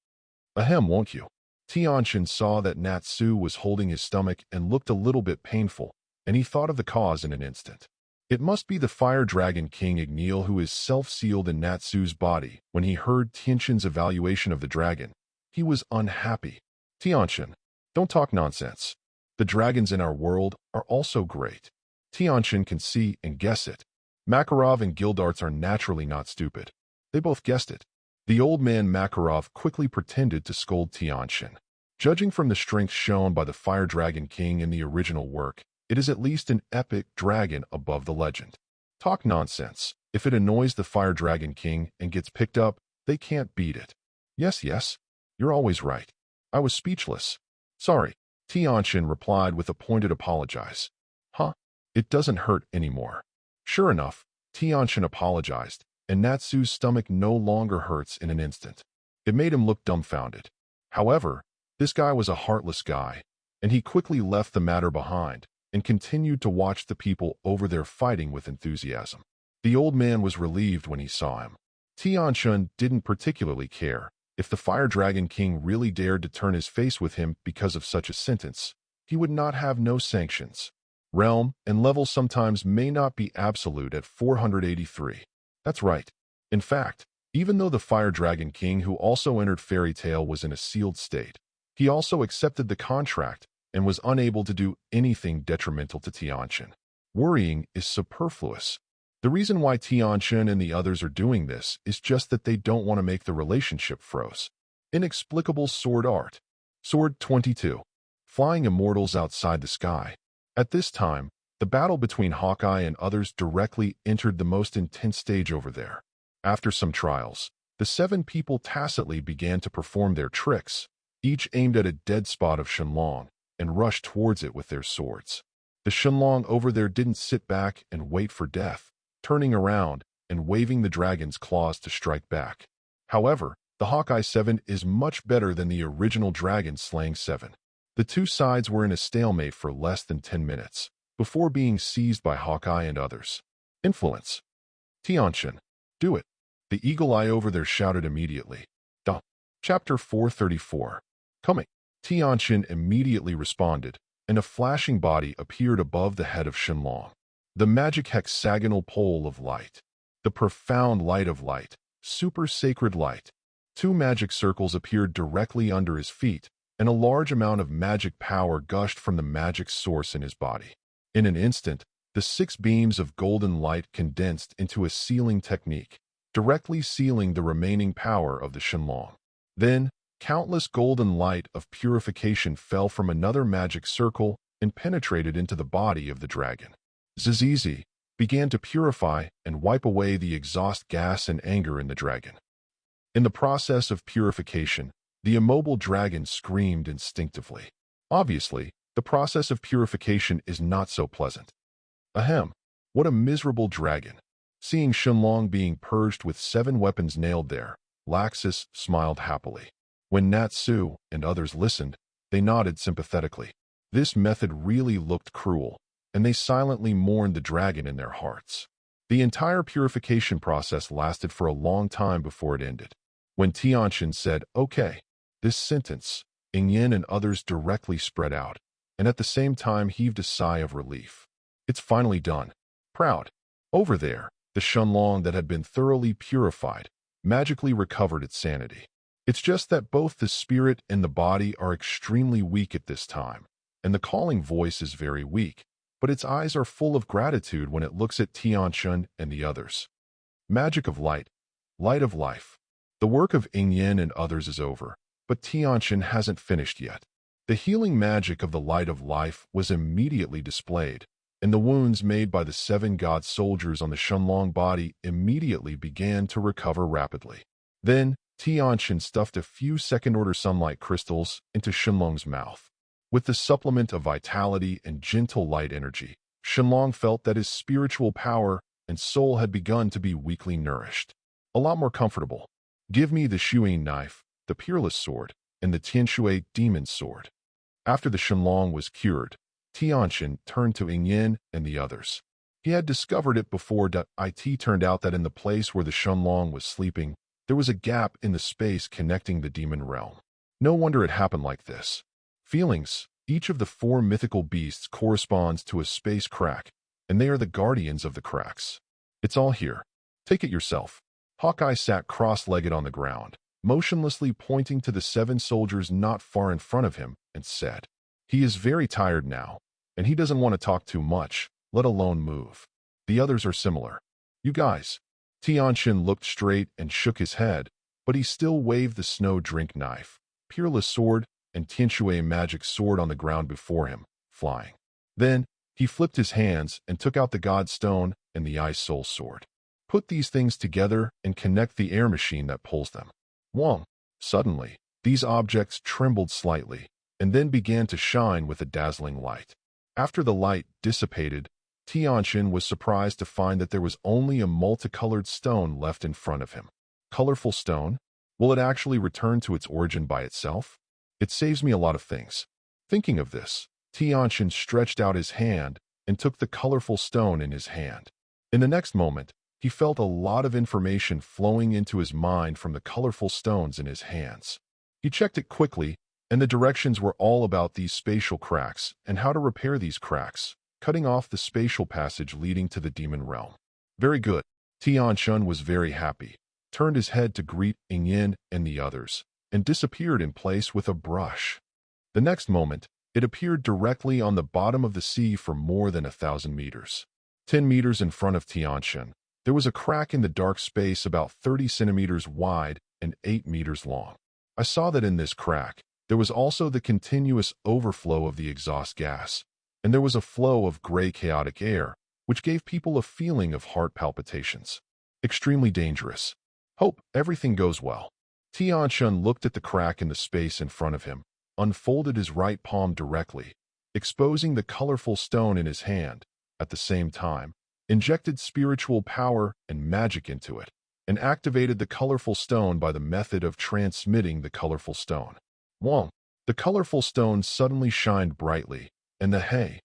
Ahem, won't you? Tianchen saw that Natsu was holding his stomach and looked a little bit painful, and he thought of the cause in an instant. It must be the Fire Dragon King Igneel who is self-sealed in Natsu's body. When he heard Tianchen's evaluation of the dragon, he was unhappy. Tianchen, don't talk nonsense. The dragons in our world are also great. Tianchen can see and guess it. Makarov and Gildarts are naturally not stupid. They both guessed it. The old man Makarov quickly pretended to scold Tianchen. Judging from the strength shown by the Fire Dragon King in the original work, it is at least an epic dragon above the legend. Talk nonsense. If it annoys the Fire Dragon King and gets picked up, they can't beat it. Yes, you're always right. I was speechless. Sorry, Tianchen replied with a pointed apologize. Huh? It doesn't hurt anymore. Sure enough, Tianchen apologized, and Natsu's stomach no longer hurts in an instant. It made him look dumbfounded. However, this guy was a heartless guy, and he quickly left the matter behind and continued to watch the people over there fighting with enthusiasm. The old man was relieved when he saw him. Tianchen didn't particularly care. If the Fire Dragon King really dared to turn his face with him because of such a sentence, he would not have no sanctions. Realm and level sometimes may not be absolute at 483. That's right. In fact, even though the Fire Dragon King who also entered Fairy Tail was in a sealed state, he also accepted the contract and was unable to do anything detrimental to Tianchen. Worrying is superfluous. The reason why Tianchen and the others are doing this is just that they don't want to make the relationship froze. Inexplicable sword art. Sword 22. Flying immortals outside the sky. At this time, the battle between Hawkeye and others directly entered the most intense stage over there. After some trials, the 7 people tacitly began to perform their tricks, each aimed at a dead spot of Shenlong, and rushed towards it with their swords. The Shenlong over there didn't sit back and wait for death, turning around and waving the dragon's claws to strike back. However, the Hawkeye 7 is much better than the original dragon slaying 7. The two sides were in a stalemate for less than 10 minutes, before being seized by Hawkeye and others. Influence. Tianchen. Do it. The eagle eye over there shouted immediately. Chapter 434. Coming. Tianchen immediately responded, and a flashing body appeared above the head of Shenlong. The magic hexagonal pole of light. The profound light of light. Super sacred light. 2 magic circles appeared directly under his feet, and a large amount of magic power gushed from the magic source in his body. In an instant, the 6 beams of golden light condensed into a sealing technique, directly sealing the remaining power of the Shenlong. Then, countless golden light of purification fell from another magic circle and penetrated into the body of the dragon. Zizizi began to purify and wipe away the exhaust gas and anger in the dragon. In the process of purification, the immobile dragon screamed instinctively. Obviously, the process of purification is not so pleasant. Ahem, what a miserable dragon. Seeing Shenlong being purged with 7 weapons nailed there, Laxus smiled happily. When Natsu and others listened, they nodded sympathetically. This method really looked cruel, and they silently mourned the dragon in their hearts. The entire purification process lasted for a long time before it ended. When Tianchen said, "Okay," this sentence, Yin and others directly spread out, and at the same time heaved a sigh of relief. It's finally done. Proud. Over there, the Shenlong that had been thoroughly purified, magically recovered its sanity. It's just that both the spirit and the body are extremely weak at this time, and the calling voice is very weak, but its eyes are full of gratitude when it looks at Tianchen and the others. Magic of light, light of life. The work of Yin and others is over, but Tianchen hasn't finished yet. The healing magic of the light of life was immediately displayed, and the wounds made by the 7 god soldiers on the Shenlong body immediately began to recover rapidly. Then, Tianchen stuffed a few second-order sunlight crystals into Shenlong's mouth. With the supplement of vitality and gentle light energy, Shenlong felt that his spiritual power and soul had begun to be weakly nourished. A lot more comfortable. Give me the Shuyin knife, the Peerless sword, and the Tianshui demon sword. After the Shenlong was cured, Tianchen turned to Yin and the others. He had discovered it before it turned out that in the place where the Shenlong was sleeping, there was a gap in the space connecting the demon realm. No wonder it happened like this. Feelings. Each of the 4 mythical beasts corresponds to a space crack, and they are the guardians of the cracks. It's all here. Take it yourself. Hawkeye sat cross-legged on the ground, motionlessly pointing to the 7 soldiers not far in front of him, and said, "He is very tired now, and he doesn't want to talk too much, let alone move." The others are similar. You guys. Tianchen looked straight and shook his head, but he still waved the snow drink knife, peerless sword, and Tianxue magic sword on the ground before him, flying. Then, he flipped his hands and took out the God Stone and the Ice Soul Sword. Put these things together and connect the air machine that pulls them. Wong. Suddenly, these objects trembled slightly, and then began to shine with a dazzling light. After the light dissipated, Tianchen was surprised to find that there was only a multicolored stone left in front of him. Colorful stone? Will it actually return to its origin by itself? It saves me a lot of things. Thinking of this, Tianchen stretched out his hand and took the colorful stone in his hand. In the next moment, he felt a lot of information flowing into his mind from the colorful stones in his hands. He checked it quickly, and the directions were all about these spatial cracks and how to repair these cracks, cutting off the spatial passage leading to the demon realm. Very good. Tianchen was very happy, turned his head to greet Yingyin and the others, and disappeared in place with a brush. The next moment, it appeared directly on the bottom of the sea for more than 1,000 meters. 10 meters in front of Tianchen, there was a crack in the dark space about 30 centimeters wide and 8 meters long. I saw that in this crack, there was also the continuous overflow of the exhaust gas, and there was a flow of gray chaotic air, which gave people a feeling of heart palpitations. Extremely dangerous. Hope everything goes well. Tianchen looked at the crack in the space in front of him, unfolded his right palm directly, exposing the colorful stone in his hand, at the same time, injected spiritual power and magic into it, and activated the colorful stone by the method of transmitting the colorful stone. Wong. The colorful stone suddenly shined brightly, and the hay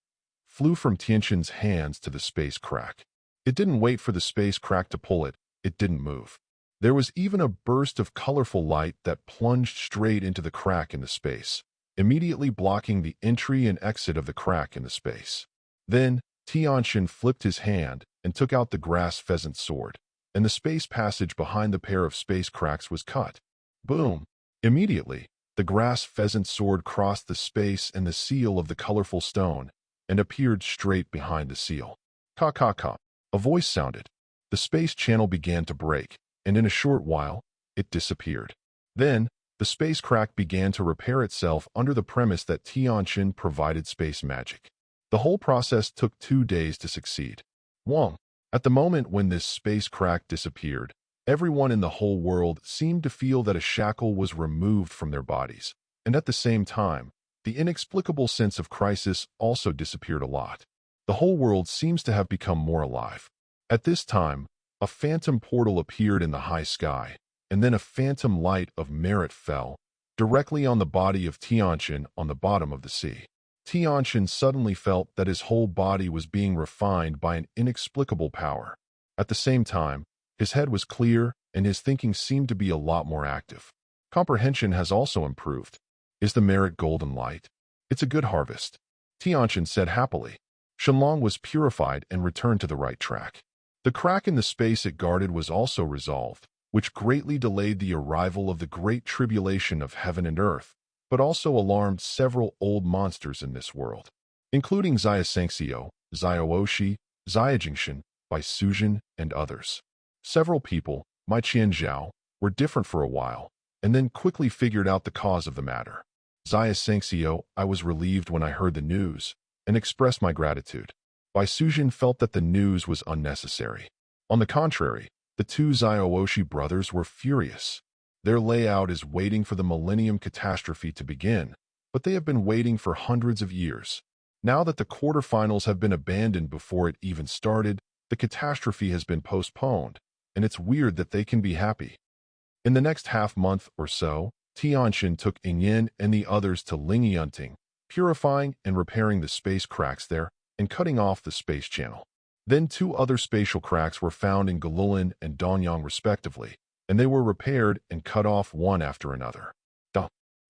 flew from Tianchen's hands to the space crack. It didn't wait for the space crack to pull it, it didn't move. There was even a burst of colorful light that plunged straight into the crack in the space, immediately blocking the entry and exit of the crack in the space. Then, Tianchen flipped his hand and took out the grass pheasant sword, and the space passage behind the pair of space cracks was cut. Boom! Immediately, the grass pheasant sword crossed the space and the seal of the colorful stone and appeared straight behind the seal. Ka ka ka. A voice sounded. The space channel began to break, and in a short while, it disappeared. Then, the space crack began to repair itself under the premise that Tianchen provided space magic. The whole process took 2 days to succeed. Wong. At the moment when this space crack disappeared, everyone in the whole world seemed to feel that a shackle was removed from their bodies, and at the same time, the inexplicable sense of crisis also disappeared a lot. The whole world seems to have become more alive. At this time, a phantom portal appeared in the high sky, and then a phantom light of merit fell directly on the body of Tianchen on the bottom of the sea. Tianchen suddenly felt that his whole body was being refined by an inexplicable power. At the same time, his head was clear and his thinking seemed to be a lot more active. Comprehension has also improved. Is the merit golden light? It's a good harvest, Tianchen said happily. Shenlong was purified and returned to the right track. The crack in the space it guarded was also resolved, which greatly delayed the arrival of the great tribulation of heaven and earth, but also alarmed several old monsters in this world, including Xia Sengxiao, Xia Oshi, Xia Jingshan, Bai Suzhen, and others. Several people, Mai Qianzhao, were different for a while, and then quickly figured out the cause of the matter. Xia Sengxiao, I was relieved when I heard the news, and expressed my gratitude. Bai Suzhen felt that the news was unnecessary. On the contrary, the two Xia Oshi brothers were furious. Their layout is waiting for the Millennium catastrophe to begin, but they have been waiting for hundreds of years. Now that the quarterfinals have been abandoned before it even started, the catastrophe has been postponed, and it's weird that they can be happy. In the next half-month or so, Tianchen took Yingyin and the others to Lingyunting, purifying and repairing the space cracks there and cutting off the space channel. Then 2 other spatial cracks were found in Galulin and Donyang respectively, and they were repaired and cut off one after another.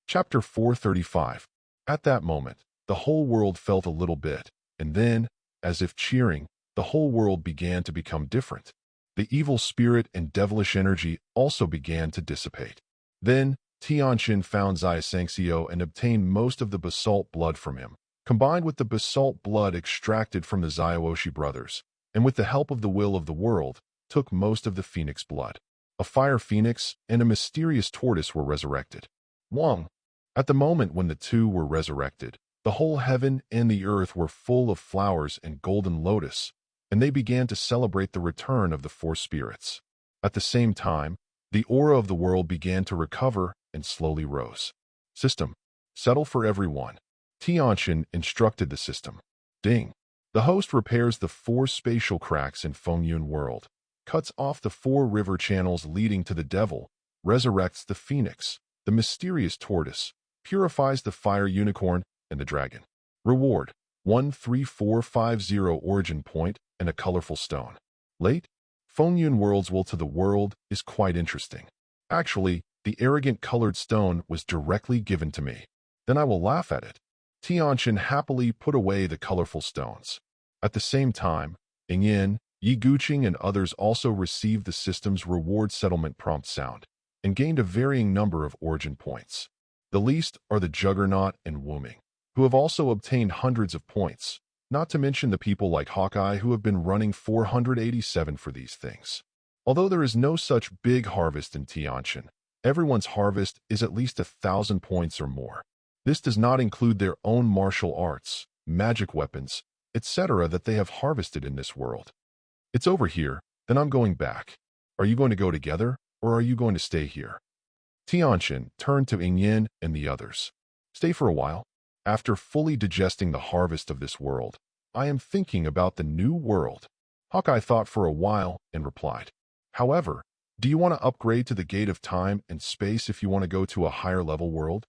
Chapter 435. At that moment, the whole world felt a little bit, and then, as if cheering, the whole world began to become different. The evil spirit and devilish energy also began to dissipate. Then, Tianchen found Xia Sengxiao and obtained most of the basalt blood from him, combined with the basalt blood extracted from the Xia Oshi brothers, and with the help of the will of the world, took most of the phoenix blood. A fire phoenix and a mysterious tortoise were resurrected. Wang. At the moment when the two were resurrected, the whole heaven and the earth were full of flowers and golden lotus, and they began to celebrate the return of the four spirits. At the same time, the aura of the world began to recover and slowly rose. System. Settle for everyone. Tianchen instructed the system. Ding. The host repairs the 4 spatial cracks in Fengyun world, cuts off the 4 river channels leading to the devil, resurrects the phoenix, the mysterious tortoise, purifies the fire unicorn and the dragon. Reward: 13450 origin point and a colorful stone. Late? Fengyun world's will to the world is quite interesting. Actually, the arrogant colored stone was directly given to me. Then I will laugh at it. Tianchen happily put away the colorful stones. At the same time, Yingyin, Yiguqing and others also received the system's reward settlement prompt sound and gained a varying number of origin points. The least are the Juggernaut and Wuming, who have also obtained hundreds of points, not to mention the people like Hawkeye who have been running 487 for these things. Although there is no such big harvest in Tianchen, everyone's harvest is at least 1,000 points or more. This does not include their own martial arts, magic weapons, etc. that they have harvested in this world. It's over here, then I'm going back. Are you going to go together, or are you going to stay here? Tianchen turned to Yingyin and the others. Stay for a while. After fully digesting the harvest of this world, I am thinking about the new world. Hawkeye thought for a while and replied. However, do you want to upgrade to the Gate of Time and Space if you want to go to a higher level world?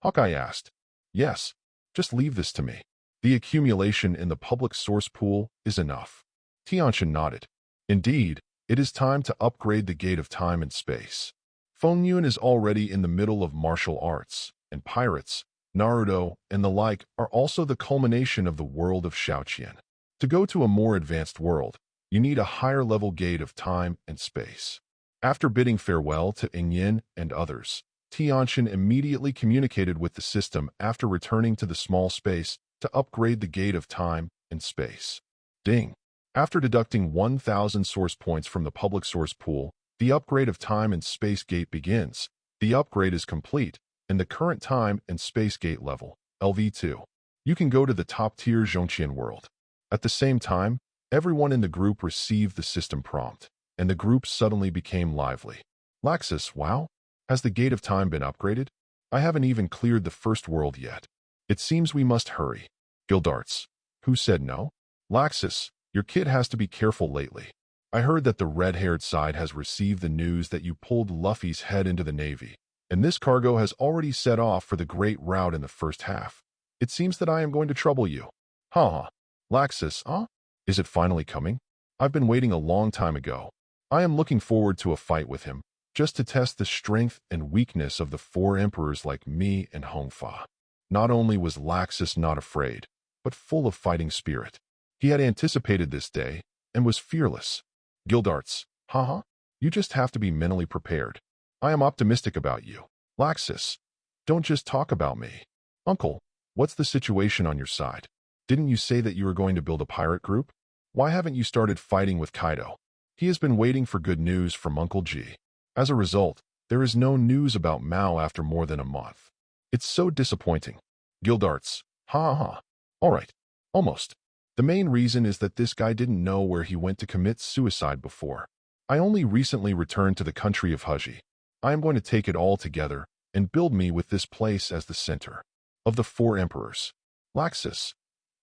Hawkeye asked. Yes, just leave this to me. The accumulation in the public source pool is enough. Tianchen nodded. Indeed, it is time to upgrade the Gate of Time and Space. Fengyun is already in the middle of martial arts, and pirates, Naruto, and the like are also the culmination of the world of Shaoqian. To go to a more advanced world, you need a higher level Gate of Time and Space. After bidding farewell to Yingyin and others, Tianchen immediately communicated with the system after returning to the small space to upgrade the Gate of Time and Space. Ding. After deducting 1,000 source points from the public source pool, the upgrade of Time and Space Gate begins. The upgrade is complete, and the current Time and Space Gate level, LV2. You can go to the top-tier Zhongqian world. At the same time, everyone in the group received the system prompt, and the group suddenly became lively. Laxus, wow? Has the Gate of Time been upgraded? I haven't even cleared the first world yet. It seems we must hurry. Gildarts. Who said no? Laxus, your kid has to be careful lately. I heard that the red-haired side has received the news that you pulled Luffy's head into the Navy, and this cargo has already set off for the Great Route in the first half. It seems that I am going to trouble you. Ha. Laxus, huh? Is it finally coming? I've been waiting a long time ago. I am looking forward to a fight with him, just to test the strength and weakness of the 4 emperors like me and Hongfa. Not only was Laxus not afraid, but full of fighting spirit. He had anticipated this day and was fearless. Gildarts, haha, you just have to be mentally prepared. I am optimistic about you. Laxus, don't just talk about me. Uncle, what's the situation on your side? Didn't you say that you were going to build a pirate group? Why haven't you started fighting with Kaido? He has been waiting for good news from Uncle G. As a result, there is no news about Mao after more than a month. It's so disappointing. Gildarts, ha. All right, almost. The main reason is that this guy didn't know where he went to commit suicide before. I only recently returned to the country of Huji. I am going to take it all together and build me with this place as the center of the 4 emperors. Laxus,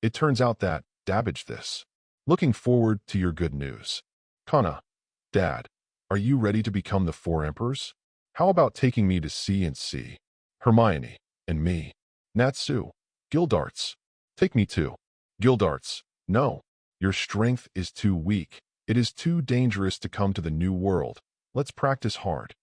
it turns out that, dabbage this. Looking forward to your good news. Kana, Dad, are you ready to become the 4 emperors? How about taking me to C&C? Hermione, and me. Natsu, Gildarts, take me too. Gildarts, no. Your strength is too weak. It is too dangerous to come to the new world. Let's practice hard.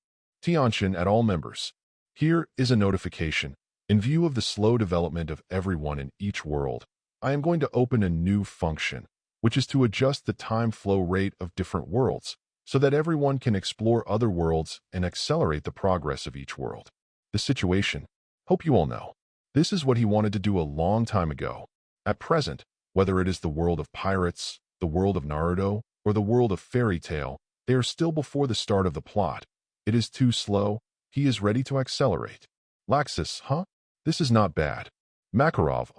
Tianchen at all members. Here is a notification. In view of the slow development of everyone in each world, I am going to open a new function, which is to adjust the time flow rate of different worlds, so that everyone can explore other worlds and accelerate the progress of each world. The situation. Hope you all know. This is what he wanted to do a long time ago. At present, whether it is the world of pirates, the world of Naruto, or the world of fairy tale, They are still before the start of the plot. It is too slow. He is ready to accelerate. Laxus, huh? This is not bad. Makarov,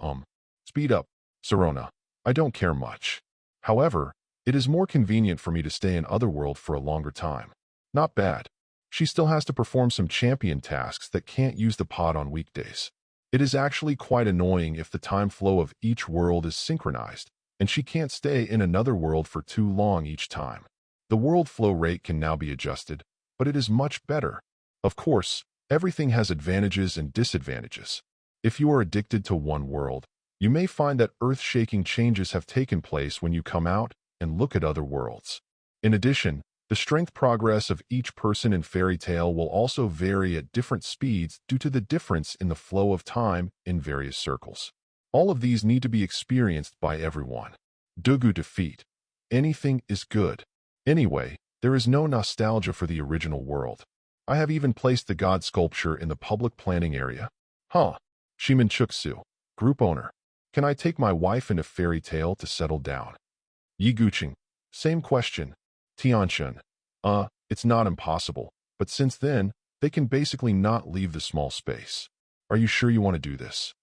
Speed up. Sirona. I don't care much. However, it is more convenient for me to stay in Otherworld for a longer time. Not bad. She still has to perform some champion tasks that can't use the pod on weekdays. It is actually quite annoying if the time flow of each world is synchronized, and she can't stay in another world for too long each time. The world flow rate can now be adjusted, but it is much better. Of course, everything has advantages and disadvantages. If you are addicted to one world, you may find that earth-shaking changes have taken place when you come out and look at other worlds. In addition, the strength progress of each person in Fairy Tail will also vary at different speeds due to the difference in the flow of time in various circles. All of these need to be experienced by everyone. Dugu defeat. Anything is good. Anyway, there is no nostalgia for the original world. I have even placed the god sculpture in the public planning area. Shimin Chuksu, group owner. Can I take my wife into Fairy Tail to settle down? Yi Guqing. Same question. Tianchen. It's not impossible, but since then, they can basically not leave the small space. Are you sure you want to do this?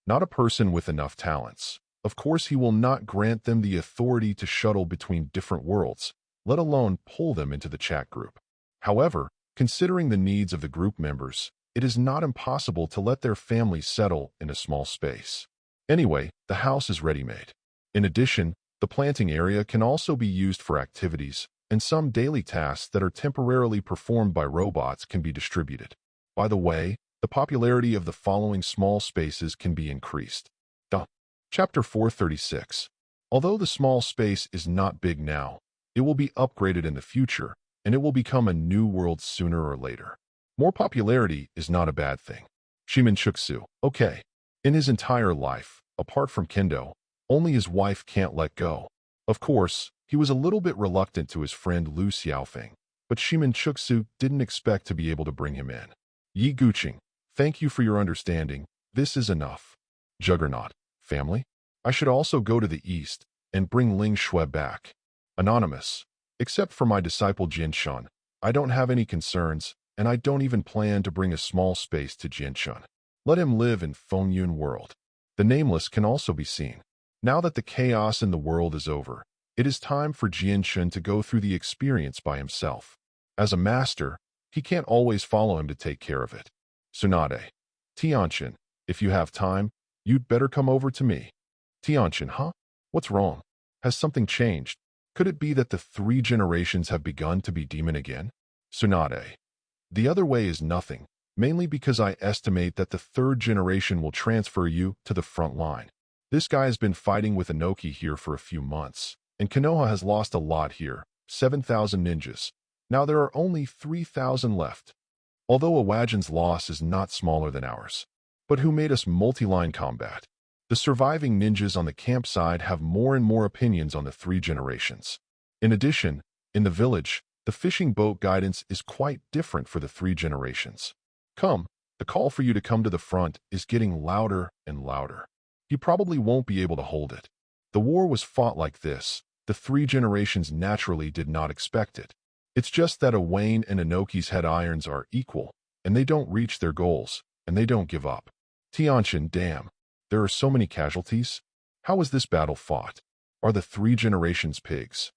Not a person with enough talents. Of course, he will not grant them the authority to shuttle between different worlds, let alone pull them into the chat group. However, considering the needs of the group members, it is not impossible to let their families settle in a small space. Anyway, the house is ready-made. In addition, the planting area can also be used for activities, and some daily tasks that are temporarily performed by robots can be distributed. By the way, the popularity of the following small spaces can be increased. Chapter 436. Although the small space is not big now, it will be upgraded in the future, and it will become a new world sooner or later. More popularity is not a bad thing. Shimin Chuksu. Okay. In his entire life, apart from Kendo, only his wife can't let go. Of course, he was a little bit reluctant to his friend Lu Xiaofeng, but Shimin Chuksu didn't expect to be able to bring him in. Yi Guqing. Thank you for your understanding. This is enough. Juggernaut. Family? I should also go to the east and bring Ling Shui back. Anonymous. Except for my disciple Jianshun, I don't have any concerns, and I don't even plan to bring a small space to Jianshun. Let him live in Fengyun world. The Nameless can also be seen. Now that the chaos in the world is over, it is time for Jianshun to go through the experience by himself. As a master, he can't always follow him to take care of it. Tsunade. Tianchen, if you have time, you'd better come over to me. Tianchen, huh? What's wrong? Has something changed? Could it be that the 3 generations have begun to be demon again? Tsunade. The other way is nothing, mainly because I estimate that the 3rd generation will transfer you to the front line. This guy has been fighting with Inoki here for a few months, and Konoha has lost a lot here, 7,000 ninjas. Now there are only 3,000 left. Although Awajan's loss is not smaller than ours. But who made us multi-line combat? The surviving ninjas on the campsite have more and more opinions on the 3 generations. In addition, in the village, the fishing boat guidance is quite different for the 3 generations. Come, the call for you to come to the front is getting louder and louder. You probably won't be able to hold it. The war was fought like this. The 3 generations naturally did not expect it. It's just that Owain and Inoki's head irons are equal, and they don't reach their goals, and they don't give up. Tianchen, damn. There are so many casualties. How was this battle fought? Are the 3 generations pigs?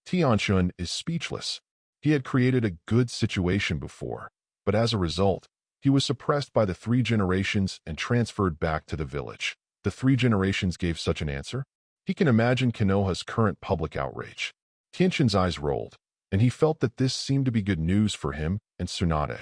Tianchen is speechless. He had created a good situation before, but as a result, he was suppressed by the 3 generations and transferred back to the village. The 3 generations gave such an answer? He can imagine Konoha's current public outrage. Tianchen's eyes rolled, and he felt that this seemed to be good news for him and Tsunade.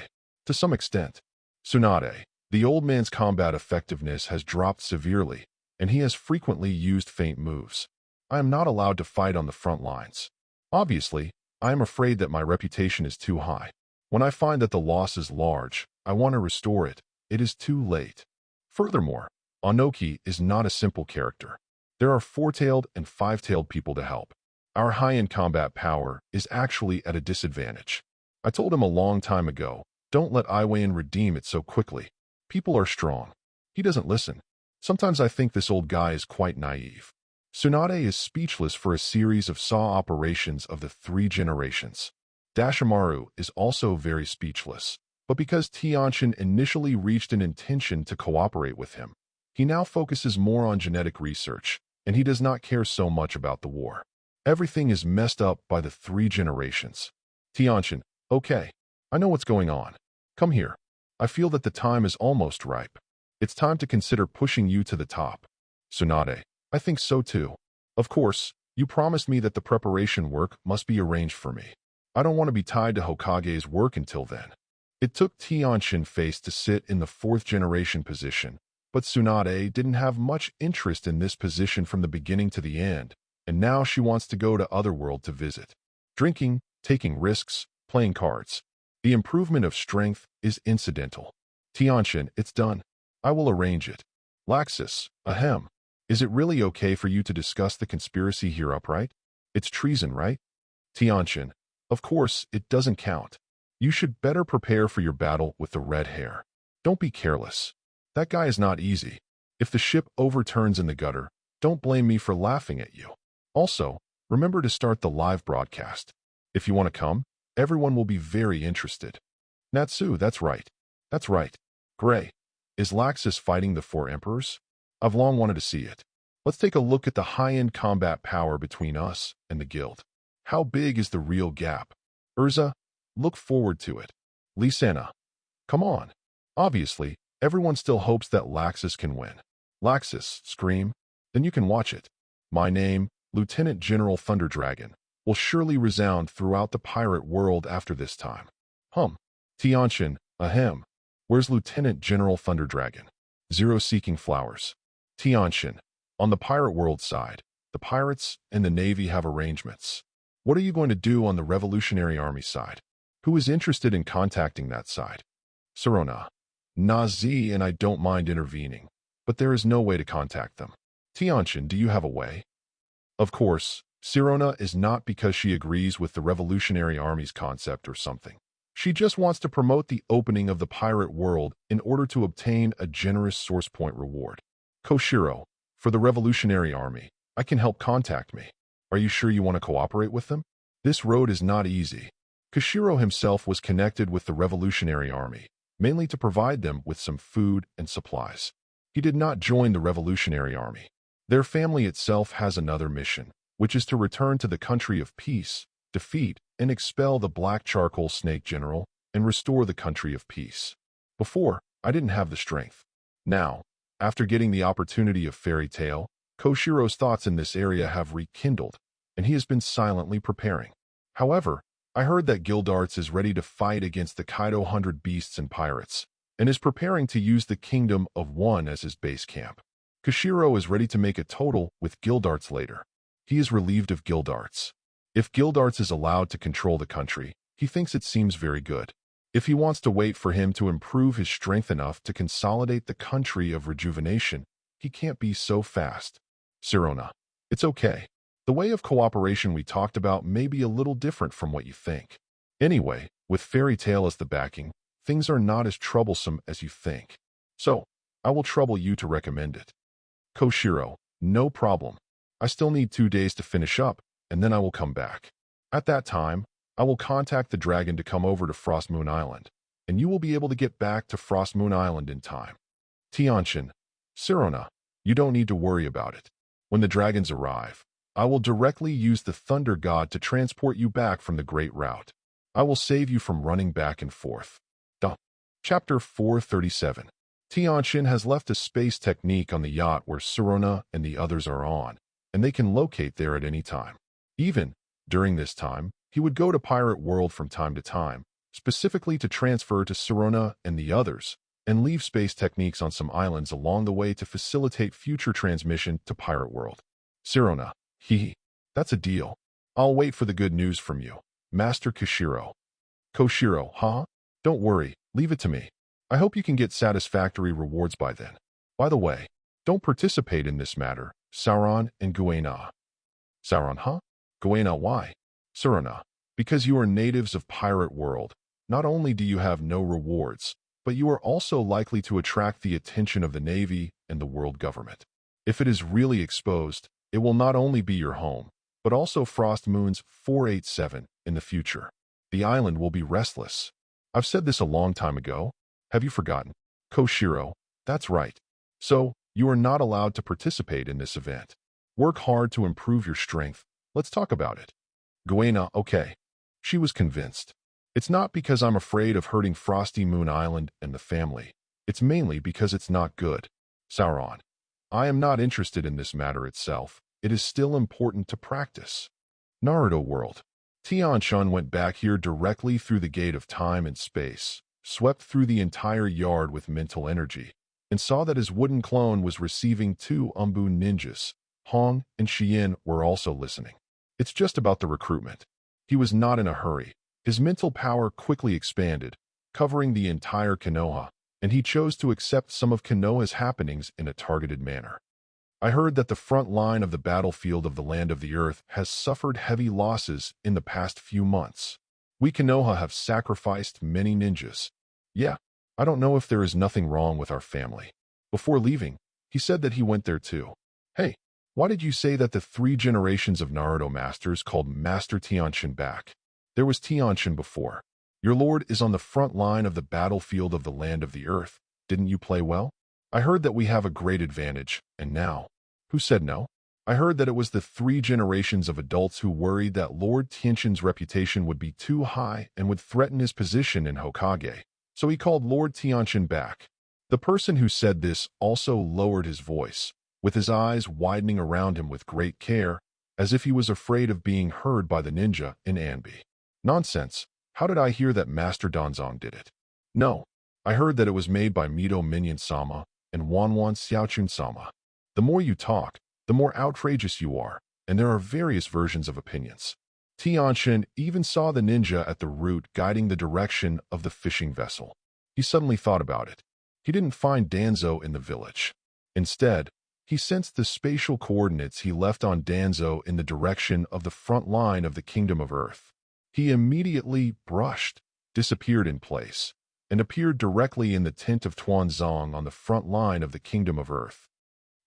To some extent. Tsunade, the old man's combat effectiveness has dropped severely, and he has frequently used feint moves. I am not allowed to fight on the front lines. Obviously, I am afraid that my reputation is too high. When I find that the loss is large, I want to restore it. It is too late. Furthermore, Onoki is not a simple character. There are 4-tailed and 5-tailed people to help. Our high-end combat power is actually at a disadvantage. I told him a long time ago, don't let Iwayan redeem it so quickly. People are strong. He doesn't listen. Sometimes I think this old guy is quite naive. Tsunade is speechless for a series of saw operations of the 3 generations. Dashimaru is also very speechless, but because Tianchen initially reached an intention to cooperate with him, he now focuses more on genetic research, and he does not care so much about the war. Everything is messed up by the 3 generations. Tianchen, okay, I know what's going on. Come here. I feel that the time is almost ripe. It's time to consider pushing you to the top. Tsunade, I think so too. Of course, you promised me that the preparation work must be arranged for me. I don't want to be tied to Hokage's work until then. It took Tianchen face to sit in the 4th generation position, but Tsunade didn't have much interest in this position from the beginning to the end, and now she wants to go to Otherworld to visit. Drinking, taking risks, playing cards. The improvement of strength is incidental. Tianchen, it's done. I will arrange it. Laxus, ahem. Is it really okay for you to discuss the conspiracy here upright? It's treason, right? Tianchen, of course, it doesn't count. You should better prepare for your battle with the red hair. Don't be careless. That guy is not easy. If the ship overturns in the gutter, don't blame me for laughing at you. Also, remember to start the live broadcast. If you want to come, everyone will be very interested. Natsu, that's right. That's right. Gray. Is Laxus fighting the 4 emperors? I've long wanted to see it. Let's take a look at the high-end combat power between us and the guild. How big is the real gap? Urza, look forward to it. Lisana, come on. Obviously, everyone still hopes that Laxus can win. Laxus, scream. Then you can watch it. My name, Lieutenant General Thunderdragon, will surely resound throughout the pirate world after this time. Tianchen, ahem. Where's Lieutenant General Thunderdragon? Zero seeking flowers. Tianchen, on the pirate world side, the pirates and the navy have arrangements. What are you going to do on the Revolutionary Army side? Who is interested in contacting that side? Sirona, Nazi, and I don't mind intervening, but there is no way to contact them. Tianchen, do you have a way? Of course, Sirona is not because she agrees with the Revolutionary Army's concept or something. She just wants to promote the opening of the pirate world in order to obtain a generous source point reward. Koshiro, for the Revolutionary Army, I can help contact me. Are you sure you want to cooperate with them? This road is not easy. Koshiro himself was connected with the Revolutionary Army, mainly to provide them with some food and supplies. He did not join the Revolutionary Army. Their family itself has another mission, which is to return to the country of peace, defeat and expel the Black Charcoal Snake General, and restore the country of peace. Before, I didn't have the strength. Now, after getting the opportunity of Fairy Tail, Koshiro's thoughts in this area have rekindled, and he has been silently preparing. However, I heard that Gildarts is ready to fight against the Kaido 100 beasts and pirates, and is preparing to use the Kingdom of One as his base camp. Koshiro is ready to make a total with Gildarts later. He is relieved of Gildarts. If Gildarts is allowed to control the country, he thinks it seems very good. If he wants to wait for him to improve his strength enough to consolidate the country of rejuvenation, he can't be so fast. Sirona, it's okay. The way of cooperation we talked about may be a little different from what you think. Anyway, with Fairy Tail as the backing, things are not as troublesome as you think. So, I will trouble you to recommend it. Koshiro, no problem. I still need 2 days to finish up, and then I will come back. At that time, I will contact the dragon to come over to Frost Moon Island, and you will be able to get back to Frost Moon Island in time. Tianchen, Sirona, you don't need to worry about it. When the dragons arrive, I will directly use the Thunder God to transport you back from the Great Route. I will save you from running back and forth. Chapter 437. Tianchen has left a space technique on the yacht where Sirona and the others are on, and they can locate there at any time. Even during this time, he would go to Pirate World from time to time, specifically to transfer to Sirona and the others, and leave space techniques on some islands along the way to facilitate future transmission to Pirate World. Sirona, that's a deal. I'll wait for the good news from you, Master Koshiro. Koshiro, Don't worry, leave it to me. I hope you can get satisfactory rewards by then. By the way, don't participate in this matter, Sauron and Guena. Sauron, Guena, why? Sirona, because you are natives of Pirate World, not only do you have no rewards, but you are also likely to attract the attention of the Navy and the world government. If it is really exposed, it will not only be your home, but also Frost Moon's 487 in the future. the island will be restless. I've said this a long time ago. Have you forgotten? Koshiro, that's right. So, you are not allowed to participate in this event. Work hard to improve your strength. Let's talk about it. Guena, okay. She was convinced. It's not because I'm afraid of hurting Frosty Moon Island and the family. It's mainly because it's not good. Sauron. I am not interested in this matter itself. It is still important to practice. Naruto World. Tianchen went back here directly through the gate of time and space, swept through the entire yard with mental energy, and saw that his wooden clone was receiving 2 Umbu ninjas. Hong and Xian were also listening. It's just about the recruitment. He was not in a hurry. His mental power quickly expanded, covering the entire Konoha, and he chose to accept some of Konoha's happenings in a targeted manner. I heard that the front line of the battlefield of the Land of the Earth has suffered heavy losses in the past few months. We Konoha have sacrificed many ninjas. Yeah, I don't know if there is nothing wrong with our family. Before leaving, he said that he went there too. Hey, why did you say that the 3 generations of Naruto masters called Master Tianchen back? There was Tianchen before. Your lord is on the front line of the battlefield of the Land of the Earth. Didn't you play well? I heard that we have a great advantage, and now. Who said no? I heard that it was the 3 generations of adults who worried that Lord Tianchen's reputation would be too high and would threaten his position in Hokage, so he called Lord Tianchen back. The person who said this also lowered his voice, with his eyes widening around him with great care, as if he was afraid of being heard by the ninja in Anbi. Nonsense. How did I hear that Master Danzong did it? No. I heard that it was made by Mito Minion-sama and Wanwan Xiaochun-sama. The more you talk, the more outrageous you are, and there are various versions of opinions. Tianchen even saw the ninja at the route guiding the direction of the fishing vessel. He suddenly thought about it. He didn't find Danzo in the village. Instead, he sensed the spatial coordinates he left on Danzo in the direction of the front line of the Kingdom of Earth. He immediately disappeared in place, and appeared directly in the tent of Tuanzong on the front line of the Kingdom of Earth.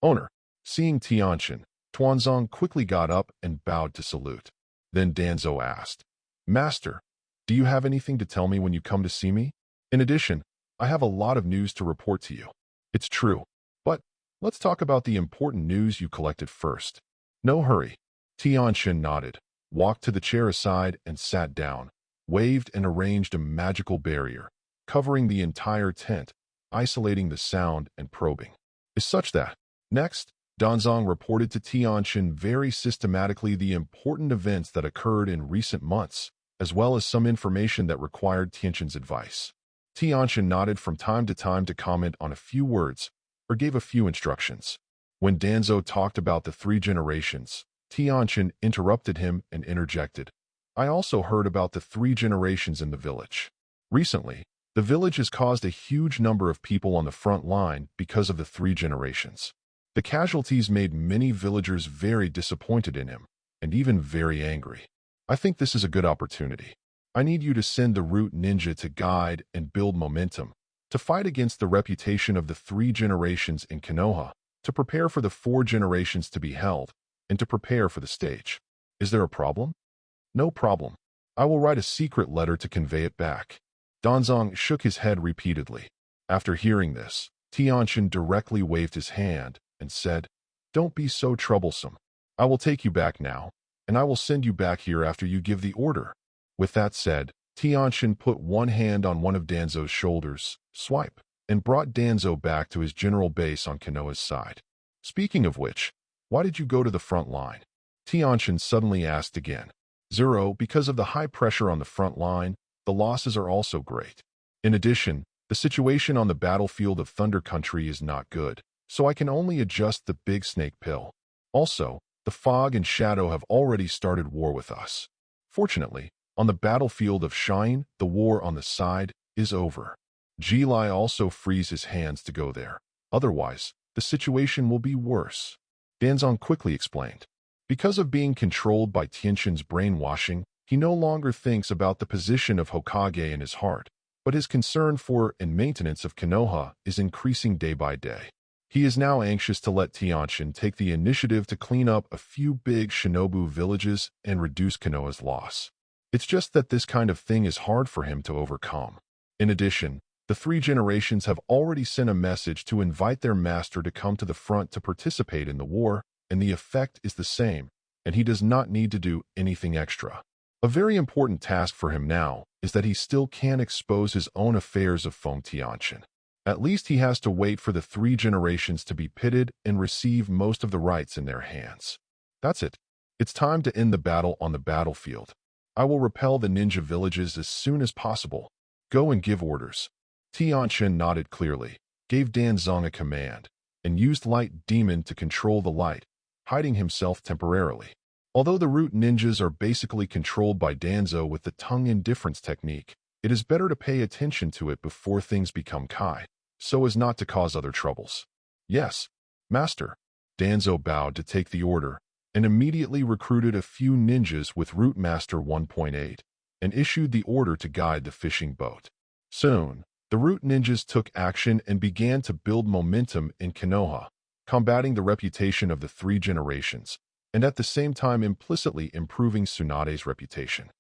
Owner, seeing Tianchen, Tuanzong quickly got up and bowed to salute. Then Danzo asked, Master, do you have anything to tell me when you come to see me? In addition, I have a lot of news to report to you. It's true, but let's talk about the important news you collected first. No hurry. Tianchen nodded, walked to the chair aside and sat down, waved and arranged a magical barrier, covering the entire tent, isolating the sound and probing. Is such that. Next, Danzong reported to Tianchen very systematically the important events that occurred in recent months, as well as some information that required Tianchen's advice. Tianchen nodded from time to comment on a few words, or gave a few instructions. When Danzo talked about the 3 generations, Tianchen interrupted him and interjected. I also heard about the 3 generations in the village. Recently, the village has caused a huge number of people on the front line because of the 3 generations. The casualties made many villagers very disappointed in him, and even very angry. I think this is a good opportunity. I need you to send the root ninja to guide and build momentum, to fight against the reputation of the 3 generations in Konoha, to prepare for the 4 generations to be held, and to prepare for the stage. Is there a problem? No problem. I will write a secret letter to convey it back. Danzong shook his head repeatedly. After hearing this, Tianchen directly waved his hand and said, Don't be so troublesome. I will take you back now, and I will send you back here after you give the order. With that said, Tianchen put one hand on one of Danzo's shoulders, swipe, and brought Danzo back to his general base on Konoha's side. Speaking of which, why did you go to the front line? Tianchen suddenly asked again. Zero, because of the high pressure on the front line, the losses are also great. In addition, the situation on the battlefield of Thunder Country is not good, so I can only adjust the big snake pill. Also, the fog and shadow have already started war with us. Fortunately, on the battlefield of Shine, the war on the side is over. Jilai also frees his hands to go there. Otherwise, the situation will be worse. Danzong quickly explained. Because of being controlled by Tianchen's brainwashing, he no longer thinks about the position of Hokage in his heart, but his concern for and maintenance of Konoha is increasing day by day. He is now anxious to let Tianchen take the initiative to clean up a few big Shinobu villages and reduce Konoha's loss. It's just that this kind of thing is hard for him to overcome. In addition, the three generations have already sent a message to invite their master to come to the front to participate in the war, and the effect is the same, and he does not need to do anything extra. A very important task for him now is that he still can't expose his own affairs of Feng Tianchen. At least he has to wait for the three generations to be pitted and receive most of the rights in their hands. That's it. It's time to end the battle on the battlefield. I will repel the ninja villages as soon as possible. Go and give orders. Tianchen nodded clearly, gave Danzong a command, and used Light Demon to control the light, hiding himself temporarily. Although the root ninjas are basically controlled by Danzo with the tongue indifference technique, it is better to pay attention to it before things become Kai, so as not to cause other troubles. Yes, Master. Danzo bowed to take the order, and immediately recruited a few ninjas with Root Master 1.8, and issued the order to guide the fishing boat. Soon, the Root ninjas took action and began to build momentum in Konoha, combating the reputation of the three generations, and at the same time implicitly improving Tsunade's reputation.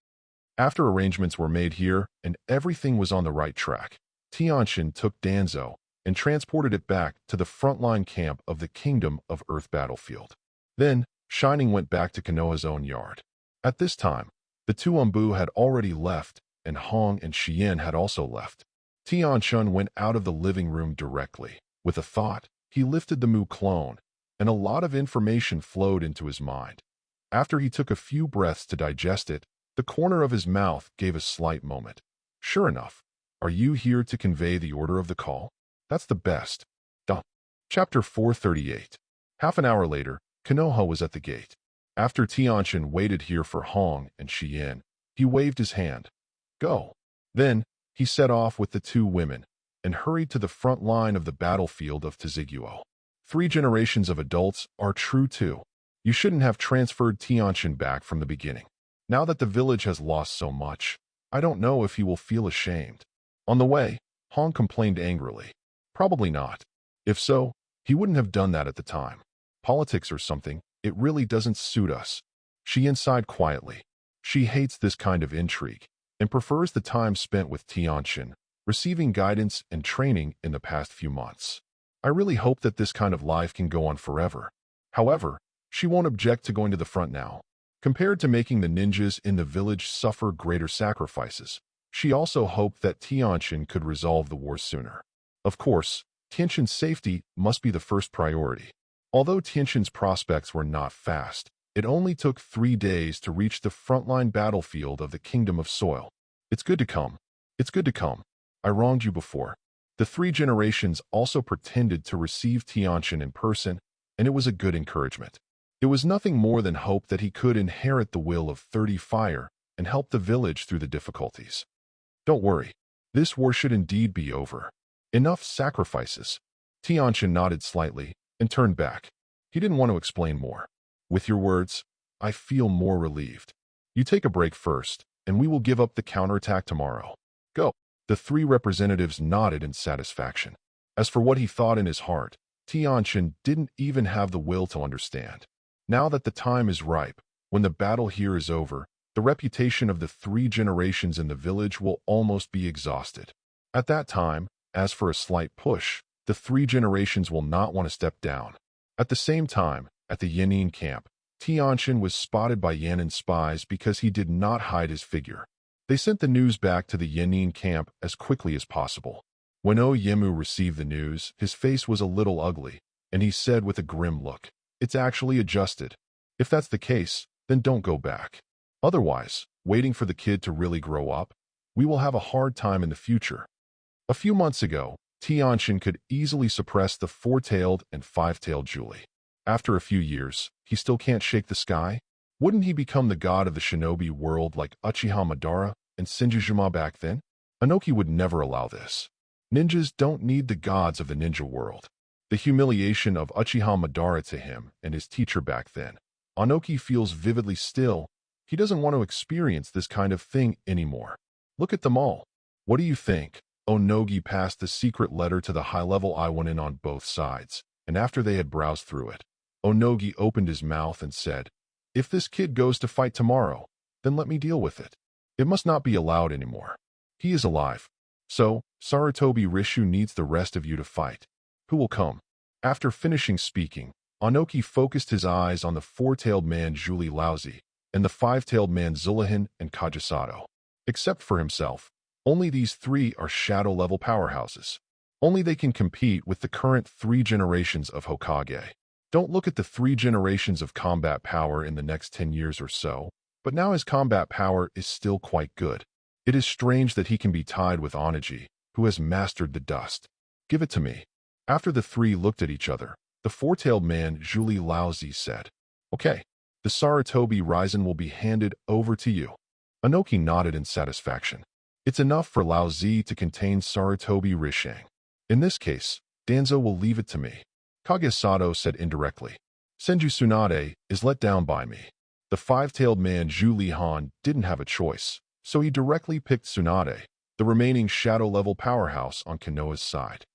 After arrangements were made here and everything was on the right track, Tianchen took Danzo and transported it back to the frontline camp of the Kingdom of Earth battlefield. Then, Shining went back to Konoha's own yard. At this time, the two Umbu had already left, and Hong and Xian had also left. Tianchen went out of the living room directly. With a thought, he lifted the Mu clone, and a lot of information flowed into his mind. After he took a few breaths to digest it, the corner of his mouth gave a slight moment. Sure enough, are you here to convey the order of the call? That's the best. Duh. Chapter 438. Half an hour later, Konoha was at the gate. After Tianchen waited here for Hong and Xian, he waved his hand. Go. Then, he set off with the two women, and hurried to the front line of the battlefield of Tiziguo. 3 generations of adults are true too. You shouldn't have transferred Tianchen back from the beginning. Now that the village has lost so much, I don't know if he will feel ashamed. On the way, Hong complained angrily. Probably not. If so, he wouldn't have done that at the time. Politics or something, it really doesn't suit us. Xian sighed quietly. She hates this kind of intrigue, and prefers the time spent with Tianchen, receiving guidance and training in the past few months. I really hope that this kind of life can go on forever. However, she won't object to going to the front now. Compared to making the ninjas in the village suffer greater sacrifices, she also hoped that Tianchen could resolve the war sooner. Of course, Tianchen's safety must be the first priority. Although Tianchen's prospects were not fast, it only took 3 days to reach the frontline battlefield of the Kingdom of Soil. It's good to come. It's good to come. I wronged you before. The 3 generations also pretended to receive Tianchen in person, and it was a good encouragement. It was nothing more than hope that he could inherit the will of 30 Fire and help the village through the difficulties. Don't worry. This war should indeed be over. Enough sacrifices. Tianchen nodded slightly and turned back. He didn't want to explain more. With your words, I feel more relieved. You take a break first, and we will give up the counterattack tomorrow. Go. The 3 representatives nodded in satisfaction. As for what he thought in his heart, Tianchen didn't even have the will to understand. Now that the time is ripe, when the battle here is over, the reputation of the 3 generations in the village will almost be exhausted. At that time, as for a slight push, the 3 generations will not want to step down. At the same time, at the Yan'an camp, Tianchen was spotted by Yan'an spies because he did not hide his figure. They sent the news back to the Yan'an camp as quickly as possible. When Oyemu received the news, his face was a little ugly, and he said with a grim look, "It's actually adjusted. If that's the case, then don't go back. Otherwise, waiting for the kid to really grow up, we will have a hard time in the future." A few months ago, Tianchen could easily suppress the 4-tailed and 5-tailed Julie. After a few years, he still can't shake the sky? Wouldn't he become the god of the shinobi world like Uchiha Madara and Senjujima back then? Anoki would never allow this. Ninjas don't need the gods of the ninja world. The humiliation of Uchiha Madara to him and his teacher back then. Anoki feels vividly still. He doesn't want to experience this kind of thing anymore. Look at them all. What do you think? Onogi passed the secret letter to the high-level Iwanin on both sides, and after they had browsed through it, Onogi opened his mouth and said, "If this kid goes to fight tomorrow, then let me deal with it." It must not be allowed anymore. He is alive. So, Sarutobi Rishu needs the rest of you to fight. Who will come? After finishing speaking, Anoki focused his eyes on the four-tailed man Zhuli Laozi and the five-tailed man Zulahan and Kajisato. Except for himself, only these three are shadow-level powerhouses. Only they can compete with the current 3 generations of Hokage. Don't look at the 3 generations of combat power in the next 10 years or so, but now his combat power is still quite good. It is strange that he can be tied with Onaji, who has mastered the dust. Give it to me. After the 3 looked at each other, the four-tailed man Zhuli Laozi said, Okay, the Sarutobi Ryzen will be handed over to you. Anoki nodded in satisfaction. It's enough for Laozi to contain Sarutobi Rishang. In this case, Danzo will leave it to me. Kagesato said indirectly. Senju Tsunade is let down by me. The five-tailed man Zhu Lihan didn't have a choice, so he directly picked Tsunade, the remaining shadow-level powerhouse on Konoha's side.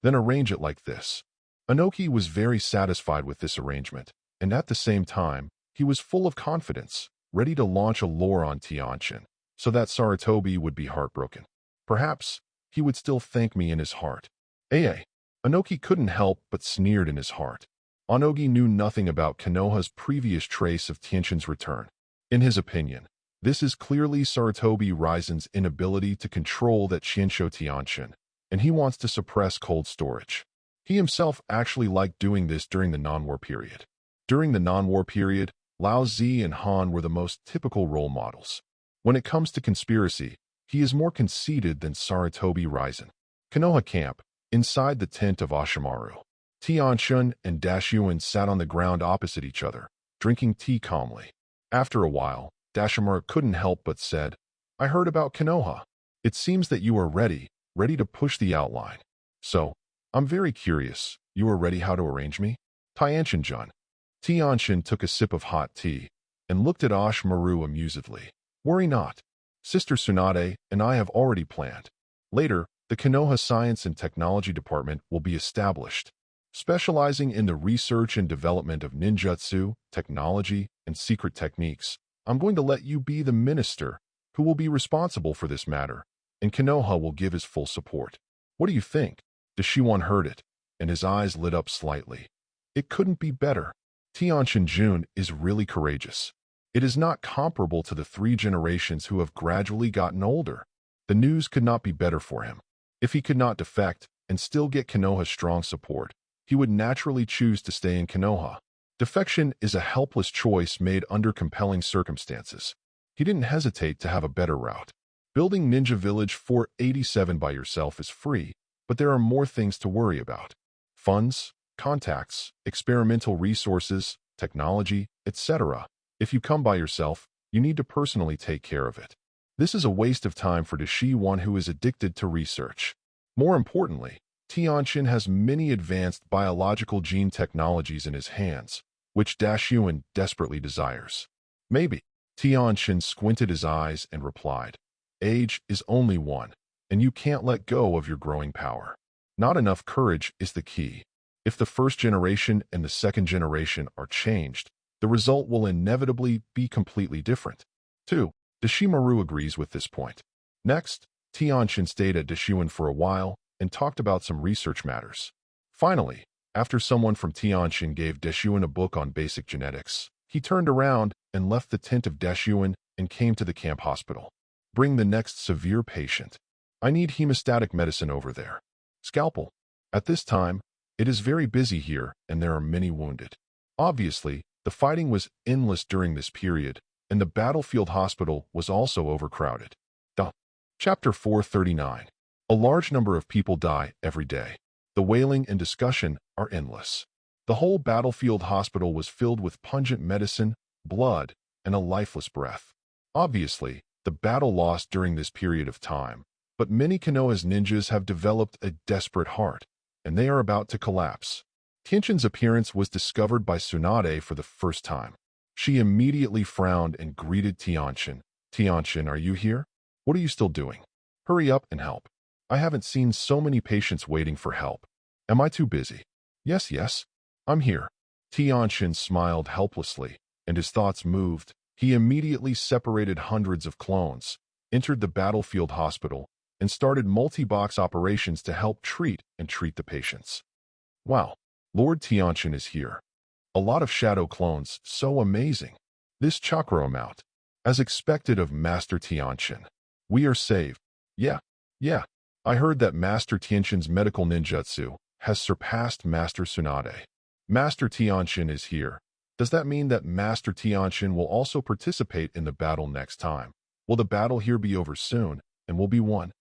Then arrange it like this. Anoki was very satisfied with this arrangement, and at the same time, he was full of confidence, ready to launch a lore on Tianchen, so that Sarutobi would be heartbroken. Perhaps he would still thank me in his heart. Anoki couldn't help but sneered in his heart. Onogi knew nothing about Konoha's previous trace of Tianchen's return. In his opinion, this is clearly Sarutobi Ryzen's inability to control that Shinsho Tianchen, and he wants to suppress cold storage. He himself actually liked doing this during the non-war period. During the non-war period, Lao Zi and Han were the most typical role models. When it comes to conspiracy, he is more conceited than Sarutobi Ryzen. Konoha Camp, inside the tent of Ashimaru. Tianchen and Dashyuan sat on the ground opposite each other, drinking tea calmly. After a while, Dashimaru couldn't help but said, I heard about Konoha. It seems that you are ready to push the outline. So, I'm very curious, you are ready how to arrange me? Tianchen-jun. Tianchen took a sip of hot tea and looked at Ashimaru amusedly. Worry not. Sister Tsunade and I have already planned. Later, the Konoha Science and Technology Department will be established, specializing in the research and development of ninjutsu, technology, and secret techniques. I'm going to let you be the minister who will be responsible for this matter, and Konoha will give his full support. What do you think? Dashiwan heard it, and his eyes lit up slightly. It couldn't be better. Tianchen-jun is really courageous. It is not comparable to the 3 generations who have gradually gotten older. The news could not be better for him. If he could not defect and still get Konoha's strong support, he would naturally choose to stay in Konoha. Defection is a helpless choice made under compelling circumstances. He didn't hesitate to have a better route. Building Ninja Village 487 by yourself is free, but there are more things to worry about. Funds, contacts, experimental resources, technology, etc. If you come by yourself, you need to personally take care of it. This is a waste of time for Dashi-one who is addicted to research. More importantly, Tianchen has many advanced biological gene technologies in his hands, which Dashyuan desperately desires. Maybe. Tianchen squinted his eyes and replied, Age is only one, and you can't let go of your growing power. Not enough courage is the key. If the first generation and the second generation are changed, the result will inevitably be completely different. 2. Dashimaru agrees with this point. Next, Tianchen stayed at Dashyuan for a while and talked about some research matters. Finally, after someone from Tianchen gave Dashyuan a book on basic genetics, he turned around and left the tent of Dashyuan and came to the camp hospital. Bring the next severe patient. I need hemostatic medicine over there. Scalpel. At this time, it is very busy here and there are many wounded. Obviously, the fighting was endless during this period, and the battlefield hospital was also overcrowded. Chapter 439. A large number of people die every day. The wailing and discussion are endless. The whole battlefield hospital was filled with pungent medicine, blood, and a lifeless breath. Obviously, the battle lost during this period of time, but many Konoha's ninjas have developed a desperate heart, and they are about to collapse. Tianchen's appearance was discovered by Tsunade for the first time. She immediately frowned and greeted Tianchen. Tianchen, are you here? What are you still doing? Hurry up and help. I haven't seen so many patients waiting for help. Am I too busy? Yes, I'm here. Tianchen smiled helplessly, and his thoughts moved. He immediately separated hundreds of clones, entered the battlefield hospital and started multi-box operations to help treat the patients. Wow, Lord Tianchen is here. A lot of shadow clones, so amazing. This chakra amount, as expected of Master Tianchen. We are saved. Yeah. I heard that Master Tianchen's medical ninjutsu has surpassed Master Tsunade. Master Tianchen is here. Does that mean that Master Tianchen will also participate in the battle next time? Will the battle here be over soon, and will be won?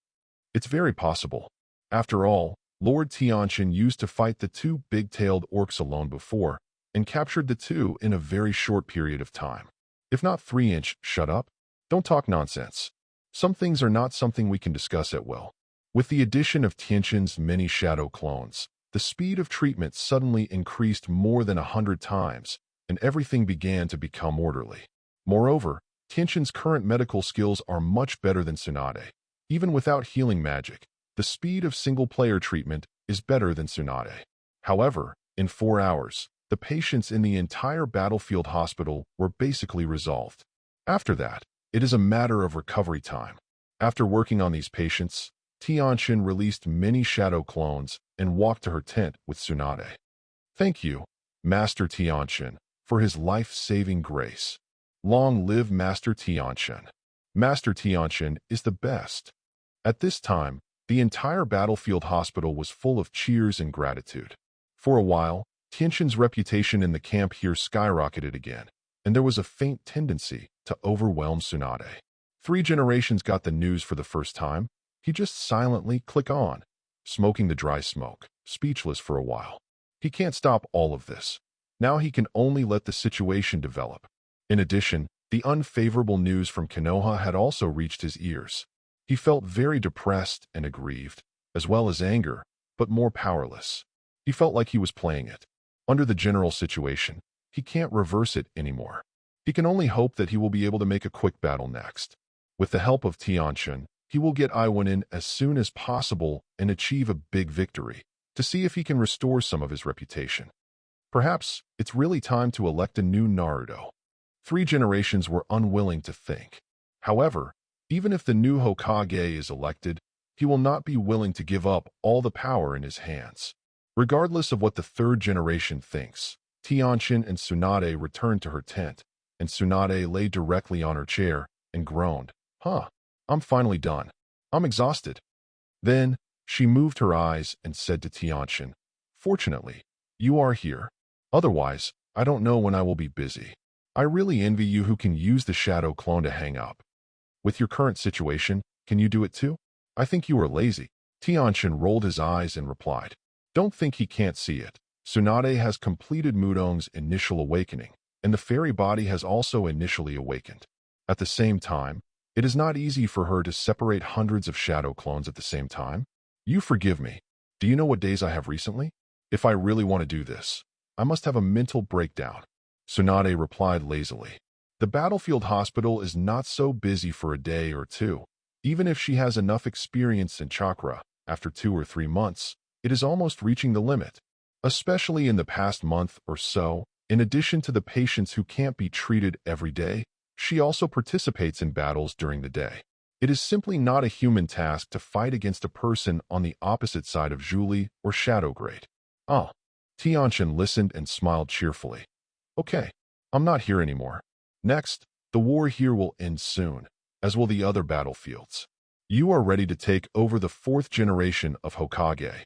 It's very possible. After all, Lord Tianchen used to fight the two big-tailed orcs alone before, and captured the two in a very short period of time. If not 3-inch, shut up. Don't talk nonsense. Some things are not something we can discuss at will. With the addition of Tianchen's many shadow clones, the speed of treatment suddenly increased more than 100 times, and everything began to become orderly. Moreover, Tianchen's current medical skills are much better than Tsunade. Even without healing magic, the speed of single-player treatment is better than Tsunade. However, in 4 hours, the patients in the entire battlefield hospital were basically resolved. After that, it is a matter of recovery time. After working on these patients, Tianchen released many shadow clones and walked to her tent with Tsunade. Thank you, Master Tianchen, for his life-saving grace. Long live Master Tianchen. Master Tianchen is the best. At this time, the entire battlefield hospital was full of cheers and gratitude. For a while, Tianchen's reputation in the camp here skyrocketed again, and there was a faint tendency to overwhelm Tsunade. 3 generations got the news for the first time. He just silently clicked on, smoking the dry smoke, speechless for a while. He can't stop all of this. Now he can only let the situation develop. In addition, the unfavorable news from Konoha had also reached his ears. He felt very depressed and aggrieved, as well as anger, but more powerless. He felt like he was playing it. Under the general situation, he can't reverse it anymore. He can only hope that he will be able to make a quick battle next. With the help of Tianchen, he will get Iwanin as soon as possible and achieve a big victory, to see if he can restore some of his reputation. Perhaps it's really time to elect a new Naruto. 3 generations were unwilling to think. However, even if the new Hokage is elected, he will not be willing to give up all the power in his hands. Regardless of what the 3rd generation thinks, Tianchen and Tsunade returned to her tent, and Tsunade lay directly on her chair and groaned. I'm finally done. I'm exhausted. Then, she moved her eyes and said to Tianchen, Fortunately, you are here. Otherwise, I don't know when I will be busy. I really envy you who can use the shadow clone to hang up. With your current situation, can you do it too? I think you are lazy. Tianchen rolled his eyes and replied, Don't think he can't see it. Tsunade has completed Mudong's initial awakening, and the fairy body has also initially awakened. At the same time, it is not easy for her to separate hundreds of shadow clones at the same time. You forgive me. Do you know what days I have recently? If I really want to do this, I must have a mental breakdown. Tsunade replied lazily. The battlefield hospital is not so busy for a day or two. Even if she has enough experience in chakra, after 2 or 3 months, it is almost reaching the limit. Especially in the past month or so, in addition to the patients who can't be treated every day, she also participates in battles during the day. It is simply not a human task to fight against a person on the opposite side of Julie or Shadowgrade. Tianchen listened and smiled cheerfully. Okay, I'm not here anymore. Next, the war here will end soon, as will the other battlefields. You are ready to take over the 4th generation of Hokage.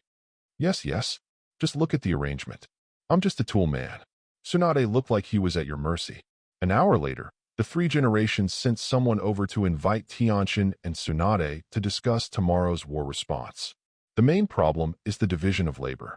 Yes. Just look at the arrangement. I'm just a tool man. Tsunade looked like he was at your mercy. An hour later, the 3 generations sent someone over to invite Tianchen and Tsunade to discuss tomorrow's war response. The main problem is the division of labor.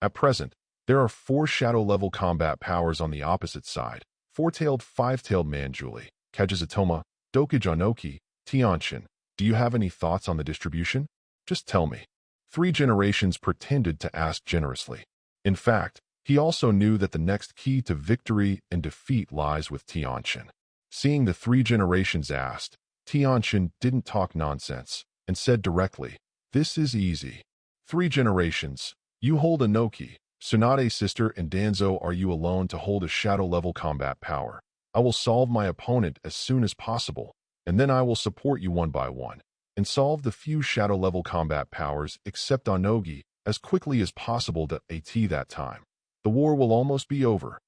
At present, there are 4 shadow-level combat powers on the opposite side: 4-tailed, 5-tailed man Julie, Kajizatoma, Dokujanoki, Tianchen. Do you have any thoughts on the distribution? Just tell me. 3 generations pretended to ask generously. In fact, he also knew that the next key to victory and defeat lies with Tianchen. Seeing the 3 generations asked, Tianchen didn't talk nonsense and said directly, This is easy. 3 generations, you hold Inoki, Tsunade's sister, and Danzo are you alone to hold a shadow-level combat power. I will solve my opponent as soon as possible. and then I will support you one by one and solve the few shadow-level combat powers except Onogi as quickly as possible to AT that time. The war will almost be over.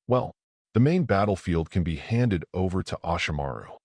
Well, the main battlefield can be handed over to Ashimaru.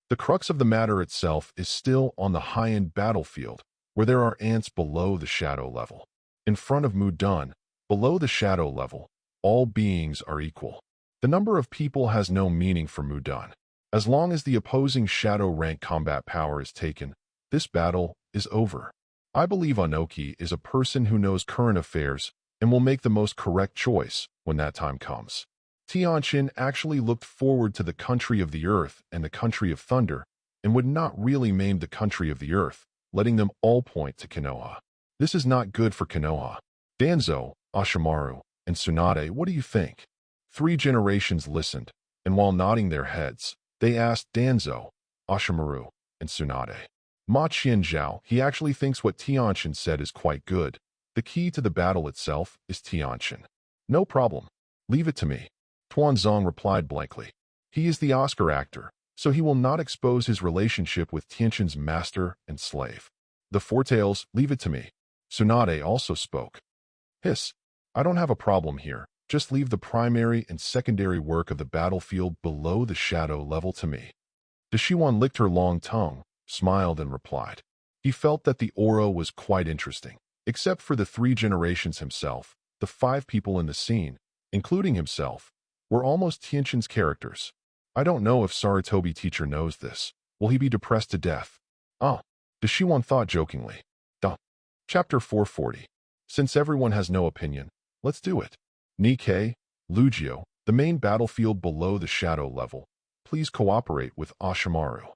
The crux of the matter itself is still on the high-end battlefield, where there are ants below the shadow level. In front of Mudun, below the shadow level, all beings are equal. The number of people has no meaning for Mudun. As long as the opposing shadow rank combat power is taken, this battle is over. I believe Onoki is a person who knows current affairs and will make the most correct choice when that time comes. Tianchen actually looked forward to the country of the earth and the country of thunder, and would not really maim the country of the earth, letting them all point to Konoha. This is not good for Konoha. Danzo, Ashimaru, and Tsunade, what do you think? 3 generations listened, and while nodding their heads, they asked Danzo, Ashimaru, and Tsunade. Ma Qianzhao, he actually thinks what Tianchen said is quite good. The key to the battle itself is Tianchen. No problem. Leave it to me. Tuanzong replied blankly. He is the Oscar actor, so he will not expose his relationship with Tianchen's master and slave. The Foretales, leave it to me. Tsunade also spoke. Hiss, I don't have a problem here. Just leave the primary and secondary work of the battlefield below the shadow level to me. Deshiwan licked her long tongue, smiled and replied. He felt that the aura was quite interesting. Except for the 3 generations himself, the 5 people in the scene, including himself, were almost Tianchen's characters. I don't know if Sarutobi teacher knows this. Will he be depressed to death? Ah, Deshiwan thought jokingly. Duh. Chapter 440. Since everyone has no opinion, let's do it. Nikkei, Lugio, the main battlefield below the shadow level. Please cooperate with Ashimaru.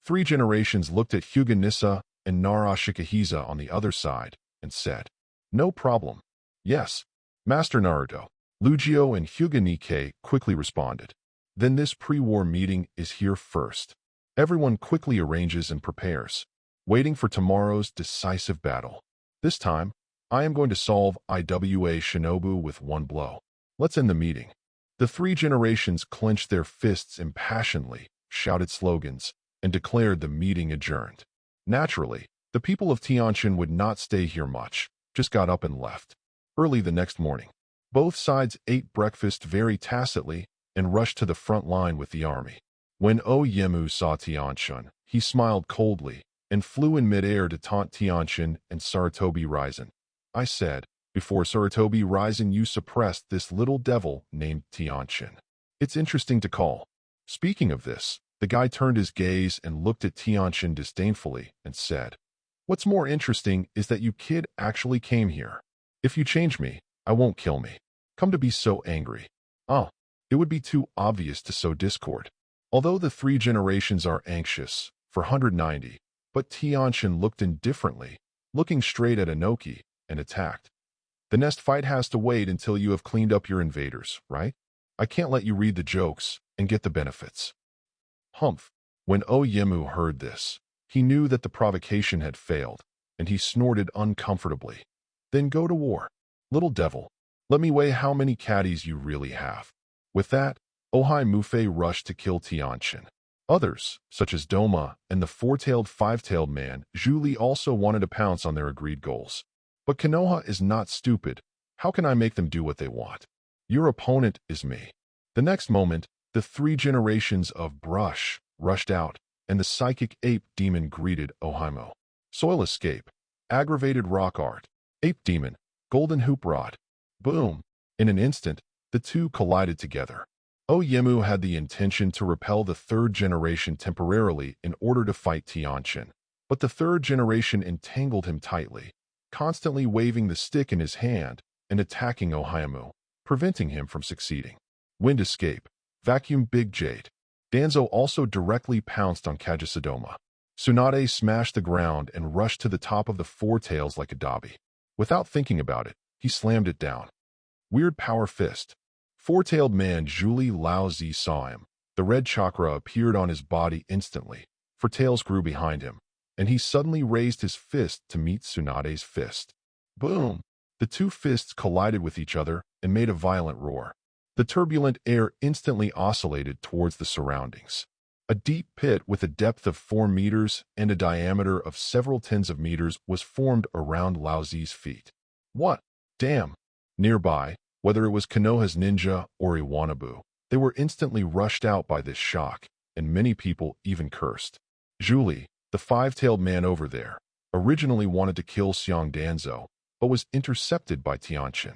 3 generations looked at Hyuga Nissa and Nara Shikahiza on the other side and said, no problem. Yes, Master Naruto. Lugio and Hyuga Nikkei quickly responded. Then this pre-war meeting is here first. Everyone quickly arranges and prepares, waiting for tomorrow's decisive battle. This time, I am going to solve Iwa Shinobu with one blow. Let's end the meeting. The 3 generations clenched their fists impassionedly, shouted slogans, and declared the meeting adjourned. Naturally, the people of Tianchen would not stay here much, just got up and left. Early the next morning, both sides ate breakfast very tacitly and rushed to the front line with the army. When Oyemu saw Tianchen, he smiled coldly and flew in midair to taunt Tianchen and Sarutobi Raizen. I said, before Sarutobi Raizen you suppressed this little devil named Tianchen. It's interesting to call. Speaking of this, the guy turned his gaze and looked at Tianchen disdainfully and said, what's more interesting is that you kid actually came here. If you change me, I won't kill me. Come to be so angry. Ah, it would be too obvious to sow discord. Although the 3 generations are anxious for 190, but Tianchen looked indifferently, looking straight at Onoki, and attacked. The next fight has to wait until you have cleaned up your invaders, right? I can't let you read the jokes and get the benefits. Humph. When Oyemu heard this, he knew that the provocation had failed, and he snorted uncomfortably. Then go to war. Little devil, let me weigh how many caddies you really have. With that, Ohai Mufei rushed to kill Tianchen. Others, such as Doma and the 4-tailed 5-tailed man, Zhuli also wanted to pounce on their agreed goals. But Konoha is not stupid. How can I make them do what they want? Your opponent is me. The next moment, the 3 generations of Brush rushed out, and the psychic ape demon greeted Ohaimo. Soil escape, aggravated rock art, ape demon, golden hoop rod. Boom! In an instant, the 2 collided together. Oyemu had the intention to repel the 3rd generation temporarily in order to fight Tianchen, but the 3rd generation entangled him tightly, constantly waving the stick in his hand and attacking Ohaimo, preventing him from succeeding. Wind escape, vacuum big jade. Danzo also directly pounced on Kajisadoma. Tsunade smashed the ground and rushed to the top of the 4 tails like a dobby. Without thinking about it, he slammed it down. Weird power fist. 4-tailed man Zhuli Laozi saw him. The red chakra appeared on his body instantly, for tails grew behind him, and he suddenly raised his fist to meet Tsunade's fist. Boom! The 2 fists collided with each other and made a violent roar. The turbulent air instantly oscillated towards the surroundings. A deep pit with a depth of 4 meters and a diameter of several tens of meters was formed around Lao Zi's feet. What? Damn! Nearby, whether it was Konoha's ninja or Iwanabu, they were instantly rushed out by this shock, and many people even cursed. Zhuli, the five-tailed man over there, originally wanted to kill Xiang Danzo, but was intercepted by Tianchen.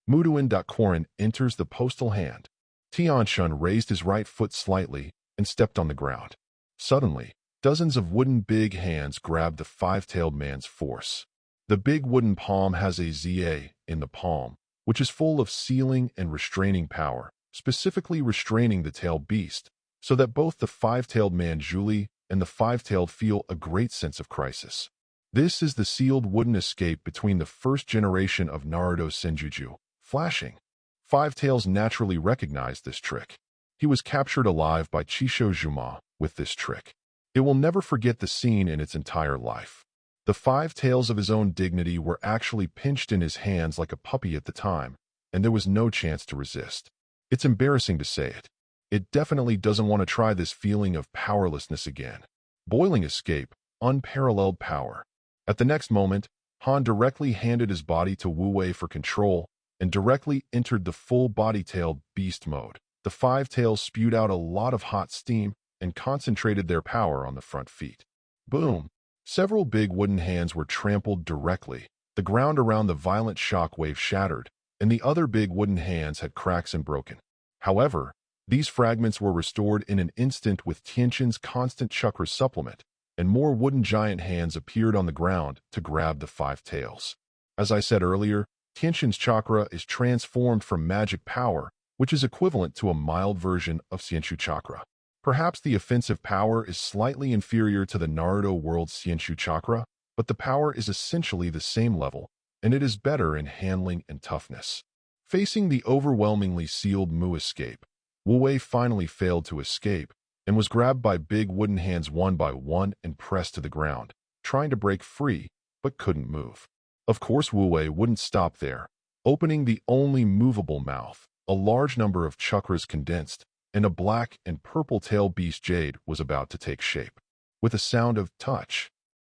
Muduin Korin enters the postal hand. Tianchen raised his right foot slightly and stepped on the ground. Suddenly, dozens of wooden big hands grabbed the five-tailed man's force. The big wooden palm has a ZA in the palm, which is full of sealing and restraining power, specifically restraining the tailed beast, so that both the five-tailed man Zhuli and the five-tailed feel a great sense of crisis. This is the sealed wooden escape between the first generation of Naruto Senjutsu, flashing. Five Tails naturally recognized this trick. He was captured alive by Chisho Juma with this trick. It will never forget the scene in its entire life. The 5 tails of his own dignity were actually pinched in his hands like a puppy at the time, and there was no chance to resist. It's embarrassing to say it. It definitely doesn't want to try this feeling of powerlessness again. Boiling escape, unparalleled power. At the next moment, Han directly handed his body to Wu Wei for control and directly entered the full body-tailed beast mode. The 5 tails spewed out a lot of hot steam and concentrated their power on the front feet. Boom! Several big wooden hands were trampled directly. The ground around the violent shock wave shattered, and the other big wooden hands had cracks and broken. However, these fragments were restored in an instant with Tianchen's constant chakra supplement, and more wooden giant hands appeared on the ground to grab the 5 tails. As I said earlier, Tianchen's chakra is transformed from magic power, which is equivalent to a mild version of Xianshu chakra. Perhaps the offensive power is slightly inferior to the Naruto world's Xianshu chakra, but the power is essentially the same level, and it is better in handling and toughness. Facing the overwhelmingly sealed Mu escape, Wu Wei finally failed to escape and was grabbed by big wooden hands one by one and pressed to the ground, trying to break free, but couldn't move. Of course, Wu Wei wouldn't stop there. Opening the only movable mouth, a large number of chakras condensed, and a black and purple tail beast jade was about to take shape. With a sound of touch,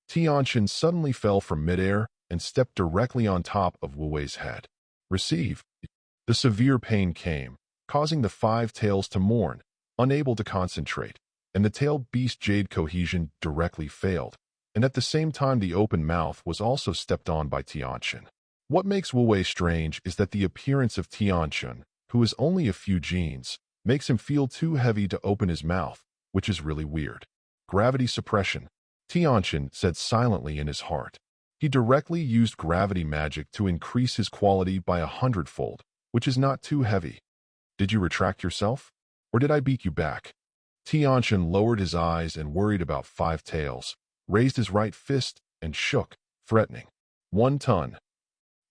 Tianchen suddenly fell from midair and stepped directly on top of Wu Wei's head. Receive. The severe pain came, causing the 5 tails to mourn, unable to concentrate, and the tail beast jade cohesion directly failed, and at the same time the open mouth was also stepped on by Tianchen. What makes Wu Wei strange is that the appearance of Tianchen, who is only a few genes, makes him feel too heavy to open his mouth, which is really weird. Gravity suppression, Tianchen said silently in his heart. He directly used gravity magic to increase his quality by 100-fold, which is not too heavy. Did you retract yourself? Or did I beat you back? Tianchen lowered his eyes and worried about 5 tails, raised his right fist and shook, threatening. 1 ton.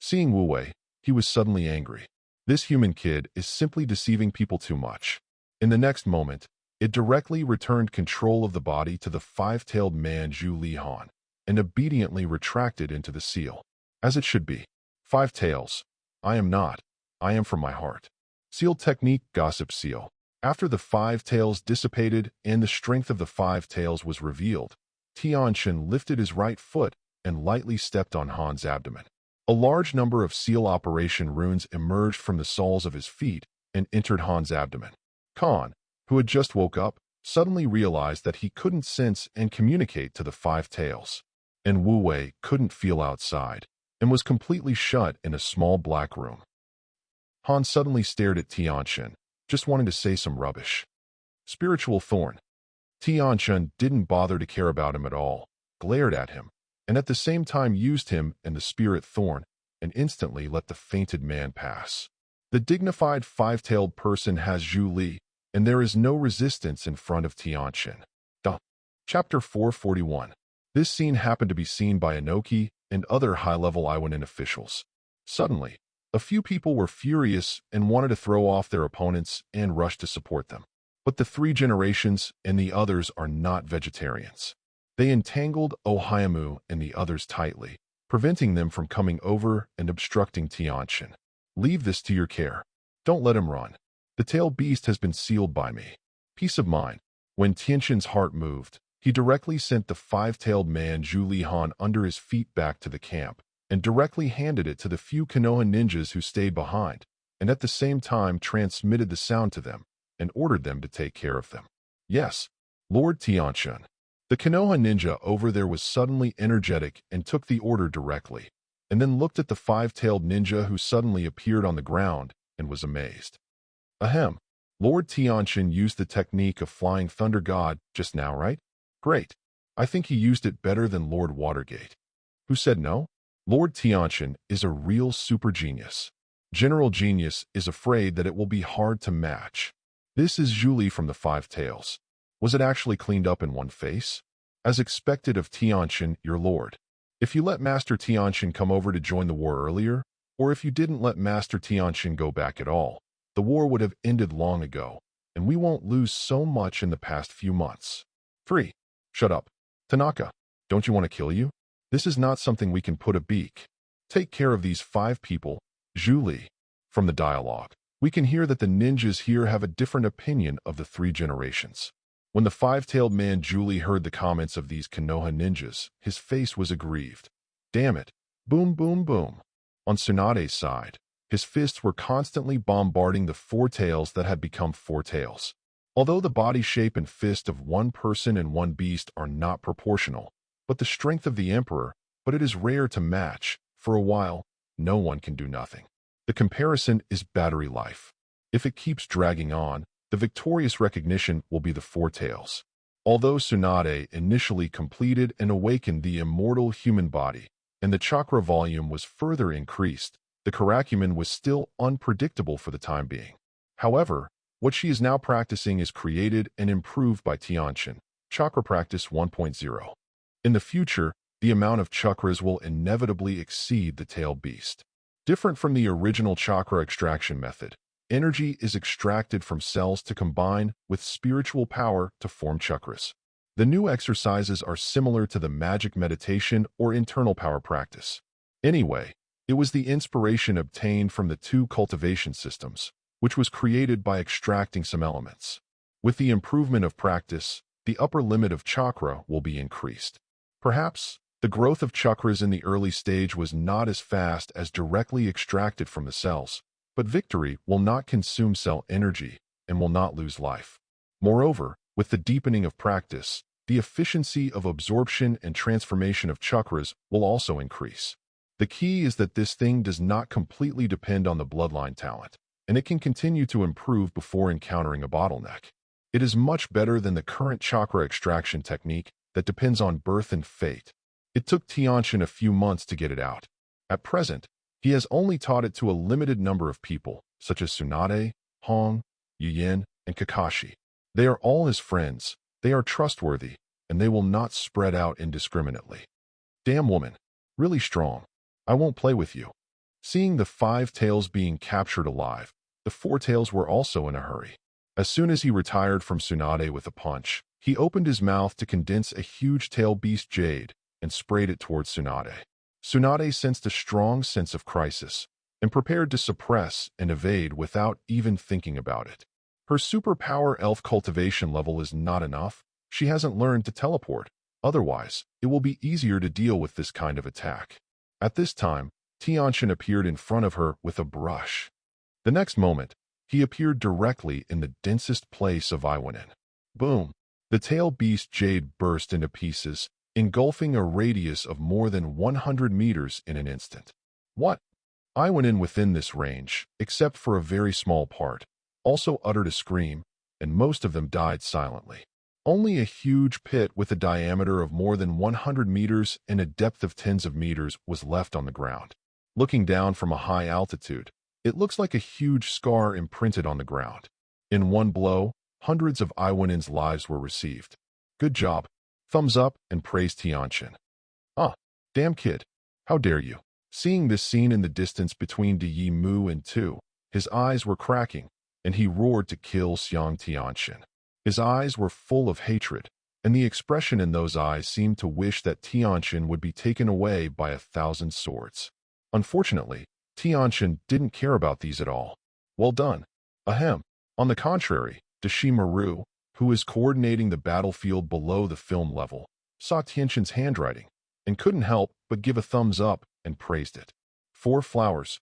Seeing Wu Wei, he was suddenly angry. This human kid is simply deceiving people too much. In the next moment, it directly returned control of the body to the 5-tailed man Zhu Lihan, and obediently retracted into the seal. As it should be. 5 tails. I am not. I am from my heart. Seal technique gossip seal. After the 5 tails dissipated and the strength of the 5 tails was revealed, Tianchen lifted his right foot and lightly stepped on Han's abdomen. A large number of seal operation runes emerged from the soles of his feet and entered Han's abdomen. Khan, who had just woke up, suddenly realized that he couldn't sense and communicate to the 5 tails. And Wu Wei couldn't feel outside and was completely shut in a small black room. Han suddenly stared at Tianchen, just wanting to say some rubbish. Spiritual thorn. Tianchen didn't bother to care about him at all, glared at him, and at the same time used him and the spirit thorn, and instantly let the fainted man pass. The dignified 5-tailed person has Zhu Li, and there is no resistance in front of Tianchen. Chapter 441. This scene happened to be seen by Inoki and other high-level Iwanin officials. Suddenly, a few people were furious and wanted to throw off their opponents and rush to support them. But the 3 generations and the others are not vegetarians. They entangled Ohiamu and the others tightly, preventing them from coming over and obstructing Tianchen. Leave this to your care. Don't let him run. The tail beast has been sealed by me. Peace of mind. When Tianchen's heart moved, he directly sent the five-tailed man Zhu Lihan under his feet back to the camp, and directly handed it to the few Konoha ninjas who stayed behind, and at the same time transmitted the sound to them, and ordered them to take care of them. Yes, Lord Tianchen. The Konoha ninja over there was suddenly energetic and took the order directly, and then looked at the five-tailed ninja who suddenly appeared on the ground and was amazed. Ahem. Lord Tianchen used the technique of Flying Thunder God just now, right? Great. I think he used it better than Lord Watergate. Who said no? Lord Tianchen is a real super genius. General Genius is afraid that it will be hard to match. This is Julie from the Five Tails. Was it actually cleaned up in one face? As expected of Tianchen, your lord. If you let Master Tianchen come over to join the war earlier, or if you didn't let Master Tianchen go back at all, the war would have ended long ago, and we won't lose so much in the past few months. 3. Shut up. Tanaka, don't you want to kill you? This is not something we can put a beak. Take care of these 5 people, Julie. From the dialogue, we can hear that the ninjas here have a different opinion of the 3 generations. When the five-tailed man Julie heard the comments of these Konoha ninjas, his face was aggrieved. Damn it. Boom, boom, boom. On Tsunade's side, his fists were constantly bombarding the 4 tails that had become 4 tails. Although the body shape and fist of one person and one beast are not proportional, but the strength of the emperor, but it is rare to match. For a while, no one can do nothing. The comparison is battery life. If it keeps dragging on, the victorious recognition will be the 4 tails. Although Tsunade initially completed and awakened the immortal human body, and the chakra volume was further increased, the Karakuman was still unpredictable for the time being. However, what she is now practicing is created and improved by Tianchen, Chakra Practice 1.0. In the future, the amount of chakras will inevitably exceed the tail beast. Different from the original chakra extraction method, energy is extracted from cells to combine with spiritual power to form chakras. The new exercises are similar to the magic meditation or internal power practice. Anyway, it was the inspiration obtained from the 2 cultivation systems, which was created by extracting some elements. With the improvement of practice, the upper limit of chakra will be increased. Perhaps, the growth of chakras in the early stage was not as fast as directly extracted from the cells, but victory will not consume cell energy and will not lose life. Moreover, with the deepening of practice, the efficiency of absorption and transformation of chakras will also increase. The key is that this thing does not completely depend on the bloodline talent, and it can continue to improve before encountering a bottleneck. It is much better than the current chakra extraction technique that depends on birth and fate. It took Tianchen a few months to get it out. At present, he has only taught it to a limited number of people, such as Tsunade, Hong, Yuyin, and Kakashi. They are all his friends, they are trustworthy, and they will not spread out indiscriminately. Damn woman, really strong. I won't play with you. Seeing the 5 tails being captured alive, the 4 tails were also in a hurry. As soon as he retired from Tsunade with a punch, he opened his mouth to condense a huge tail beast jade and sprayed it towards Tsunade. Tsunade sensed a strong sense of crisis and prepared to suppress and evade without even thinking about it. Her superpower elf cultivation level is not enough. She hasn't learned to teleport. Otherwise, it will be easier to deal with this kind of attack. At this time, Tianchen appeared in front of her with a brush. The next moment, he appeared directly in the densest place of Iwanen. Boom! The tail beast jade burst into pieces, engulfing a radius of more than 100 meters in an instant. What? Iwanen within this range, except for a very small part, also uttered a scream, and most of them died silently. Only a huge pit with a diameter of more than 100 meters and a depth of tens of meters was left on the ground. Looking down from a high altitude, it looks like a huge scar imprinted on the ground. In one blow, hundreds of Iwanen's lives were received. Good job. Thumbs up and praise Tianchen. Ah, damn kid. How dare you. Seeing this scene in the distance between Yi Mu and Tu, his eyes were cracking, and he roared to kill Xiang Tianchen. His eyes were full of hatred, and the expression in those eyes seemed to wish that Tianchen would be taken away by 1,000 swords. Unfortunately, Tianchen didn't care about these at all. Well done. Ahem. On the contrary, Dashimaru, who is coordinating the battlefield below the film level, saw Tianchen's handwriting and couldn't help but give a thumbs up and praised it. 4 flowers.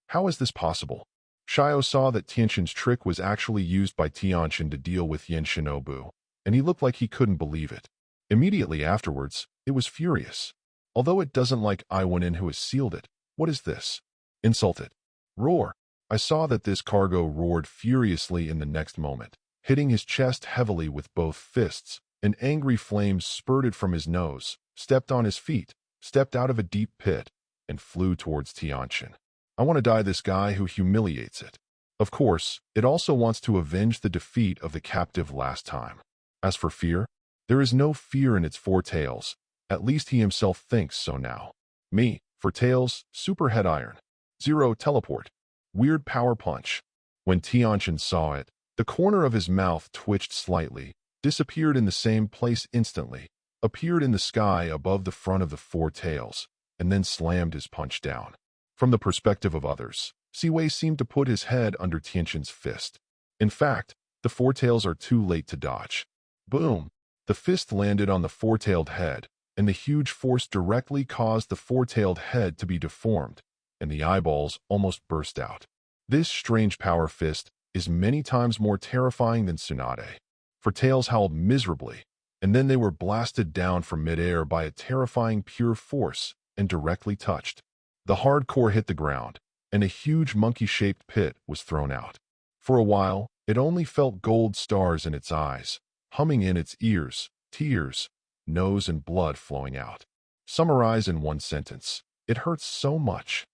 How is this possible? Xiao saw that Tianchen's trick was actually used by Tianchen to deal with Yen Shinobu, and he looked like he couldn't believe it. Immediately afterwards, it was furious. Although it doesn't like Iwanin who has sealed it. What is this? Insulted. Roar. I saw that this cargo roared furiously in the next moment, hitting his chest heavily with both fists. An angry flame spurted from his nose, stepped on his feet, stepped out of a deep pit, and flew towards Tianchen. I want to die this guy who humiliates it. Of course, it also wants to avenge the defeat of the captive last time. As for fear, there is no fear in its 4 tails. At least he himself thinks so now. Me, for tails, super head iron. 0 teleport. Weird power punch. When Tianchen saw it, the corner of his mouth twitched slightly, disappeared in the same place instantly, appeared in the sky above the front of the 4 tails, and then slammed his punch down. From the perspective of others, Siwei seemed to put his head under Tianchen's fist. In fact, the 4 tails are too late to dodge. Boom! The fist landed on the 4-tailed head, and the huge force directly caused the 4-tailed head to be deformed, and the eyeballs almost burst out. This strange power fist is many times more terrifying than Tsunade. For tails howled miserably, and then they were blasted down from midair by a terrifying pure force and directly touched. The hard core hit the ground, and a huge monkey-shaped pit was thrown out. For a while, it only felt gold stars in its eyes, humming in its ears, tears, nose and blood flowing out. Summarize in 1 sentence. It hurts so much.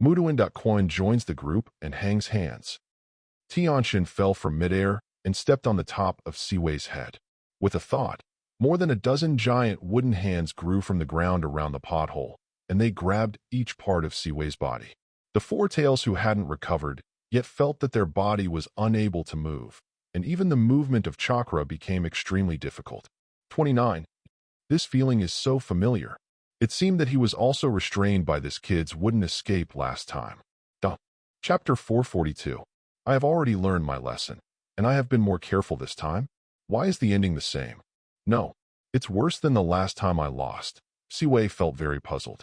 Muduin.coin joins the group and hangs hands. Tianchen fell from midair and stepped on the top of Siwei's head. With a thought, more than a dozen giant wooden hands grew from the ground around the pothole, and they grabbed each part of Siwei's body. The 4 tails who hadn't recovered, yet felt that their body was unable to move, and even the movement of chakra became extremely difficult. 29. This feeling is so familiar. It seemed that he was also restrained by this kid's wooden escape last time. Chapter 442. I have already learned my lesson, and I have been more careful this time. Why is the ending the same? No, it's worse than the last time I lost. Siwei felt very puzzled.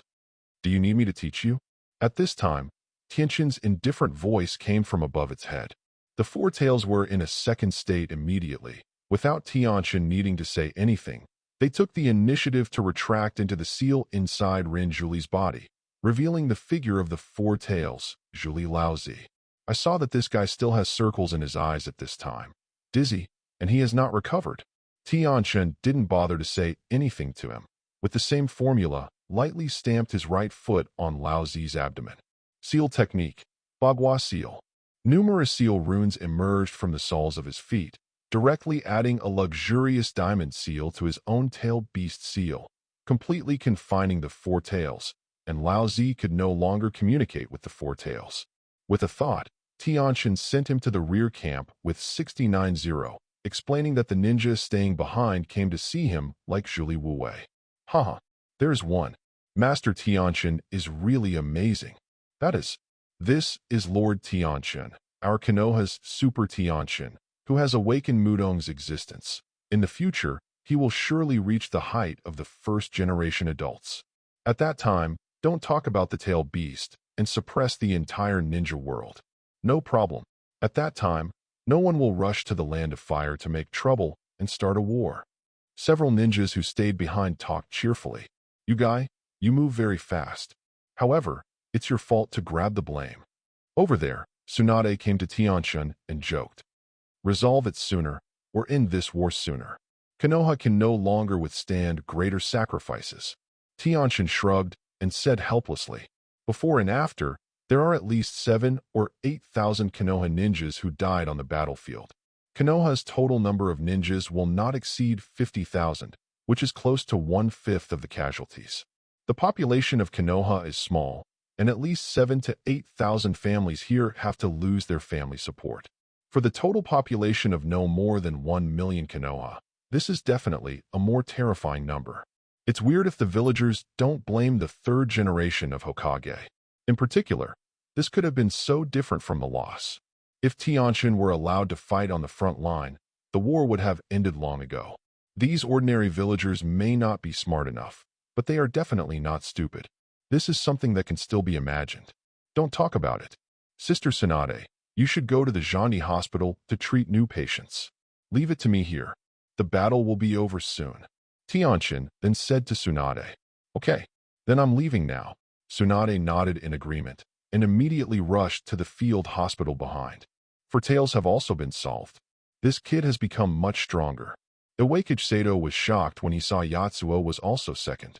Do you need me to teach you? At this time, Tianchen's indifferent voice came from above its head. The 4 tails were in a second state immediately. Without Tianchen needing to say anything, they took the initiative to retract into the seal inside Rin Julie's body, revealing the figure of the 4 tails, Julie Laozi. I saw that this guy still has circles in his eyes at this time. Dizzy, and he has not recovered. Tianchen didn't bother to say anything to him. With the same formula, lightly stamped his right foot on Laozi's abdomen. Seal technique. Bagua seal. Numerous seal runes emerged from the soles of his feet, directly adding a luxurious diamond seal to his own tail beast seal, completely confining the 4 tails, and Laozi could no longer communicate with the 4 tails. With a thought, Tianchen sent him to the rear camp with 69-0, explaining that the ninja staying behind came to see him like Julie Wuwei. Haha, there's one. Master Tianchen is really amazing. This is Lord Tianchen, our Konoha's Super Tianchen, who has awakened Mudong's existence. In the future, he will surely reach the height of the first-generation adults. At that time, don't talk about the tail beast and suppress the entire ninja world. No problem. At that time, no one will rush to the land of fire to make trouble and start a war. Several ninjas who stayed behind talked cheerfully. You guy, you move very fast. However, it's your fault to grab the blame. Over there, Tsunade came to Tianchen and joked. Resolve it sooner, or end this war sooner. Konoha can no longer withstand greater sacrifices. Tianchen shrugged and said helplessly. Before and after, there are at least 7,000 or 8,000 Konoha ninjas who died on the battlefield. Konoha's total number of ninjas will not exceed 50,000, which is close to 1/5 of the casualties. The population of Konoha is small, and at least 7,000 to 8,000 families here have to lose their family support. For the total population of no more than 1 million Konoha, this is definitely a more terrifying number. It's weird if the villagers don't blame the 3rd generation of Hokage. In particular, this could have been so different from the loss. If Tianchen were allowed to fight on the front line, the war would have ended long ago. These ordinary villagers may not be smart enough, but they are definitely not stupid. This is something that can still be imagined. Don't talk about it. Sister Tsunade, you should go to the Zhandi hospital to treat new patients. Leave it to me here. The battle will be over soon. Tianchen then said to Tsunade. Okay, then I'm leaving now. Tsunade nodded in agreement and immediately rushed to the field hospital behind. For tales have also been solved. This kid has become much stronger. Iwakage Sato was shocked when he saw Yatsuo was also second.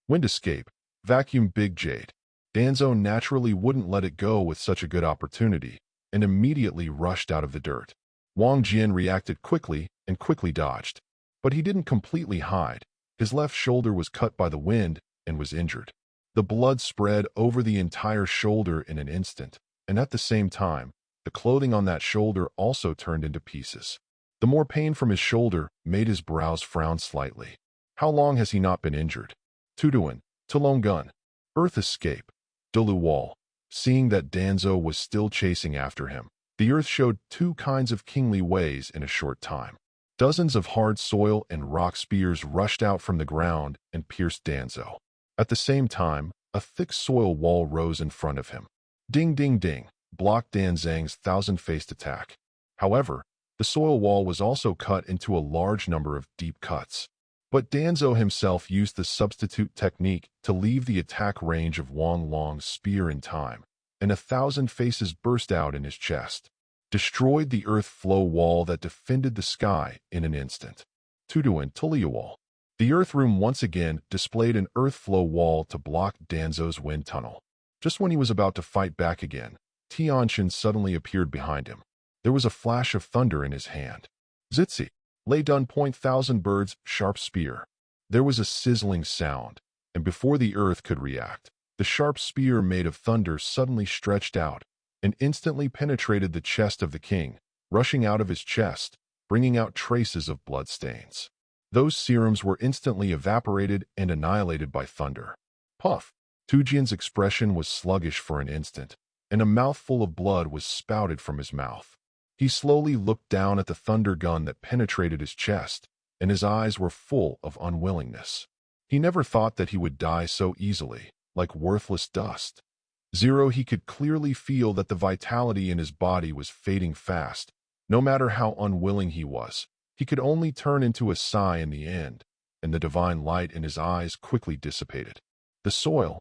Wind escape, vacuum big jade. Danzo naturally wouldn't let it go with such a good opportunity and immediately rushed out of the dirt. Wang Jian reacted quickly and quickly dodged. But he didn't completely hide. His left shoulder was cut by the wind and was injured. The blood spread over the entire shoulder in an instant, and at the same time, the clothing on that shoulder also turned into pieces. The more pain from his shoulder made his brows frown slightly. How long has he not been injured? Tuduan, Tulongun, Earth escape, Duluwal. Seeing that Danzo was still chasing after him, the earth showed two kinds of kingly ways in a short time. Dozens of hard soil and rock spears rushed out from the ground and pierced Danzo. At the same time, a thick soil wall rose in front of him. Ding ding ding, blocked Danzang's thousand-faced attack. However, the soil wall was also cut into a large number of deep cuts. But Danzo himself used the substitute technique to leave the attack range of Wang Long's spear in time, and 1,000 faces burst out in his chest, destroyed the earth flow wall that defended the sky in an instant. Tuduan Tuliawal. The earth room once again displayed an earth flow wall to block Danzo's wind tunnel. Just when he was about to fight back again, Tianchen suddenly appeared behind him. There was a flash of thunder in his hand. Zitzi. Lay done .1,000 birds, sharp spear. There was a sizzling sound, and before the earth could react, the sharp spear made of thunder suddenly stretched out and instantly penetrated the chest of the king, rushing out of his chest, bringing out traces of blood stains. Those serums were instantly evaporated and annihilated by thunder. Puff! Tujian's expression was sluggish for an instant, and a mouthful of blood was spouted from his mouth. He slowly looked down at the thunder gun that penetrated his chest, and his eyes were full of unwillingness. He never thought that he would die so easily, like worthless dust. He could clearly feel that the vitality in his body was fading fast. No matter how unwilling he was, he could only turn into a sigh in the end, and the divine light in his eyes quickly dissipated. The soil.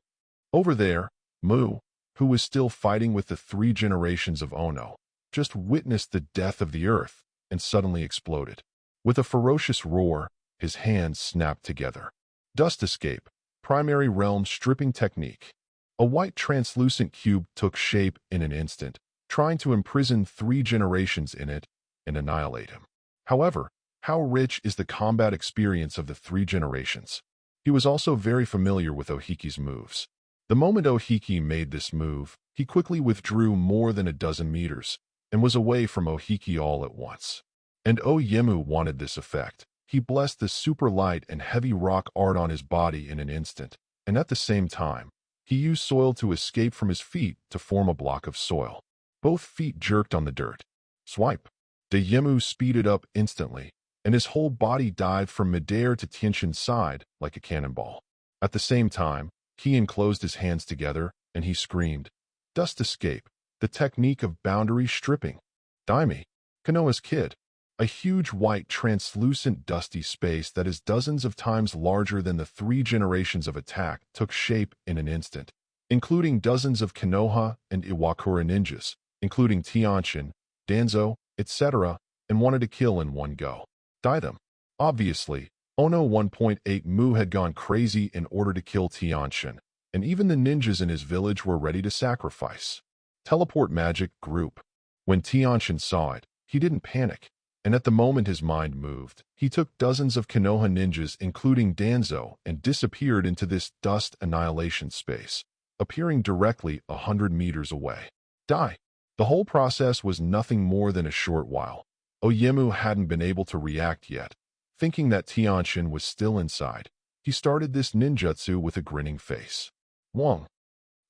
Over there, Mu, who was still fighting with the 3 generations of Ono, just witnessed the death of the earth and suddenly exploded. With a ferocious roar, his hands snapped together. Dust escape, primary realm stripping technique. A white translucent cube took shape in an instant, trying to imprison 3 generations in it and annihilate him. However, how rich is the combat experience of the 3 generations? He was also very familiar with Ohiki's moves. The moment Ohiki made this move, he quickly withdrew more than a dozen meters and was away from Ohiki all at once. And Oyemu wanted this effect. He blessed the super light and heavy rock art on his body in an instant, and at the same time, he used soil to escape from his feet to form a block of soil. Both feet jerked on the dirt. Swipe. Oyemu speeded up instantly, and his whole body dived from midair to Tianchen's side like a cannonball. At the same time, he enclosed his hands together, and he screamed, "Dust escape, the technique of boundary stripping." Daime, Konoha's kid. A huge white translucent dusty space that is dozens of times larger than the 3 generations of attack took shape in an instant, including dozens of Konoha and Iwakura ninjas, including Tianchen, Danzo, etc., and wanted to kill in one go. Die them. Obviously, Ono 1.8 Mu had gone crazy in order to kill Tianchen, and even the ninjas in his village were ready to sacrifice. Teleport magic group. When Tianchen saw it, he didn't panic, and at the moment his mind moved, he took dozens of Konoha ninjas including Danzo and disappeared into this dust annihilation space, appearing directly 100 meters away. Die. The whole process was nothing more than a short while. Oyemu hadn't been able to react yet. Thinking that Tianchen was still inside, he started this ninjutsu with a grinning face. Wong.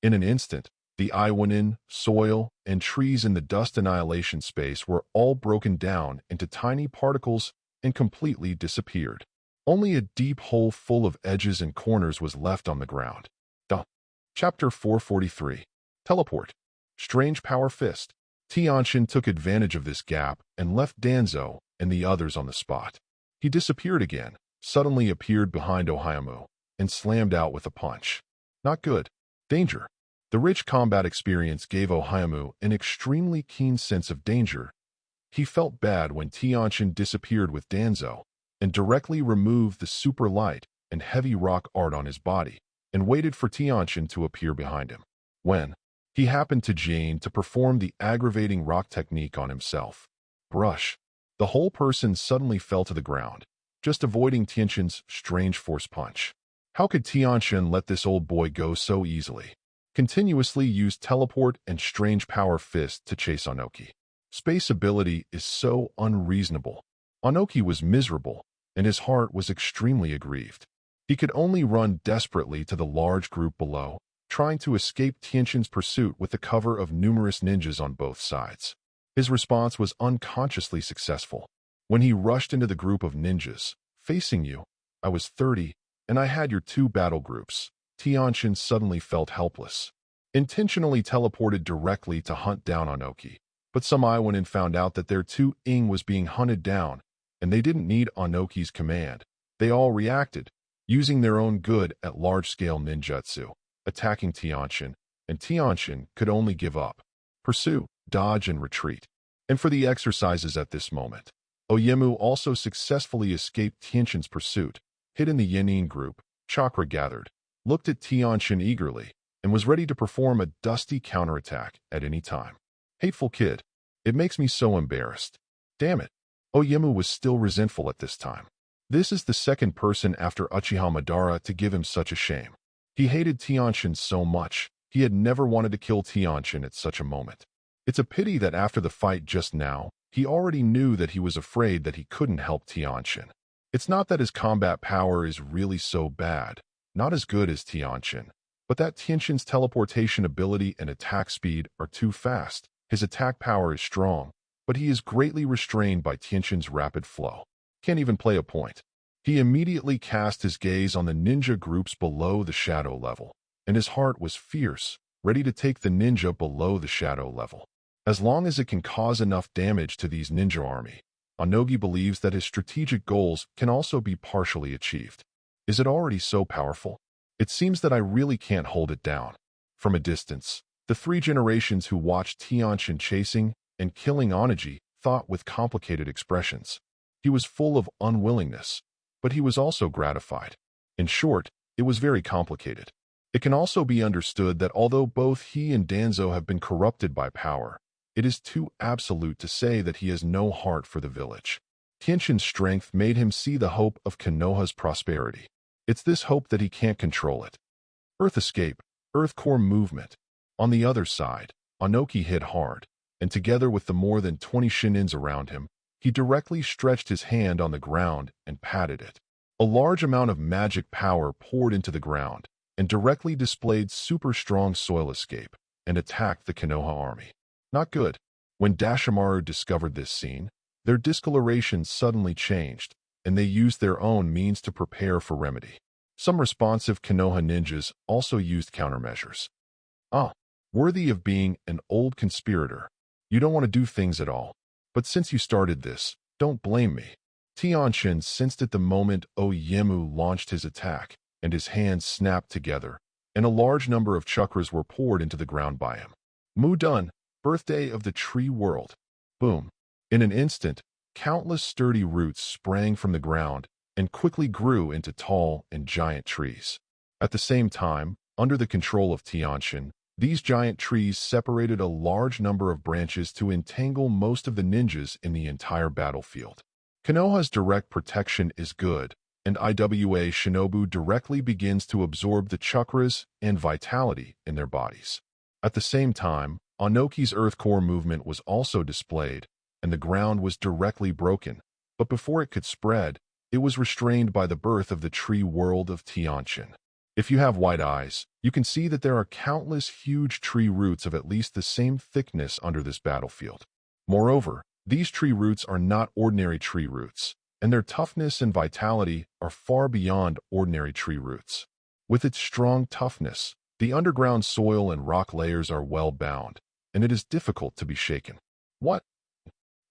In an instant, The Iwanin, soil, and trees in the dust annihilation space were all broken down into tiny particles and completely disappeared. Only a deep hole full of edges and corners was left on the ground. Chapter 443. Teleport. Strange Power Fist. Tianchen took advantage of this gap and left Danzo and the others on the spot. He disappeared again, suddenly appeared behind Ohiamu, and slammed out with a punch. Not good. Danger. The rich combat experience gave Ohiamu an extremely keen sense of danger. He felt bad when Tianchen disappeared with Danzo and directly removed the super light and heavy rock art on his body and waited for Tianchen to appear behind him. When he happened to Jane to perform the aggravating rock technique on himself. Brush. The whole person suddenly fell to the ground, just avoiding Tianchen's strange force punch. How could Tianchen let this old boy go so easily? Continuously used teleport and strange power fist to chase Onoki. Space ability is so unreasonable. Onoki was miserable, and his heart was extremely aggrieved. He could only run desperately to the large group below, trying to escape Tianchen's pursuit with the cover of numerous ninjas on both sides. His response was unconsciously successful. When he rushed into the group of ninjas, "Facing you, I was 30, and I had your two battle groups." Tianchen suddenly felt helpless. Intentionally teleported directly to hunt down Onoki, but some Iwanin found out that their 2-ing was being hunted down, and they didn't need Onoki's command. They all reacted, using their own good at large-scale ninjutsu, attacking Tianchen, and Tianchen could only give up. Pursue, dodge, and retreat. And for the exercises at this moment, Oyemu also successfully escaped Tianchen's pursuit, hid in the Yenin group, chakra gathered, looked at Tianchen eagerly, and was ready to perform a dusty counterattack at any time. Hateful kid. It makes me so embarrassed. Damn it. Oyemu was still resentful at this time. This is the second person after Uchiha Madara to give him such a shame. He hated Tianchen so much, he had never wanted to kill Tianchen at such a moment. It's a pity that after the fight just now, he already knew that he was afraid that he couldn't help Tianchen. It's not that his combat power is really so bad, not as good as Tianchen, but that Tianchen's teleportation ability and attack speed are too fast. His attack power is strong, but he is greatly restrained by Tianchen's rapid flow. Can't even play a point. He immediately cast his gaze on the ninja groups below the shadow level, and his heart was fierce, ready to take the ninja below the shadow level. As long as it can cause enough damage to these ninja army, Onogi believes that his strategic goals can also be partially achieved. Is it already so powerful? It seems that I really can't hold it down. From a distance, the 3 generations who watched Tianchen chasing and killing Onogi thought with complicated expressions. He was full of unwillingness, but he was also gratified. In short, it was very complicated. It can also be understood that although both he and Danzo have been corrupted by power, it is too absolute to say that he has no heart for the village. Tianchen's strength made him see the hope of Konoha's prosperity. It's this hope that he can't control it. Earth escape, Earth core movement. On the other side, Onoki hit hard, and together with the more than 20 shinins around him, he directly stretched his hand on the ground and patted it. A large amount of magic power poured into the ground and directly displayed super strong soil escape and attacked the Konoha army. Not good. When Dashimaru discovered this scene, their discoloration suddenly changed, and they used their own means to prepare for remedy. Some responsive Konoha ninjas also used countermeasures. Worthy of being an old conspirator. You don't want to do things at all. But since you started this, don't blame me. Tianchen sensed at the moment Oyemu launched his attack, and his hands snapped together, and a large number of chakras were poured into the ground by him. Mu done, birthday of the tree world. Boom. In an instant, countless sturdy roots sprang from the ground and quickly grew into tall and giant trees. At the same time, under the control of Tianchen, these giant trees separated a large number of branches to entangle most of the ninjas in the entire battlefield. Konoha's direct protection is good, and Iwa Shinobu directly begins to absorb the chakras and vitality in their bodies. At the same time, Onoki's Earth Core movement was also displayed, and the ground was directly broken, but before it could spread, it was restrained by the birth of the tree world of Tianchen. If you have wide eyes, you can see that there are countless huge tree roots of at least the same thickness under this battlefield. Moreover, these tree roots are not ordinary tree roots, and their toughness and vitality are far beyond ordinary tree roots. With its strong toughness, the underground soil and rock layers are well bound, and it is difficult to be shaken. What?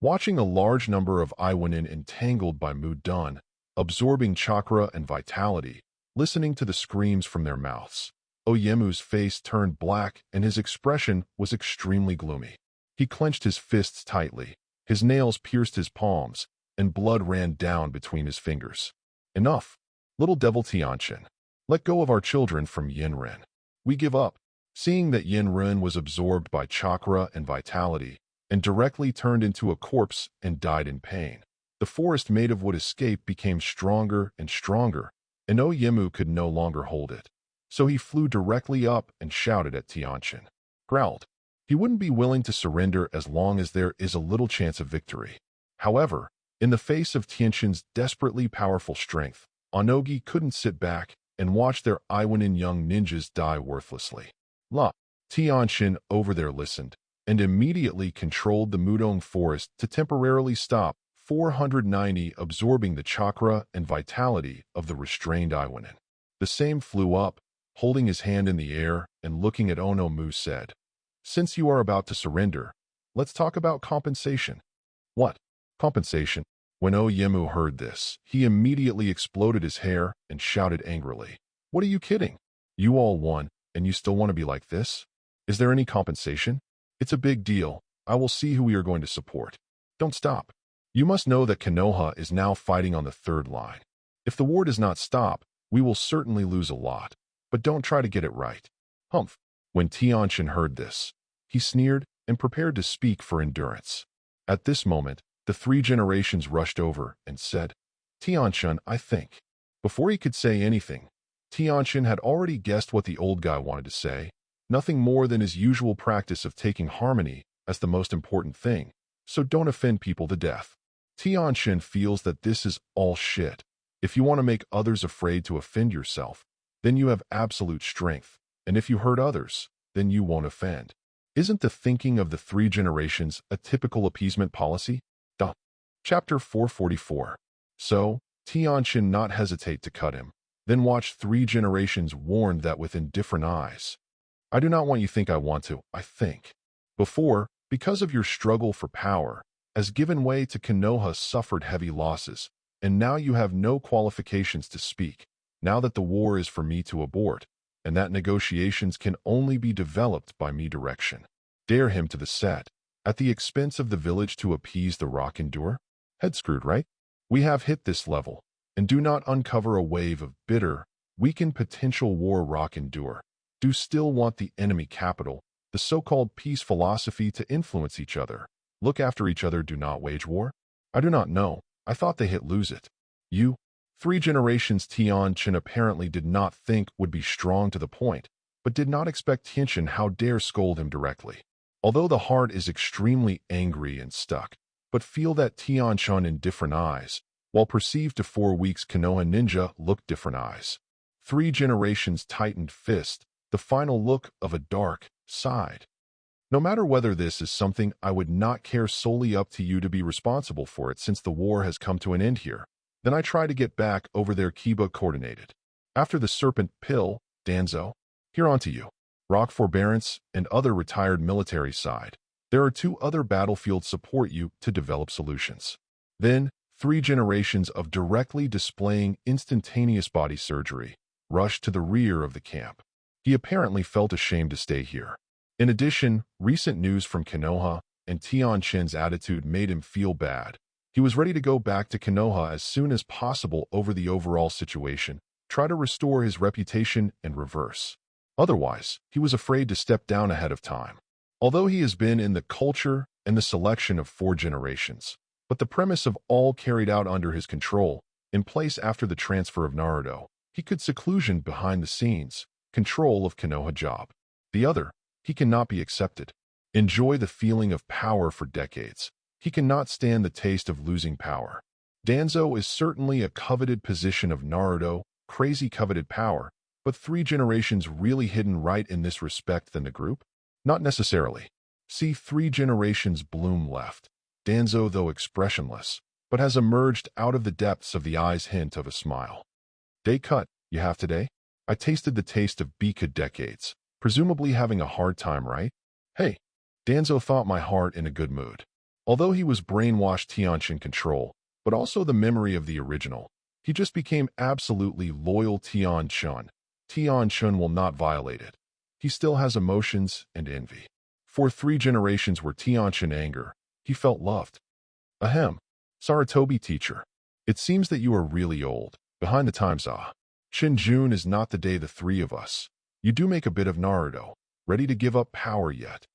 Watching a large number of Iwanin entangled by Mudun, absorbing chakra and vitality, listening to the screams from their mouths, Oyemu's face turned black and his expression was extremely gloomy. He clenched his fists tightly, his nails pierced his palms, and blood ran down between his fingers. Enough, little devil Tianchen. Let go of our children from Yinren. We give up. Seeing that Yinren was absorbed by chakra and vitality, and directly turned into a corpse and died in pain, the forest made of wood escape became stronger and stronger, and Oyemu could no longer hold it. So he flew directly up and shouted at Tianchen. Growled. He wouldn't be willing to surrender as long as there is a little chance of victory. However, in the face of Tianchen's desperately powerful strength, Onogi couldn't sit back and watch their Iwanin young ninjas die worthlessly. Tianchen over there listened, and immediately controlled the Mudong forest to temporarily stop 490 absorbing the chakra and vitality of the restrained Iwanin. The same flew up, holding his hand in the air and looking at Onomu said, "Since you are about to surrender, let's talk about compensation." What? Compensation? When Oyemu heard this, he immediately exploded his hair and shouted angrily, "What are you kidding? You all won, and you still want to be like this? Is there any compensation? It's a big deal. I will see who we are going to support. Don't stop. You must know that Konoha is now fighting on the third line. If the war does not stop, we will certainly lose a lot, but don't try to get it right." Humph. When Tianchen heard this, he sneered and prepared to speak for endurance. At this moment, the three generations rushed over and said, "Tianchen, I think." Before he could say anything, Tianchen had already guessed what the old guy wanted to say, nothing more than his usual practice of taking harmony as the most important thing, so don't offend people to death. Tianchen feels that this is all shit. If you want to make others afraid to offend yourself, then you have absolute strength, and if you hurt others, then you won't offend. Isn't the thinking of the three generations a typical appeasement policy? Chapter 444. So, Tianchen not hesitate to cut him, then watch three generations warned that with indifferent eyes. I do not want you think I want to, I think. Before, because of your struggle for power, has given way to Konoha suffered heavy losses, and now you have no qualifications to speak, now that the war is for me to abort, and that negotiations can only be developed by me direction. Dare him to the set, at the expense of the village to appease the rock endure? Head screwed, right? We have hit this level, and do not uncover a wave of bitter, weakened potential war rock endure. Do still want the enemy capital, the so-called peace philosophy to influence each other. Look after each other, do not wage war? I do not know. I thought they hit lose it. You, three generations Tianchen apparently did not think would be strong to the point, but did not expect Tianchen how dare scold him directly. Although the heart is extremely angry and stuck, but feel that Tianchen in different eyes, while perceived to 4 weeks Konoha ninja look different eyes. Three generations tightened fist, the final look of a dark side. No matter whether this is something I would not care solely up to you to be responsible for it since the war has come to an end here, then I try to get back over there Kiba coordinated. After the serpent pill, Danzo, here on to you. Rock forbearance and other retired military side. There are 2 other battlefields support you to develop solutions. Then, 3 generations of directly displaying instantaneous body surgery rushed to the rear of the camp. He apparently felt ashamed to stay here. In addition, recent news from Konoha and Tianchen's attitude made him feel bad. He was ready to go back to Konoha as soon as possible over the overall situation, try to restore his reputation and reverse. Otherwise, he was afraid to step down ahead of time. Although he has been in the culture and the selection of 4 generations, but the premise of all carried out under his control, in place after the transfer of Naruto, he could seclusion behind the scenes, control of Konoha job. The other, he cannot be accepted. Enjoy the feeling of power for decades. He cannot stand the taste of losing power. Danzo is certainly a coveted position of Naruto, crazy coveted power, But 3 generations really hidden right in this respect than the group? Not necessarily. See 3 generations bloom left. Danzo, though expressionless, but has emerged out of the depths of the eyes hint of a smile. Day cut, you have today? I tasted the taste of Bika decades, presumably having a hard time, right? Hey, Danzo thought my heart in a good mood. Although he was brainwashed Tianchen control, but also the memory of the original, he just became absolutely loyal Tianchen. Tianchen will not violate it. He still has emotions and envy. For 3 generations were Tianchen anger, he felt loved. Ahem. Saratobi teacher. It seems that you are really old. Behind the times, Shinjun is not the day the three of us. You do make a bit of Naruto. Ready to give up power yet?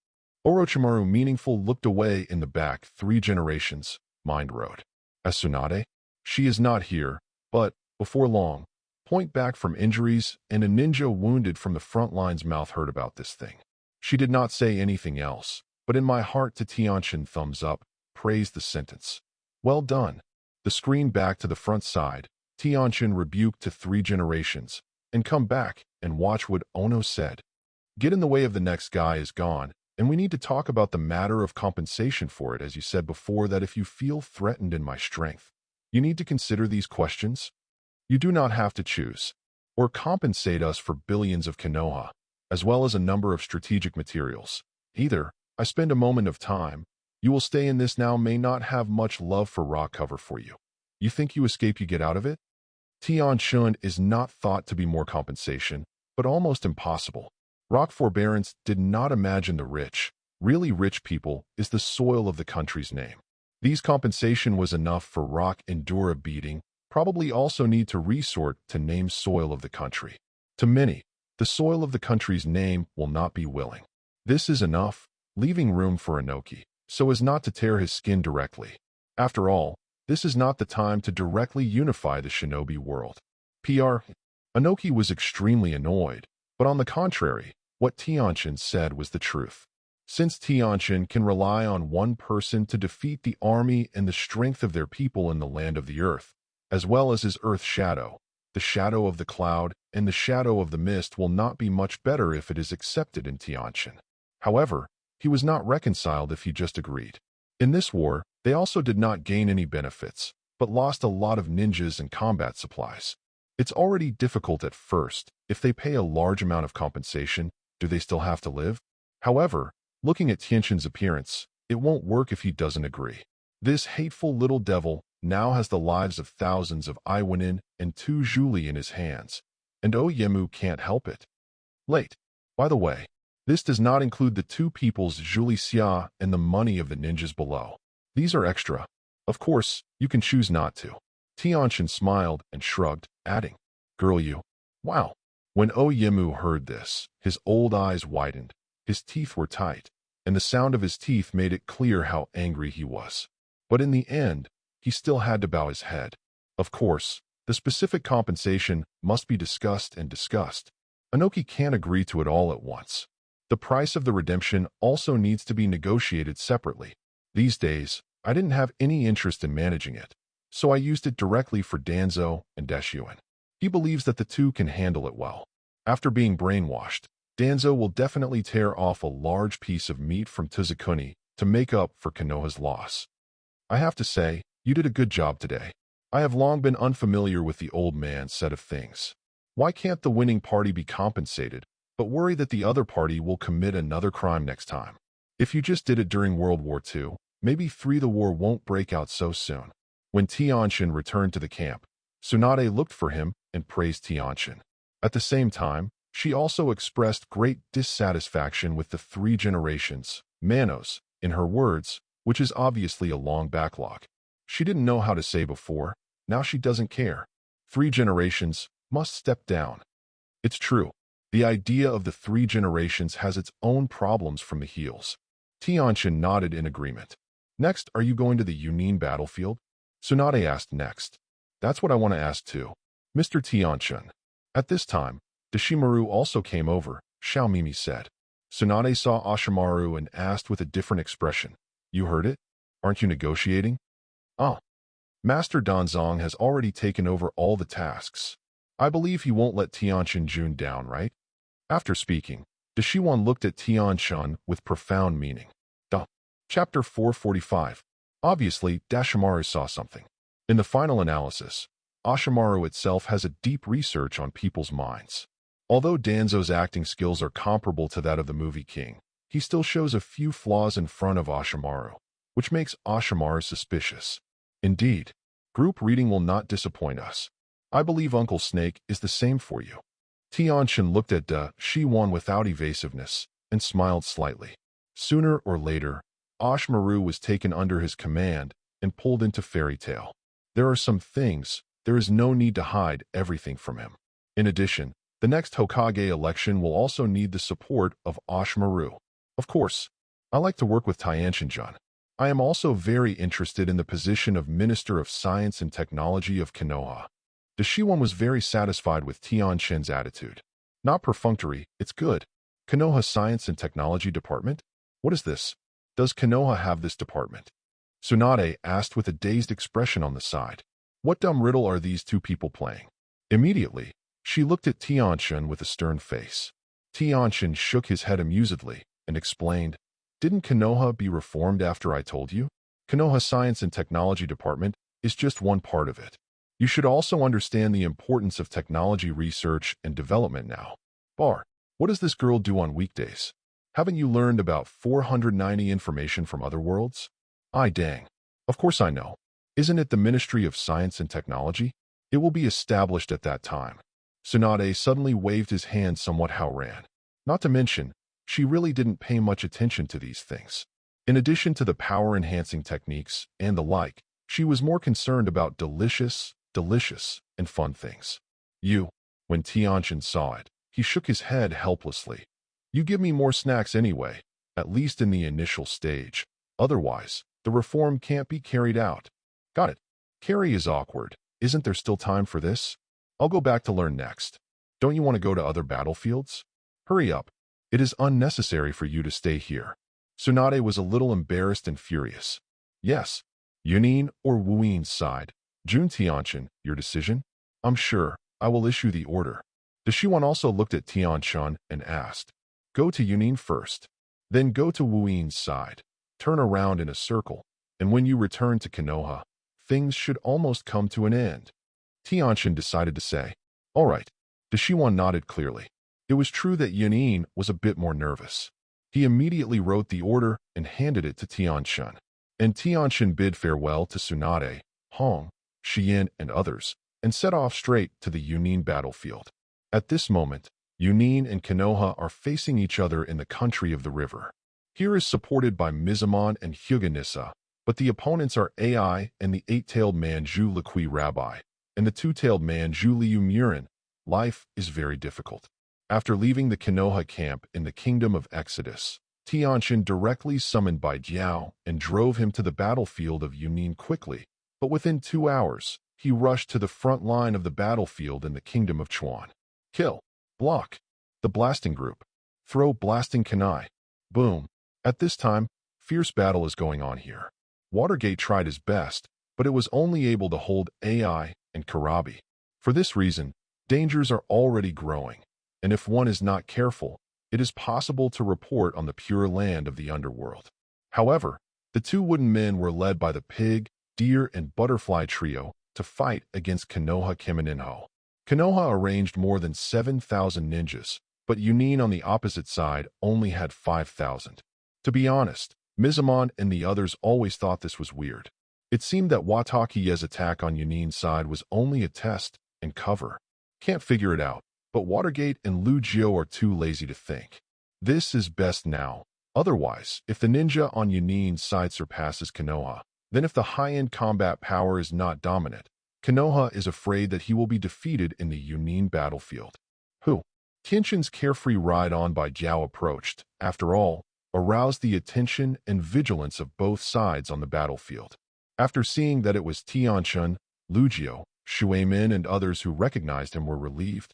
Orochimaru meaningful looked away in the back 3 generations, mind wrote. As Tsunade? She is not here, but, before long, point back from injuries and a ninja wounded from the front line's mouth heard about this thing. She did not say anything else, but in my heart to Tianchen thumbs up, praised the sentence. Well done. The screen back to the front side, Tianchen rebuked to 3 generations, and come back and watch what Ono said. Get in the way of the next guy is gone, and we need to talk about the matter of compensation for it, as you said before, that if you feel threatened in my strength, you need to consider these questions. You do not have to choose, or compensate us for billions of Konoha, as well as a number of strategic materials. Either, I spend a moment of time, you will stay in this now may not have much love for rock cover for you. You think you escape you get out of it? Tianchen is not thought to be more compensation, but almost impossible. Rock forbearance did not imagine the rich, really rich people is the soil of the country's name. These compensation was enough for Rock endure a beating, probably also need to resort to name soil of the country. To many, the soil of the country's name will not be willing. This is enough, leaving room for Inoki, so as not to tear his skin directly. After all, this is not the time to directly unify the shinobi world. Inoki was extremely annoyed, but on the contrary, what Tianchen said was the truth. Since Tianchen can rely on one person to defeat the army and the strength of their people in the land of the earth, as well as his earth shadow, the shadow of the cloud and the shadow of the mist will not be much better if it is accepted in Tianchen. However, he was not reconciled if he just agreed. In this war, they also did not gain any benefits, but lost a lot of ninjas and combat supplies. It's already difficult at first. If they pay a large amount of compensation, do they still have to live? However, looking at Tianchen's appearance, it won't work if he doesn't agree. This hateful little devil now has the lives of thousands of Iwanin and 2 Zhuli in his hands, and Oyemu can't help it. By the way, this does not include the 2 people's Zhuli Xia and the money of the ninjas below. These are extra. Of course, you can choose not to. Tianchen smiled and shrugged, adding, Girl you. Wow. When Oyemu heard this, his old eyes widened, his teeth were tight, and the sound of his teeth made it clear how angry he was. But in the end, he still had to bow his head. Of course, the specific compensation must be discussed and discussed. Inoki can't agree to it all at once. The price of the redemption also needs to be negotiated separately. These days, I didn't have any interest in managing it, so I used it directly for Danzo and Deshuin. He believes that the 2 can handle it well. After being brainwashed, Danzo will definitely tear off a large piece of meat from Tuzukuni to make up for Konoha's loss. I have to say, you did a good job today. I have long been unfamiliar with the old man's set of things. Why can't the winning party be compensated, but worry that the other party will commit another crime next time? If you just did it during World War II, maybe the war won't break out so soon. When Tianchen returned to the camp, Tsunade looked for him and praised Tianchen. At the same time, she also expressed great dissatisfaction with the 3 generations, Manos, in her words, which is obviously a long backlog. She didn't know how to say before, now she doesn't care. 3 generations must step down. It's true. The idea of the 3 generations has its own problems from the heels. Tianchen nodded in agreement. Next, are you going to the Yunin battlefield? Tsunade asked next. That's what I want to ask too. Mr. Tianchen. At this time, Deshimaru also came over, Xiaomimi said. Tsunade saw Ashimaru and asked with a different expression. You heard it? Aren't you negotiating? Ah. Master Danzong has already taken over all the tasks. I believe he won't let Tianchen Jun down, right? After speaking, Dashiwan looked at Tianchen with profound meaning. Duh. Chapter 445. Obviously, Dashimaru saw something. In the final analysis, Ashimaru itself has a deep research on people's minds. Although Danzo's acting skills are comparable to that of the movie King, he still shows a few flaws in front of Ashimaru, which makes Ashimaru suspicious. Indeed, group reading will not disappoint us. I believe Uncle Snake is the same for you. Tianchen looked at Shiwan without evasiveness and smiled slightly. Sooner or later, Ashimaru was taken under his command and pulled into fairy tale. There are some things, there is no need to hide everything from him. In addition, the next Hokage election will also need the support of Ashimaru. Of course, I like to work with Tianchen-jun. I am also very interested in the position of Minister of Science and Technology of Konoha. Dashiwan was very satisfied with Tianchen's attitude. Not perfunctory, it's good. Konoha Science and Technology Department? What is this? Does Konoha have this department? Tsunade asked with a dazed expression on the side. What dumb riddle are these two people playing? Immediately, she looked at Tianchen with a stern face. Tianchen shook his head amusedly and explained, "Didn't Konoha be reformed after I told you? Konoha Science and Technology Department is just one part of it. You should also understand the importance of technology research and development now. Bar, what does this girl do on weekdays? Haven't you learned about 490 information from other worlds? Ay dang. Of course I know. Isn't it the Ministry of Science and Technology? It will be established at that time." Tsunade suddenly waved his hand somewhat ran. Not to mention, she really didn't pay much attention to these things. In addition to the power-enhancing techniques and the like, she was more concerned about delicious, and fun things. When Tianchen saw it, he shook his head helplessly. You give me more snacks anyway, at least in the initial stage. Otherwise, the reform can't be carried out. Got it. Carry is awkward. Isn't there still time for this? I'll go back to learn next. Don't you want to go to other battlefields? Hurry up. It is unnecessary for you to stay here. Tsunade was a little embarrassed and furious. Yes. Yunin or Wuyin side. Jun Tianchen, your decision? I'm sure. I will issue the order. Dashiwan also looked at Tianchen and asked, "Go to Yunin first. Then go to Wuyin's side. Turn around in a circle, and when you return to Konoha, things should almost come to an end." Tianchen decided to say, "All right." Dashiwan nodded clearly. It was true that Yunin was a bit more nervous. He immediately wrote the order and handed it to Tianchen. And Tianchen bid farewell to Tsunade, Hong, Xian, and others, and set off straight to the Yunin battlefield. At this moment, Yunin and Konoha are facing each other in the country of the river. Here is supported by Mizamon and Hyuganissa, but the opponents are Ai and the eight-tailed man Zhu Liqui Rabbi, and the two-tailed man Zhu Liu Murin. Life is very difficult. After leaving the Konoha camp in the Kingdom of Exodus, Tianchen directly summoned Bai Jiao and drove him to the battlefield of Yunin quickly, but within 2 hours, he rushed to the front line of the battlefield in the Kingdom of Chuan. Kill. Block. The blasting group. Throw blasting kunai. Boom. At this time, fierce battle is going on here. Watergate tried his best, but it was only able to hold Ai and Karabi. For this reason, dangers are already growing, and if one is not careful, it is possible to report on the pure land of the underworld. However, the two wooden men were led by the pig, deer, and butterfly trio to fight against Konoha Kimeninho. Konoha arranged more than 7,000 ninjas, but Yunin on the opposite side only had 5,000. To be honest, Mizamon and the others always thought this was weird. It seemed that Watakiye's attack on Yunin's side was only a test and cover. Can't figure it out, but Watergate and Lu Jiao are too lazy to think. This is best now. Otherwise, if the ninja on Yunin's side surpasses Konoha, then if the high-end combat power is not dominant, Konoha is afraid that he will be defeated in the Yunin battlefield. Tianchen's carefree ride on by Jiao approached, after all, aroused the attention and vigilance of both sides on the battlefield. After seeing that it was Tianchen, Lu Jiao, Shuaimin, and others who recognized him were relieved.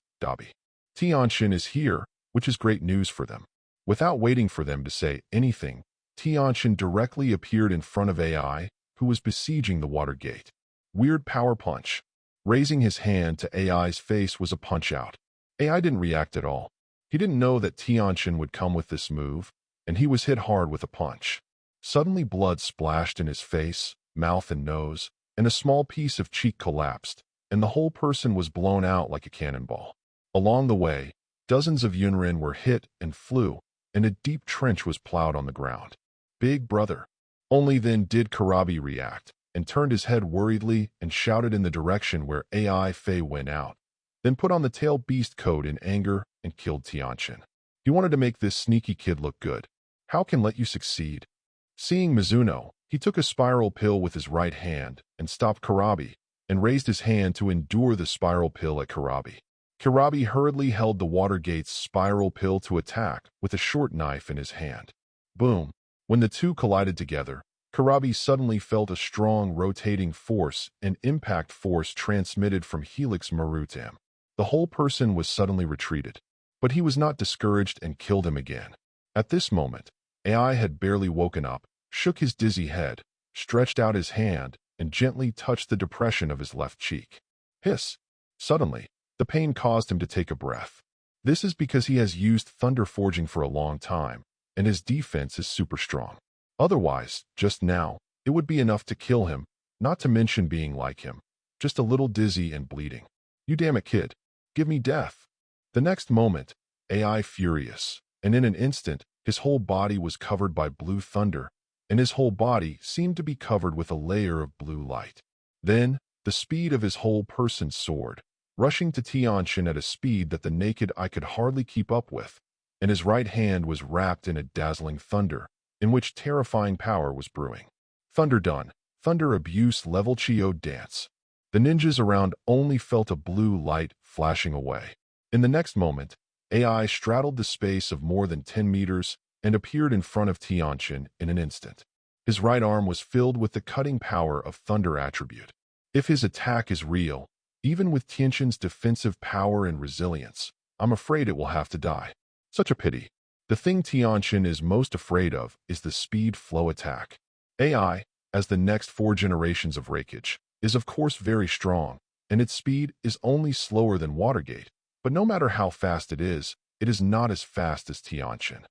Tianchen is here, which is great news for them. Without waiting for them to say anything, Tianchen directly appeared in front of Ai, who was besieging the Watergate. Weird power punch. Raising his hand to AI's face was a punch-out. AI didn't react at all. He didn't know that Tianchen would come with this move, and he was hit hard with a punch. Suddenly blood splashed in his face, mouth and nose, and a small piece of cheek collapsed, and the whole person was blown out like a cannonball. Along the way, dozens of Yunrin were hit and flew, and a deep trench was plowed on the ground. Big brother. Only then did Karabi react, and turned his head worriedly and shouted in the direction where AI Fei went out, then put on the tail beast code in anger and killed Tianchen. He wanted to make this sneaky kid look good. How can let you succeed? Seeing Mizuno, he took a spiral pill with his right hand and stopped Karabi, and raised his hand to endure the spiral pill at Karabi. Karabi hurriedly held the Watergate's spiral pill to attack with a short knife in his hand. Boom! When the two collided together, Karabi suddenly felt a strong rotating force and impact force transmitted from Helix Marutam. The whole person was suddenly retreated, but he was not discouraged and killed him again. At this moment, AI had barely woken up, shook his dizzy head, stretched out his hand, and gently touched the depression of his left cheek. Hiss! Suddenly, the pain caused him to take a breath. This is because he has used Thunder Forging for a long time, and his defense is super strong. Otherwise, just now, it would be enough to kill him, not to mention being like him, just a little dizzy and bleeding. You damn it, kid. Give me death. The next moment, AI furious, and in an instant, his whole body was covered by blue thunder, and his whole body seemed to be covered with a layer of blue light. Then, the speed of his whole person soared, rushing to Tianchen at a speed that the naked eye could hardly keep up with, and his right hand was wrapped in a dazzling thunder, in which terrifying power was brewing. Thunder done. Thunder abuse level Chio dance. The ninjas around only felt a blue light flashing away. In the next moment, AI straddled the space of more than 10 meters and appeared in front of Tianchen in an instant. His right arm was filled with the cutting power of Thunder attribute. If his attack is real, even with Tianchen's defensive power and resilience, I'm afraid it will have to die. Such a pity. The thing Tianchen is most afraid of is the speed flow attack. AI, as the next 4 generations of Raikage, is of course very strong, and its speed is only slower than Watergate, but no matter how fast it is not as fast as Tianchen.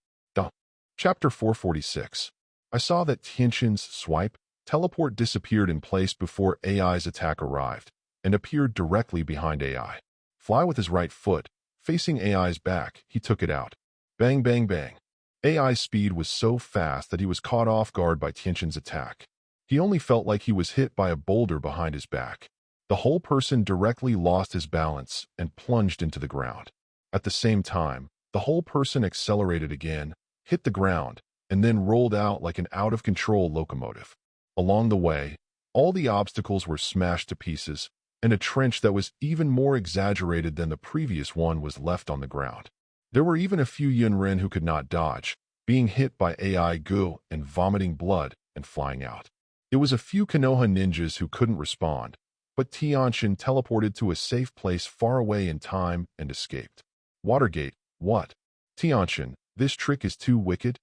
Chapter 446. I saw that Tianchen's swipe, teleport disappeared in place before AI's attack arrived, and appeared directly behind AI. Fly with his right foot, facing AI's back, he took it out. Bang, bang, bang. AI's speed was so fast that he was caught off guard by Tianchen's attack. He only felt like he was hit by a boulder behind his back. The whole person directly lost his balance and plunged into the ground. At the same time, the whole person accelerated again, hit the ground, and then rolled out like an out-of-control locomotive. Along the way, all the obstacles were smashed to pieces, and a trench that was even more exaggerated than the previous one was left on the ground. There were even a few Yunrin who could not dodge, being hit by AI goo and vomiting blood and flying out. It was a few Konoha ninjas who couldn't respond, but Tianchen teleported to a safe place far away in time and escaped. Watergate, what? Tianchen, this trick is too wicked.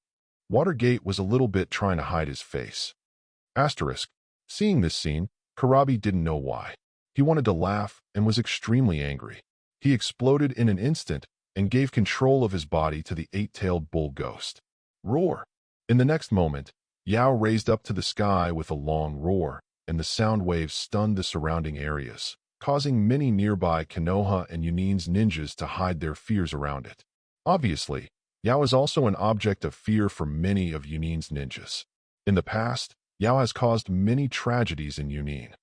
Watergate was a little bit trying to hide his face. Asterisk. Seeing this scene, Karabi didn't know why. He wanted to laugh and was extremely angry. He exploded in an instant and gave control of his body to the 8-tailed bull ghost. Roar! In the next moment, Yao raised up to the sky with a long roar, and the sound waves stunned the surrounding areas, causing many nearby Konoha and Yunin's ninjas to hide their fears around it. Obviously, Yao is also an object of fear for many of Yunin's ninjas. In the past, Yao has caused many tragedies in Yunin.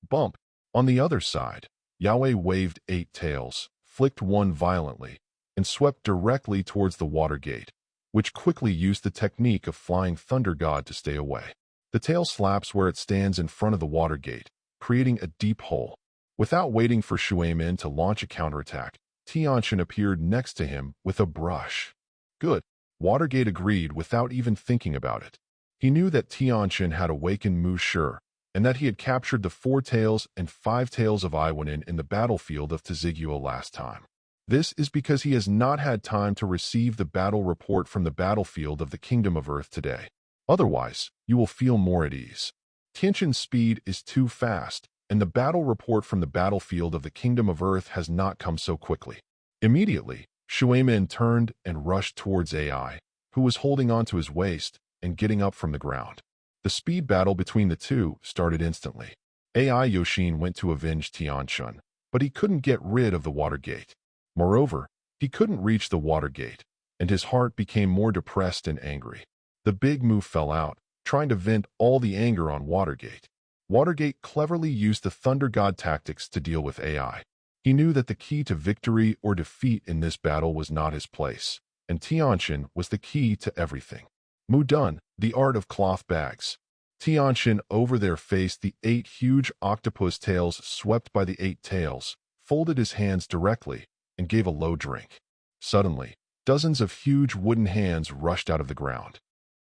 Bump! On the other side, Yao waved 8 tails, flicked one violently, and swept directly towards the Watergate, which quickly used the technique of Flying Thunder God to stay away. The tail slaps where it stands in front of the Watergate, creating a deep hole. Without waiting for Shuemin to launch a counterattack, Tianchen appeared next to him with a brush. Good. Watergate agreed without even thinking about it. He knew that Tianchen had awakened Mu Shi, and that he had captured the 4 tails and 5 tails of Iwanin in the battlefield of Tazigua last time. This is because he has not had time to receive the battle report from the battlefield of the Kingdom of Earth today. Otherwise, you will feel more at ease. Tianchen's speed is too fast, and the battle report from the battlefield of the Kingdom of Earth has not come so quickly. Immediately, Shuaimin turned and rushed towards AI, who was holding onto his waist and getting up from the ground. The speed battle between the two started instantly. AI Yoshin went to avenge Tianchen, but he couldn't get rid of the water gate. Moreover, he couldn't reach the water gate, and his heart became more depressed and angry. The big move fell out, trying to vent all the anger on Watergate. Watergate cleverly used the Thunder God tactics to deal with AI. He knew that the key to victory or defeat in this battle was not his place, and Tianchen was the key to everything. Mudun, the art of cloth bags. Tianchen over there faced the 8 huge octopus tails swept by the 8 tails, folded his hands directly, and gave a low drink. Suddenly, dozens of huge wooden hands rushed out of the ground.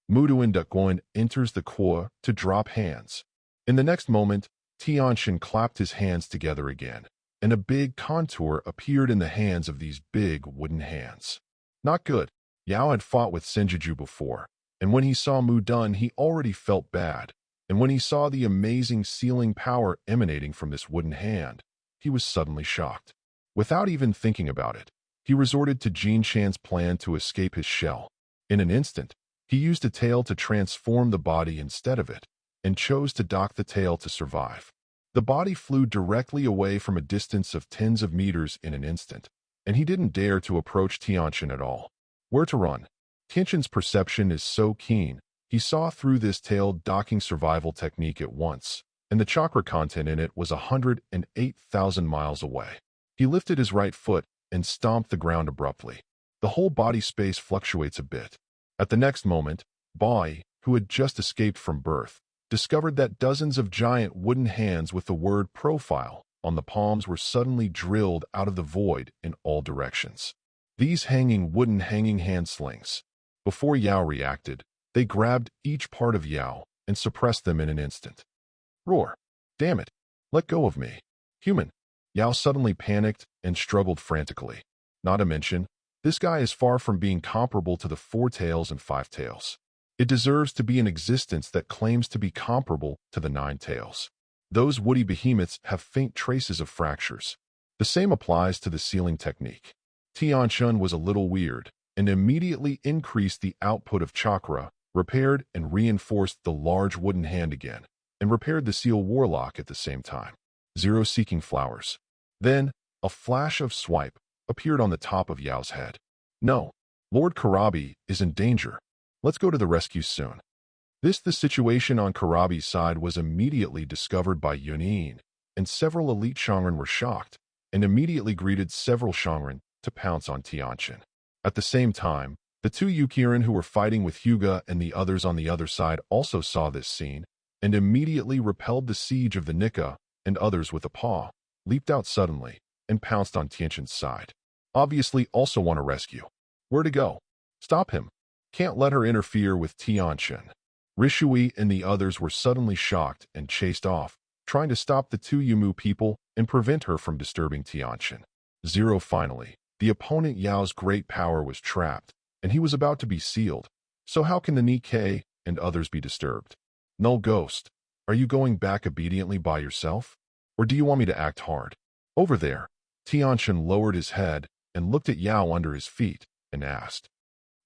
Muduin Dukoin enters the core to drop hands. In the next moment, Tianchen clapped his hands together again, and a big contour appeared in the hands of these big wooden hands. Not good. Yao had fought with Senjuju before, and when he saw Mudun he already felt bad, and when he saw the amazing sealing power emanating from this wooden hand, he was suddenly shocked. Without even thinking about it, he resorted to Jin Chan's plan to escape his shell. In an instant, he used a tail to transform the body instead of it, and chose to dock the tail to survive. The body flew directly away from a distance of tens of meters in an instant, and he didn't dare to approach Tianchen at all. Where to run? Tianchen's perception is so keen, he saw through this tail docking survival technique at once, and the chakra content in it was 108,000 miles away. He lifted his right foot and stomped the ground abruptly. The whole body space fluctuates a bit. At the next moment, Bai, who had just escaped from birth, discovered that dozens of giant wooden hands with the word profile on the palms were suddenly drilled out of the void in all directions. These wooden hanging hand slings. Before Yao reacted, they grabbed each part of Yao and suppressed them in an instant. Roar! Damn it! Let go of me! Human! Yao suddenly panicked and struggled frantically. Not to mention, this guy is far from being comparable to the 4 tails and 5 tails. It deserves to be an existence that claims to be comparable to the 9 tails. Those woody behemoths have faint traces of fractures. The same applies to the sealing technique. Tianchen was a little weird, and immediately increased the output of chakra, repaired and reinforced the large wooden hand again, and repaired the seal warlock at the same time. Zero seeking flowers. Then, a flash of swipe appeared on the top of Yao's head. No, Lord Karabi is in danger. Let's go to the rescue soon. The situation on Karabi's side was immediately discovered by Yunin, and several elite Shangren were shocked, and immediately greeted several Shangren to pounce on Tianchen. At the same time, the 2 Yukirin who were fighting with Hyuga and the others on the other side also saw this scene, and immediately repelled the siege of the Nika, and others with a paw, leaped out suddenly, and pounced on Tianchen's side. Obviously also want to rescue. Where to go? Stop him. Can't let her interfere with Tianchen. Rishui and the others were suddenly shocked and chased off, trying to stop the 2 Yumu people and prevent her from disturbing Tianchen. Zero finally, the opponent Yao's great power was trapped, and he was about to be sealed. So how can the Nikkei and others be disturbed? Null Ghost, are you going back obediently by yourself? Or do you want me to act hard? Over there, Tianchen lowered his head and looked at Yao under his feet and asked,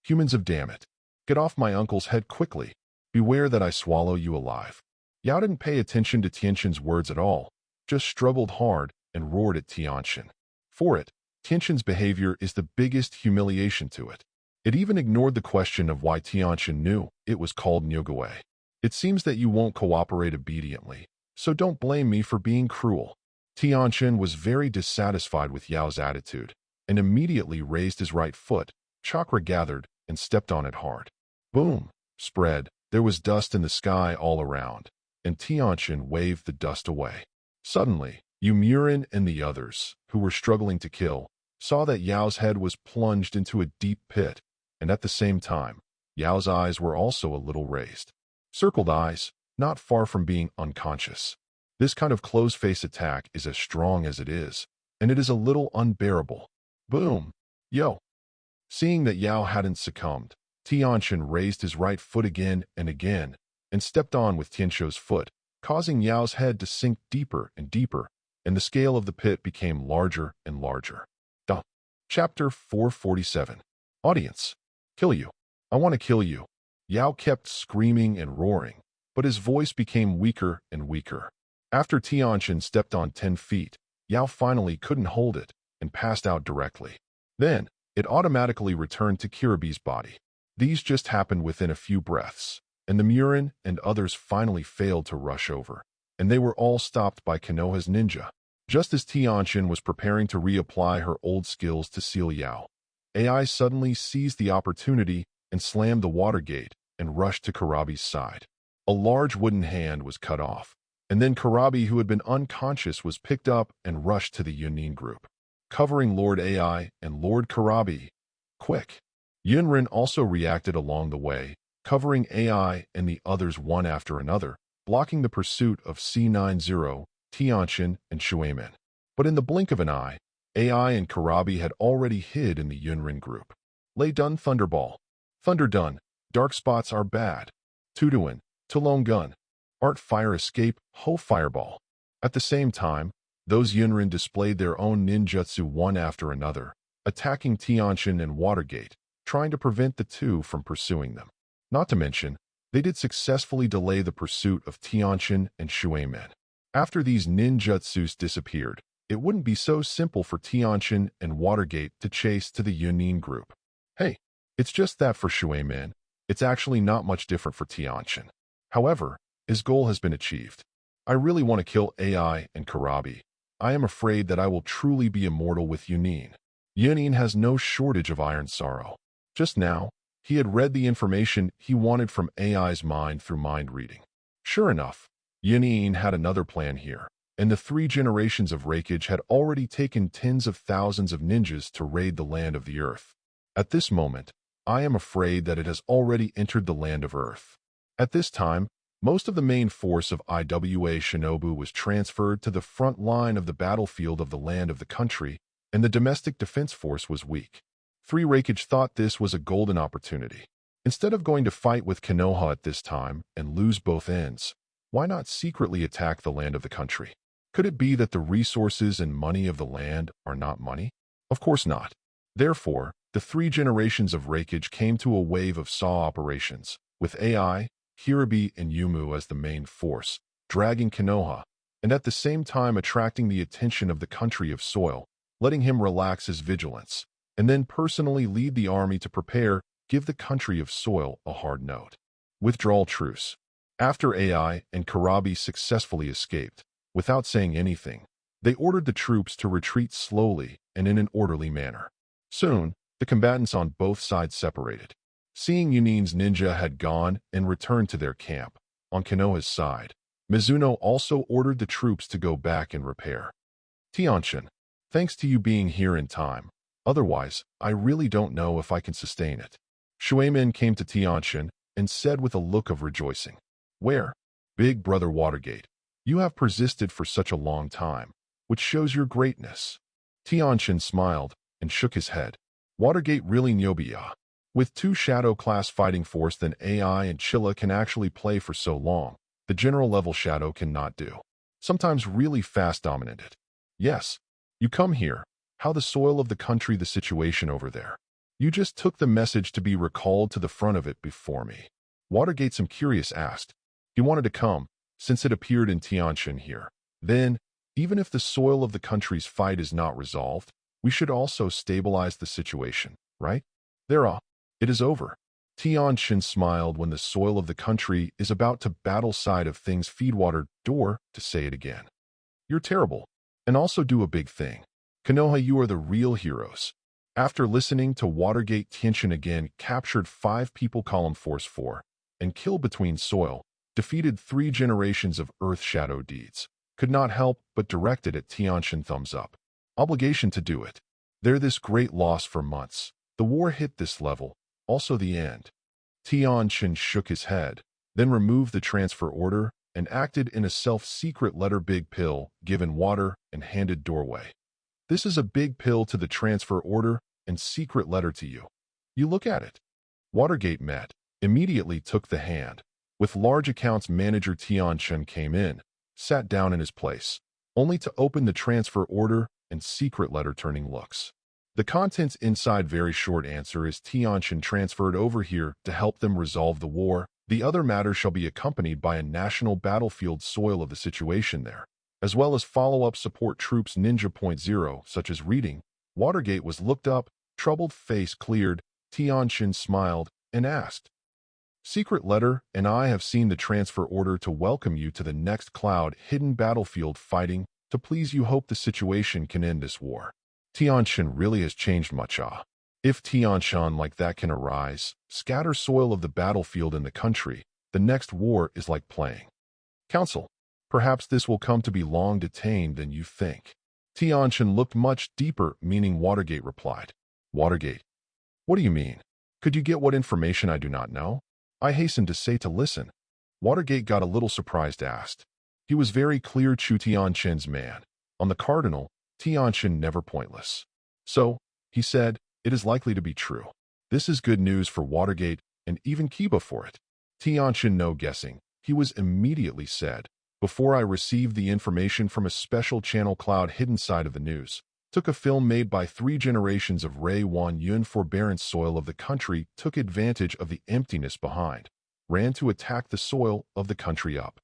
Humans of damn it, get off my uncle's head quickly. Beware that I swallow you alive. Yao didn't pay attention to Tianchen's words at all, just struggled hard and roared at Tianchen. For it, Tianchen's behavior is the biggest humiliation to it. It even ignored the question of why Tianchen knew it was called Nyogue. It seems that you won't cooperate obediently, so don't blame me for being cruel. Tianchen was very dissatisfied with Yao's attitude, and immediately raised his right foot, chakra gathered, and stepped on it hard. Boom! Spread. There was dust in the sky all around, and Tianchen waved the dust away. Suddenly, Yumurin and the others, who were struggling to kill, saw that Yao's head was plunged into a deep pit, and at the same time, Yao's eyes were also a little raised. Circled eyes, not far from being unconscious. This kind of closed-face attack is as strong as it is, and it is a little unbearable. Boom! Yo! Seeing that Yao hadn't succumbed, Tianchen raised his right foot again and stepped on with Tiancho's foot, causing Yao's head to sink deeper and deeper, and the scale of the pit became larger and larger. Duh. Chapter 447. Audience. Kill you. I want to kill you. Yao kept screaming and roaring, but his voice became weaker and weaker. After Tianchen stepped on 10 feet, Yao finally couldn't hold it and passed out directly. Then, it automatically returned to Kirabi's body. These just happened within a few breaths, and the Myriad and others finally failed to rush over, and they were all stopped by Konoha's ninja. Just as Tianchen was preparing to reapply her old skills to seal Yao, AI suddenly seized the opportunity and slammed the water gate and rushed to Kirabi's side. A large wooden hand was cut off, and then Kirabi, who had been unconscious, was picked up and rushed to the Yunin group, covering Lord AI and Lord Kirabi. Quick! Yunrin also reacted along the way, covering AI and the others one after another, blocking the pursuit of C90, Tianchen, and Shuemin. But in the blink of an eye, AI and Kirabi had already hid in the Yunrin group. Lay done Thunderball. Thunder done. Dark spots are bad. Tuduin. Tulong gun. Art fire escape. Ho fireball. At the same time, those Yunrin displayed their own ninjutsu one after another, attacking Tianchen and Watergate, trying to prevent the two from pursuing them. Not to mention, they did successfully delay the pursuit of Tianchen and Shuemin. After these ninjutsus disappeared, it wouldn't be so simple for Tianchen and Watergate to chase to the Yunin group. Hey, it's just that for Shuemin, it's actually not much different for Tianchen. However, his goal has been achieved. I really want to kill AI and Kirabi. I am afraid that I will truly be immortal with Yunin. Yunin has no shortage of iron sorrow. Just now, he had read the information he wanted from AI's mind through mind reading. Sure enough, Yunin had another plan here, and the 3 generations of Raikage had already taken tens of thousands of ninjas to raid the land of the earth. At this moment, I am afraid that it has already entered the land of earth. At this time, most of the main force of IWA Shinobu was transferred to the front line of the battlefield of the land of the country, and the domestic defense force was weak. 3 Raikage thought this was a golden opportunity. Instead of going to fight with Konoha at this time and lose both ends, why not secretly attack the land of the country? Could it be that the resources and money of the land are not money? Of course not. Therefore, the 3 generations of Raikage came to a wave of SAW operations, with AI, Kirabi, and Yumu as the main force, dragging Konoha, and at the same time attracting the attention of the country of Soil, letting him relax his vigilance, and then personally lead the army to prepare, give the country of Soil a hard note. Withdrawal truce. After AI and Kirabi successfully escaped, without saying anything, they ordered the troops to retreat slowly and in an orderly manner. Soon, the combatants on both sides separated. Seeing Yunin's ninja had gone and returned to their camp, on Konoha's side, Mizuno also ordered the troops to go back and repair. Tianchen, thanks to you being here in time. Otherwise, I really don't know if I can sustain it. Shuemin came to Tianchen and said with a look of rejoicing, "Where? Big brother Watergate, you have persisted for such a long time, which shows your greatness." Tianchen smiled and shook his head. Watergate really Nyobiya. With 2 Shadow-class fighting force than AI and Chilla can actually play for so long, the general-level Shadow cannot do. Sometimes really fast dominant it. Yes, you come here. How the soil of the country, the situation over there. You just took the message to be recalled to the front of it before me. Watergate, some curious, asked. He wanted to come, since it appeared in Tianchen here. Then, even if the soil of the country's fight is not resolved, we should also stabilize the situation, right? It is over. Tianchen smiled. When the soil of the country is about to battle side of things Feedwater door to say it again. You're terrible. And also do a big thing. Konoha, you are the real heroes. After listening to Watergate, Tianchen again captured 5 people column force 4 and killed between soil, defeated 3 generations of earth shadow deeds. Could not help but direct it at Tianchen thumbs up. Obligation to do it. They're this great loss for months. The war hit this level, also the end. Tianchen shook his head, then removed the transfer order and acted in a self-secret letter big pill, given water and handed doorway. This is a big pill to the transfer order and secret letter to you. You look at it. Watergate met, immediately took the hand, With large accounts manager Tianchen came in, sat down in his place, only to open the transfer order and secret letter-turning looks. The contents inside very short answer is Tianchen transferred over here to help them resolve the war. The other matter shall be accompanied by a national battlefield soil of the situation there, as well as follow-up support troops Ninja Point Zero, such as reading. Watergate was looked up, troubled face cleared, Tianchen smiled, and asked, "Secret letter, and I have seen the transfer order to welcome you to the next cloud hidden battlefield fighting. To please you hope the situation can end this war." Tianchen really has changed much. If Tianchen like that can arise, scatter soil of the battlefield in the country, the next war is like playing. Council, perhaps this will come to be long detained than you think. Tianchen looked much deeper, meaning Watergate replied. Watergate? What do you mean? Could you get what information I do not know? I hastened to say to listen. Watergate got a little surprised, asked. He was very clear Chu Tianchen's man. On the cardinal, Tianchen never pointless. So, he said, it is likely to be true. This is good news for Watergate and even Kiba for it. Tianchen no guessing. He was immediately said, before I received the information from a special channel cloud hidden side of the news, took a film made by 3 generations of Ray Wan Yun forbearance soil of the country, took advantage of the emptiness behind, ran to attack the soil of the country up.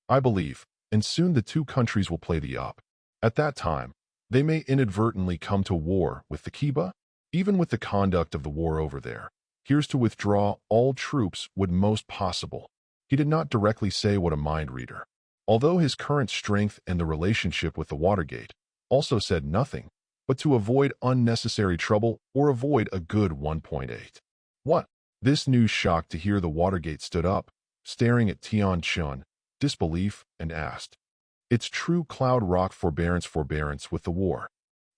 I believe, and soon the 2 countries will play the up. At that time, they may inadvertently come to war with the Kiba. Even with the conduct of the war over there, here's to withdraw all troops would most possible. He did not directly say what a mind reader. Although his current strength and the relationship with the Watergate also said nothing, but to avoid unnecessary trouble or avoid a good 1.8. What? This news shocked to hear the Watergate stood up, staring at Tianchen, disbelief, and asked, "It's true Cloud Rock forbearance with the war."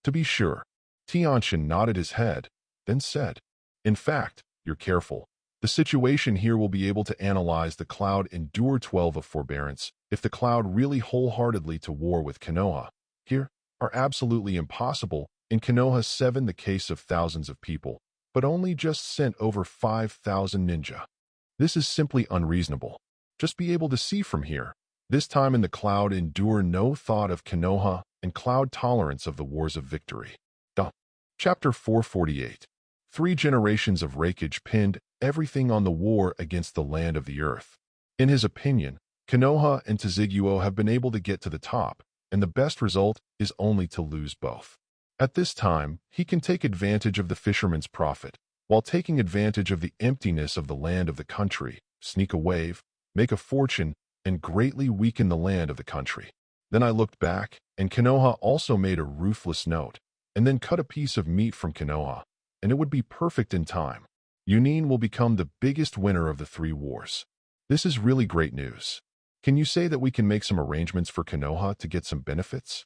To be sure. Tianchen nodded his head, then said, "In fact, you're careful. The situation here will be able to analyze the Cloud Endure 12 of forbearance if the Cloud really wholeheartedly to war with Konoha. Here are absolutely impossible. In Konoha 7 the case of thousands of people, but only just sent over 5,000 ninja. This is simply unreasonable. Just be able to see from here. This time in the Cloud Endure no thought of Konoha and Cloud tolerance of the wars of victory." Chapter 448. 3 generations of Rakage pinned everything on the war against the land of the earth. In his opinion, Konoha and Taziguo have been able to get to the top, and the best result is only to lose both. At this time, he can take advantage of the fisherman's profit, while taking advantage of the emptiness of the land of the country, sneak a wave, make a fortune, and greatly weaken the land of the country. Then I looked back, and Konoha also made a ruthless note, and then cut a piece of meat from Konoha, and it would be perfect in time. Yunin will become the biggest winner of the 3 wars. This is really great news. Can you say that we can make some arrangements for Konoha to get some benefits?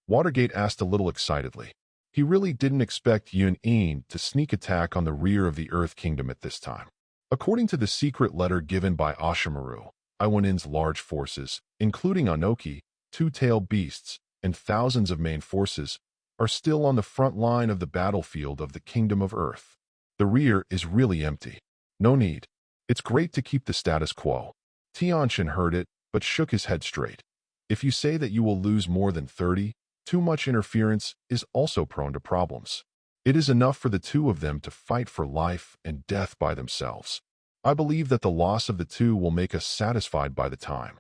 Watergate asked a little excitedly. He really didn't expect Yunin to sneak attack on the rear of the Earth Kingdom at this time. According to the secret letter given by Ashimaru, Iwanin's large forces, including Anoki, 2-tailed beasts, and thousands of main forces, are still on the front line of the battlefield of the Kingdom of Earth. The rear is really empty. No need. It's great to keep the status quo. Tianchen heard it, but shook his head straight. If you say that you will lose more than 30, too much interference is also prone to problems. It is enough for the 2 of them to fight for life and death by themselves. I believe that the loss of the 2 will make us satisfied by the time.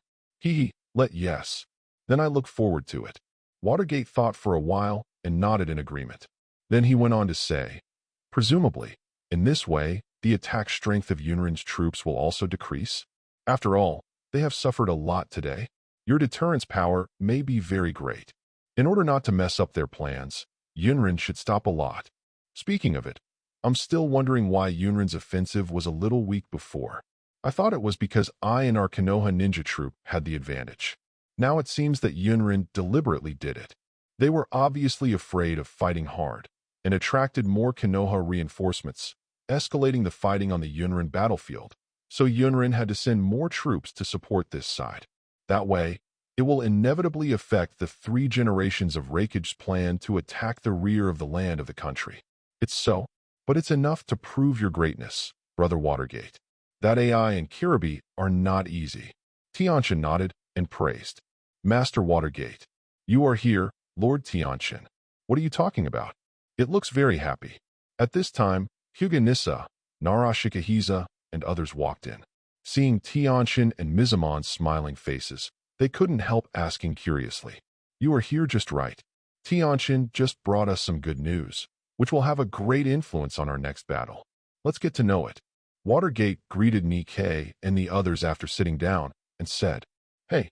Let yes. Then I look forward to it. Watergate thought for a while, and nodded in agreement. Then he went on to say, presumably, in this way, the attack strength of Yunrin's troops will also decrease. After all, they have suffered a lot today. Your deterrence power may be very great. In order not to mess up their plans, Yunrin should stop a lot. Speaking of it, I'm still wondering why Yunrin's offensive was a little weak before. I thought it was because I and our Konoha ninja troop had the advantage. Now it seems that Yunrin deliberately did it. They were obviously afraid of fighting hard, and attracted more Konoha reinforcements, escalating the fighting on the Yunrin battlefield, so Yunrin had to send more troops to support this side. That way, it will inevitably affect the 3 generations of Rakage's plan to attack the rear of the land of the country. It's so, but it's enough to prove your greatness, Brother Watergate. That AI and Kiribi are not easy. Tianchen nodded and praised. Master Watergate. You are here, Lord Tianchen. What are you talking about? It looks very happy. At this time, Huga Nissa, Nara Shikahiza, and others walked in. Seeing Tianchen and Mizamon's smiling faces, they couldn't help asking curiously. You are here just right. Tianchen just brought us some good news, which will have a great influence on our next battle. Let's get to know it. Watergate greeted Nikkei and the others after sitting down and said, Hey.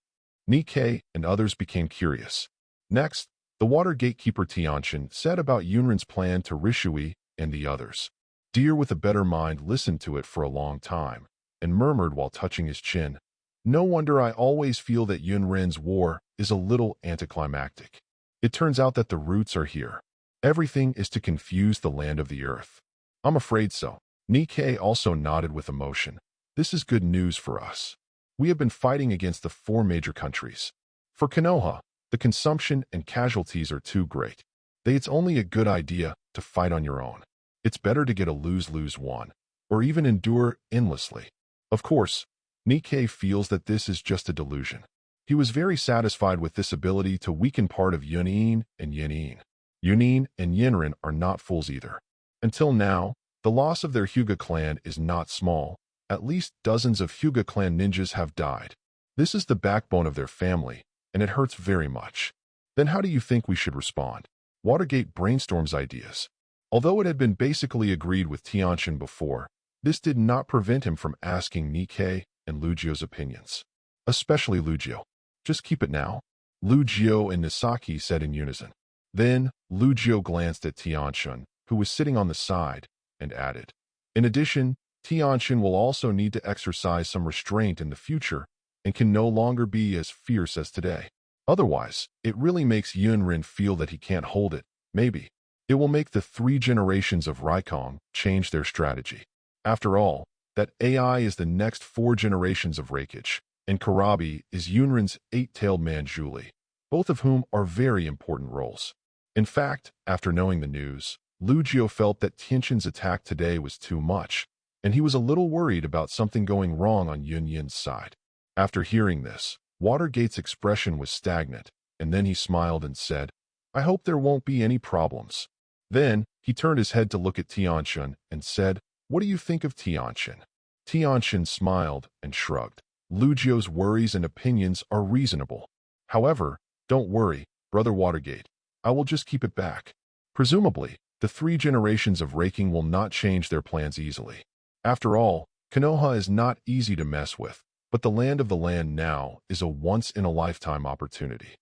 Nikkei and others became curious. Next, the Watergate keeper Tianchen said about Yunren's plan to Rishui and the others. Deer with a better mind listened to it for a long time and murmured while touching his chin, No wonder I always feel that Yunren's war is a little anticlimactic. It turns out that the roots are here. Everything is to confuse the land of the earth. I'm afraid so. Nikkei also nodded with emotion. This is good news for us. We have been fighting against the 4 major countries. For Konoha, the consumption and casualties are too great. It's only a good idea to fight on your own. It's better to get a lose-lose one, or even endure endlessly. Of course, Nikkei feels that this is just a delusion. He was very satisfied with this ability to weaken part of Yunin and Yinin. Yunin and Yinrin are not fools either. Until now, the loss of their Hyuga clan is not small. At least dozens of Hyuga clan ninjas have died. This is the backbone of their family, and it hurts very much. Then how do you think we should respond? Watergate brainstorms ideas. Although it had been basically agreed with Tianchen before, this did not prevent him from asking Nikkei and Lugio's opinions. Especially Lugio. Just keep it now. Lugio and Nisaki said in unison. Then, Lugio glanced at Tianchen, who was sitting on the side, and added, In addition, Tianchen will also need to exercise some restraint in the future and can no longer be as fierce as today. Otherwise, it really makes Yunrin feel that he can't hold it. Maybe. It will make the 3 generations of Raikong change their strategy. After all, that AI is the next 4 generations of Raikage, and Karabi is Yunrin's 8-tailed man Julie, both of whom are very important roles. In fact, after knowing the news, Lugio felt that Tianchen's attack today was too much, and he was a little worried about something going wrong on Yun Yin's side. After hearing this, Watergate's expression was stagnant, and then he smiled and said, I hope there won't be any problems. Then, he turned his head to look at Tianchen and said, What do you think of Tianchen? Tianchen smiled and shrugged. Lugio's worries and opinions are reasonable. However, don't worry, Brother Watergate. I will just keep it back. Presumably, the 3 generations of Raking will not change their plans easily. After all, Konoha is not easy to mess with, but the land of the land now is a once-in-a-lifetime opportunity.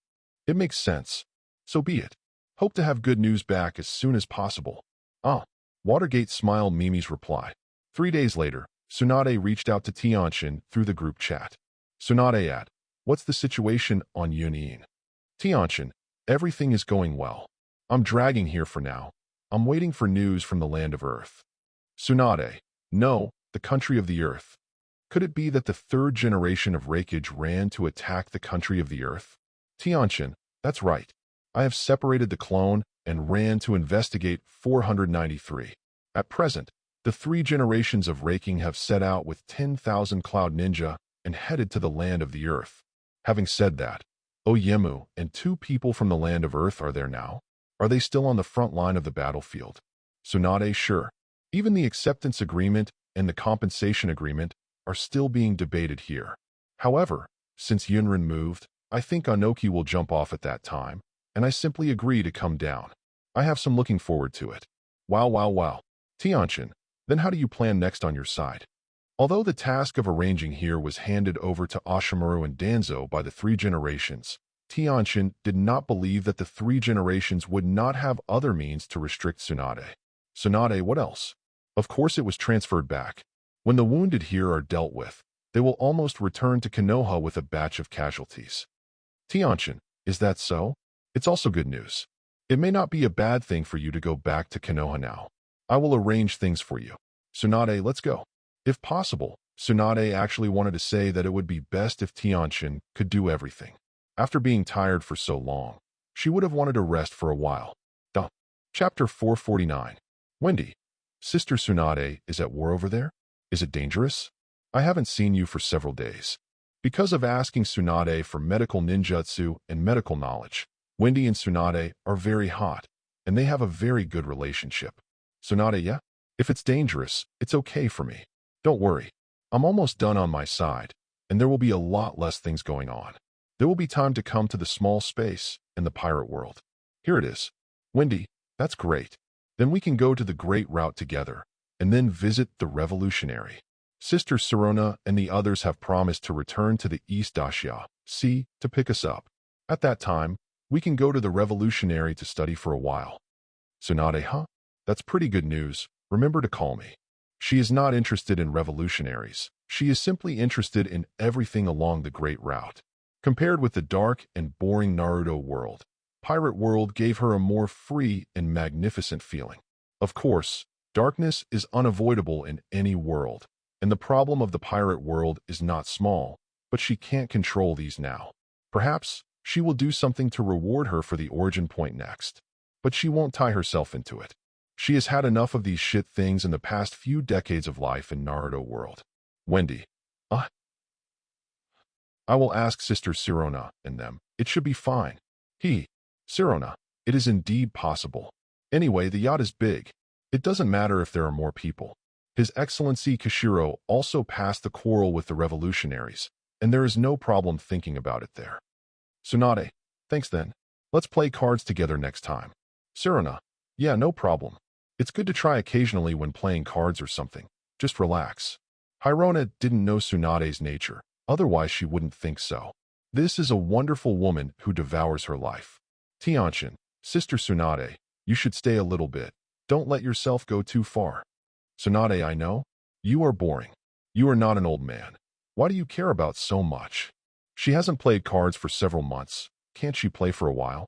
It makes sense. So be it. Hope to have good news back as soon as possible. Watergate smiled Mimi's reply. 3 days later, Tsunade reached out to Tianchen through the group chat. Tsunade asked, What's the situation on Yunin? Tianchen, everything is going well. I'm dragging here for now. I'm waiting for news from the land of Earth. Tsunade, no, the country of the Earth. Could it be that the 3rd generation of Raikage ran to attack the country of the Earth? Tianchen, that's right. I have separated the clone and ran to investigate 493. At present, the 3 generations of Raking have set out with 10,000 Cloud Ninja and headed to the land of the Earth. Having said that, Oyemu and 2 people from the land of Earth are there now. Are they still on the front line of the battlefield? Tsunade, sure. Even the acceptance agreement and the compensation agreement are still being debated here. However, since Yunrin moved, I think Anoki will jump off at that time, and I simply agree to come down. I have some looking forward to it. Wow. Tianchen, then how do you plan next on your side? Although the task of arranging here was handed over to Ashimaru and Danzo by the 3 generations, Tianchen did not believe that the 3 generations would not have other means to restrict Tsunade. Tsunade, what else? Of course it was transferred back. When the wounded here are dealt with, they will almost return to Konoha with a batch of casualties. Tianchen, is that so? It's also good news. It may not be a bad thing for you to go back to Konoha now. I will arrange things for you. Tsunade, let's go. If possible, Tsunade actually wanted to say that it would be best if Tianchen could do everything. After being tired for so long, she would have wanted to rest for a while. Chapter 449. Wendy, Sister Tsunade is at war over there? Is it dangerous? I haven't seen you for several days. Because of asking Tsunade for medical ninjutsu and medical knowledge, Wendy and Tsunade are very hot, and they have a very good relationship. Tsunade, yeah? If it's dangerous, it's okay for me. Don't worry. I'm almost done on my side, and there will be a lot less things going on. There will be time to come to the small space in the pirate world. Here it is. Wendy, that's great. Then we can go to the Great Route together, and then visit the Revolutionary. Sister Sirona and the others have promised to return to the East Dacia Sea to pick us up. At that time, we can go to the Revolutionary to study for a while. Tsunade, huh? That's pretty good news. Remember to call me. She is not interested in revolutionaries. She is simply interested in everything along the Great Route. Compared with the dark and boring Naruto world, Pirate World gave her a more free and magnificent feeling. Of course, darkness is unavoidable in any world, and the problem of the pirate world is not small, but she can't control these now. Perhaps she will do something to reward her for the origin point next, but she won't tie herself into it. She has had enough of these shit things in the past few decades of life in Naruto world. Wendy. I will ask Sister Sirona and them. It should be fine. Sirona, it is indeed possible. Anyway, the yacht is big. It doesn't matter if there are more people. His Excellency Kishiro also passed the quarrel with the revolutionaries, and there is no problem thinking about it there. Tsunade, thanks then. Let's play cards together next time. Sirona, yeah, no problem. It's good to try occasionally when playing cards or something. Just relax. Hirona didn't know Tsunade's nature, otherwise she wouldn't think so. This is a wonderful woman who devours her life. Tianchen, Sister Tsunade, you should stay a little bit. Don't let yourself go too far. Tsunade, I know. You are boring. You are not an old man. Why do you care about so much? She hasn't played cards for several months. Can't she play for a while?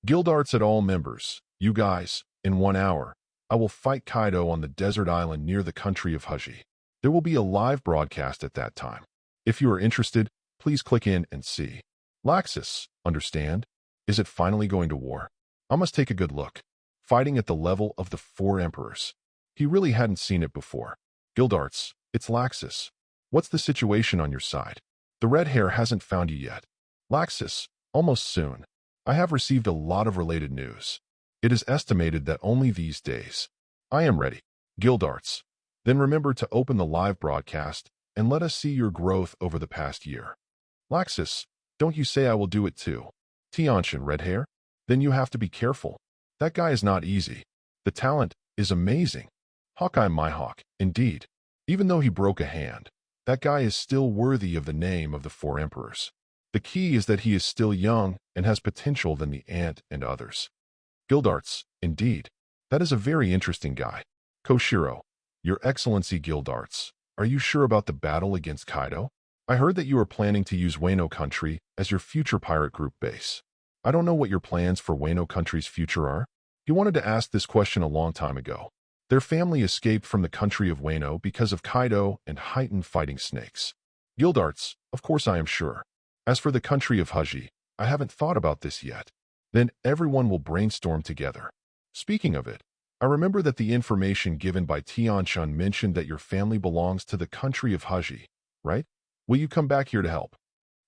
Guild Arts at all members. You guys, in 1 hour, I will fight Kaido on the desert island near the country of Huji. There will be a live broadcast at that time. If you are interested, please click in and see. Laxus, understand? Is it finally going to war? I must take a good look. Fighting at the level of the 4 emperors. He really hadn't seen it before. Guild Arts, it's Laxus. What's the situation on your side? The red hair hasn't found you yet. Laxus, almost soon. I have received a lot of related news. It is estimated that only these days. I am ready. Guild Arts. Then remember to open the live broadcast and let us see your growth over the past year. Laxus, don't you say I will do it too. Tianchen, red hair? Then you have to be careful. That guy is not easy. The talent is amazing. Hawkeye my hawk, indeed. Even though he broke a hand, that guy is still worthy of the name of the 4 emperors. The key is that he is still young and has potential than the ant and others. Guild Arts, indeed. That is a very interesting guy. Koshiro, Your Excellency Guild Arts, are you sure about the battle against Kaido? I heard that you are planning to use Wano Country as your future pirate group base. I don't know what your plans for Wano Country's future are. He wanted to ask this question a long time ago. Their family escaped from the country of Wano because of Kaido and heightened fighting snakes. Guild Arts, of course I am sure. As for the country of Huji, I haven't thought about this yet. Then everyone will brainstorm together. Speaking of it, I remember that the information given by Tianchen mentioned that your family belongs to the country of Huji, right? Will you come back here to help?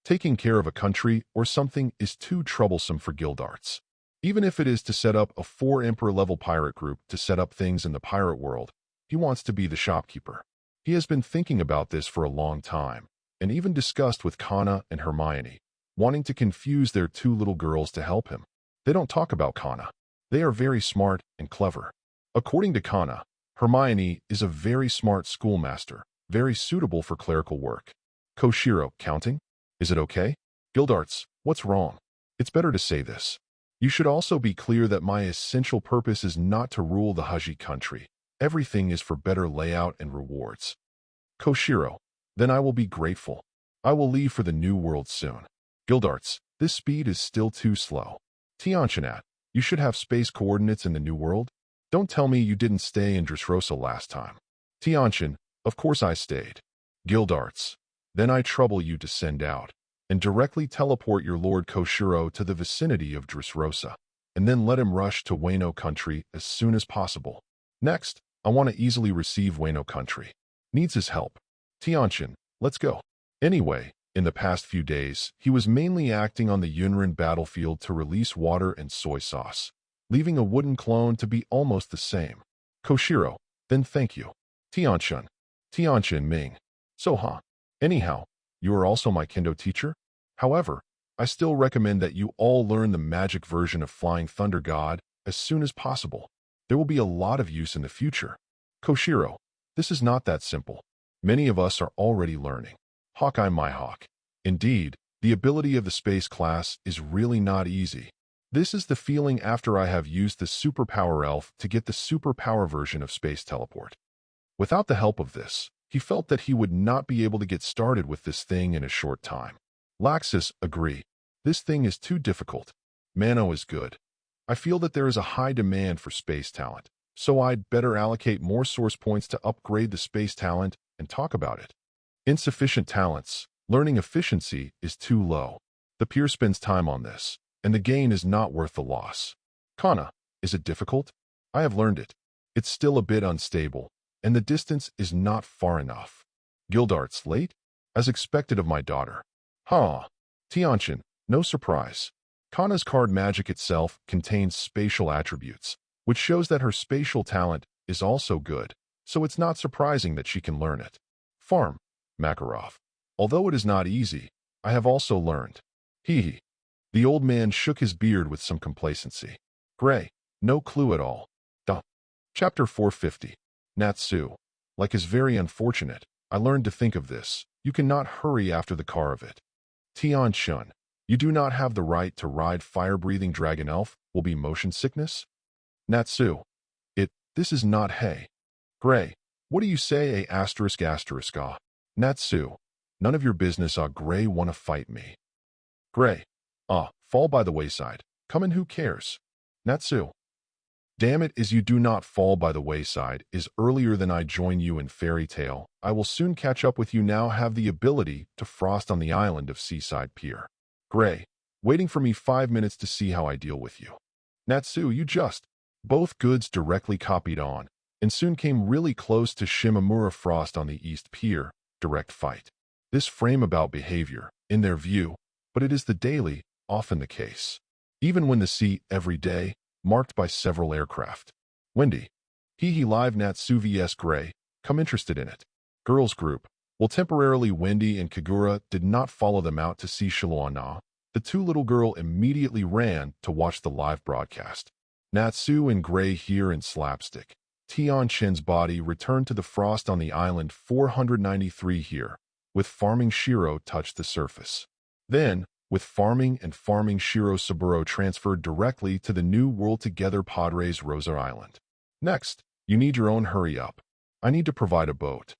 Taking care of a country or something is too troublesome for Guild Arts. Even if it is to set up a 4 emperor level pirate group to set up things in the pirate world, he wants to be the shopkeeper. He has been thinking about this for a long time, and even discussed with Kana and Hermione, wanting to confuse their 2 little girls to help him. They don't talk about Kana. They are very smart and clever. According to Kana, Hermione is a very smart schoolmaster, very suitable for clerical work. Koshiro, counting? Is it okay? Guild Arts, what's wrong? It's better to say this. You should also be clear that my essential purpose is not to rule the Huji country. Everything is for better layout and rewards. Koshiro, then I will be grateful. I will leave for the new world soon. Guild Arts, this speed is still too slow. Tianchenat, you should have space coordinates in the new world? Don't tell me you didn't stay in Dressrosa last time. Tianchen, of course I stayed. Guild Arts, then I trouble you to send out and directly teleport your Lord Koshiro to the vicinity of Dressrosa, and then let him rush to Wano Country as soon as possible. Next, I want to easily receive Wano Country. Needs his help. Tianchen, let's go. Anyway, in the past few days, he was mainly acting on the Yunrin battlefield to release water and soy sauce, leaving a wooden clone to be almost the same. Koshiro, then thank you. Tianchen. Tianchen Ming. So huh. Anyhow, you are also my Kendo teacher? However, I still recommend that you all learn the magic version of Flying Thunder God as soon as possible. There will be a lot of use in the future. Koshiro, this is not that simple. Many of us are already learning. Hawkeye my hawk. Indeed, the ability of the space class is really not easy. This is the feeling after I have used the superpower elf to get the superpower version of space teleport. Without the help of this, he felt that he would not be able to get started with this thing in a short time. Laxus, agree. This thing is too difficult. Mano is good. I feel that there is a high demand for space talent, so I'd better allocate more source points to upgrade the space talent and talk about it. Insufficient talents, learning efficiency is too low. The peer spends time on this, and the gain is not worth the loss. Kana, is it difficult? I have learned it. It's still a bit unstable, and the distance is not far enough. Gildarts, late? As expected of my daughter. Tianchen, no surprise. Kana's card magic itself contains spatial attributes, which shows that her spatial talent is also good, so it's not surprising that she can learn it. Farm, Makarov. Although it is not easy, I have also learned. Hee. The old man shook his beard with some complacency. Gray, no clue at all. Duh. Chapter 450. Natsu. Like is very unfortunate. I learned to think of this. You cannot hurry after the car of it. Tianchen. You do not have the right to ride fire-breathing dragon elf, will be motion sickness? Natsu. This is not hay. Gray. What do you say ****? Natsu. None of your business Gray wanna fight me. Gray. Fall by the wayside. Come in who cares? Natsu. Damn it is you do not fall by the wayside is earlier than I join you in fairy tale. I will soon catch up with you now have the ability to frost on the island of Seaside Pier. Gray. Waiting for me 5 minutes to see how I deal with you. Natsu you just. Both goods directly copied on, and soon came really close to Shimamura Frost on the East Pier, direct fight. This frame about behavior, in their view, but it is the daily, often the case. Even when the sea, every day, marked by several aircraft. Wendy. He live Natsu vs Gray, come interested in it. Girls group. While temporarily Wendy and Kagura did not follow them out to see Shiluana, the two little girl immediately ran to watch the live broadcast. Natsu and Gray here in slapstick. Tianchen's body returned to the frost on the island 493 here, with farming Shiro touched the surface. Then, with farming Shiro Saburo transferred directly to the new World Together Padres Rosa Island. Next, you need your own hurry up. I need to provide a boat.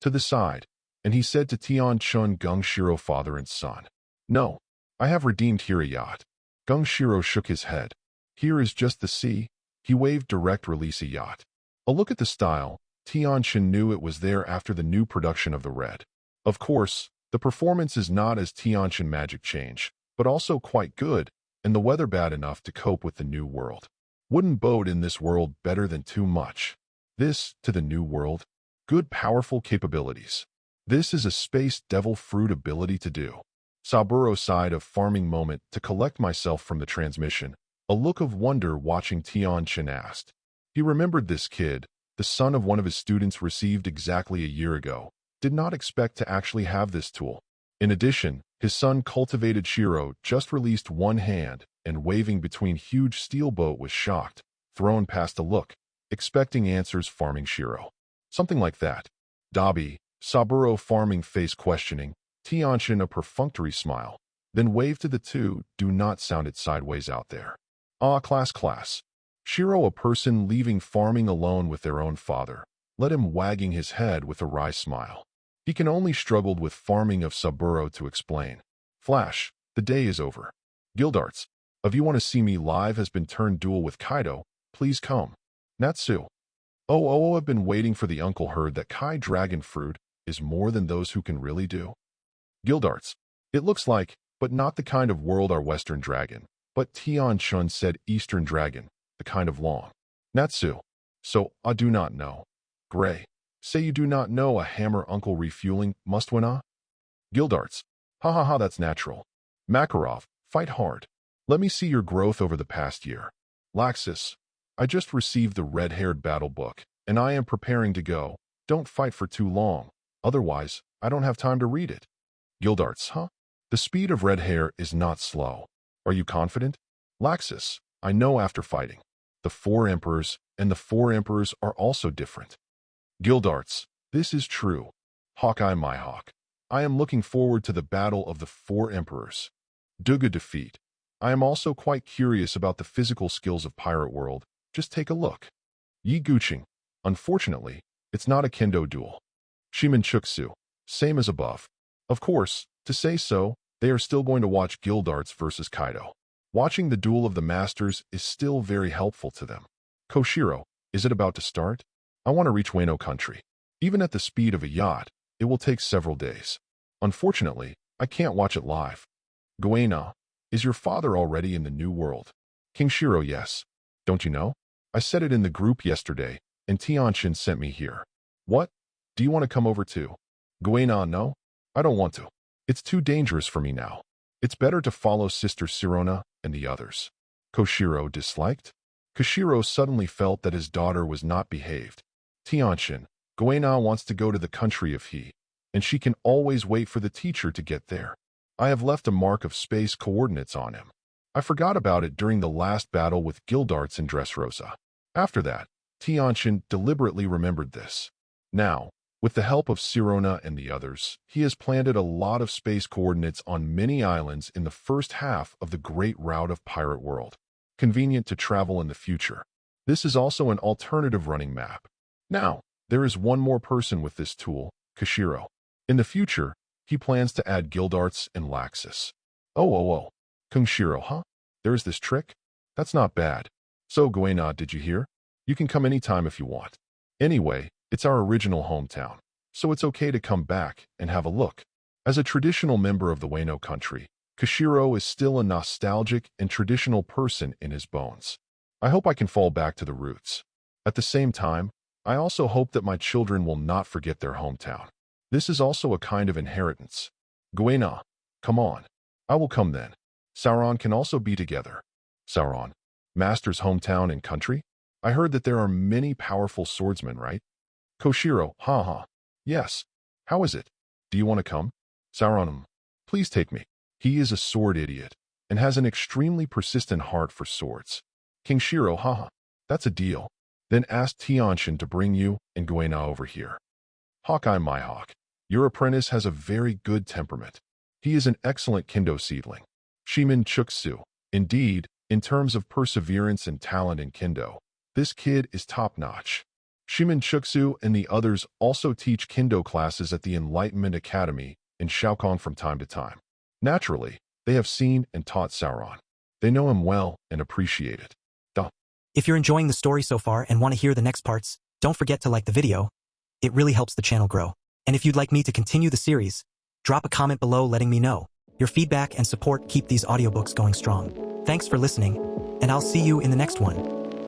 To the side, and he said to Tianchen Gungshiro father and son. No, I have redeemed here a yacht. Gungshiro shook his head. Here is just the sea. He waved direct release a yacht. A look at the style, Tianchen knew it was there after the new production of the Red. Of course, the performance is not as Tianchen magic change, but also quite good, and the weather bad enough to cope with the new world. Wouldn't boat in this world better than too much. This, to the new world, good powerful capabilities. This is a space devil fruit ability to do. Saburo side of farming moment to collect myself from the transmission, a look of wonder watching Tianchen asked. He remembered this kid, the son of one of his students received exactly a year ago, did not expect to actually have this tool. In addition, his son cultivated Shiro just released one hand and waving between huge steel boat was shocked, thrown past a look, expecting answers farming Shiro. Something like that. Dabi, Saburo farming face questioning, Tianchen a perfunctory smile, then waved to the two, do not sound it sideways out there. Class. Shiro a person leaving farming alone with their own father, let him wagging his head with a wry smile. He can only struggled with farming of Saburo to explain. Flash, the day is over. Gildarts, if you want to see me live has been turned duel with Kaido, please come. Natsu. I've been waiting for the uncle heard that Kai dragon fruit is more than those who can really do. Gildarts. It looks like, but not the kind of world our western dragon, but Tianchen said eastern dragon, the kind of long. Natsu. So, I do not know. Gray. Say you do not know a hammer uncle refueling must win a? Gildarts. Ha ha ha, that's natural. Makarov, fight hard. Let me see your growth over the past year. Laxus. I just received the red-haired battle book, and I am preparing to go. Don't fight for too long. Otherwise, I don't have time to read it. Gildarts, huh? The speed of red hair is not slow. Are you confident? Laxus. I know after fighting. The 4 emperors and the 4 emperors are also different. Gildarts. This is true. Hawkeye my hawk. I am looking forward to the battle of the 4 emperors. Duga defeat. I am also quite curious about the physical skills of Pirate World. Just take a look. Yi Guqing. Unfortunately, it's not a kendo duel. Shimin Chuksu. Same as above. Of course, to say so, they are still going to watch Gildarts versus Kaido. Watching the duel of the masters is still very helpful to them. Koshiro, is it about to start? I want to reach Wano country. Even at the speed of a yacht, it will take several days. Unfortunately, I can't watch it live. Goena, is your father already in the new world? King Shiro, yes. Don't you know? I said it in the group yesterday, and Tianchen sent me here. What? Do you want to come over too? Goena, no. I don't want to. It's too dangerous for me now. It's better to follow Sister Sirona and the others. Koshiro disliked? Koshiro suddenly felt that his daughter was not behaved. Tianchen, Goena wants to go to the country of he, and she can always wait for the teacher to get there. I have left a mark of space coordinates on him. I forgot about it during the last battle with Gildarts and Dressrosa. After that, Tianchen deliberately remembered this. Now, with the help of Sirona and the others, he has planted a lot of space coordinates on many islands in the first half of the Great Route of Pirate World. Convenient to travel in the future. This is also an alternative running map. Now, there is one more person with this tool, Koshiro. In the future, he plans to add Gildarts and Laxus. Oh. Koshiro, huh? There's this trick? That's not bad. So, Goena, did you hear? You can come anytime if you want. Anyway, it's our original hometown, so it's okay to come back and have a look. As a traditional member of the Wano country, Koshiro is still a nostalgic and traditional person in his bones. I hope I can fall back to the roots. At the same time, I also hope that my children will not forget their hometown. This is also a kind of inheritance. Goena, come on. I will come then. Sauron can also be together. Sauron, Master's hometown and country? I heard that there are many powerful swordsmen, right? Koshiro, haha. Yes. How is it? Do you want to come? Sauron, please take me. He is a sword idiot and has an extremely persistent heart for swords. King Shiro, haha. That's a deal. Then ask Tianchen to bring you and Goena over here. Hawkeye my hawk. Your apprentice has a very good temperament. He is an excellent kendo seedling. Shimin Chuksu. Indeed, in terms of perseverance and talent in kendo, this kid is top-notch. Shimin Chuksu and the others also teach kendo classes at the Enlightenment Academy in Shaokong from time to time. Naturally, they have seen and taught Sauron. They know him well and appreciate it. If you're enjoying the story so far and want to hear the next parts, don't forget to like the video. It really helps the channel grow. And if you'd like me to continue the series, drop a comment below letting me know. Your feedback and support keep these audiobooks going strong. Thanks for listening, and I'll see you in the next one.